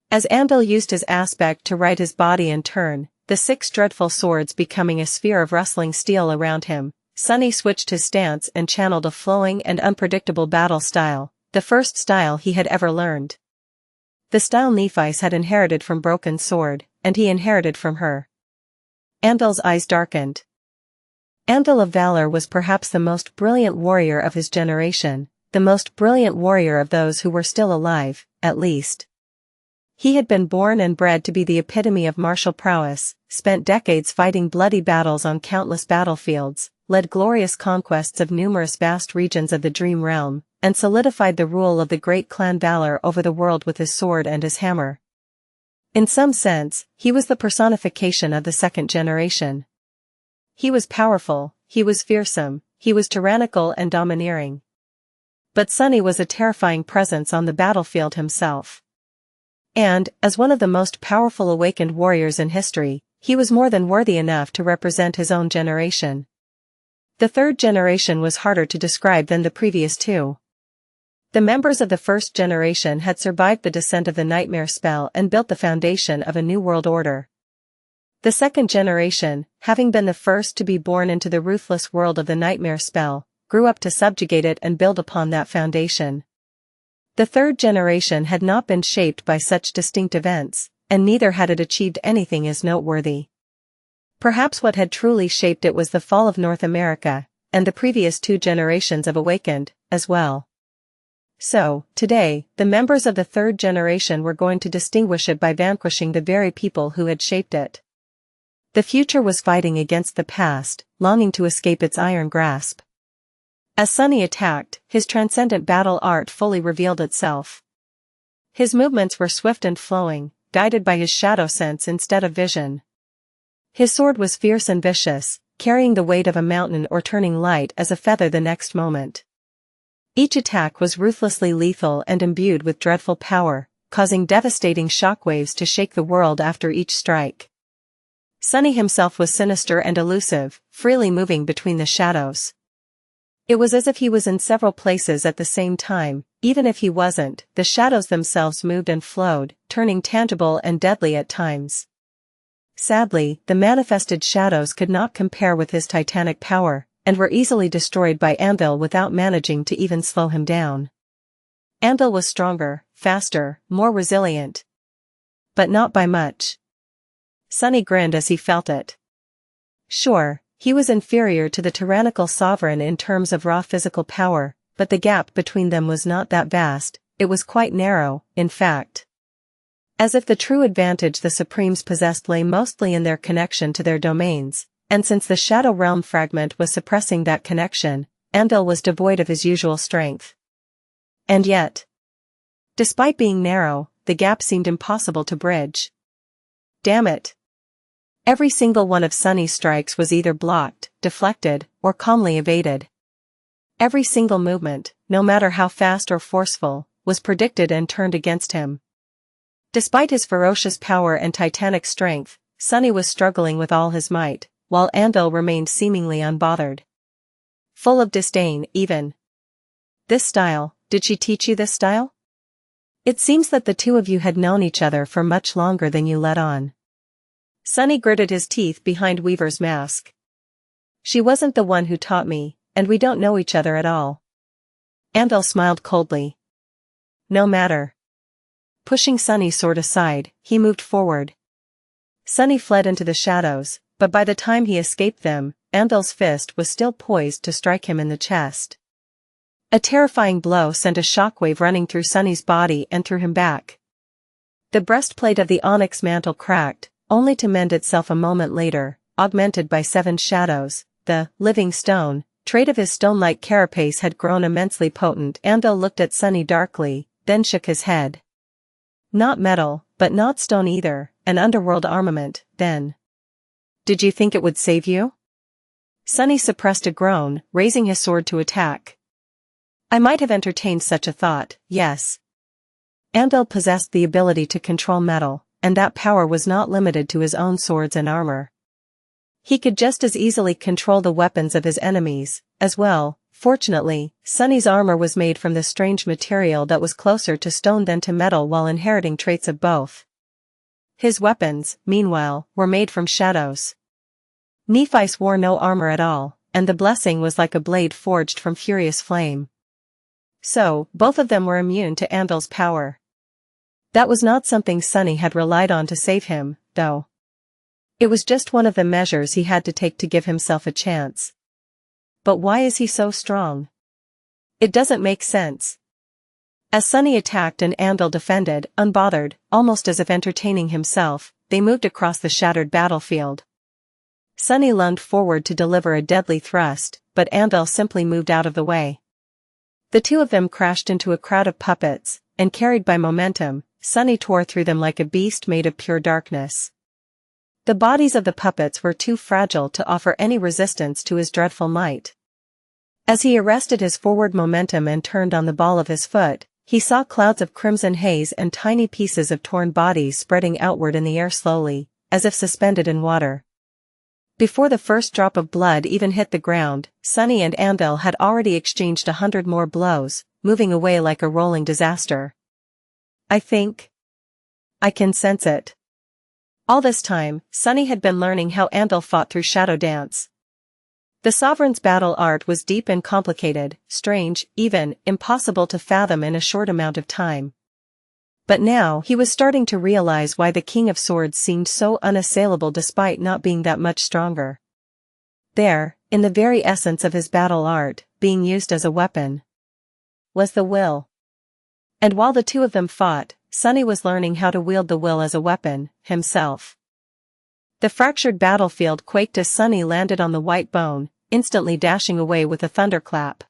As Anvil used his aspect to right his body and turn, the 6 dreadful swords becoming a sphere of rustling steel around him, Sunny switched his stance and channeled a flowing and unpredictable battle style, the first style he had ever learned. The style Nephi's had inherited from Broken Sword, and he inherited from her. Anvil's eyes darkened. Anvil of Valor was perhaps the most brilliant warrior of his generation, the most brilliant warrior of those who were still alive, at least. He had been born and bred to be the epitome of martial prowess, spent decades fighting bloody battles on countless battlefields, led glorious conquests of numerous vast regions of the Dream Realm, and solidified the rule of the great clan Valor over the world with his sword and his hammer. In some sense, he was the personification of the 2nd generation. He was powerful, he was fearsome, he was tyrannical and domineering. But Sunny was a terrifying presence on the battlefield himself. And, as one of the most powerful awakened warriors in history, he was more than worthy enough to represent his own generation. The 3rd generation was harder to describe than the previous 2. The members of the 1st generation had survived the descent of the nightmare spell and built the foundation of a new world order. The 2nd generation, having been the first to be born into the ruthless world of the nightmare spell, grew up to subjugate it and build upon that foundation. The 3rd generation had not been shaped by such distinct events, and neither had it achieved anything as noteworthy. Perhaps what had truly shaped it was the fall of North America, and the previous 2 generations of Awakened, as well. So, today, the members of the 3rd generation were going to distinguish it by vanquishing the very people who had shaped it. The future was fighting against the past, longing to escape its iron grasp. As Sunny attacked, his transcendent battle art fully revealed itself. His movements were swift and flowing, guided by his shadow sense instead of vision. His sword was fierce and vicious, carrying the weight of a mountain or turning light as a feather the next moment. Each attack was ruthlessly lethal and imbued with dreadful power, causing devastating shockwaves to shake the world after each strike. Sunny himself was sinister and elusive, freely moving between the shadows. It was as if he was in several places at the same time. Even if he wasn't, the shadows themselves moved and flowed, turning tangible and deadly at times. Sadly, the manifested shadows could not compare with his titanic power, and were easily destroyed by Anvil without managing to even slow him down. Anvil was stronger, faster, more resilient. But not by much. Sunny grinned as he felt it. Sure, he was inferior to the tyrannical sovereign in terms of raw physical power, but the gap between them was not that vast, it was quite narrow, in fact. As if the true advantage the Supremes possessed lay mostly in their connection to their domains, and since the Shadow Realm fragment was suppressing that connection, Anvil was devoid of his usual strength. And yet, despite being narrow, the gap seemed impossible to bridge. Damn it. Every single one of Sunny's strikes was either blocked, deflected, or calmly evaded. Every single movement, no matter how fast or forceful, was predicted and turned against him. Despite his ferocious power and titanic strength, Sunny was struggling with all his might, while Anvil remained seemingly unbothered. Full of disdain, even. This style, did she teach you this style? It seems that the two of you had known each other for much longer than you let on. Sunny gritted his teeth behind Weaver's mask. She wasn't the one who taught me, and we don't know each other at all. Anvil smiled coldly. No matter. Pushing Sunny's sword aside, he moved forward. Sunny fled into the shadows, but by the time he escaped them, Anvil's fist was still poised to strike him in the chest. A terrifying blow sent a shockwave running through Sunny's body and threw him back. The breastplate of the onyx mantle cracked, only to mend itself a moment later, augmented by 7 shadows. The living stone trait of his stone-like carapace had grown immensely potent. Anvil looked at Sunny darkly, then shook his head. Not metal, but not stone either, an underworld armament, then. Did you think it would save you? Sunny suppressed a groan, raising his sword to attack. I might have entertained such a thought, yes. Anvil possessed the ability to control metal, and that power was not limited to his own swords and armor. He could just as easily control the weapons of his enemies, as well. Fortunately, Sunny's armor was made from the strange material that was closer to stone than to metal while inheriting traits of both. His weapons, meanwhile, were made from shadows. Nephi's wore no armor at all, and the blessing was like a blade forged from furious flame. So, both of them were immune to Anvil's power. That was not something Sunny had relied on to save him, though. It was just one of the measures he had to take to give himself a chance. But why is he so strong? It doesn't make sense. As Sunny attacked and Anvil defended, unbothered, almost as if entertaining himself, they moved across the shattered battlefield. Sunny lunged forward to deliver a deadly thrust, but Anvil simply moved out of the way. The two of them crashed into a crowd of puppets, and carried by momentum, Sunny tore through them like a beast made of pure darkness. The bodies of the puppets were too fragile to offer any resistance to his dreadful might. As he arrested his forward momentum and turned on the ball of his foot, he saw clouds of crimson haze and tiny pieces of torn bodies spreading outward in the air slowly, as if suspended in water. Before the first drop of blood even hit the ground, Sunny and Anvil had already exchanged 100 more blows, moving away like a rolling disaster. I can sense it. All this time, Sunny had been learning how Anvil fought through Shadow Dance. The Sovereign's battle art was deep and complicated, strange, even impossible to fathom in a short amount of time. But now he was starting to realize why the King of Swords seemed so unassailable despite not being that much stronger. There, in the very essence of his battle art, being used as a weapon, was the will. And while the two of them fought, Sunny was learning how to wield the will as a weapon, himself. The fractured battlefield quaked as Sunny landed on the white bone, instantly dashing away with a thunderclap.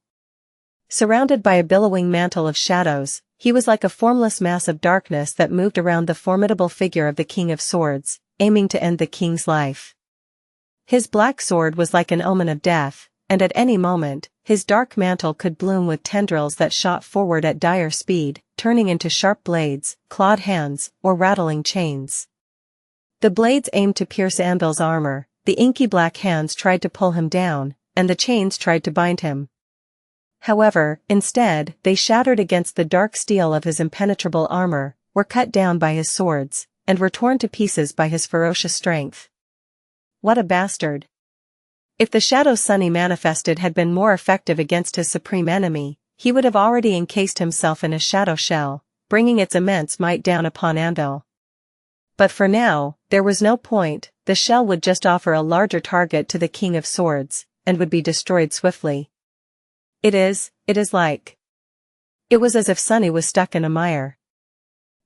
Surrounded by a billowing mantle of shadows, he was like a formless mass of darkness that moved around the formidable figure of the King of Swords, aiming to end the king's life. His black sword was like an omen of death, and at any moment, his dark mantle could bloom with tendrils that shot forward at dire speed, turning into sharp blades, clawed hands, or rattling chains. The blades aimed to pierce Anvil's armor, the inky black hands tried to pull him down, and the chains tried to bind him. However, instead, they shattered against the dark steel of his impenetrable armor, were cut down by his swords, and were torn to pieces by his ferocious strength. What a bastard. If the shadow Sunny manifested had been more effective against his supreme enemy, he would have already encased himself in a shadow shell, bringing its immense might down upon Anvil. But for now, there was no point. The shell would just offer a larger target to the King of Swords, and would be destroyed swiftly. It was as if Sunny was stuck in a mire.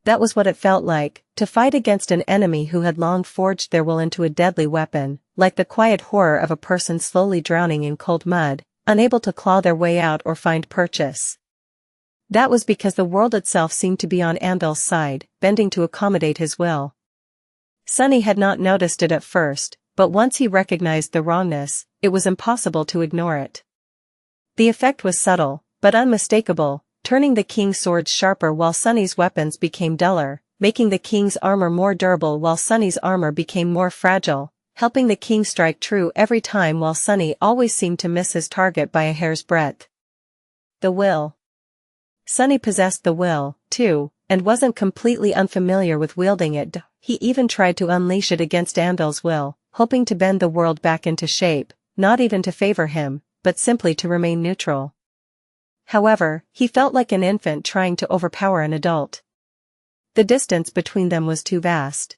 That was what it felt like, to fight against an enemy who had long forged their will into a deadly weapon, like the quiet horror of a person slowly drowning in cold mud, unable to claw their way out or find purchase. That was because the world itself seemed to be on Anvil's side, bending to accommodate his will. Sunny had not noticed it at first, but once he recognized the wrongness, it was impossible to ignore it. The effect was subtle, but unmistakable, turning the King's swords sharper while Sunny's weapons became duller, making the King's armor more durable while Sunny's armor became more fragile, helping the King strike true every time while Sunny always seemed to miss his target by a hair's breadth. The will. Sunny possessed the will, too, and wasn't completely unfamiliar with wielding it. He even tried to unleash it against Anvil's will, hoping to bend the world back into shape, not even to favor him, but simply to remain neutral. However, he felt like an infant trying to overpower an adult. The distance between them was too vast.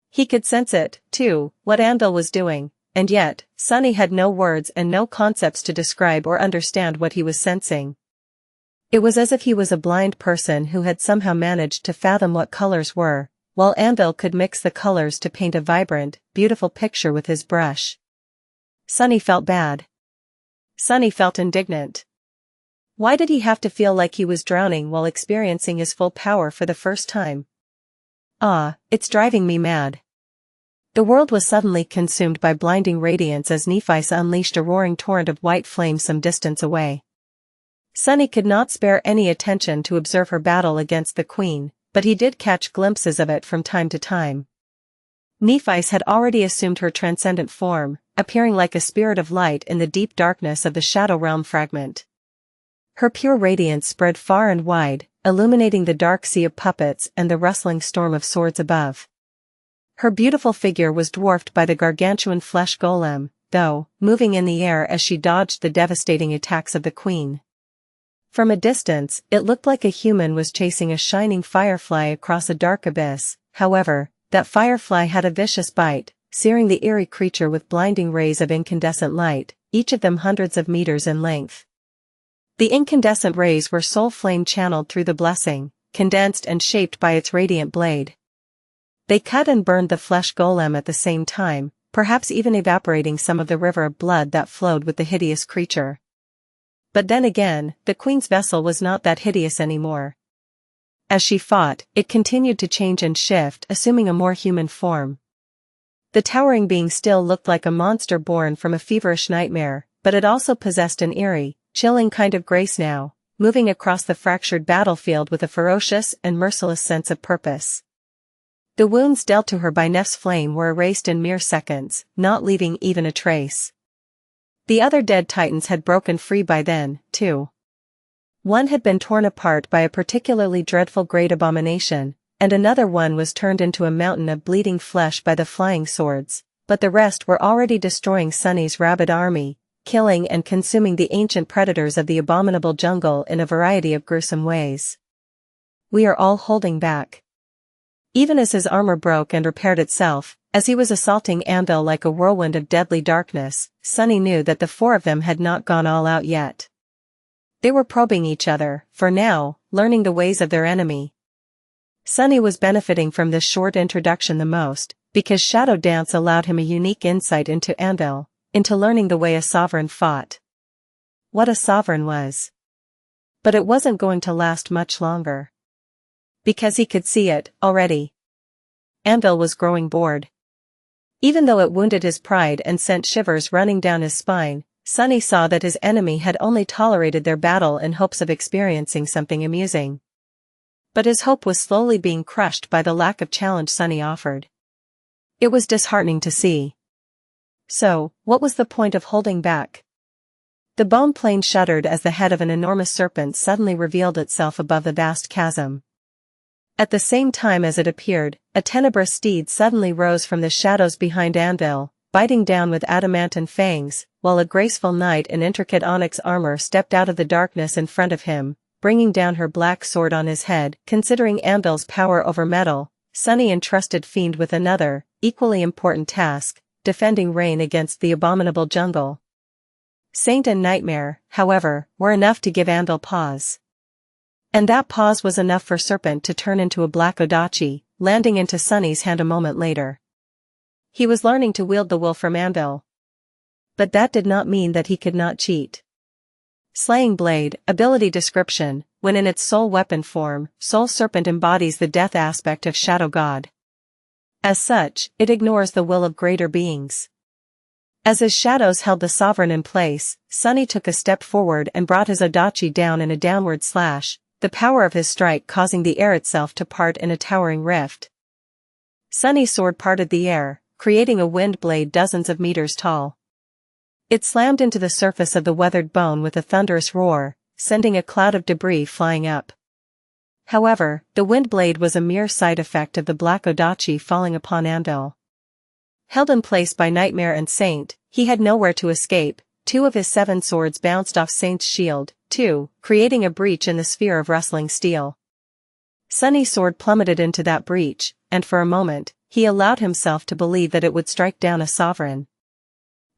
He could sense it, too, what Anvil was doing, and yet, Sunny had no words and no concepts to describe or understand what he was sensing. It was as if he was a blind person who had somehow managed to fathom what colors were, while Anvil could mix the colors to paint a vibrant, beautiful picture with his brush. Sunny felt bad. Sunny felt indignant. Why did he have to feel like he was drowning while experiencing his full power for the first time? It's driving me mad. The world was suddenly consumed by blinding radiance as Nephi's unleashed a roaring torrent of white flame some distance away. Sunny could not spare any attention to observe her battle against the Queen, but he did catch glimpses of it from time to time. Nephi's had already assumed her transcendent form, appearing like a spirit of light in the deep darkness of the Shadow Realm fragment. Her pure radiance spread far and wide, illuminating the dark sea of puppets and the rustling storm of swords above. Her beautiful figure was dwarfed by the gargantuan flesh golem, though, moving in the air as she dodged the devastating attacks of the Queen. From a distance, it looked like a human was chasing a shining firefly across a dark abyss. However, that firefly had a vicious bite, searing the eerie creature with blinding rays of incandescent light, each of them hundreds of meters in length. The incandescent rays were soul flame channeled through the blessing, condensed and shaped by its radiant blade. They cut and burned the flesh golem at the same time, perhaps even evaporating some of the river of blood that flowed with the hideous creature. But then again, the Queen's vessel was not that hideous anymore. As she fought, it continued to change and shift, assuming a more human form. The towering being still looked like a monster born from a feverish nightmare, but it also possessed an eerie, chilling kind of grace now, moving across the fractured battlefield with a ferocious and merciless sense of purpose. The wounds dealt to her by Neph's flame were erased in mere seconds, not leaving even a trace. The other dead titans had broken free by then, too. One had been torn apart by a particularly dreadful great abomination, and another one was turned into a mountain of bleeding flesh by the flying swords, but the rest were already destroying Sunny's rabid army, killing and consuming the ancient predators of the abominable jungle in a variety of gruesome ways. We are all holding back. Even as his armor broke and repaired itself, as he was assaulting Anvil like a whirlwind of deadly darkness, Sunny knew that the four of them had not gone all out yet. They were probing each other, for now, learning the ways of their enemy. Sunny was benefiting from this short introduction the most, because Shadow Dance allowed him a unique insight into Anvil, into learning the way a sovereign fought. What a sovereign was. But it wasn't going to last much longer. Because he could see it, already. Anvil was growing bored. Even though it wounded his pride and sent shivers running down his spine, Sunny saw that his enemy had only tolerated their battle in hopes of experiencing something amusing. But his hope was slowly being crushed by the lack of challenge Sunny offered. It was disheartening to see. So, what was the point of holding back? The bone plane shuddered as the head of an enormous serpent suddenly revealed itself above the vast chasm. At the same time as it appeared, a tenebrous steed suddenly rose from the shadows behind Anvil, biting down with adamantine fangs, while a graceful knight in intricate onyx armor stepped out of the darkness in front of him, bringing down her black sword on his head. Considering Anvil's power over metal, Sunny entrusted Fiend with another, equally important task, defending Rain against the abominable jungle. Saint and Nightmare, however, were enough to give Anvil pause. And that pause was enough for Serpent to turn into a black Odachi, landing into Sunny's hand a moment later. He was learning to wield the will from Anvil. But that did not mean that he could not cheat. Slaying Blade, ability description: when in its soul weapon form, Soul Serpent embodies the death aspect of Shadow God. As such, it ignores the will of greater beings. As his shadows held the Sovereign in place, Sunny took a step forward and brought his Odachi down in a downward slash, the power of his strike causing the air itself to part in a towering rift. Sunny's sword parted the air, creating a wind blade dozens of meters tall. It slammed into the surface of the weathered bone with a thunderous roar, sending a cloud of debris flying up. However, the wind blade was a mere side effect of the black Odachi falling upon Anvil. Held in place by Nightmare and Saint, he had nowhere to escape. 2 of his 7 swords bounced off Saint's shield, too, creating a breach in the sphere of rustling steel. Sunny's sword plummeted into that breach, and for a moment, he allowed himself to believe that it would strike down a sovereign.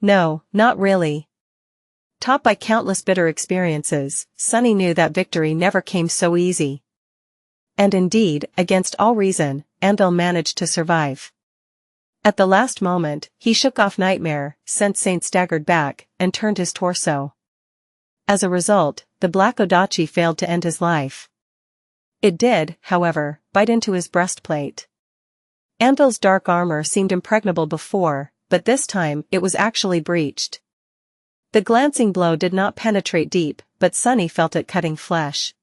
No, not really. Taught by countless bitter experiences, Sunny knew that victory never came so easy. And indeed, against all reason, Anvil managed to survive. At the last moment, he shook off Nightmare, sent Saint staggered back, and turned his torso. As a result, the black Odachi failed to end his life. It did, however, bite into his breastplate. Anvil's dark armor seemed impregnable before, but this time it was actually breached. The glancing blow did not penetrate deep, but Sunny felt it cutting flesh.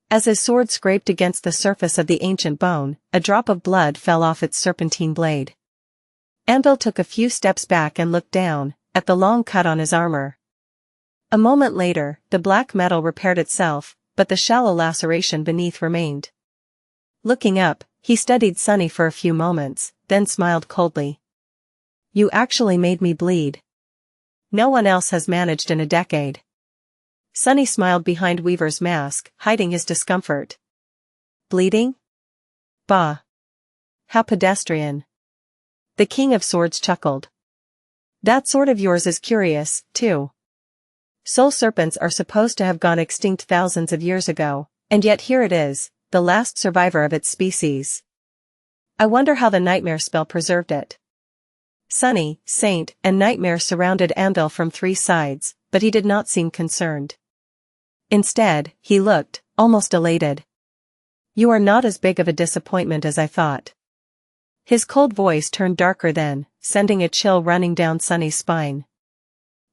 As his sword scraped against the surface of the ancient bone, a drop of blood fell off its serpentine blade. Anvil took a few steps back and looked down, at the long cut on his armor. A moment later, the black metal repaired itself, but the shallow laceration beneath remained. Looking up, he studied Sunny for a few moments, then smiled coldly. "You actually made me bleed. No one else has managed in a decade." Sunny smiled behind Weaver's mask, hiding his discomfort. "Bleeding? Bah. How pedestrian." The King of Swords chuckled. "That sword of yours is curious, too. Soul serpents are supposed to have gone extinct thousands of years ago, and yet here it is, the last survivor of its species. I wonder how the Nightmare spell preserved it." Sunny, Saint, and Nightmare surrounded Anvil from 3 sides, but he did not seem concerned. Instead, he looked, almost elated. "You are not as big of a disappointment as I thought." His cold voice turned darker then, sending a chill running down Sunny's spine.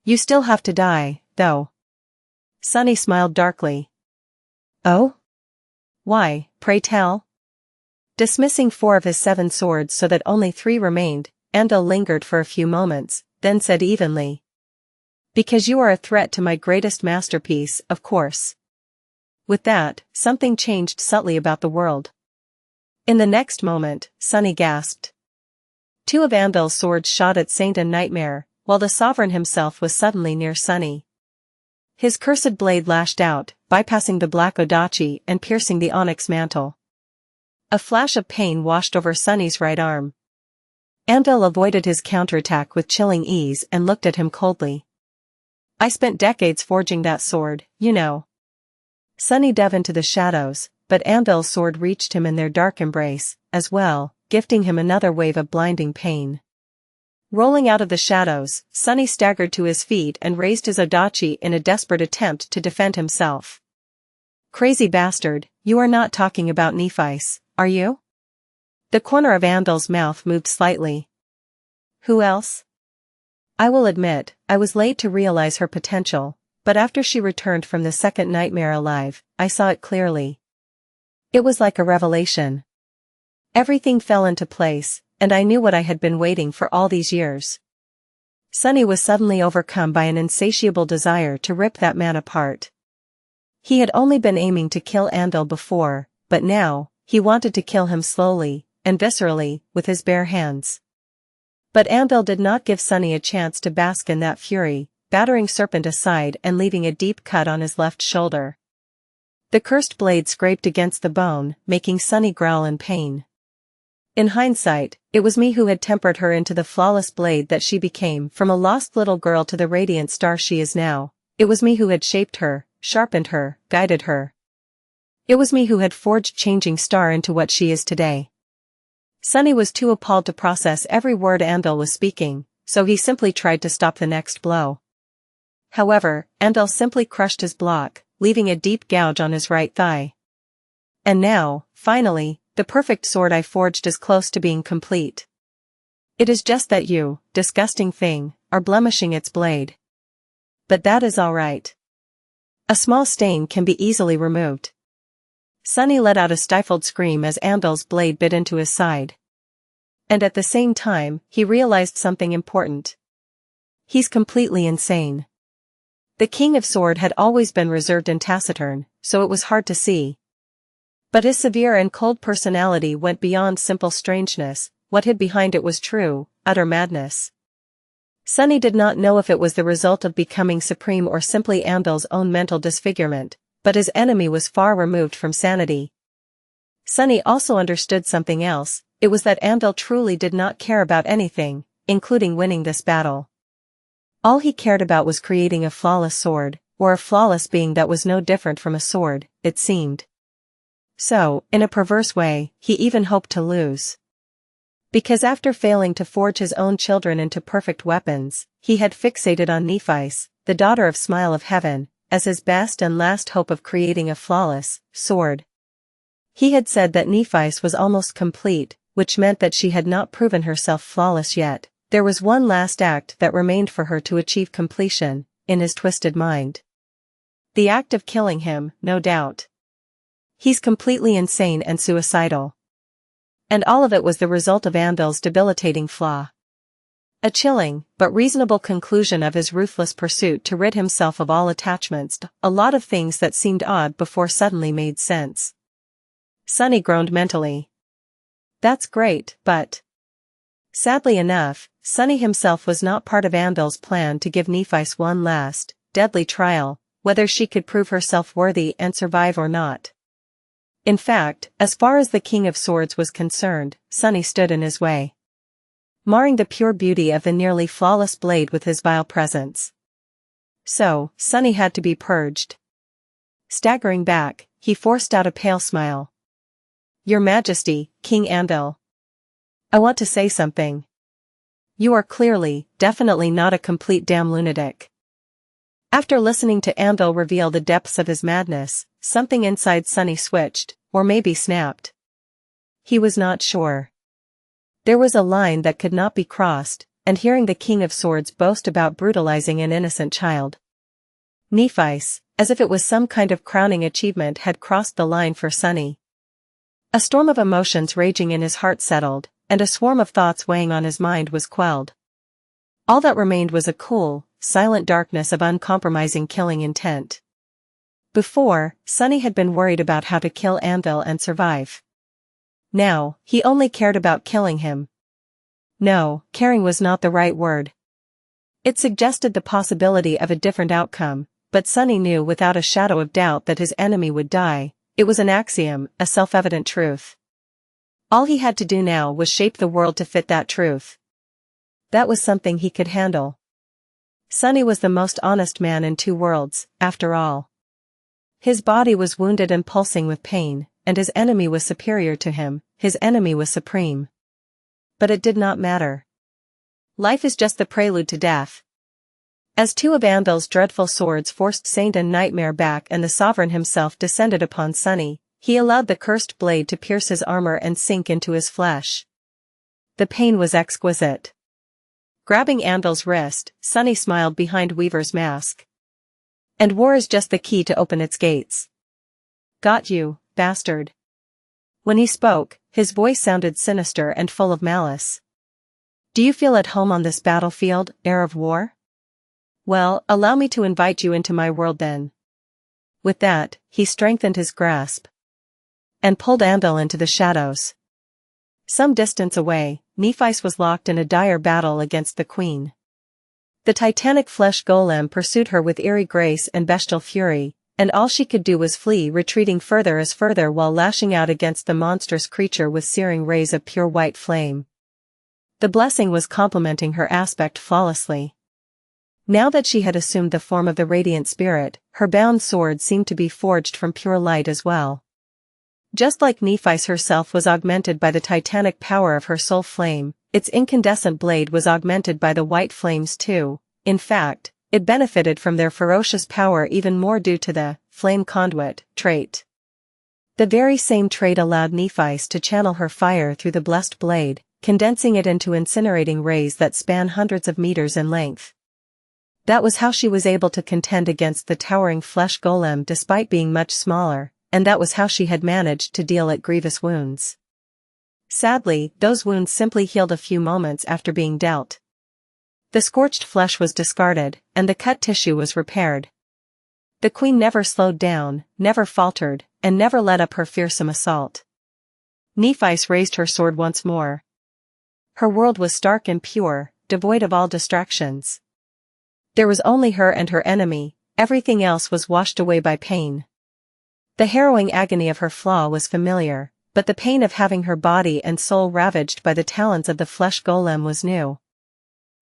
"You still have to die, though." Sunny smiled darkly. "Oh? Why, pray tell?" Dismissing 4 of his 7 swords so that only 3 remained, Anvil lingered for a few moments, then said evenly. "Because you are a threat to my greatest masterpiece, of course." With that, something changed subtly about the world. In the next moment, Sunny gasped. 2 of Anvil's swords shot at Saint and Nightmare, while the Sovereign himself was suddenly near Sunny. His cursed blade lashed out, bypassing the black Odachi and piercing the onyx mantle. A flash of pain washed over Sunny's right arm. Anvil avoided his counterattack with chilling ease and looked at him coldly. "I spent decades forging that sword, you know." Sunny dove into the shadows, but Anvil's sword reached him in their dark embrace, as well, gifting him another wave of blinding pain. Rolling out of the shadows, Sunny staggered to his feet and raised his Odachi in a desperate attempt to defend himself. "Crazy bastard, you are not talking about Nephice, are you?" The corner of Anvil's mouth moved slightly. "Who else?" I will admit, I was late to realize her potential, but after she returned from the second nightmare alive, I saw it clearly. It was like a revelation. Everything fell into place, and I knew what I had been waiting for all these years. Sunny was suddenly overcome by an insatiable desire to rip that man apart. He had only been aiming to kill Anvil before, but now, He wanted to kill him slowly, and viscerally, with his bare hands. But Anvil did not give Sunny a chance to bask in that fury, battering Serpent aside and leaving a deep cut on his left shoulder. The cursed blade scraped against the bone, making Sunny growl in pain. In hindsight, it was me who had tempered her into the flawless blade that she became, from a lost little girl to the radiant star she is now. It was me who had shaped her, sharpened her, guided her. It was me who had forged Changing Star into what she is today. Sunny was too appalled to process every word Anvil was speaking, so he simply tried to stop the next blow. However, Anvil simply crushed his block, leaving a deep gouge on his right thigh. And now, finally, the perfect sword I forged is close to being complete. It is just that you, disgusting thing, are blemishing its blade. But that is all right. A small stain can be easily removed. Sunny let out a stifled scream as Anvil's blade bit into his side. And at the same time, he realized something important. He's completely insane. The King of Sword had always been reserved and taciturn, so it was hard to see. But his severe and cold personality went beyond simple strangeness. What hid behind it was true, utter madness. Sunny did not know if it was the result of becoming supreme or simply Anvil's own mental disfigurement, but his enemy was far removed from sanity. Sunny also understood something else. It was that Anvil truly did not care about anything, including winning this battle. All he cared about was creating a flawless sword, or a flawless being that was no different from a sword, it seemed. So, in a perverse way, he even hoped to lose. Because after failing to forge his own children into perfect weapons, he had fixated on Nephis, the daughter of Smile of Heaven, as his best and last hope of creating a flawless sword. He had said that Nephis was almost complete, which meant that she had not proven herself flawless yet. There was one last act that remained for her to achieve completion, in his twisted mind. The act of killing him, no doubt. He's completely insane and suicidal. And all of it was the result of Anvil's debilitating flaw. A chilling, but reasonable conclusion of his ruthless pursuit to rid himself of all attachments. A lot of things that seemed odd before suddenly made sense. Sunny groaned mentally. That's great, but... Sadly enough, Sunny himself was not part of Anvil's plan to give Nephis one last, deadly trial, whether she could prove herself worthy and survive or not. In fact, as far as the King of Swords was concerned, Sunny stood in his way, marring the pure beauty of the nearly flawless blade with his vile presence. So, Sunny had to be purged. Staggering back, he forced out a pale smile. Your Majesty, King Anvil. I want to say something. You are clearly, definitely not a complete damn lunatic. After listening to Anvil reveal the depths of his madness, something inside Sunny switched, or maybe snapped. He was not sure. There was a line that could not be crossed, and hearing the King of Swords boast about brutalizing an innocent child. Nephis, as if it was some kind of crowning achievement, had crossed the line for Sunny. A storm of emotions raging in his heart settled, and a swarm of thoughts weighing on his mind was quelled. All that remained was a cool, silent darkness of uncompromising killing intent. Before, Sunny had been worried about how to kill Anvil and survive. Now, he only cared about killing him. No, caring was not the right word. It suggested the possibility of a different outcome, but Sunny knew without a shadow of doubt that his enemy would die. It was an axiom, a self-evident truth. All he had to do now was shape the world to fit that truth. That was something he could handle. Sunny was the most honest man in two worlds, after all. His body was wounded and pulsing with pain, and his enemy was superior to him, his enemy was supreme. But it did not matter. Life is just the prelude to death. As two of Anvil's dreadful swords forced Saint and Nightmare back and the Sovereign himself descended upon Sunny, he allowed the cursed blade to pierce his armor and sink into his flesh. The pain was exquisite. Grabbing Anvil's wrist, Sunny smiled behind Weaver's mask. And war is just the key to open its gates. Got you, bastard. When he spoke, his voice sounded sinister and full of malice. Do you feel at home on this battlefield, heir of war? Well, allow me to invite you into my world then. With that, he strengthened his grasp. and pulled Anvil into the shadows. Some distance away, Nephi's was locked in a dire battle against the queen. The titanic flesh golem pursued her with eerie grace and bestial fury, and all she could do was flee, retreating further while lashing out against the monstrous creature with searing rays of pure white flame. The blessing was complementing her aspect flawlessly. Now that she had assumed the form of the radiant spirit, her bound sword seemed to be forged from pure light as well. Just like Nephi's herself was augmented by the titanic power of her soul flame, its incandescent blade was augmented by the white flames too. In fact, it benefited from their ferocious power even more due to the flame conduit trait. The very same trait allowed Nephi's to channel her fire through the blessed blade, condensing it into incinerating rays that span hundreds of meters in length. That was how she was able to contend against the towering flesh golem despite being much smaller, and that was how she had managed to deal it grievous wounds. Sadly, those wounds simply healed a few moments after being dealt. The scorched flesh was discarded, and the cut tissue was repaired. The queen never slowed down, never faltered, and never let up her fearsome assault. Nephi's raised her sword once more. Her world was stark and pure, devoid of all distractions. There was only her and her enemy, everything else was washed away by pain. The harrowing agony of her flaw was familiar, but the pain of having her body and soul ravaged by the talons of the flesh golem was new.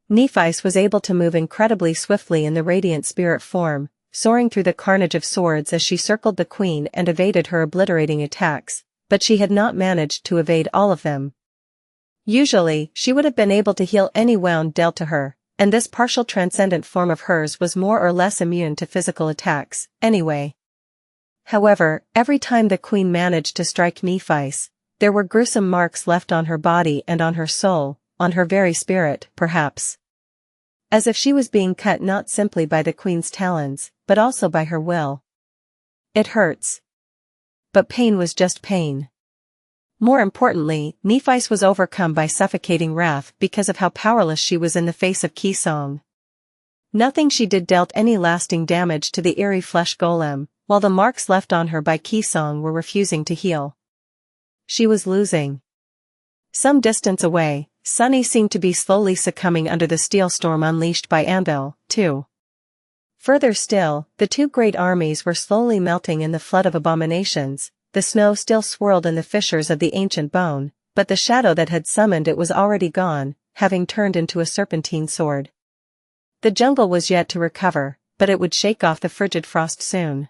Nephi's was able to move incredibly swiftly in the radiant spirit form, soaring through the carnage of swords as she circled the queen and evaded her obliterating attacks, but she had not managed to evade all of them. Usually, she would have been able to heal any wound dealt to her, and this partial transcendent form of hers was more or less immune to physical attacks, anyway. However, every time the queen managed to strike Nephi's, there were gruesome marks left on her body and on her soul, on her very spirit, perhaps. As if she was being cut not simply by the queen's talons, but also by her will. It hurts. But pain was just pain. More importantly, Nephi's was overcome by suffocating wrath because of how powerless she was in the face of Qisong. Nothing she did dealt any lasting damage to the eerie flesh golem, while the marks left on her by Qisong were refusing to heal. She was losing. Some distance away, Sunny seemed to be slowly succumbing under the steel storm unleashed by Anvil, too. Further still, the two great armies were slowly melting in the flood of abominations. The snow still swirled in the fissures of the ancient bone, but the shadow that had summoned it was already gone, having turned into a serpentine sword. The jungle was yet to recover, but it would shake off the frigid frost soon.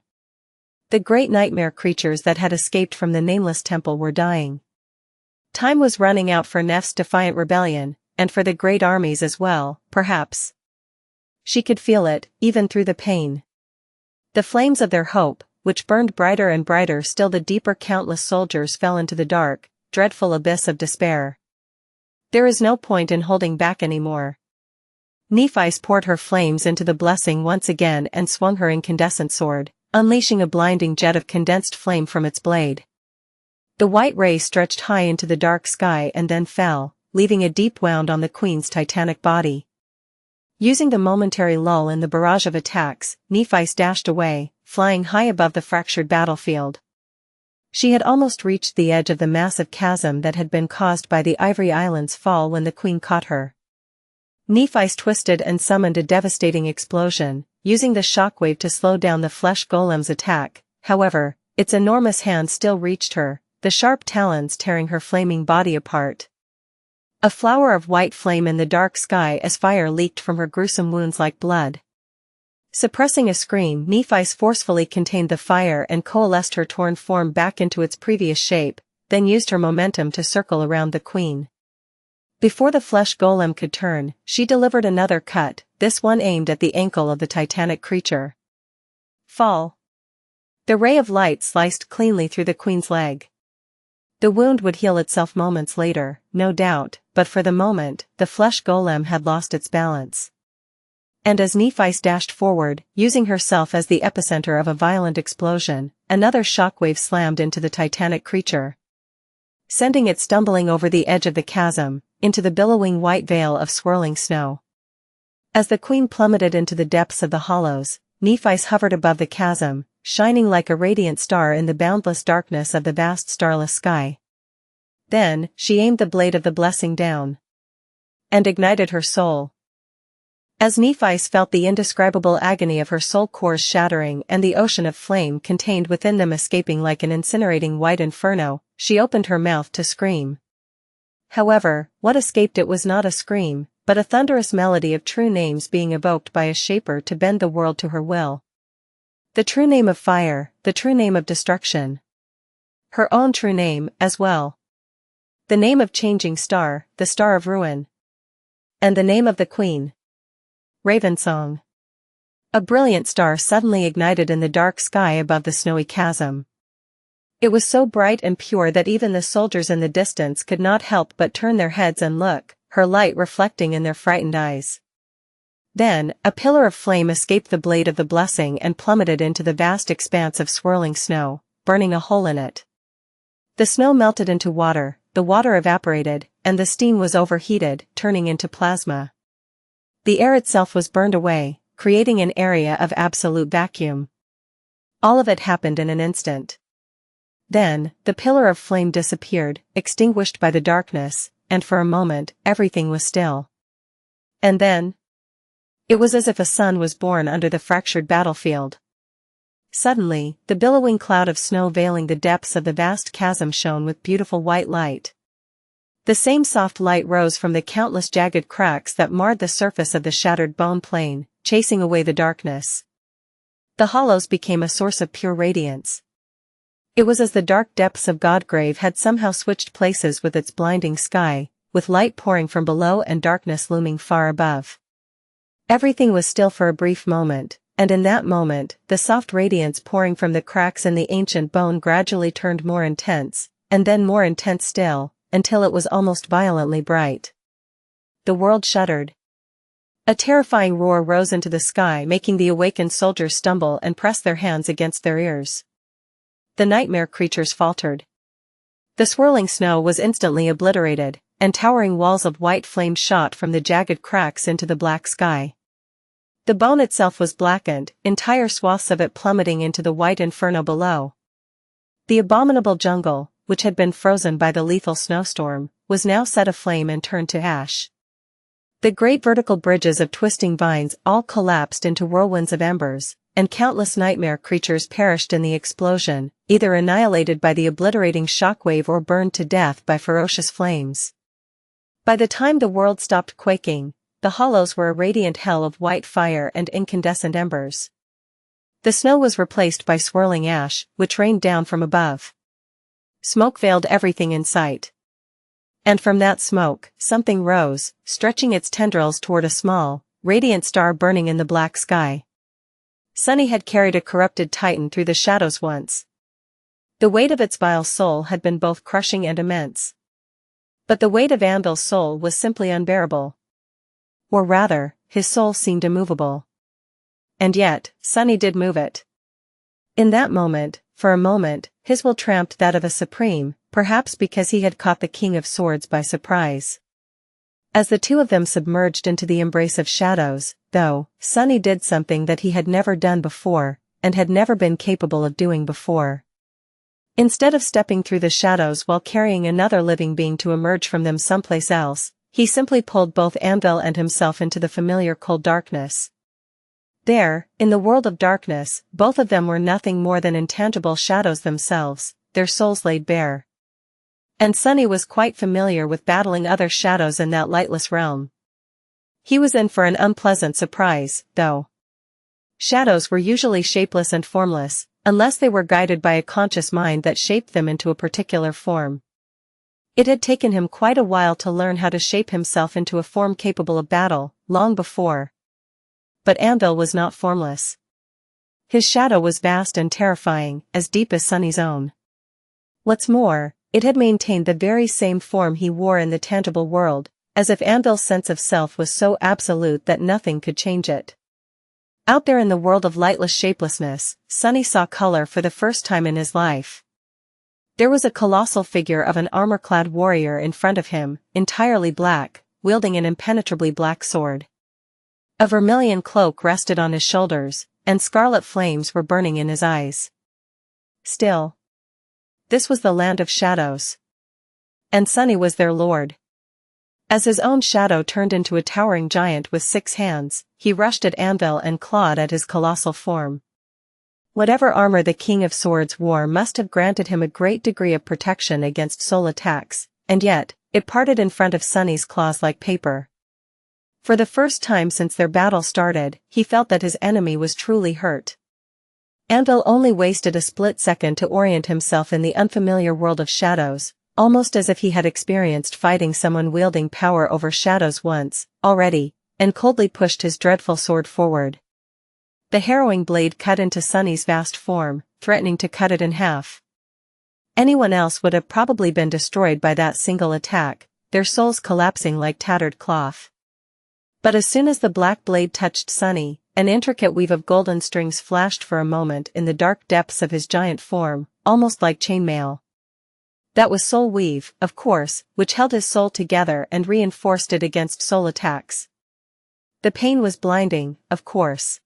The great nightmare creatures that had escaped from the nameless temple were dying. Time was running out for Nef's defiant rebellion, and for the great armies as well, perhaps. She could feel it, even through the pain. The flames of their hope, which burned brighter and brighter still the deeper countless soldiers fell into the dark, dreadful abyss of despair. There is no point in holding back anymore. Nephi's poured her flames into the blessing once again and swung her incandescent sword, unleashing a blinding jet of condensed flame from its blade. The white ray stretched high into the dark sky and then fell, leaving a deep wound on the queen's titanic body. Using the momentary lull in the barrage of attacks, Nephi's dashed away, flying high above the fractured battlefield. She had almost reached the edge of the massive chasm that had been caused by the Ivory Island's fall when the queen caught her. Nephi's twisted and summoned a devastating explosion, using the shockwave to slow down the flesh golem's attack. However, its enormous hand still reached her, the sharp talons tearing her flaming body apart. A flower of white flame in the dark sky as fire leaked from her gruesome wounds like blood. Suppressing a scream, Nephi's forcefully contained the fire and coalesced her torn form back into its previous shape, then used her momentum to circle around the queen. Before the flesh golem could turn, she delivered another cut, this one aimed at the ankle of the titanic creature. Fall. The ray of light sliced cleanly through the queen's leg. The wound would heal itself moments later, no doubt, but for the moment, the flesh golem had lost its balance. And as Nephi's dashed forward, using herself as the epicenter of a violent explosion, another shockwave slammed into the titanic creature, sending it stumbling over the edge of the chasm, into the billowing white veil of swirling snow. As the queen plummeted into the depths of the hollows, Nephi's hovered above the chasm, shining like a radiant star in the boundless darkness of the vast starless sky. Then, she aimed the blade of the blessing down and ignited her soul. As Nephi's felt the indescribable agony of her soul cores shattering and the ocean of flame contained within them escaping like an incinerating white inferno, she opened her mouth to scream. However, what escaped it was not a scream, but a thunderous melody of true names being evoked by a shaper to bend the world to her will. The true name of fire, the true name of destruction. Her own true name, as well. The name of changing star, the star of ruin. And the name of the queen. Ravensong. A brilliant star suddenly ignited in the dark sky above the snowy chasm. It was so bright and pure that even the soldiers in the distance could not help but turn their heads and look, her light reflecting in their frightened eyes. Then, a pillar of flame escaped the blade of the blessing and plummeted into the vast expanse of swirling snow, burning a hole in it. The snow melted into water, the water evaporated, and the steam was overheated, turning into plasma. The air itself was burned away, creating an area of absolute vacuum. All of it happened in an instant. Then, the pillar of flame disappeared, extinguished by the darkness, and for a moment, everything was still. And then, it was as if a sun was born under the fractured battlefield. Suddenly, the billowing cloud of snow veiling the depths of the vast chasm shone with beautiful white light. The same soft light rose from the countless jagged cracks that marred the surface of the shattered bone plane, chasing away the darkness. The hollows became a source of pure radiance. It was as the dark depths of Godgrave had somehow switched places with its blinding sky, with light pouring from below and darkness looming far above. Everything was still for a brief moment, and in that moment, the soft radiance pouring from the cracks in the ancient bone gradually turned more intense, and then more intense still, until it was almost violently bright. The world shuddered. A terrifying roar rose into the sky, making the awakened soldiers stumble and press their hands against their ears. The nightmare creatures faltered. The swirling snow was instantly obliterated, and towering walls of white flame shot from the jagged cracks into the black sky. The bone itself was blackened, entire swaths of it plummeting into the white inferno below. The abominable jungle, which had been frozen by the lethal snowstorm, was now set aflame and turned to ash. The great vertical bridges of twisting vines all collapsed into whirlwinds of embers, and countless nightmare creatures perished in the explosion, either annihilated by the obliterating shockwave or burned to death by ferocious flames. By the time the world stopped quaking, the hollows were a radiant hell of white fire and incandescent embers. The snow was replaced by swirling ash, which rained down from above. Smoke veiled everything in sight. And from that smoke, something rose, stretching its tendrils toward a small, radiant star burning in the black sky. Sunny had carried a corrupted titan through the shadows once. The weight of its vile soul had been both crushing and immense. But the weight of Anvil's soul was simply unbearable. Or rather, his soul seemed immovable. And yet, Sunny did move it. In that moment, for a moment, his will tramped that of a supreme, perhaps because he had caught the King of Swords by surprise. As the two of them submerged into the embrace of shadows, though, Sunny did something that he had never done before, and had never been capable of doing before. Instead of stepping through the shadows while carrying another living being to emerge from them someplace else, he simply pulled both Anvil and himself into the familiar cold darkness. There, in the world of darkness, both of them were nothing more than intangible shadows themselves, their souls laid bare. And Sunny was quite familiar with battling other shadows in that lightless realm. He was in for an unpleasant surprise, though. Shadows were usually shapeless and formless, unless they were guided by a conscious mind that shaped them into a particular form. It had taken him quite a while to learn how to shape himself into a form capable of battle, long before. But Anvil was not formless. His shadow was vast and terrifying, as deep as Sunny's own. What's more, it had maintained the very same form he wore in the tangible world, as if Anvil's sense of self was so absolute that nothing could change it. Out there in the world of lightless shapelessness, Sunny saw color for the first time in his life. There was a colossal figure of an armor-clad warrior in front of him, entirely black, wielding an impenetrably black sword. A vermilion cloak rested on his shoulders, and scarlet flames were burning in his eyes. Still, this was the land of shadows. And Sunny was their lord. As his own shadow turned into a towering giant with 6 hands, he rushed at Anvil and clawed at his colossal form. Whatever armor the King of Swords wore must have granted him a great degree of protection against soul attacks, and yet, it parted in front of Sunny's claws like paper. For the first time since their battle started, he felt that his enemy was truly hurt. Anvil only wasted a split second to orient himself in the unfamiliar world of shadows, almost as if he had experienced fighting someone wielding power over shadows once, already, and coldly pushed his dreadful sword forward. The harrowing blade cut into Sunny's vast form, threatening to cut it in half. Anyone else would have probably been destroyed by that single attack, their souls collapsing like tattered cloth. But as soon as the black blade touched Sunny, an intricate weave of golden strings flashed for a moment in the dark depths of his giant form, almost like chainmail. That was soul weave, of course, which held his soul together and reinforced it against soul attacks. The pain was blinding, of course.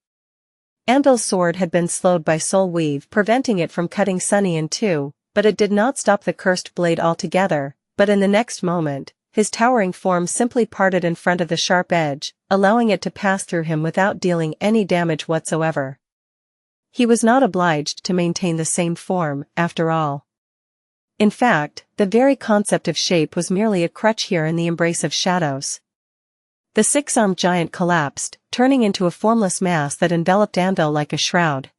Anvil's sword had been slowed by soul weave, preventing it from cutting Sunny in two, but it did not stop the cursed blade altogether, but in the next moment, his towering form simply parted in front of the sharp edge, allowing it to pass through him without dealing any damage whatsoever. He was not obliged to maintain the same form, after all. In fact, the very concept of shape was merely a crutch here in the embrace of shadows. The 6-armed giant collapsed, turning into a formless mass that enveloped Anvil like a shroud.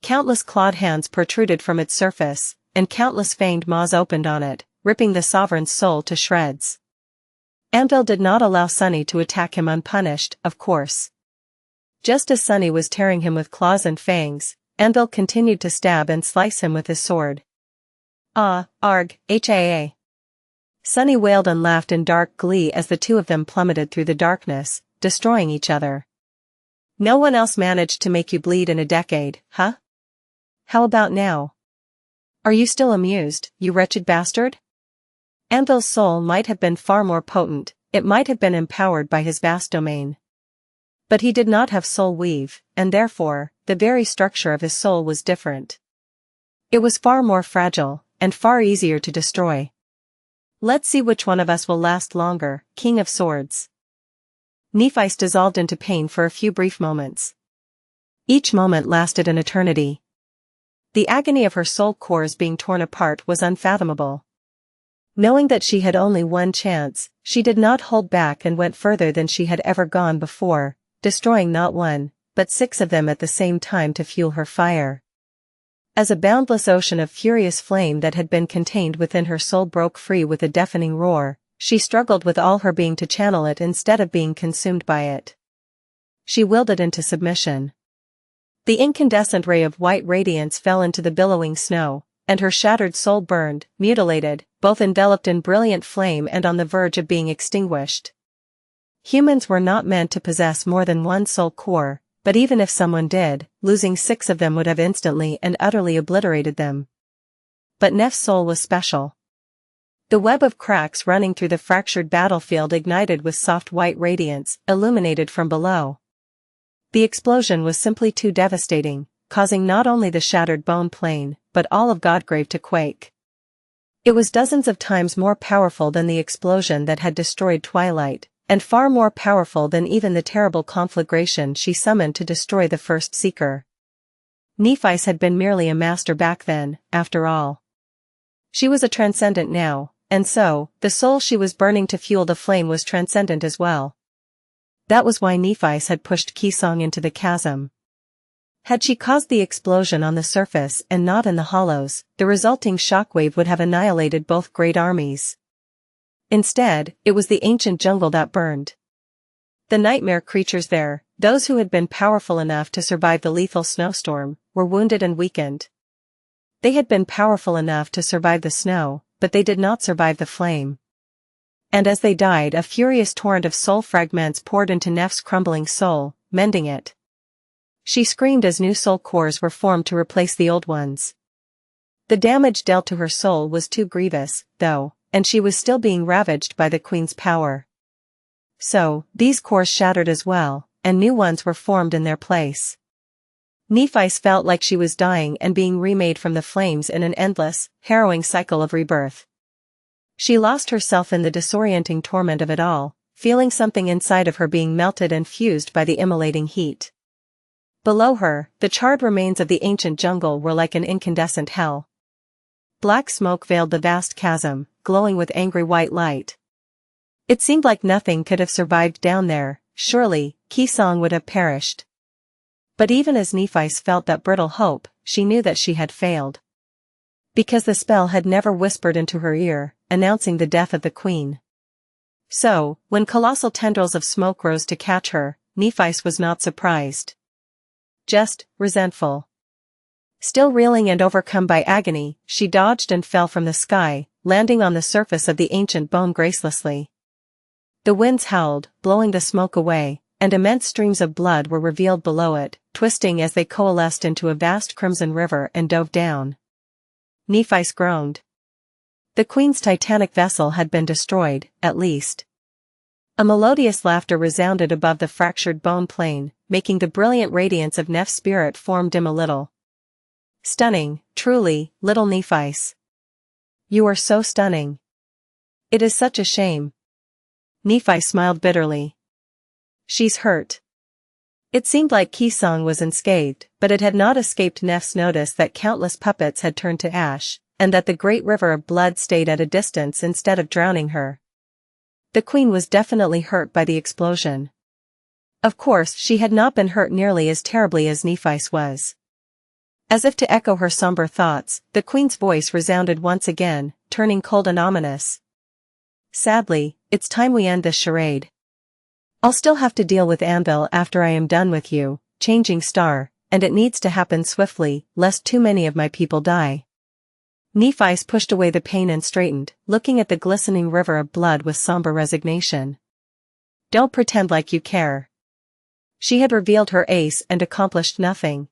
Countless clawed hands protruded from its surface, and countless fanged maws opened on it, ripping the sovereign's soul to shreds. Anvil did not allow Sunny to attack him unpunished, of course. Just as Sunny was tearing him with claws and fangs, Anvil continued to stab and slice him with his sword. Ah, arg, HAA. Sunny wailed and laughed in dark glee as the two of them plummeted through the darkness, destroying each other. No one else managed to make you bleed in a decade, huh? How about now? Are you still amused, you wretched bastard? Anvil's soul might have been far more potent, it might have been empowered by his vast domain. But he did not have soul weave, and therefore, the very structure of his soul was different. It was far more fragile, and far easier to destroy. Let's see which one of us will last longer, King of Swords. Nephi's dissolved into pain for a few brief moments. Each moment lasted an eternity. The agony of her soul cores being torn apart was unfathomable. Knowing that she had only one chance, she did not hold back and went further than she had ever gone before, destroying not one, but 6 of them at the same time to fuel her fire. As a boundless ocean of furious flame that had been contained within her soul broke free with a deafening roar, she struggled with all her being to channel it instead of being consumed by it. She willed it into submission. The incandescent ray of white radiance fell into the billowing snow, and her shattered soul burned, mutilated, both enveloped in brilliant flame and on the verge of being extinguished. Humans were not meant to possess more than one soul core, but even if someone did, losing 6 of them would have instantly and utterly obliterated them. But Neph's soul was special. The web of cracks running through the fractured battlefield ignited with soft white radiance, illuminated from below. The explosion was simply too devastating, causing not only the shattered bone plane, but all of Godgrave to quake. It was dozens of times more powerful than the explosion that had destroyed Twilight, and far more powerful than even the terrible conflagration she summoned to destroy the first Seeker. Nephis had been merely a master back then, after all. She was a transcendent now, and so, the soul she was burning to fuel the flame was transcendent as well. That was why Nephis had pushed Kisong into the chasm. Had she caused the explosion on the surface and not in the hollows, the resulting shockwave would have annihilated both great armies. Instead, it was the ancient jungle that burned. The nightmare creatures there, those who had been powerful enough to survive the lethal snowstorm, were wounded and weakened. They had been powerful enough to survive the snow, but they did not survive the flame. And as they died, a furious torrent of soul fragments poured into Neph's crumbling soul, mending it. She screamed as new soul cores were formed to replace the old ones. The damage dealt to her soul was too grievous, though, and she was still being ravaged by the Queen's power. So, these cores shattered as well, and new ones were formed in their place. Nephi's felt like she was dying and being remade from the flames in an endless, harrowing cycle of rebirth. She lost herself in the disorienting torment of it all, feeling something inside of her being melted and fused by the immolating heat. Below her, the charred remains of the ancient jungle were like an incandescent hell. Black smoke veiled the vast chasm, glowing with angry white light. It seemed like nothing could have survived down there. Surely, Qisong would have perished. But even as Nephi felt that brittle hope, she knew that she had failed. Because the spell had never whispered into her ear, announcing the death of the queen. So, when colossal tendrils of smoke rose to catch her, Nephi was not surprised. Just resentful. Still reeling and overcome by agony, she dodged and fell from the sky, landing on the surface of the ancient bone gracelessly. The winds howled, blowing the smoke away, and immense streams of blood were revealed below it, twisting as they coalesced into a vast crimson river and dove down. Nephi groaned. The queen's titanic vessel had been destroyed, at least. A melodious laughter resounded above the fractured bone plane, making the brilliant radiance of Neph's spirit form dim a little. Stunning, truly, little Nephi. You are so stunning. It is such a shame. Nephi smiled bitterly. She's hurt. It seemed like Qisong was unscathed, but it had not escaped Neph's notice that countless puppets had turned to ash, and that the great river of blood stayed at a distance instead of drowning her. The queen was definitely hurt by the explosion. Of course, she had not been hurt nearly as terribly as Nephi was. As if to echo her somber thoughts, the queen's voice resounded once again, turning cold and ominous. Sadly, it's time we end this charade. I'll still have to deal with Anvil after I am done with you, changing star, and it needs to happen swiftly, lest too many of my people die. Nephi pushed away the pain and straightened, looking at the glistening river of blood with somber resignation. Don't pretend like you care. She had revealed her ace and accomplished nothing.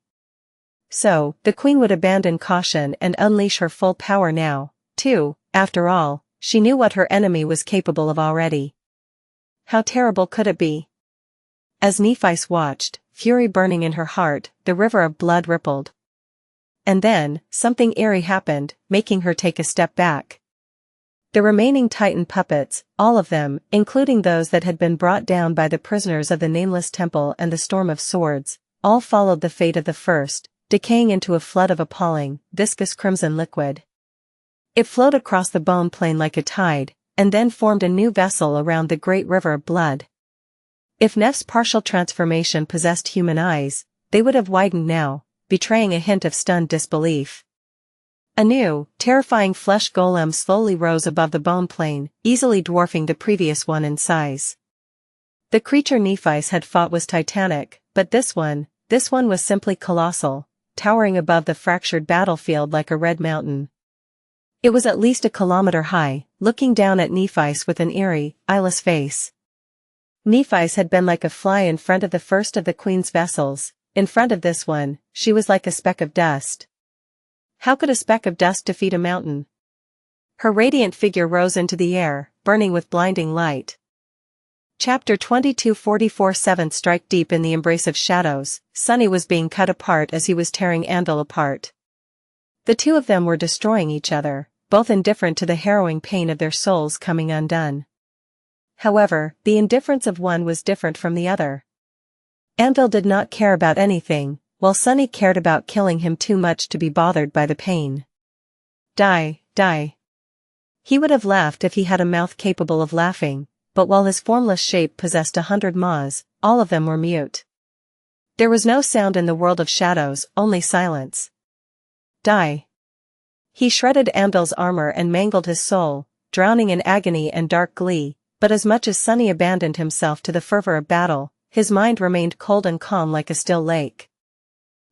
So, the queen would abandon caution and unleash her full power now, too. After all, she knew what her enemy was capable of already. How terrible could it be? As Nephi watched, fury burning in her heart, the river of blood rippled. And then, something eerie happened, making her take a step back. The remaining Titan puppets, all of them, including those that had been brought down by the prisoners of the Nameless Temple and the Storm of Swords, all followed the fate of the first, decaying into a flood of appalling, viscous crimson liquid. It flowed across the bone plane like a tide, and then formed a new vessel around the great river of blood. If Neph's partial transformation possessed human eyes, they would have widened now, betraying a hint of stunned disbelief. A new, terrifying flesh golem slowly rose above the bone plane, easily dwarfing the previous one in size. The creature Nephi had fought was titanic, but this one was simply colossal, towering above the fractured battlefield like a red mountain. It was at least a kilometer high, looking down at Nephi with an eerie, eyeless face. Nephi had been like a fly in front of the first of the queen's vessels. In front of this one, she was like a speck of dust. How could a speck of dust defeat a mountain? Her radiant figure rose into the air, burning with blinding light. Chapter 22:44 Strike deep in the embrace of shadows, Sunny was being cut apart as he was tearing Anvil apart. The two of them were destroying each other, both indifferent to the harrowing pain of their souls coming undone. However, the indifference of one was different from the other. Anvil did not care about anything, while Sunny cared about killing him too much to be bothered by the pain. Die, die. He would have laughed if he had a mouth capable of laughing, but while his formless shape possessed 100 maws, all of them were mute. There was no sound in the world of shadows, only silence. Die. He shredded Anvil's armor and mangled his soul, drowning in agony and dark glee, but as much as Sunny abandoned himself to the fervor of battle, his mind remained cold and calm like a still lake.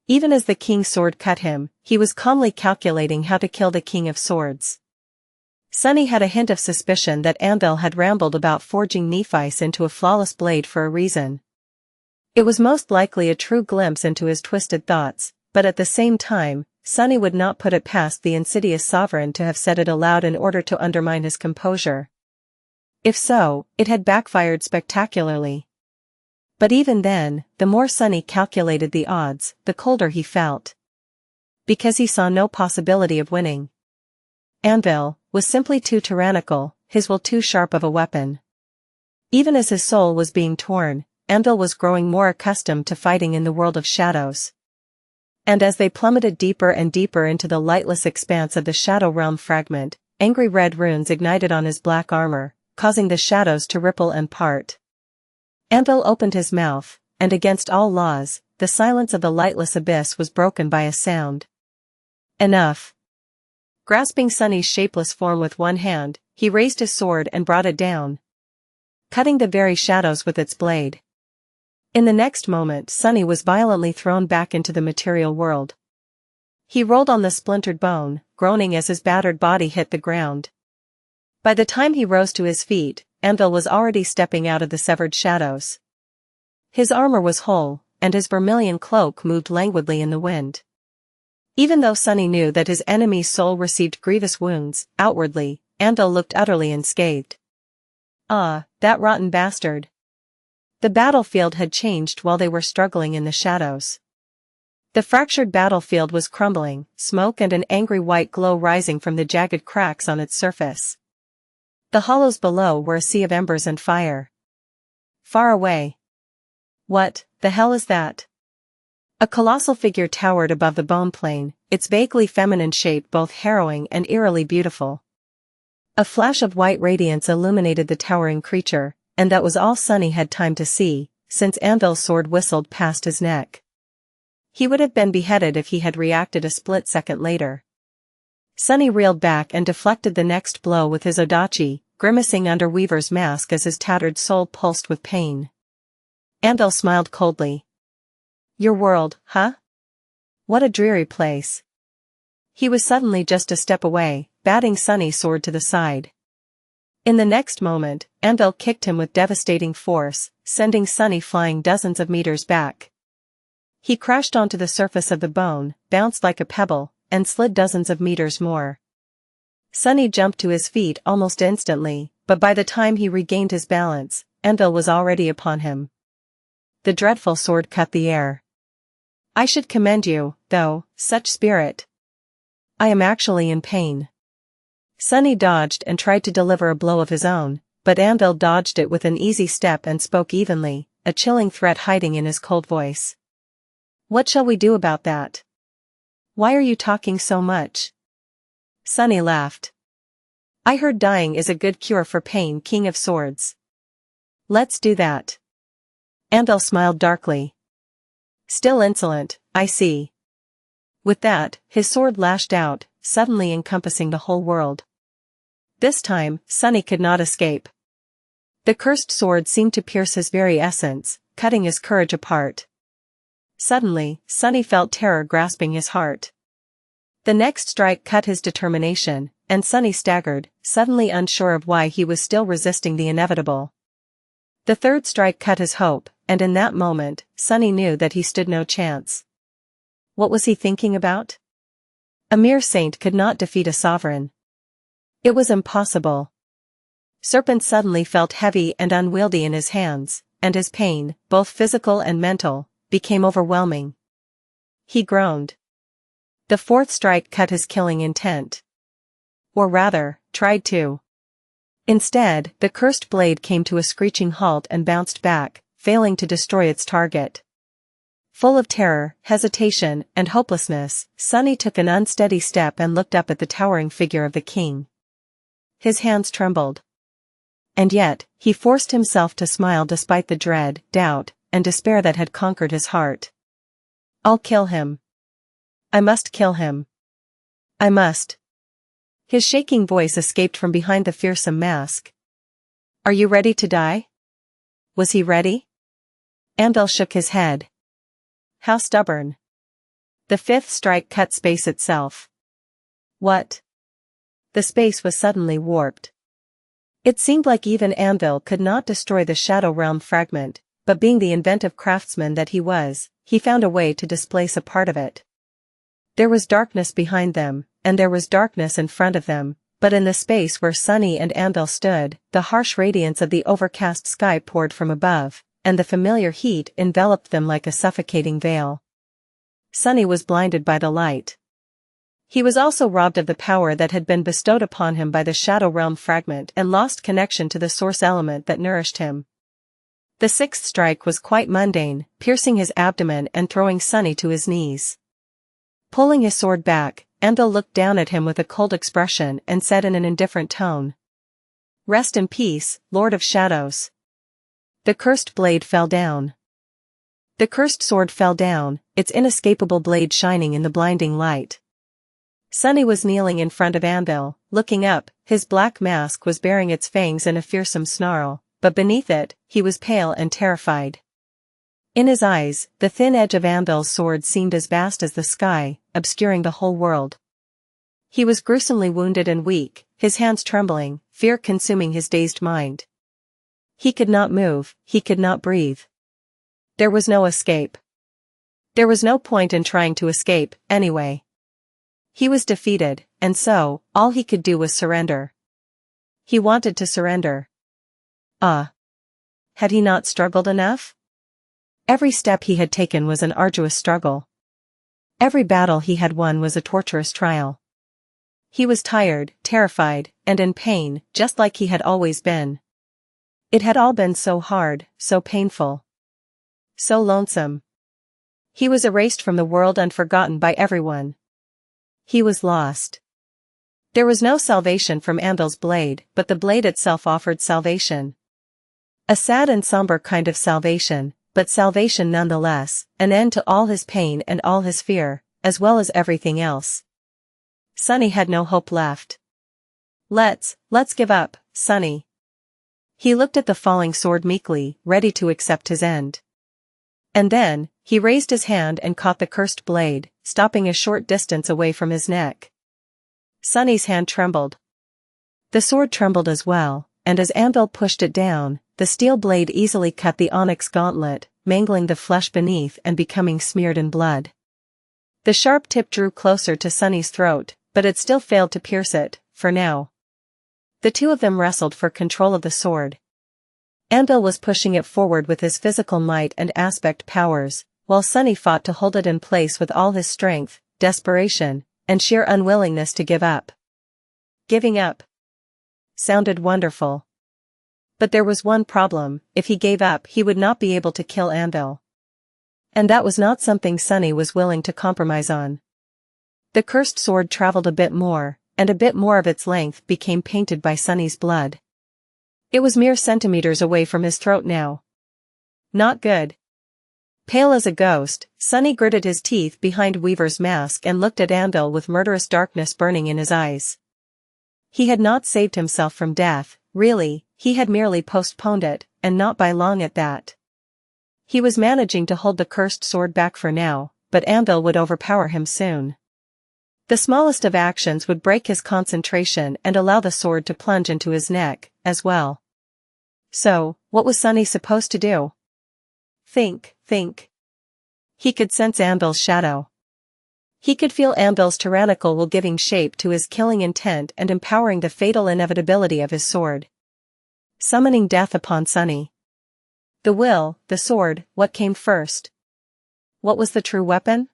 Even as the king's sword cut him, he was calmly calculating how to kill the king of swords. Sunny had a hint of suspicion that Anvil had rambled about forging Nephi into a flawless blade for a reason. It was most likely a true glimpse into his twisted thoughts, but at the same time, Sunny would not put it past the insidious sovereign to have said it aloud in order to undermine his composure. If so, it had backfired spectacularly. But even then, the more Sunny calculated the odds, the colder he felt. Because he saw no possibility of winning. Anvil was simply too tyrannical, his will too sharp of a weapon. Even as his soul was being torn, Anvil was growing more accustomed to fighting in the world of shadows. And as they plummeted deeper and deeper into the lightless expanse of the Shadow Realm fragment, angry red runes ignited on his black armor, causing the shadows to ripple and part. Anvil opened his mouth, and against all laws, the silence of the lightless abyss was broken by a sound. Enough. Grasping Sunny's shapeless form with one hand, he raised his sword and brought it down, cutting the very shadows with its blade. In the next moment, Sunny was violently thrown back into the material world. He rolled on the splintered bone, groaning as his battered body hit the ground. By the time he rose to his feet, Anvil was already stepping out of the severed shadows. His armor was whole, and his vermilion cloak moved languidly in the wind. Even though Sunny knew that his enemy's soul received grievous wounds, outwardly, Anvil looked utterly unscathed. Ah, that rotten bastard. The battlefield had changed while they were struggling in the shadows. The fractured battlefield was crumbling, smoke and an angry white glow rising from the jagged cracks on its surface. The hollows below were a sea of embers and fire. Far away. What the hell is that? A colossal figure towered above the bone plain, its vaguely feminine shape both harrowing and eerily beautiful. A flash of white radiance illuminated the towering creature, and that was all Sunny had time to see, since Anvil's sword whistled past his neck. He would have been beheaded if he had reacted a split second later. Sunny reeled back and deflected the next blow with his odachi, grimacing under Weaver's mask as his tattered soul pulsed with pain. Anvil smiled coldly. Your world, huh? What a dreary place. He was suddenly just a step away, batting Sunny's sword to the side. In the next moment, Anvil kicked him with devastating force, sending Sunny flying dozens of meters back. He crashed onto the surface of the bone, bounced like a pebble, and slid dozens of meters more. Sunny jumped to his feet almost instantly, but by the time he regained his balance, Anvil was already upon him. The dreadful sword cut the air. I should commend you, though, such spirit. I am actually in pain. Sunny dodged and tried to deliver a blow of his own, but Anvil dodged it with an easy step and spoke evenly, a chilling threat hiding in his cold voice. What shall we do about that? Why are you talking so much? Sunny laughed. I heard dying is a good cure for pain, King of Swords. Let's do that. Anvil smiled darkly. Still insolent, I see. With that, his sword lashed out, suddenly encompassing the whole world. This time, Sunny could not escape. The cursed sword seemed to pierce his very essence, cutting his courage apart. Suddenly, Sunny felt terror grasping his heart. The next strike cut his determination, and Sunny staggered, suddenly unsure of why he was still resisting the inevitable. The third strike cut his hope, and in that moment, Sunny knew that he stood no chance. What was he thinking about? A mere saint could not defeat a sovereign. It was impossible. Serpent suddenly felt heavy and unwieldy in his hands, and his pain, both physical and mental, became overwhelming. He groaned. The fourth strike cut his killing intent. Or rather, tried to. Instead, the cursed blade came to a screeching halt and bounced back, failing to destroy its target. Full of terror, hesitation, and hopelessness, Sunny took an unsteady step and looked up at the towering figure of the king. His hands trembled. And yet, he forced himself to smile despite the dread, doubt, and despair that had conquered his heart. I'll kill him. I must kill him. I must. His shaking voice escaped from behind the fearsome mask. Are you ready to die? Was he ready? Anvil shook his head. How stubborn. The fifth strike cut space itself. What? The space was suddenly warped. It seemed like even Anvil could not destroy the Shadow Realm fragment, but being the inventive craftsman that he was, he found a way to displace a part of it. There was darkness behind them, and there was darkness in front of them, but in the space where Sunny and Anvil stood, the harsh radiance of the overcast sky poured from above, and the familiar heat enveloped them like a suffocating veil. Sunny was blinded by the light. He was also robbed of the power that had been bestowed upon him by the Shadow Realm fragment and lost connection to the source element that nourished him. The sixth strike was quite mundane, piercing his abdomen and throwing Sunny to his knees. Pulling his sword back, Anvil looked down at him with a cold expression and said in an indifferent tone, "Rest in peace, Lord of Shadows." The cursed blade fell down. The cursed sword fell down, its inescapable blade shining in the blinding light. Sunny was kneeling in front of Anvil, looking up. His black mask was baring its fangs in a fearsome snarl, but beneath it, he was pale and terrified. In his eyes, the thin edge of Anvil's sword seemed as vast as the sky, obscuring the whole world. He was gruesomely wounded and weak, his hands trembling, fear consuming his dazed mind. He could not move, he could not breathe. There was no escape. There was no point in trying to escape, anyway. He was defeated, and so, all he could do was surrender. He wanted to surrender. Had he not struggled enough? Every step he had taken was an arduous struggle. Every battle he had won was a torturous trial. He was tired, terrified, and in pain, just like he had always been. It had all been so hard, so painful. So lonesome. He was erased from the world and forgotten by everyone. He was lost. There was no salvation from Anvil's blade, but the blade itself offered salvation. A sad and somber kind of salvation, but salvation nonetheless, an end to all his pain and all his fear, as well as everything else. Sunny had no hope left. Let's give up, Sunny. He looked at the falling sword meekly, ready to accept his end. And then, he raised his hand and caught the cursed blade, stopping a short distance away from his neck. Sunny's hand trembled. The sword trembled as well, and as Anvil pushed it down, the steel blade easily cut the onyx gauntlet, mangling the flesh beneath and becoming smeared in blood. The sharp tip drew closer to Sunny's throat, but it still failed to pierce it, for now. The two of them wrestled for control of the sword. Anvil was pushing it forward with his physical might and aspect powers, while Sunny fought to hold it in place with all his strength, desperation, and sheer unwillingness to give up. Giving up sounded wonderful. But there was one problem: if he gave up he would not be able to kill Anvil. And that was not something Sunny was willing to compromise on. The cursed sword traveled a bit more, and a bit more of its length became painted by Sunny's blood. It was mere centimeters away from his throat now. Not good. Pale as a ghost, Sunny gritted his teeth behind Weaver's mask and looked at Anvil with murderous darkness burning in his eyes. He had not saved himself from death, really, he had merely postponed it, and not by long at that. He was managing to hold the cursed sword back for now, but Anvil would overpower him soon. The smallest of actions would break his concentration and allow the sword to plunge into his neck, as well. So, what was Sunny supposed to do? Think. He could sense Anvil's shadow. He could feel Anvil's tyrannical will giving shape to his killing intent and empowering the fatal inevitability of his sword. Summoning death upon Sunny. The will, the sword, what came first? What was the true weapon?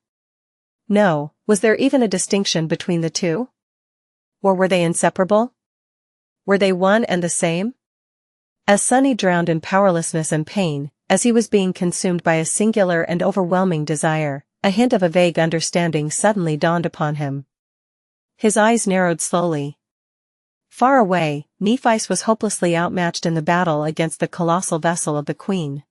No, was there even a distinction between the two? Or were they inseparable? Were they one and the same? As Sunny drowned in powerlessness and pain, as he was being consumed by a singular and overwhelming desire, a hint of a vague understanding suddenly dawned upon him. His eyes narrowed slowly. Far away, Nephice was hopelessly outmatched in the battle against the colossal vessel of the Queen.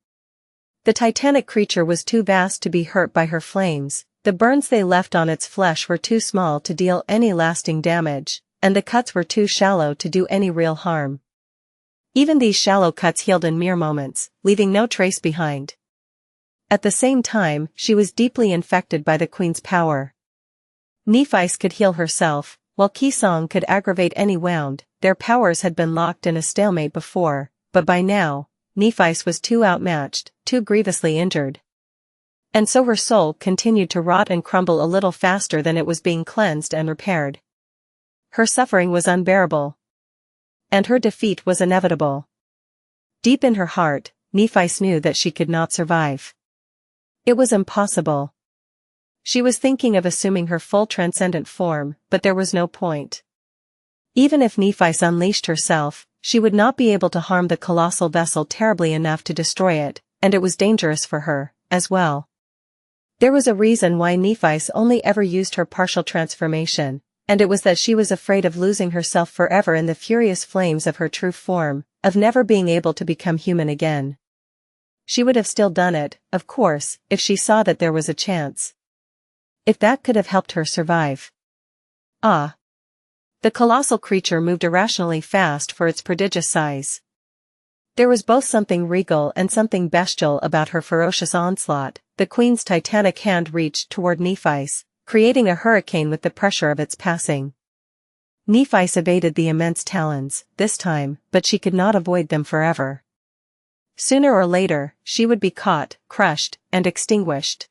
The titanic creature was too vast to be hurt by her flames, the burns they left on its flesh were too small to deal any lasting damage, and the cuts were too shallow to do any real harm. Even these shallow cuts healed in mere moments, leaving no trace behind. At the same time, she was deeply infected by the Queen's power. Nephice could heal herself, while Qisong could aggravate any wound. Their powers had been locked in a stalemate before, but by now, Nephice was too outmatched, too grievously injured. And so her soul continued to rot and crumble a little faster than it was being cleansed and repaired. Her suffering was unbearable. And her defeat was inevitable. Deep in her heart, Nephi knew that she could not survive. It was impossible. She was thinking of assuming her full transcendent form, but there was no point. Even if Nephi unleashed herself, she would not be able to harm the colossal vessel terribly enough to destroy it, and it was dangerous for her, as well. There was a reason why Nephi only ever used her partial transformation, and it was that she was afraid of losing herself forever in the furious flames of her true form, of never being able to become human again. She would have still done it, of course, if she saw that there was a chance. If that could have helped her survive. Ah! The colossal creature moved irrationally fast for its prodigious size. There was both something regal and something bestial about her ferocious onslaught. The queen's titanic hand reached toward Nephi's, creating a hurricane with the pressure of its passing. Nephi evaded the immense talons, this time, but she could not avoid them forever. Sooner or later, she would be caught, crushed, and extinguished.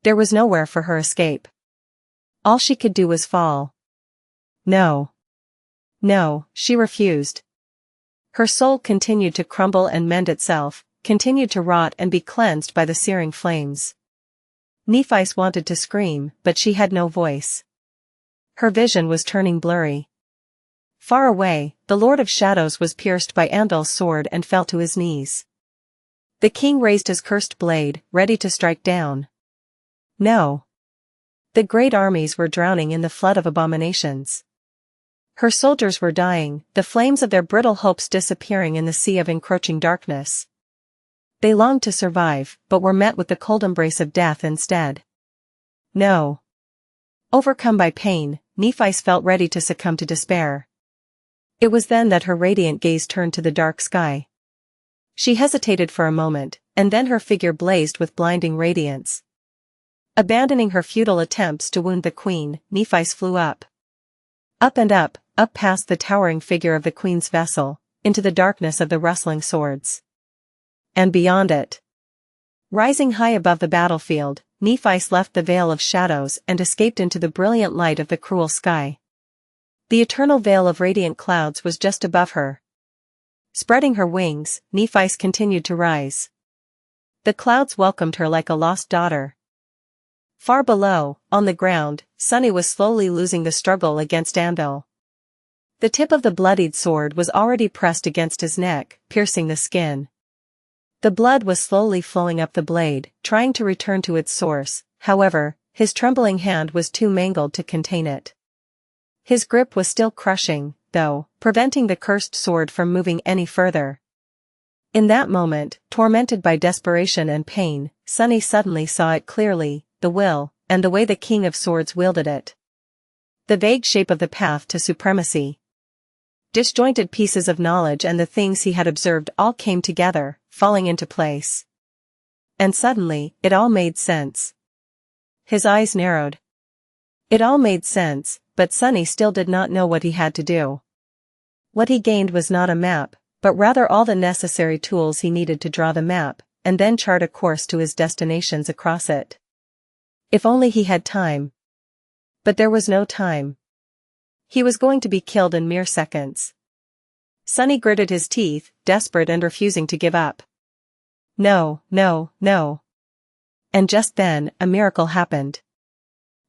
There was nowhere for her escape. All she could do was fall. No. No, she refused. Her soul continued to crumble and mend itself, continued to rot and be cleansed by the searing flames. Nephi wanted to scream, but she had no voice. Her vision was turning blurry. Far away, the Lord of Shadows was pierced by Anvil's sword and fell to his knees. The king raised his cursed blade, ready to strike down. No. The great armies were drowning in the flood of abominations. Her soldiers were dying, the flames of their brittle hopes disappearing in the sea of encroaching darkness. They longed to survive, but were met with the cold embrace of death instead. No. Overcome by pain, Nephi felt ready to succumb to despair. It was then that her radiant gaze turned to the dark sky. She hesitated for a moment, and then her figure blazed with blinding radiance. Abandoning her futile attempts to wound the queen, Nephi flew up. Up and up past the towering figure of the queen's vessel, into the darkness of the rustling swords. And beyond it. Rising high above the battlefield, Nephi left the Vale of Shadows and escaped into the brilliant light of the cruel sky. The eternal veil of radiant clouds was just above her. Spreading her wings, Nephi continued to rise. The clouds welcomed her like a lost daughter. Far below, on the ground, Sunny was slowly losing the struggle against Anvil. The tip of the bloodied sword was already pressed against his neck, piercing the skin. The blood was slowly flowing up the blade, trying to return to its source, however, his trembling hand was too mangled to contain it. His grip was still crushing, though, preventing the cursed sword from moving any further. In that moment, tormented by desperation and pain, Sunny suddenly saw it clearly, the will, and the way the King of Swords wielded it. The vague shape of the path to supremacy. Disjointed pieces of knowledge and the things he had observed all came together, falling into place. And suddenly, it all made sense. His eyes narrowed. It all made sense, but Sunny still did not know what he had to do. What he gained was not a map, but rather all the necessary tools he needed to draw the map, and then chart a course to his destinations across it. If only he had time. But there was no time. He was going to be killed in mere seconds. Sunny gritted his teeth, desperate and refusing to give up. No, no, no. And just then, a miracle happened.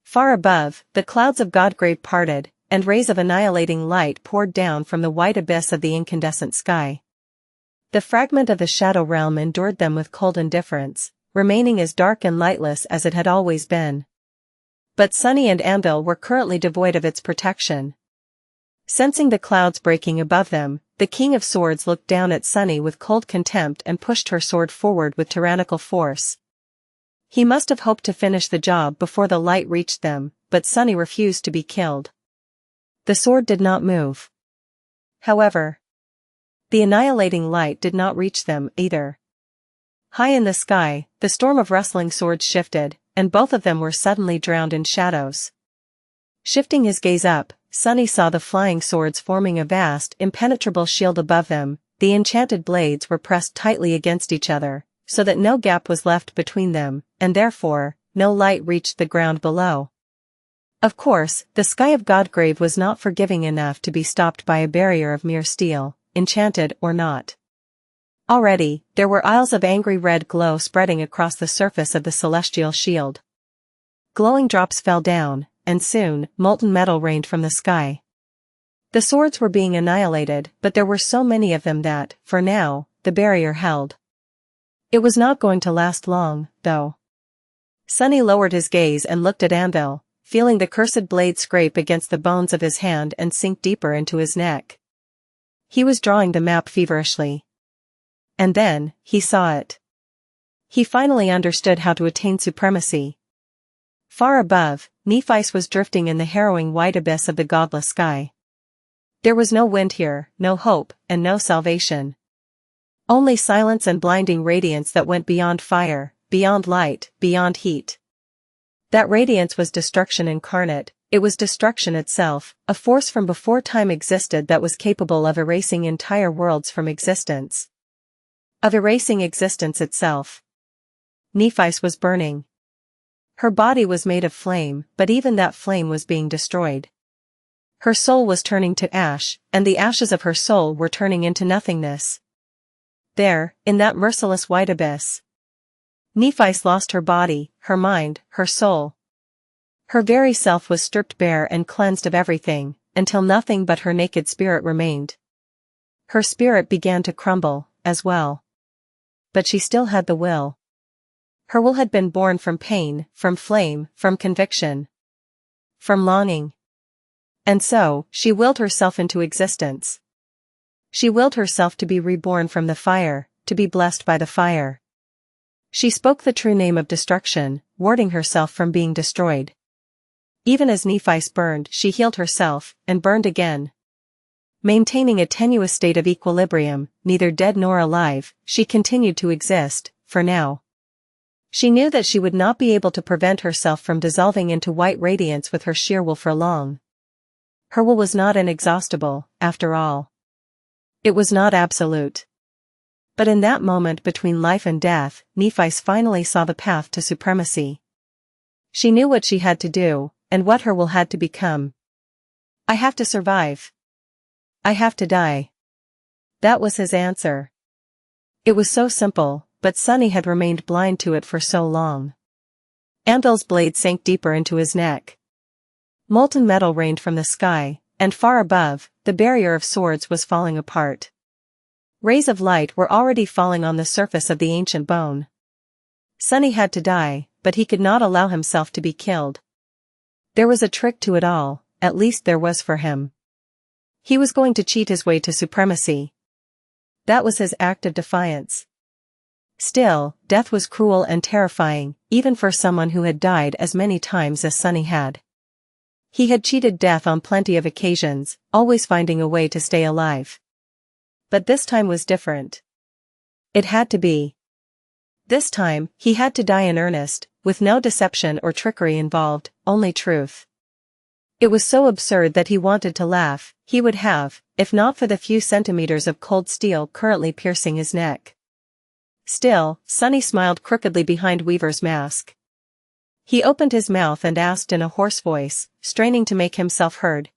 Far above, the clouds of Godgrave parted, and rays of annihilating light poured down from the white abyss of the incandescent sky. The fragment of the shadow realm endured them with cold indifference, remaining as dark and lightless as it had always been. But Sunny and Anvil were currently devoid of its protection. Sensing the clouds breaking above them, the King of Swords looked down at Sunny with cold contempt and pushed her sword forward with tyrannical force. He must have hoped to finish the job before the light reached them, but Sunny refused to be killed. The sword did not move. However, the annihilating light did not reach them either. High in the sky, the storm of rustling swords shifted, and both of them were suddenly drowned in shadows. Shifting his gaze up, Sunny saw the flying swords forming a vast, impenetrable shield above them. The enchanted blades were pressed tightly against each other, so that no gap was left between them, and therefore, no light reached the ground below. Of course, the sky of Godgrave was not forgiving enough to be stopped by a barrier of mere steel, enchanted or not. Already, there were aisles of angry red glow spreading across the surface of the celestial shield. Glowing drops fell down, and soon, molten metal rained from the sky. The swords were being annihilated, but there were so many of them that, for now, the barrier held. It was not going to last long, though. Sunny lowered his gaze and looked at Anvil, feeling the cursed blade scrape against the bones of his hand and sink deeper into his neck. He was drawing the map feverishly. And then, he saw it. He finally understood how to attain supremacy. Far above, Nephi's was drifting in the harrowing white abyss of the godless sky. There was no wind here, no hope, and no salvation. Only silence and blinding radiance that went beyond fire, beyond light, beyond heat. That radiance was destruction incarnate. It was destruction itself, a force from before time existed that was capable of erasing entire worlds from existence. Of erasing existence itself. Nephi's was burning. Her body was made of flame, but even that flame was being destroyed. Her soul was turning to ash, and the ashes of her soul were turning into nothingness. There, in that merciless white abyss, Nephi's lost her body, her mind, her soul. Her very self was stripped bare and cleansed of everything, until nothing but her naked spirit remained. Her spirit began to crumble, as well. But she still had the will. Her will had been born from pain, from flame, from conviction. From longing. And so, she willed herself into existence. She willed herself to be reborn from the fire, to be blessed by the fire. She spoke the true name of destruction, warding herself from being destroyed. Even as Nephi's burned, she healed herself, and burned again. Maintaining a tenuous state of equilibrium, neither dead nor alive, she continued to exist, for now. She knew that she would not be able to prevent herself from dissolving into white radiance with her sheer will for long. Her will was not inexhaustible, after all. It was not absolute. But in that moment between life and death, Nephi's finally saw the path to supremacy. She knew what she had to do, and what her will had to become. I have to survive. I have to die. That was his answer. It was so simple, but Sunny had remained blind to it for so long. Anvil's blade sank deeper into his neck. Molten metal rained from the sky, and far above, the barrier of swords was falling apart. Rays of light were already falling on the surface of the ancient bone. Sunny had to die, but he could not allow himself to be killed. There was a trick to it all, at least there was for him. He was going to cheat his way to supremacy. That was his act of defiance. Still, death was cruel and terrifying, even for someone who had died as many times as Sunny had. He had cheated death on plenty of occasions, always finding a way to stay alive. But this time was different. It had to be. This time, he had to die in earnest, with no deception or trickery involved, only truth. It was so absurd that he wanted to laugh. He would have, if not for the few centimeters of cold steel currently piercing his neck. Still, Sunny smiled crookedly behind Weaver's mask. He opened his mouth and asked in a hoarse voice, straining to make himself heard.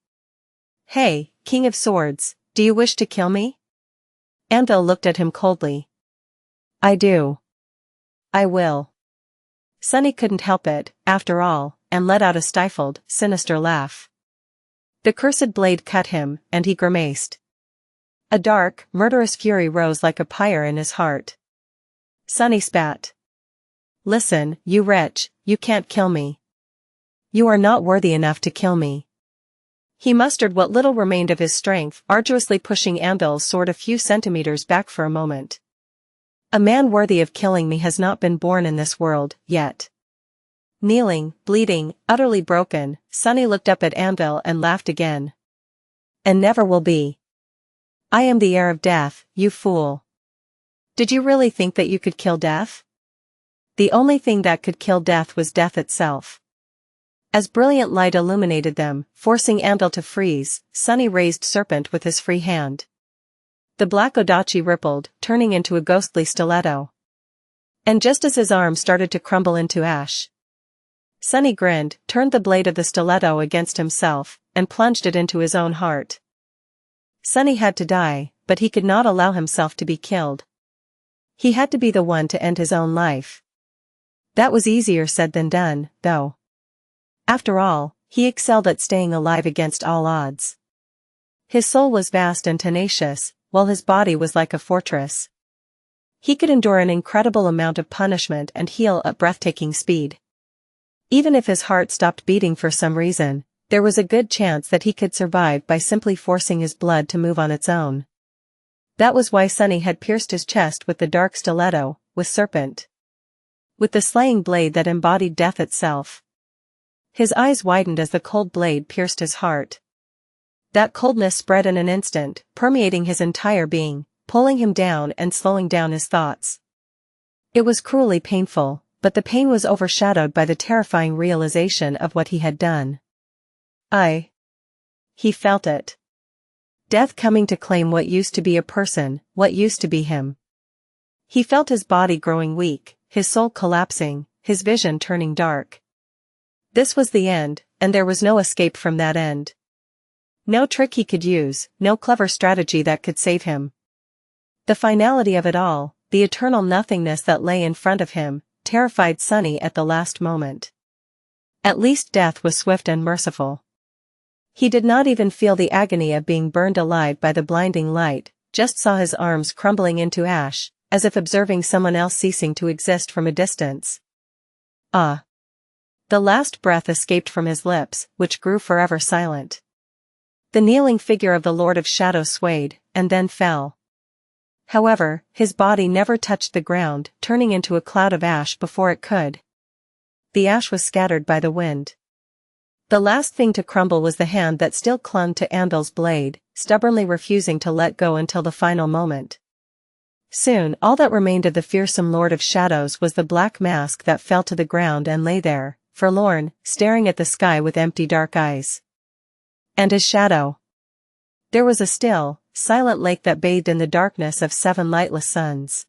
"Hey, King of Swords, do you wish to kill me?" Anvil looked at him coldly. "I do. I will." Sunny couldn't help it, after all, and let out a stifled, sinister laugh. The cursed blade cut him, and he grimaced. A dark, murderous fury rose like a pyre in his heart. Sunny spat. "Listen, you wretch, you can't kill me. You are not worthy enough to kill me." He mustered what little remained of his strength, arduously pushing Anvil's sword a few centimeters back for a moment. "A man worthy of killing me has not been born in this world, yet." Kneeling, bleeding, utterly broken, Sunny looked up at Anvil and laughed again. "And never will be. I am the heir of death, you fool. Did you really think that you could kill death? The only thing that could kill death was death itself." As brilliant light illuminated them, forcing Anvil to freeze, Sunny raised Serpent with his free hand. The black odachi rippled, turning into a ghostly stiletto. And just as his arm started to crumble into ash, Sunny grinned, turned the blade of the stiletto against himself, and plunged it into his own heart. Sunny had to die, but he could not allow himself to be killed. He had to be the one to end his own life. That was easier said than done, though. After all, he excelled at staying alive against all odds. His soul was vast and tenacious, while his body was like a fortress. He could endure an incredible amount of punishment and heal at breathtaking speed. Even if his heart stopped beating for some reason, there was a good chance that he could survive by simply forcing his blood to move on its own. That was why Sunny had pierced his chest with the dark stiletto, with serpent. With the slaying blade that embodied death itself. His eyes widened as the cold blade pierced his heart. That coldness spread in an instant, permeating his entire being, pulling him down and slowing down his thoughts. It was cruelly painful, but the pain was overshadowed by the terrifying realization of what he had done. He felt it. Death coming to claim what used to be a person, what used to be him. He felt his body growing weak, his soul collapsing, his vision turning dark. This was the end, and there was no escape from that end. No trick he could use, no clever strategy that could save him. The finality of it all, the eternal nothingness that lay in front of him, terrified Sunny at the last moment. At least death was swift and merciful. He did not even feel the agony of being burned alive by the blinding light, just saw his arms crumbling into ash, as if observing someone else ceasing to exist from a distance. The last breath escaped from his lips, which grew forever silent. The kneeling figure of the Lord of Shadows swayed, and then fell. However, his body never touched the ground, turning into a cloud of ash before it could. The ash was scattered by the wind. The last thing to crumble was the hand that still clung to Anvil's blade, stubbornly refusing to let go until the final moment. Soon all that remained of the fearsome Lord of Shadows was the black mask that fell to the ground and lay there, forlorn, staring at the sky with empty dark eyes. And his shadow. There was a still, silent lake that bathed in the darkness of 7 lightless suns.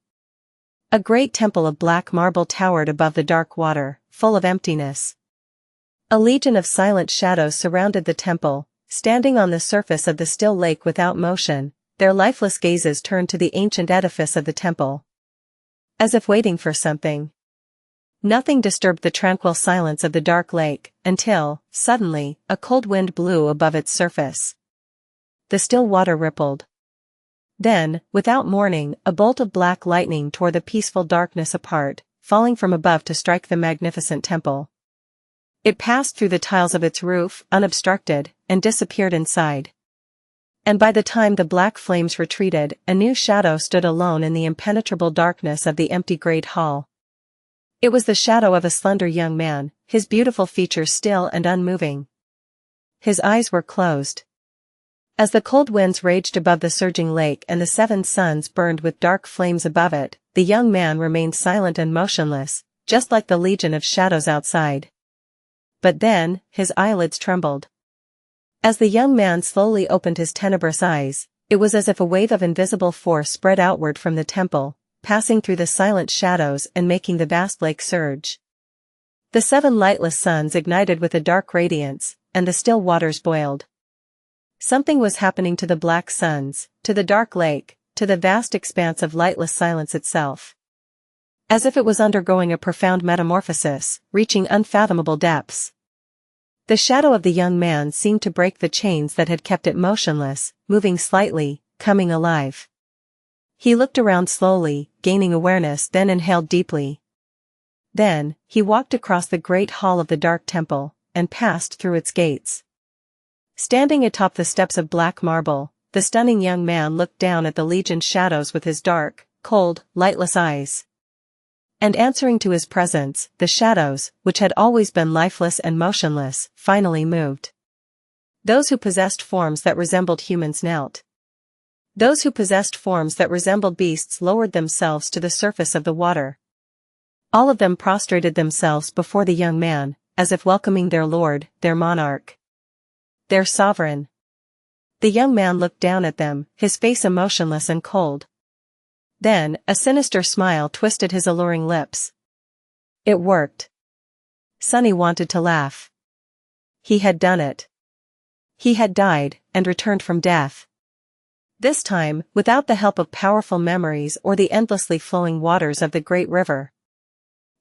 A great temple of black marble towered above the dark water, full of emptiness. A legion of silent shadows surrounded the temple, standing on the surface of the still lake without motion, their lifeless gazes turned to the ancient edifice of the temple. As if waiting for something. Nothing disturbed the tranquil silence of the dark lake, until, suddenly, a cold wind blew above its surface. The still water rippled. Then, without warning, a bolt of black lightning tore the peaceful darkness apart, falling from above to strike the magnificent temple. It passed through the tiles of its roof, unobstructed, and disappeared inside. And by the time the black flames retreated, a new shadow stood alone in the impenetrable darkness of the empty great hall. It was the shadow of a slender young man, his beautiful features still and unmoving. His eyes were closed. As the cold winds raged above the surging lake and the 7 suns burned with dark flames above it, the young man remained silent and motionless, just like the legion of shadows outside. But then, his eyelids trembled. As the young man slowly opened his tenebrous eyes, it was as if a wave of invisible force spread outward from the temple, passing through the silent shadows and making the vast lake surge. The 7 lightless suns ignited with a dark radiance, and the still waters boiled. Something was happening to the black suns, to the dark lake, to the vast expanse of lightless silence itself. As if it was undergoing a profound metamorphosis, reaching unfathomable depths. The shadow of the young man seemed to break the chains that had kept it motionless, moving slightly, coming alive. He looked around slowly, gaining awareness, then inhaled deeply. Then, he walked across the great hall of the dark temple, and passed through its gates. Standing atop the steps of black marble, the stunning young man looked down at the legion shadows with his dark, cold, lightless eyes. And answering to his presence, the shadows, which had always been lifeless and motionless, finally moved. Those who possessed forms that resembled humans knelt. Those who possessed forms that resembled beasts lowered themselves to the surface of the water. All of them prostrated themselves before the young man, as if welcoming their lord, their monarch. Their sovereign. The young man looked down at them, his face emotionless and cold. Then, a sinister smile twisted his alluring lips. It worked. Sunny wanted to laugh. He had done it. He had died, and returned from death. This time, without the help of powerful memories or the endlessly flowing waters of the great river.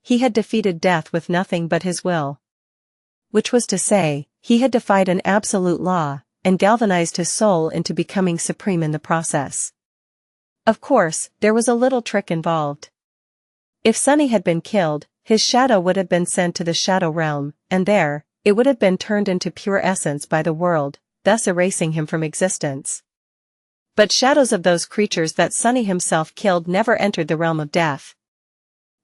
He had defeated death with nothing but his will. Which was to say, he had defied an absolute law, and galvanized his soul into becoming supreme in the process. Of course, there was a little trick involved. If Sunny had been killed, his shadow would have been sent to the shadow realm, and there, it would have been turned into pure essence by the world, thus erasing him from existence. But shadows of those creatures that Sunny himself killed never entered the realm of death.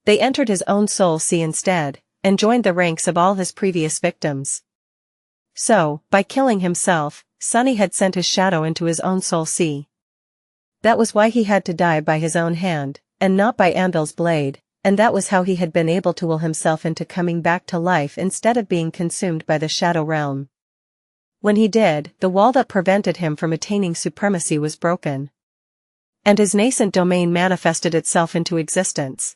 They entered his own soul sea instead, and joined the ranks of all his previous victims. So, by killing himself, Sunny had sent his shadow into his own soul sea. That was why he had to die by his own hand, and not by Anvil's blade, and that was how he had been able to will himself into coming back to life instead of being consumed by the shadow realm. When he did, the wall that prevented him from attaining supremacy was broken. And his nascent domain manifested itself into existence.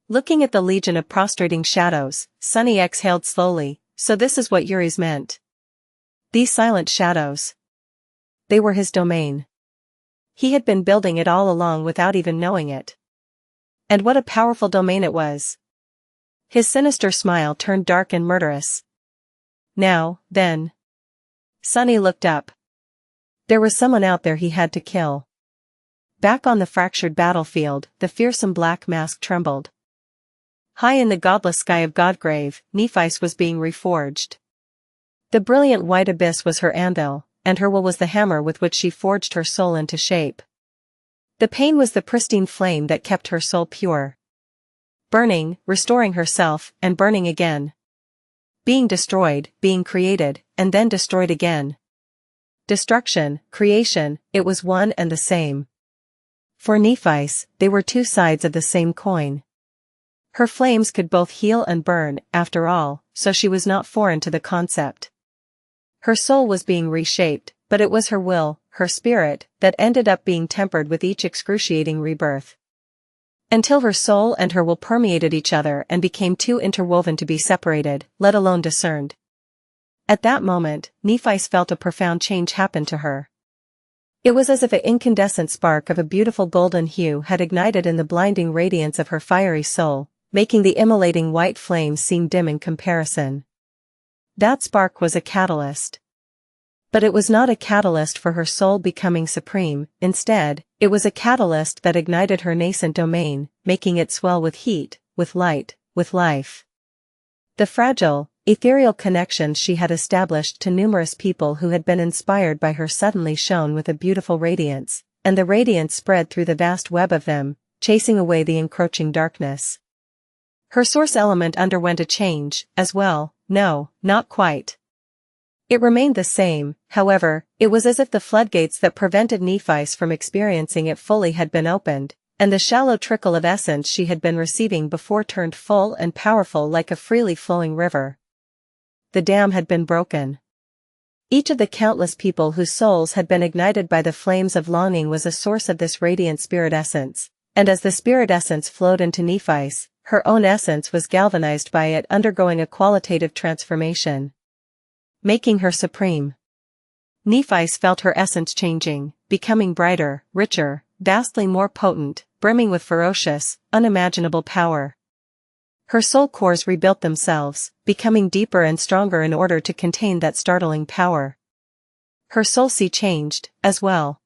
Looking at the legion of prostrating shadows, Sunny exhaled slowly. So this is what Yuri's meant. These silent shadows. They were his domain. He had been building it all along without even knowing it. And what a powerful domain it was. His sinister smile turned dark and murderous. Now, then. Sunny looked up. There was someone out there he had to kill. Back on the fractured battlefield, the fearsome black mask trembled. High in the godless sky of Godgrave, Nephice was being reforged. The brilliant white abyss was her anvil, and her will was the hammer with which she forged her soul into shape. The pain was the pristine flame that kept her soul pure. Burning, restoring herself, and burning again. Being destroyed, being created, and then destroyed again. Destruction, creation, it was one and the same. For Nephice, they were two sides of the same coin. Her flames could both heal and burn, after all, so she was not foreign to the concept. Her soul was being reshaped, but it was her will, her spirit, that ended up being tempered with each excruciating rebirth. Until her soul and her will permeated each other and became too interwoven to be separated, let alone discerned. At that moment, Nephice felt a profound change happen to her. It was as if an incandescent spark of a beautiful golden hue had ignited in the blinding radiance of her fiery soul, making the immolating white flame seem dim in comparison. That spark was a catalyst. But it was not a catalyst for her soul becoming supreme, instead, it was a catalyst that ignited her nascent domain, making it swell with heat, with light, with life. The fragile, ethereal connections she had established to numerous people who had been inspired by her suddenly shone with a beautiful radiance, and the radiance spread through the vast web of them, chasing away the encroaching darkness. Her source element underwent a change, as well. No, not quite. It remained the same, however, it was as if the floodgates that prevented Nephice from experiencing it fully had been opened, and the shallow trickle of essence she had been receiving before turned full and powerful like a freely flowing river. The dam had been broken. Each of the countless people whose souls had been ignited by the flames of longing was a source of this radiant spirit essence, and as the spirit essence flowed into Nephice, her own essence was galvanized by it, undergoing a qualitative transformation, making her supreme. Nephice felt her essence changing, becoming brighter, richer, vastly more potent, brimming with ferocious, unimaginable power. Her soul cores rebuilt themselves, becoming deeper and stronger in order to contain that startling power. Her soul sea changed, as well.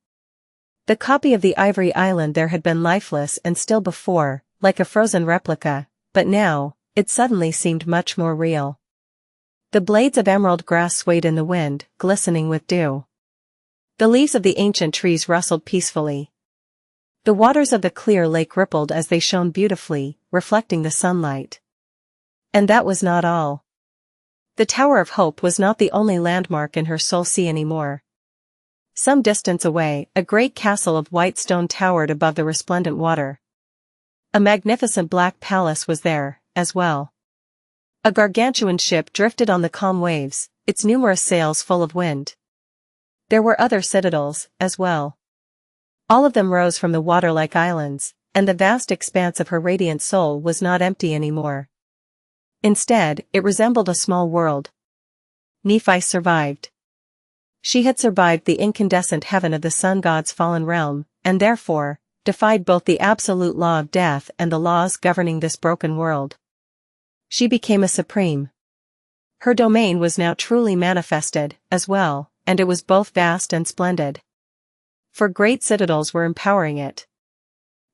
The copy of the ivory island there had been lifeless and still before, like a frozen replica, but now, it suddenly seemed much more real. The blades of emerald grass swayed in the wind, glistening with dew. The leaves of the ancient trees rustled peacefully. The waters of the clear lake rippled as they shone beautifully, reflecting the sunlight. And that was not all. The Tower of Hope was not the only landmark in her soul sea anymore. Some distance away, a great castle of white stone towered above the resplendent water. A magnificent black palace was there, as well. A gargantuan ship drifted on the calm waves, its numerous sails full of wind. There were other citadels, as well. All of them rose from the water like islands, and the vast expanse of her radiant soul was not empty anymore. Instead, it resembled a small world. Nephice survived. She had survived the incandescent heaven of the sun god's fallen realm, and therefore, defied both the absolute law of death and the laws governing this broken world. She became a supreme. Her domain was now truly manifested, as well, and it was both vast and splendid. For great citadels were empowering it.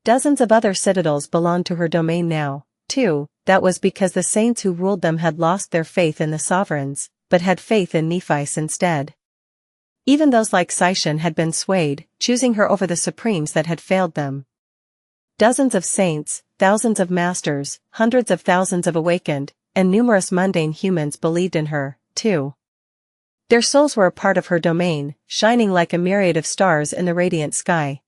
Dozens of other citadels belonged to her domain now, too. That was because the saints who ruled them had lost their faith in the sovereigns, but had faith in Nephi's instead. Even those like Xianxia had been swayed, choosing her over the supremes that had failed them. Dozens of saints, thousands of masters, hundreds of thousands of awakened, and numerous mundane humans believed in her, too. Their souls were a part of her domain, shining like a myriad of stars in the radiant sky.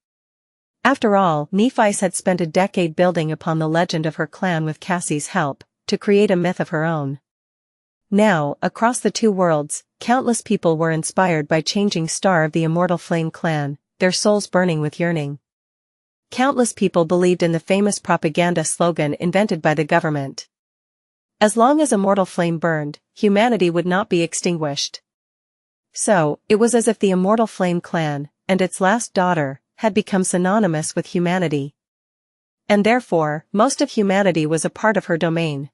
After all, Nephi had spent a decade building upon the legend of her clan with Cassie's help, to create a myth of her own. Now, across the two worlds, countless people were inspired by changing star of the immortal flame clan, their souls burning with yearning. Countless people believed in the famous propaganda slogan invented by the government. As long as immortal flame burned, humanity would not be extinguished. So, it was as if the immortal flame clan, and its last daughter, had become synonymous with humanity. And therefore, most of humanity was a part of her domain.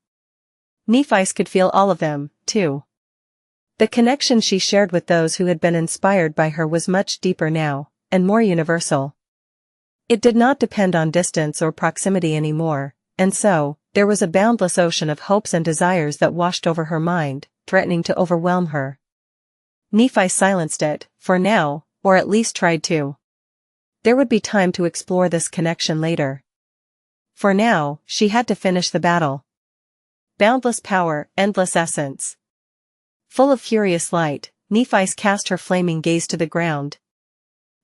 Nephi could feel all of them, too. The connection she shared with those who had been inspired by her was much deeper now, and more universal. It did not depend on distance or proximity anymore, and so, there was a boundless ocean of hopes and desires that washed over her mind, threatening to overwhelm her. Nephi silenced it, for now, or at least tried to. There would be time to explore this connection later. For now, she had to finish the battle. Boundless power, endless essence. Full of furious light, Nephi cast her flaming gaze to the ground.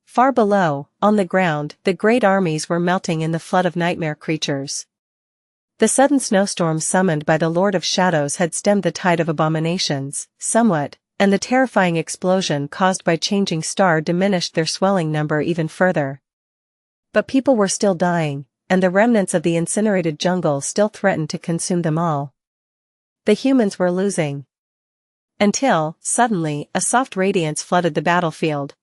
Far below, on the ground, the great armies were melting in the flood of nightmare creatures. The sudden snowstorm summoned by the Lord of Shadows had stemmed the tide of abominations, somewhat, and the terrifying explosion caused by changing star diminished their swelling number even further. But people were still dying, and the remnants of the incinerated jungle still threatened to consume them all. The humans were losing. Until, suddenly, a soft radiance flooded the battlefield.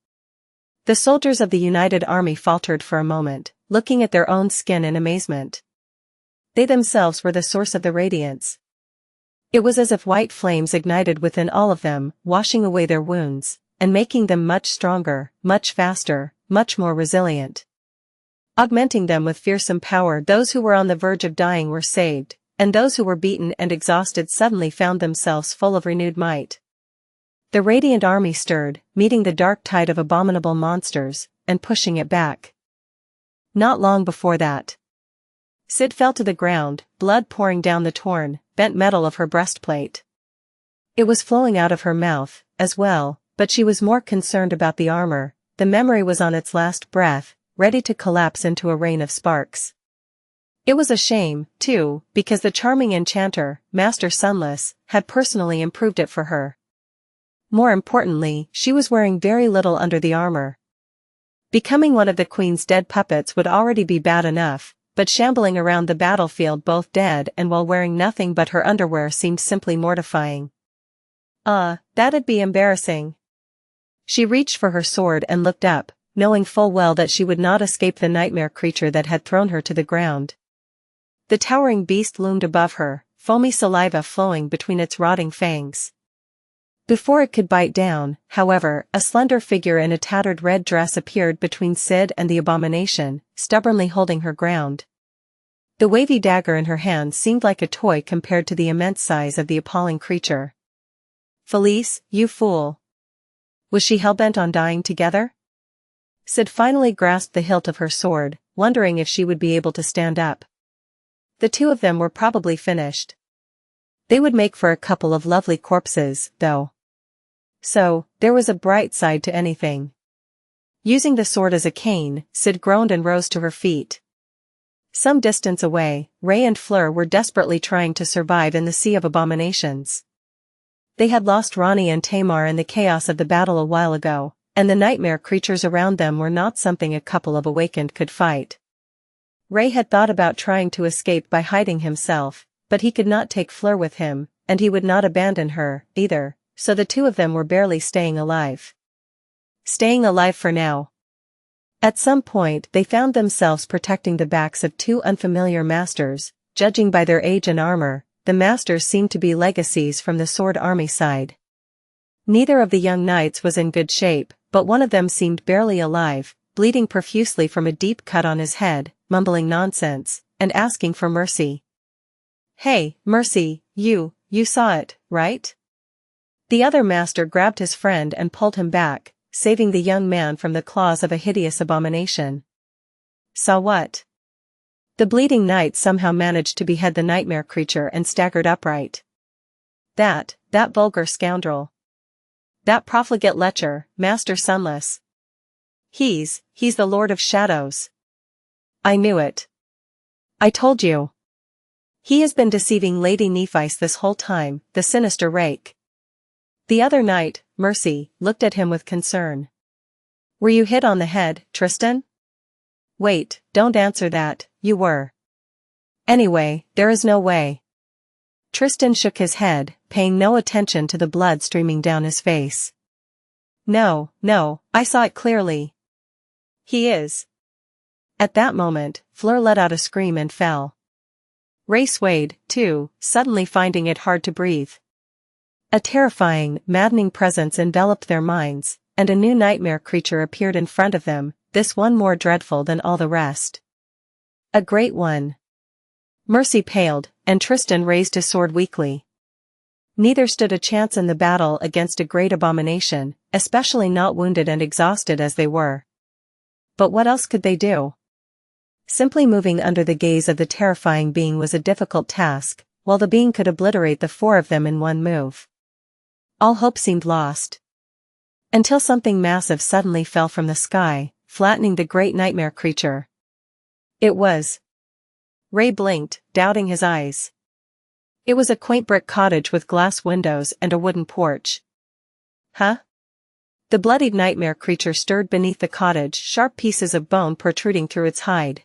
The soldiers of the united army faltered for a moment, looking at their own skin in amazement. They themselves were the source of the radiance. It was as if white flames ignited within all of them, washing away their wounds, and making them much stronger, much faster, much more resilient. Augmenting them with fearsome power, those who were on the verge of dying were saved, and those who were beaten and exhausted suddenly found themselves full of renewed might. The radiant army stirred, meeting the dark tide of abominable monsters, and pushing it back. Not long before that, Cid fell to the ground, blood pouring down the torn, bent metal of her breastplate. It was flowing out of her mouth, as well, but she was more concerned about the armor. The memory was on its last breath, ready to collapse into a rain of sparks. It was a shame, too, because the charming enchanter, Master Sunless, had personally improved it for her. More importantly, she was wearing very little under the armor. Becoming one of the queen's dead puppets would already be bad enough, but shambling around the battlefield both dead and while wearing nothing but her underwear seemed simply mortifying. That'd be embarrassing. She reached for her sword and looked up, knowing full well that she would not escape the nightmare creature that had thrown her to the ground. The towering beast loomed above her, foamy saliva flowing between its rotting fangs. Before it could bite down, however, a slender figure in a tattered red dress appeared between Cid and the abomination, stubbornly holding her ground. The wavy dagger in her hand seemed like a toy compared to the immense size of the appalling creature. "Felice, you fool." Was she hell-bent on dying together? Cid finally grasped the hilt of her sword, wondering if she would be able to stand up. The two of them were probably finished. They would make for a couple of lovely corpses, though. So, there was a bright side to anything. Using the sword as a cane, Cid groaned and rose to her feet. Some distance away, Ray and Fleur were desperately trying to survive in the sea of abominations. They had lost Ronnie and Tamar in the chaos of the battle a while ago, and the nightmare creatures around them were not something a couple of awakened could fight. Ray had thought about trying to escape by hiding himself, but he could not take Fleur with him, and he would not abandon her, either, so the two of them were barely staying alive. Staying alive for now. At some point they found themselves protecting the backs of two unfamiliar masters. Judging by their age and armor, the masters seemed to be legacies from the sword army side. Neither of the young knights was in good shape, but one of them seemed barely alive, bleeding profusely from a deep cut on his head, mumbling nonsense, and asking for mercy. "Hey, Mercy, you saw it, right?" The other master grabbed his friend and pulled him back, saving the young man from the claws of a hideous abomination. "Saw what?" The bleeding knight somehow managed to behead the nightmare creature and staggered upright. That vulgar scoundrel. That profligate lecher, Master Sunless. He's the Lord of Shadows. I knew it. I told you. He has been deceiving Lady Nephice this whole time, the sinister rake. The other knight, Mercy, looked at him with concern. "Were you hit on the head, Tristan?" "Wait, don't answer that, you were." "Anyway, there is no way." Tristan shook his head, paying no attention to the blood streaming down his face. No, I saw it clearly. He is. At that moment, Fleur let out a scream and fell. Ray swayed, too, suddenly finding it hard to breathe. A terrifying, maddening presence enveloped their minds, and a new nightmare creature appeared in front of them, this one more dreadful than all the rest. A great one. Mercy paled, and Tristan raised his sword weakly. Neither stood a chance in the battle against a great abomination, especially not wounded and exhausted as they were. But what else could they do? Simply moving under the gaze of the terrifying being was a difficult task, while the being could obliterate the four of them in one move. All hope seemed lost. Until something massive suddenly fell from the sky, flattening the great nightmare creature. It was. Ray blinked, doubting his eyes. It was a quaint brick cottage with glass windows and a wooden porch. Huh? The bloodied nightmare creature stirred beneath the cottage, sharp pieces of bone protruding through its hide.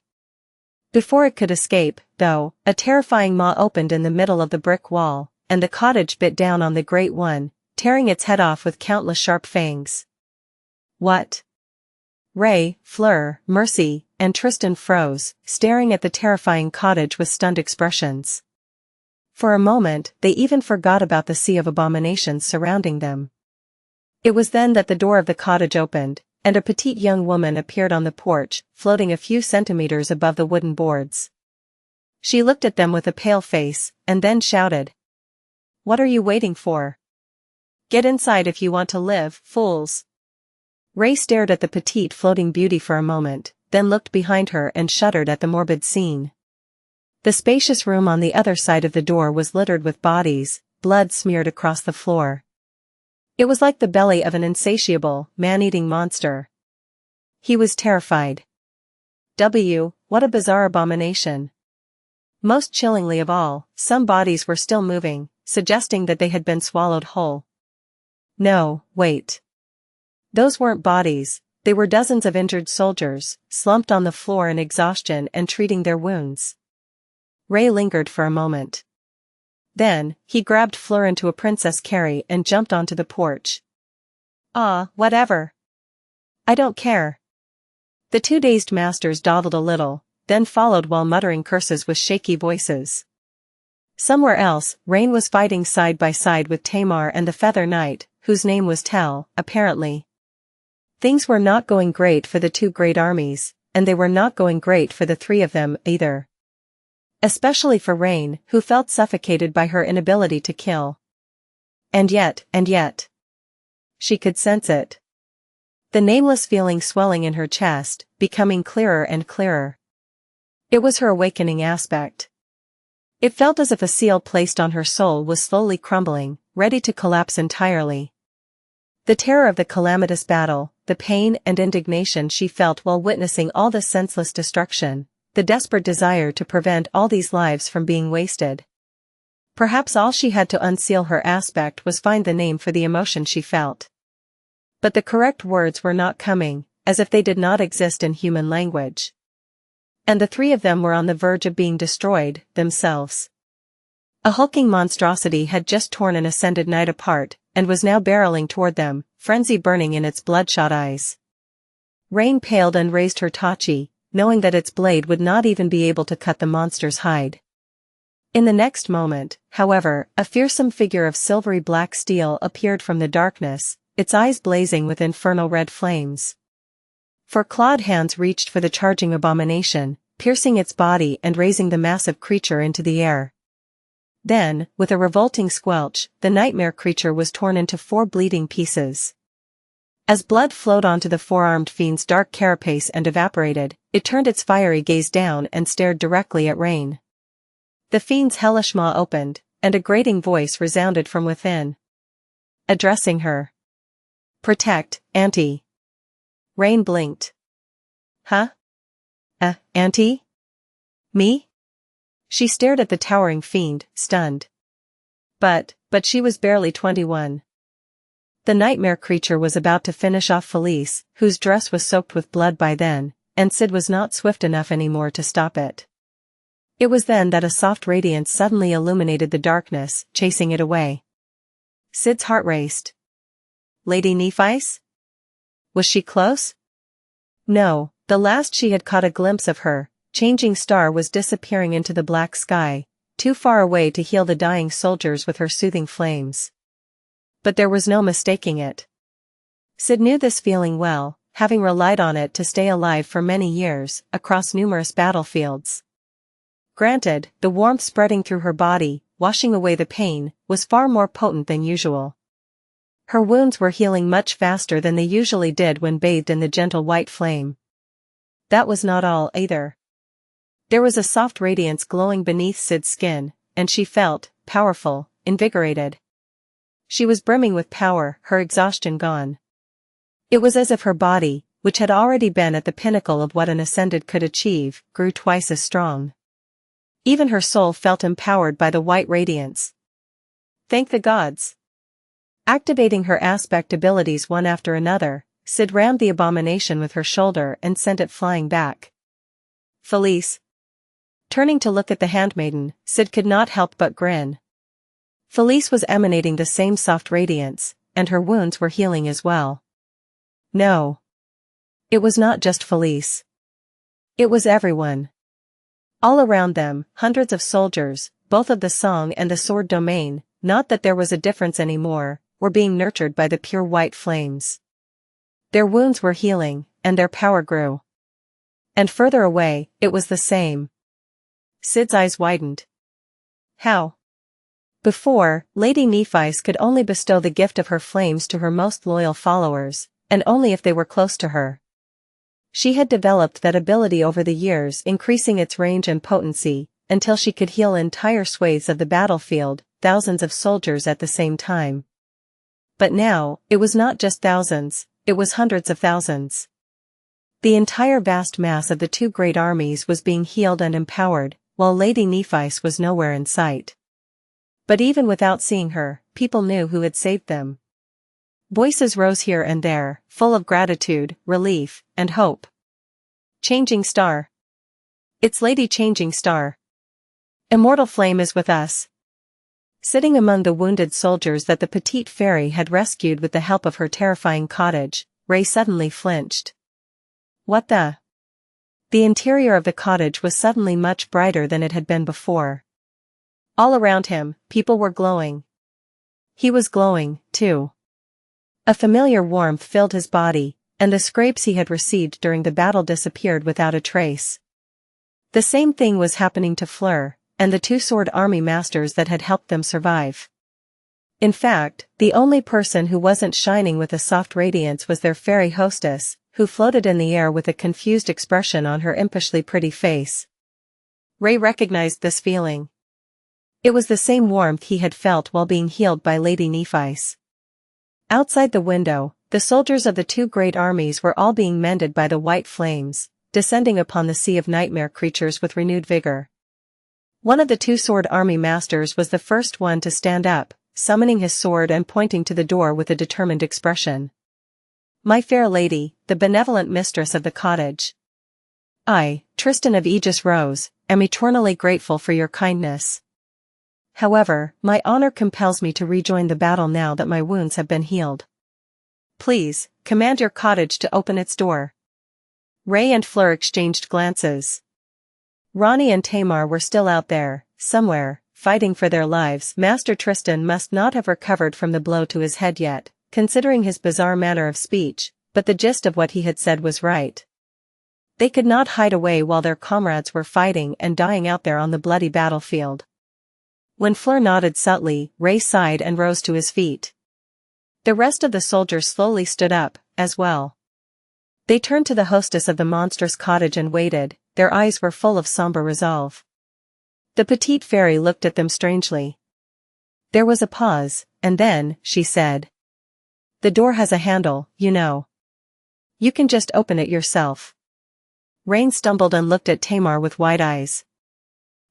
Before it could escape, though, a terrifying maw opened in the middle of the brick wall, and the cottage bit down on the great one, tearing its head off with countless sharp fangs. What? Ray, Fleur, Mercy, and Tristan froze, staring at the terrifying cottage with stunned expressions. For a moment, they even forgot about the sea of abominations surrounding them. It was then that the door of the cottage opened, and a petite young woman appeared on the porch, floating a few centimeters above the wooden boards. She looked at them with a pale face, and then shouted. "What are you waiting for? Get inside if you want to live, fools." Ray stared at the petite floating beauty for a moment, then looked behind her and shuddered at the morbid scene. The spacious room on the other side of the door was littered with bodies, blood smeared across the floor. It was like the belly of an insatiable, man-eating monster. He was terrified. What a bizarre abomination. Most chillingly of all, some bodies were still moving, suggesting that they had been swallowed whole. No, wait. Those weren't bodies, they were dozens of injured soldiers, slumped on the floor in exhaustion and treating their wounds. Ray lingered for a moment. Then, he grabbed Fleur into a princess carry and jumped onto the porch. Whatever. I don't care. The two dazed masters dawdled a little, then followed while muttering curses with shaky voices. Somewhere else, Rain was fighting side by side with Tamar and the Feather Knight, whose name was Tell, apparently. Things were not going great for the two great armies, and they were not going great for the three of them, either. Especially for Rain, who felt suffocated by her inability to kill. And yet. She could sense it. The nameless feeling swelling in her chest, becoming clearer and clearer. It was her awakening aspect. It felt as if a seal placed on her soul was slowly crumbling, ready to collapse entirely. The terror of the calamitous battle, the pain and indignation she felt while witnessing all this senseless destruction, the desperate desire to prevent all these lives from being wasted. Perhaps all she had to unseal her aspect was find the name for the emotion she felt. But the correct words were not coming, as if they did not exist in human language. And the three of them were on the verge of being destroyed, themselves. A hulking monstrosity had just torn an ascended knight apart, and was now barreling toward them, frenzy burning in its bloodshot eyes. Rain paled and raised her tachi, knowing that its blade would not even be able to cut the monster's hide. In the next moment, however, a fearsome figure of silvery black steel appeared from the darkness, its eyes blazing with infernal red flames. Four clawed hands reached for the charging abomination, piercing its body and raising the massive creature into the air. Then, with a revolting squelch, the nightmare creature was torn into 4 bleeding pieces. As blood flowed onto the four-armed fiend's dark carapace and evaporated, it turned its fiery gaze down and stared directly at Rain. The fiend's hellish maw opened, and a grating voice resounded from within. Addressing her. "Protect, Auntie." Rain blinked. "Huh? Auntie? Me?" She stared at the towering fiend, stunned. But she was barely 21. The nightmare creature was about to finish off Felice, whose dress was soaked with blood by then, and Sid was not swift enough anymore to stop it. It was then that a soft radiance suddenly illuminated the darkness, chasing it away. Sid's heart raced. Lady Nephice? Was she close? No, the last she had caught a glimpse of her, changing star was disappearing into the black sky, too far away to heal the dying soldiers with her soothing flames. But there was no mistaking it. Sid knew this feeling well, having relied on it to stay alive for many years, across numerous battlefields. Granted, the warmth spreading through her body, washing away the pain, was far more potent than usual. Her wounds were healing much faster than they usually did when bathed in the gentle white flame. That was not all, either. There was a soft radiance glowing beneath Sid's skin, and she felt powerful, invigorated. She was brimming with power, her exhaustion gone. It was as if her body, which had already been at the pinnacle of what an ascended could achieve, grew twice as strong. Even her soul felt empowered by the white radiance. Thank the gods. Activating her aspect abilities one after another, Sid rammed the abomination with her shoulder and sent it flying back. Felice. Turning to look at the handmaiden, Sid could not help but grin. Felice was emanating the same soft radiance, and her wounds were healing as well. No. It was not just Felice. It was everyone. All around them, hundreds of soldiers, both of the song and the sword domain, not that there was a difference anymore, were being nurtured by the pure white flames. Their wounds were healing, and their power grew. And further away, it was the same. Sid's eyes widened. How? Before, Lady Nephice could only bestow the gift of her flames to her most loyal followers, and only if they were close to her. She had developed that ability over the years, increasing its range and potency, until she could heal entire swathes of the battlefield, thousands of soldiers at the same time. But now, it was not just thousands, it was hundreds of thousands. The entire vast mass of the 2 great armies was being healed and empowered, while Lady Nephice was nowhere in sight. But even without seeing her, people knew who had saved them. Voices rose here and there, full of gratitude, relief, and hope. Changing Star. It's Lady Changing Star. Immortal Flame is with us. Sitting among the wounded soldiers that the petite fairy had rescued with the help of her terrifying cottage, Ray suddenly flinched. What the? The interior of the cottage was suddenly much brighter than it had been before. All around him, people were glowing. He was glowing, too. A familiar warmth filled his body, and the scrapes he had received during the battle disappeared without a trace. The same thing was happening to Fleur, and the 2 sword army masters that had helped them survive. In fact, the only person who wasn't shining with a soft radiance was their fairy hostess, who floated in the air with a confused expression on her impishly pretty face. Ray recognized this feeling. It was the same warmth he had felt while being healed by Lady Nephice. Outside the window, the soldiers of the 2 great armies were all being mended by the white flames, descending upon the sea of nightmare creatures with renewed vigor. One of the 2 sword army masters was the first one to stand up, summoning his sword and pointing to the door with a determined expression. My fair lady, the benevolent mistress of the cottage. I, Tristan of Aegis Rose, am eternally grateful for your kindness. However, my honor compels me to rejoin the battle now that my wounds have been healed. Please, command your cottage to open its door. Ray and Fleur exchanged glances. Ronnie and Tamar were still out there, somewhere, fighting for their lives. Master Tristan must not have recovered from the blow to his head yet, considering his bizarre manner of speech, but the gist of what he had said was right. They could not hide away while their comrades were fighting and dying out there on the bloody battlefield. When Fleur nodded subtly, Ray sighed and rose to his feet. The rest of the soldiers slowly stood up, as well. They turned to the hostess of the monstrous cottage and waited, their eyes were full of somber resolve. The petite fairy looked at them strangely. There was a pause, and then, she said. The door has a handle, you know. You can just open it yourself. Rain stumbled and looked at Tamar with wide eyes.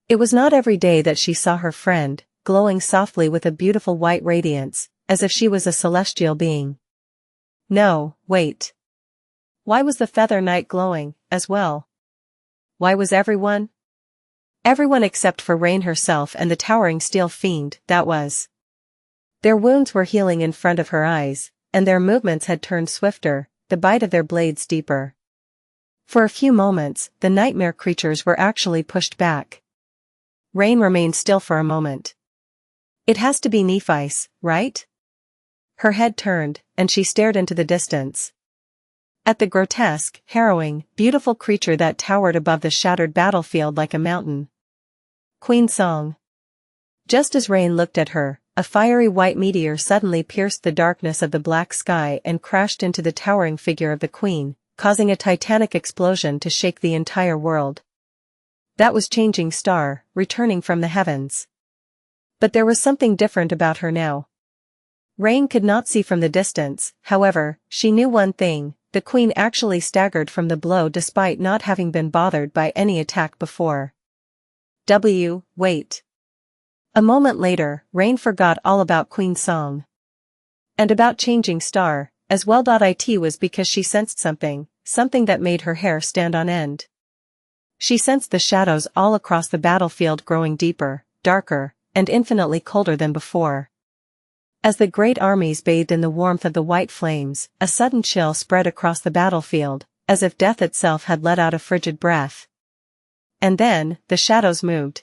It was not every day that she saw her friend, glowing softly with a beautiful white radiance, as if she was a celestial being. No, wait. Why was the Feather Knight glowing, as well? Why was everyone? Everyone except for Rain herself and the towering steel fiend, that was. Their wounds were healing in front of her eyes, and their movements had turned swifter, the bite of their blades deeper. For a few moments, the nightmare creatures were actually pushed back. Rain remained still for a moment. It has to be Nephi's, right? Her head turned, and she stared into the distance. At the grotesque, harrowing, beautiful creature that towered above the shattered battlefield like a mountain. Queen Song. Just as Rain looked at her, a fiery white meteor suddenly pierced the darkness of the black sky and crashed into the towering figure of the queen, causing a titanic explosion to shake the entire world. That was Changing Star, returning from the heavens. But there was something different about her now. Rain could not see from the distance, however, she knew one thing, the queen actually staggered from the blow despite not having been bothered by any attack before. Wait. A moment later, Rain forgot all about Queen Song. And about Changing Star, as well. It was because she sensed something that made her hair stand on end. She sensed the shadows all across the battlefield growing deeper, darker, and infinitely colder than before. As the great armies bathed in the warmth of the white flames, a sudden chill spread across the battlefield, as if death itself had let out a frigid breath. And then, the shadows moved,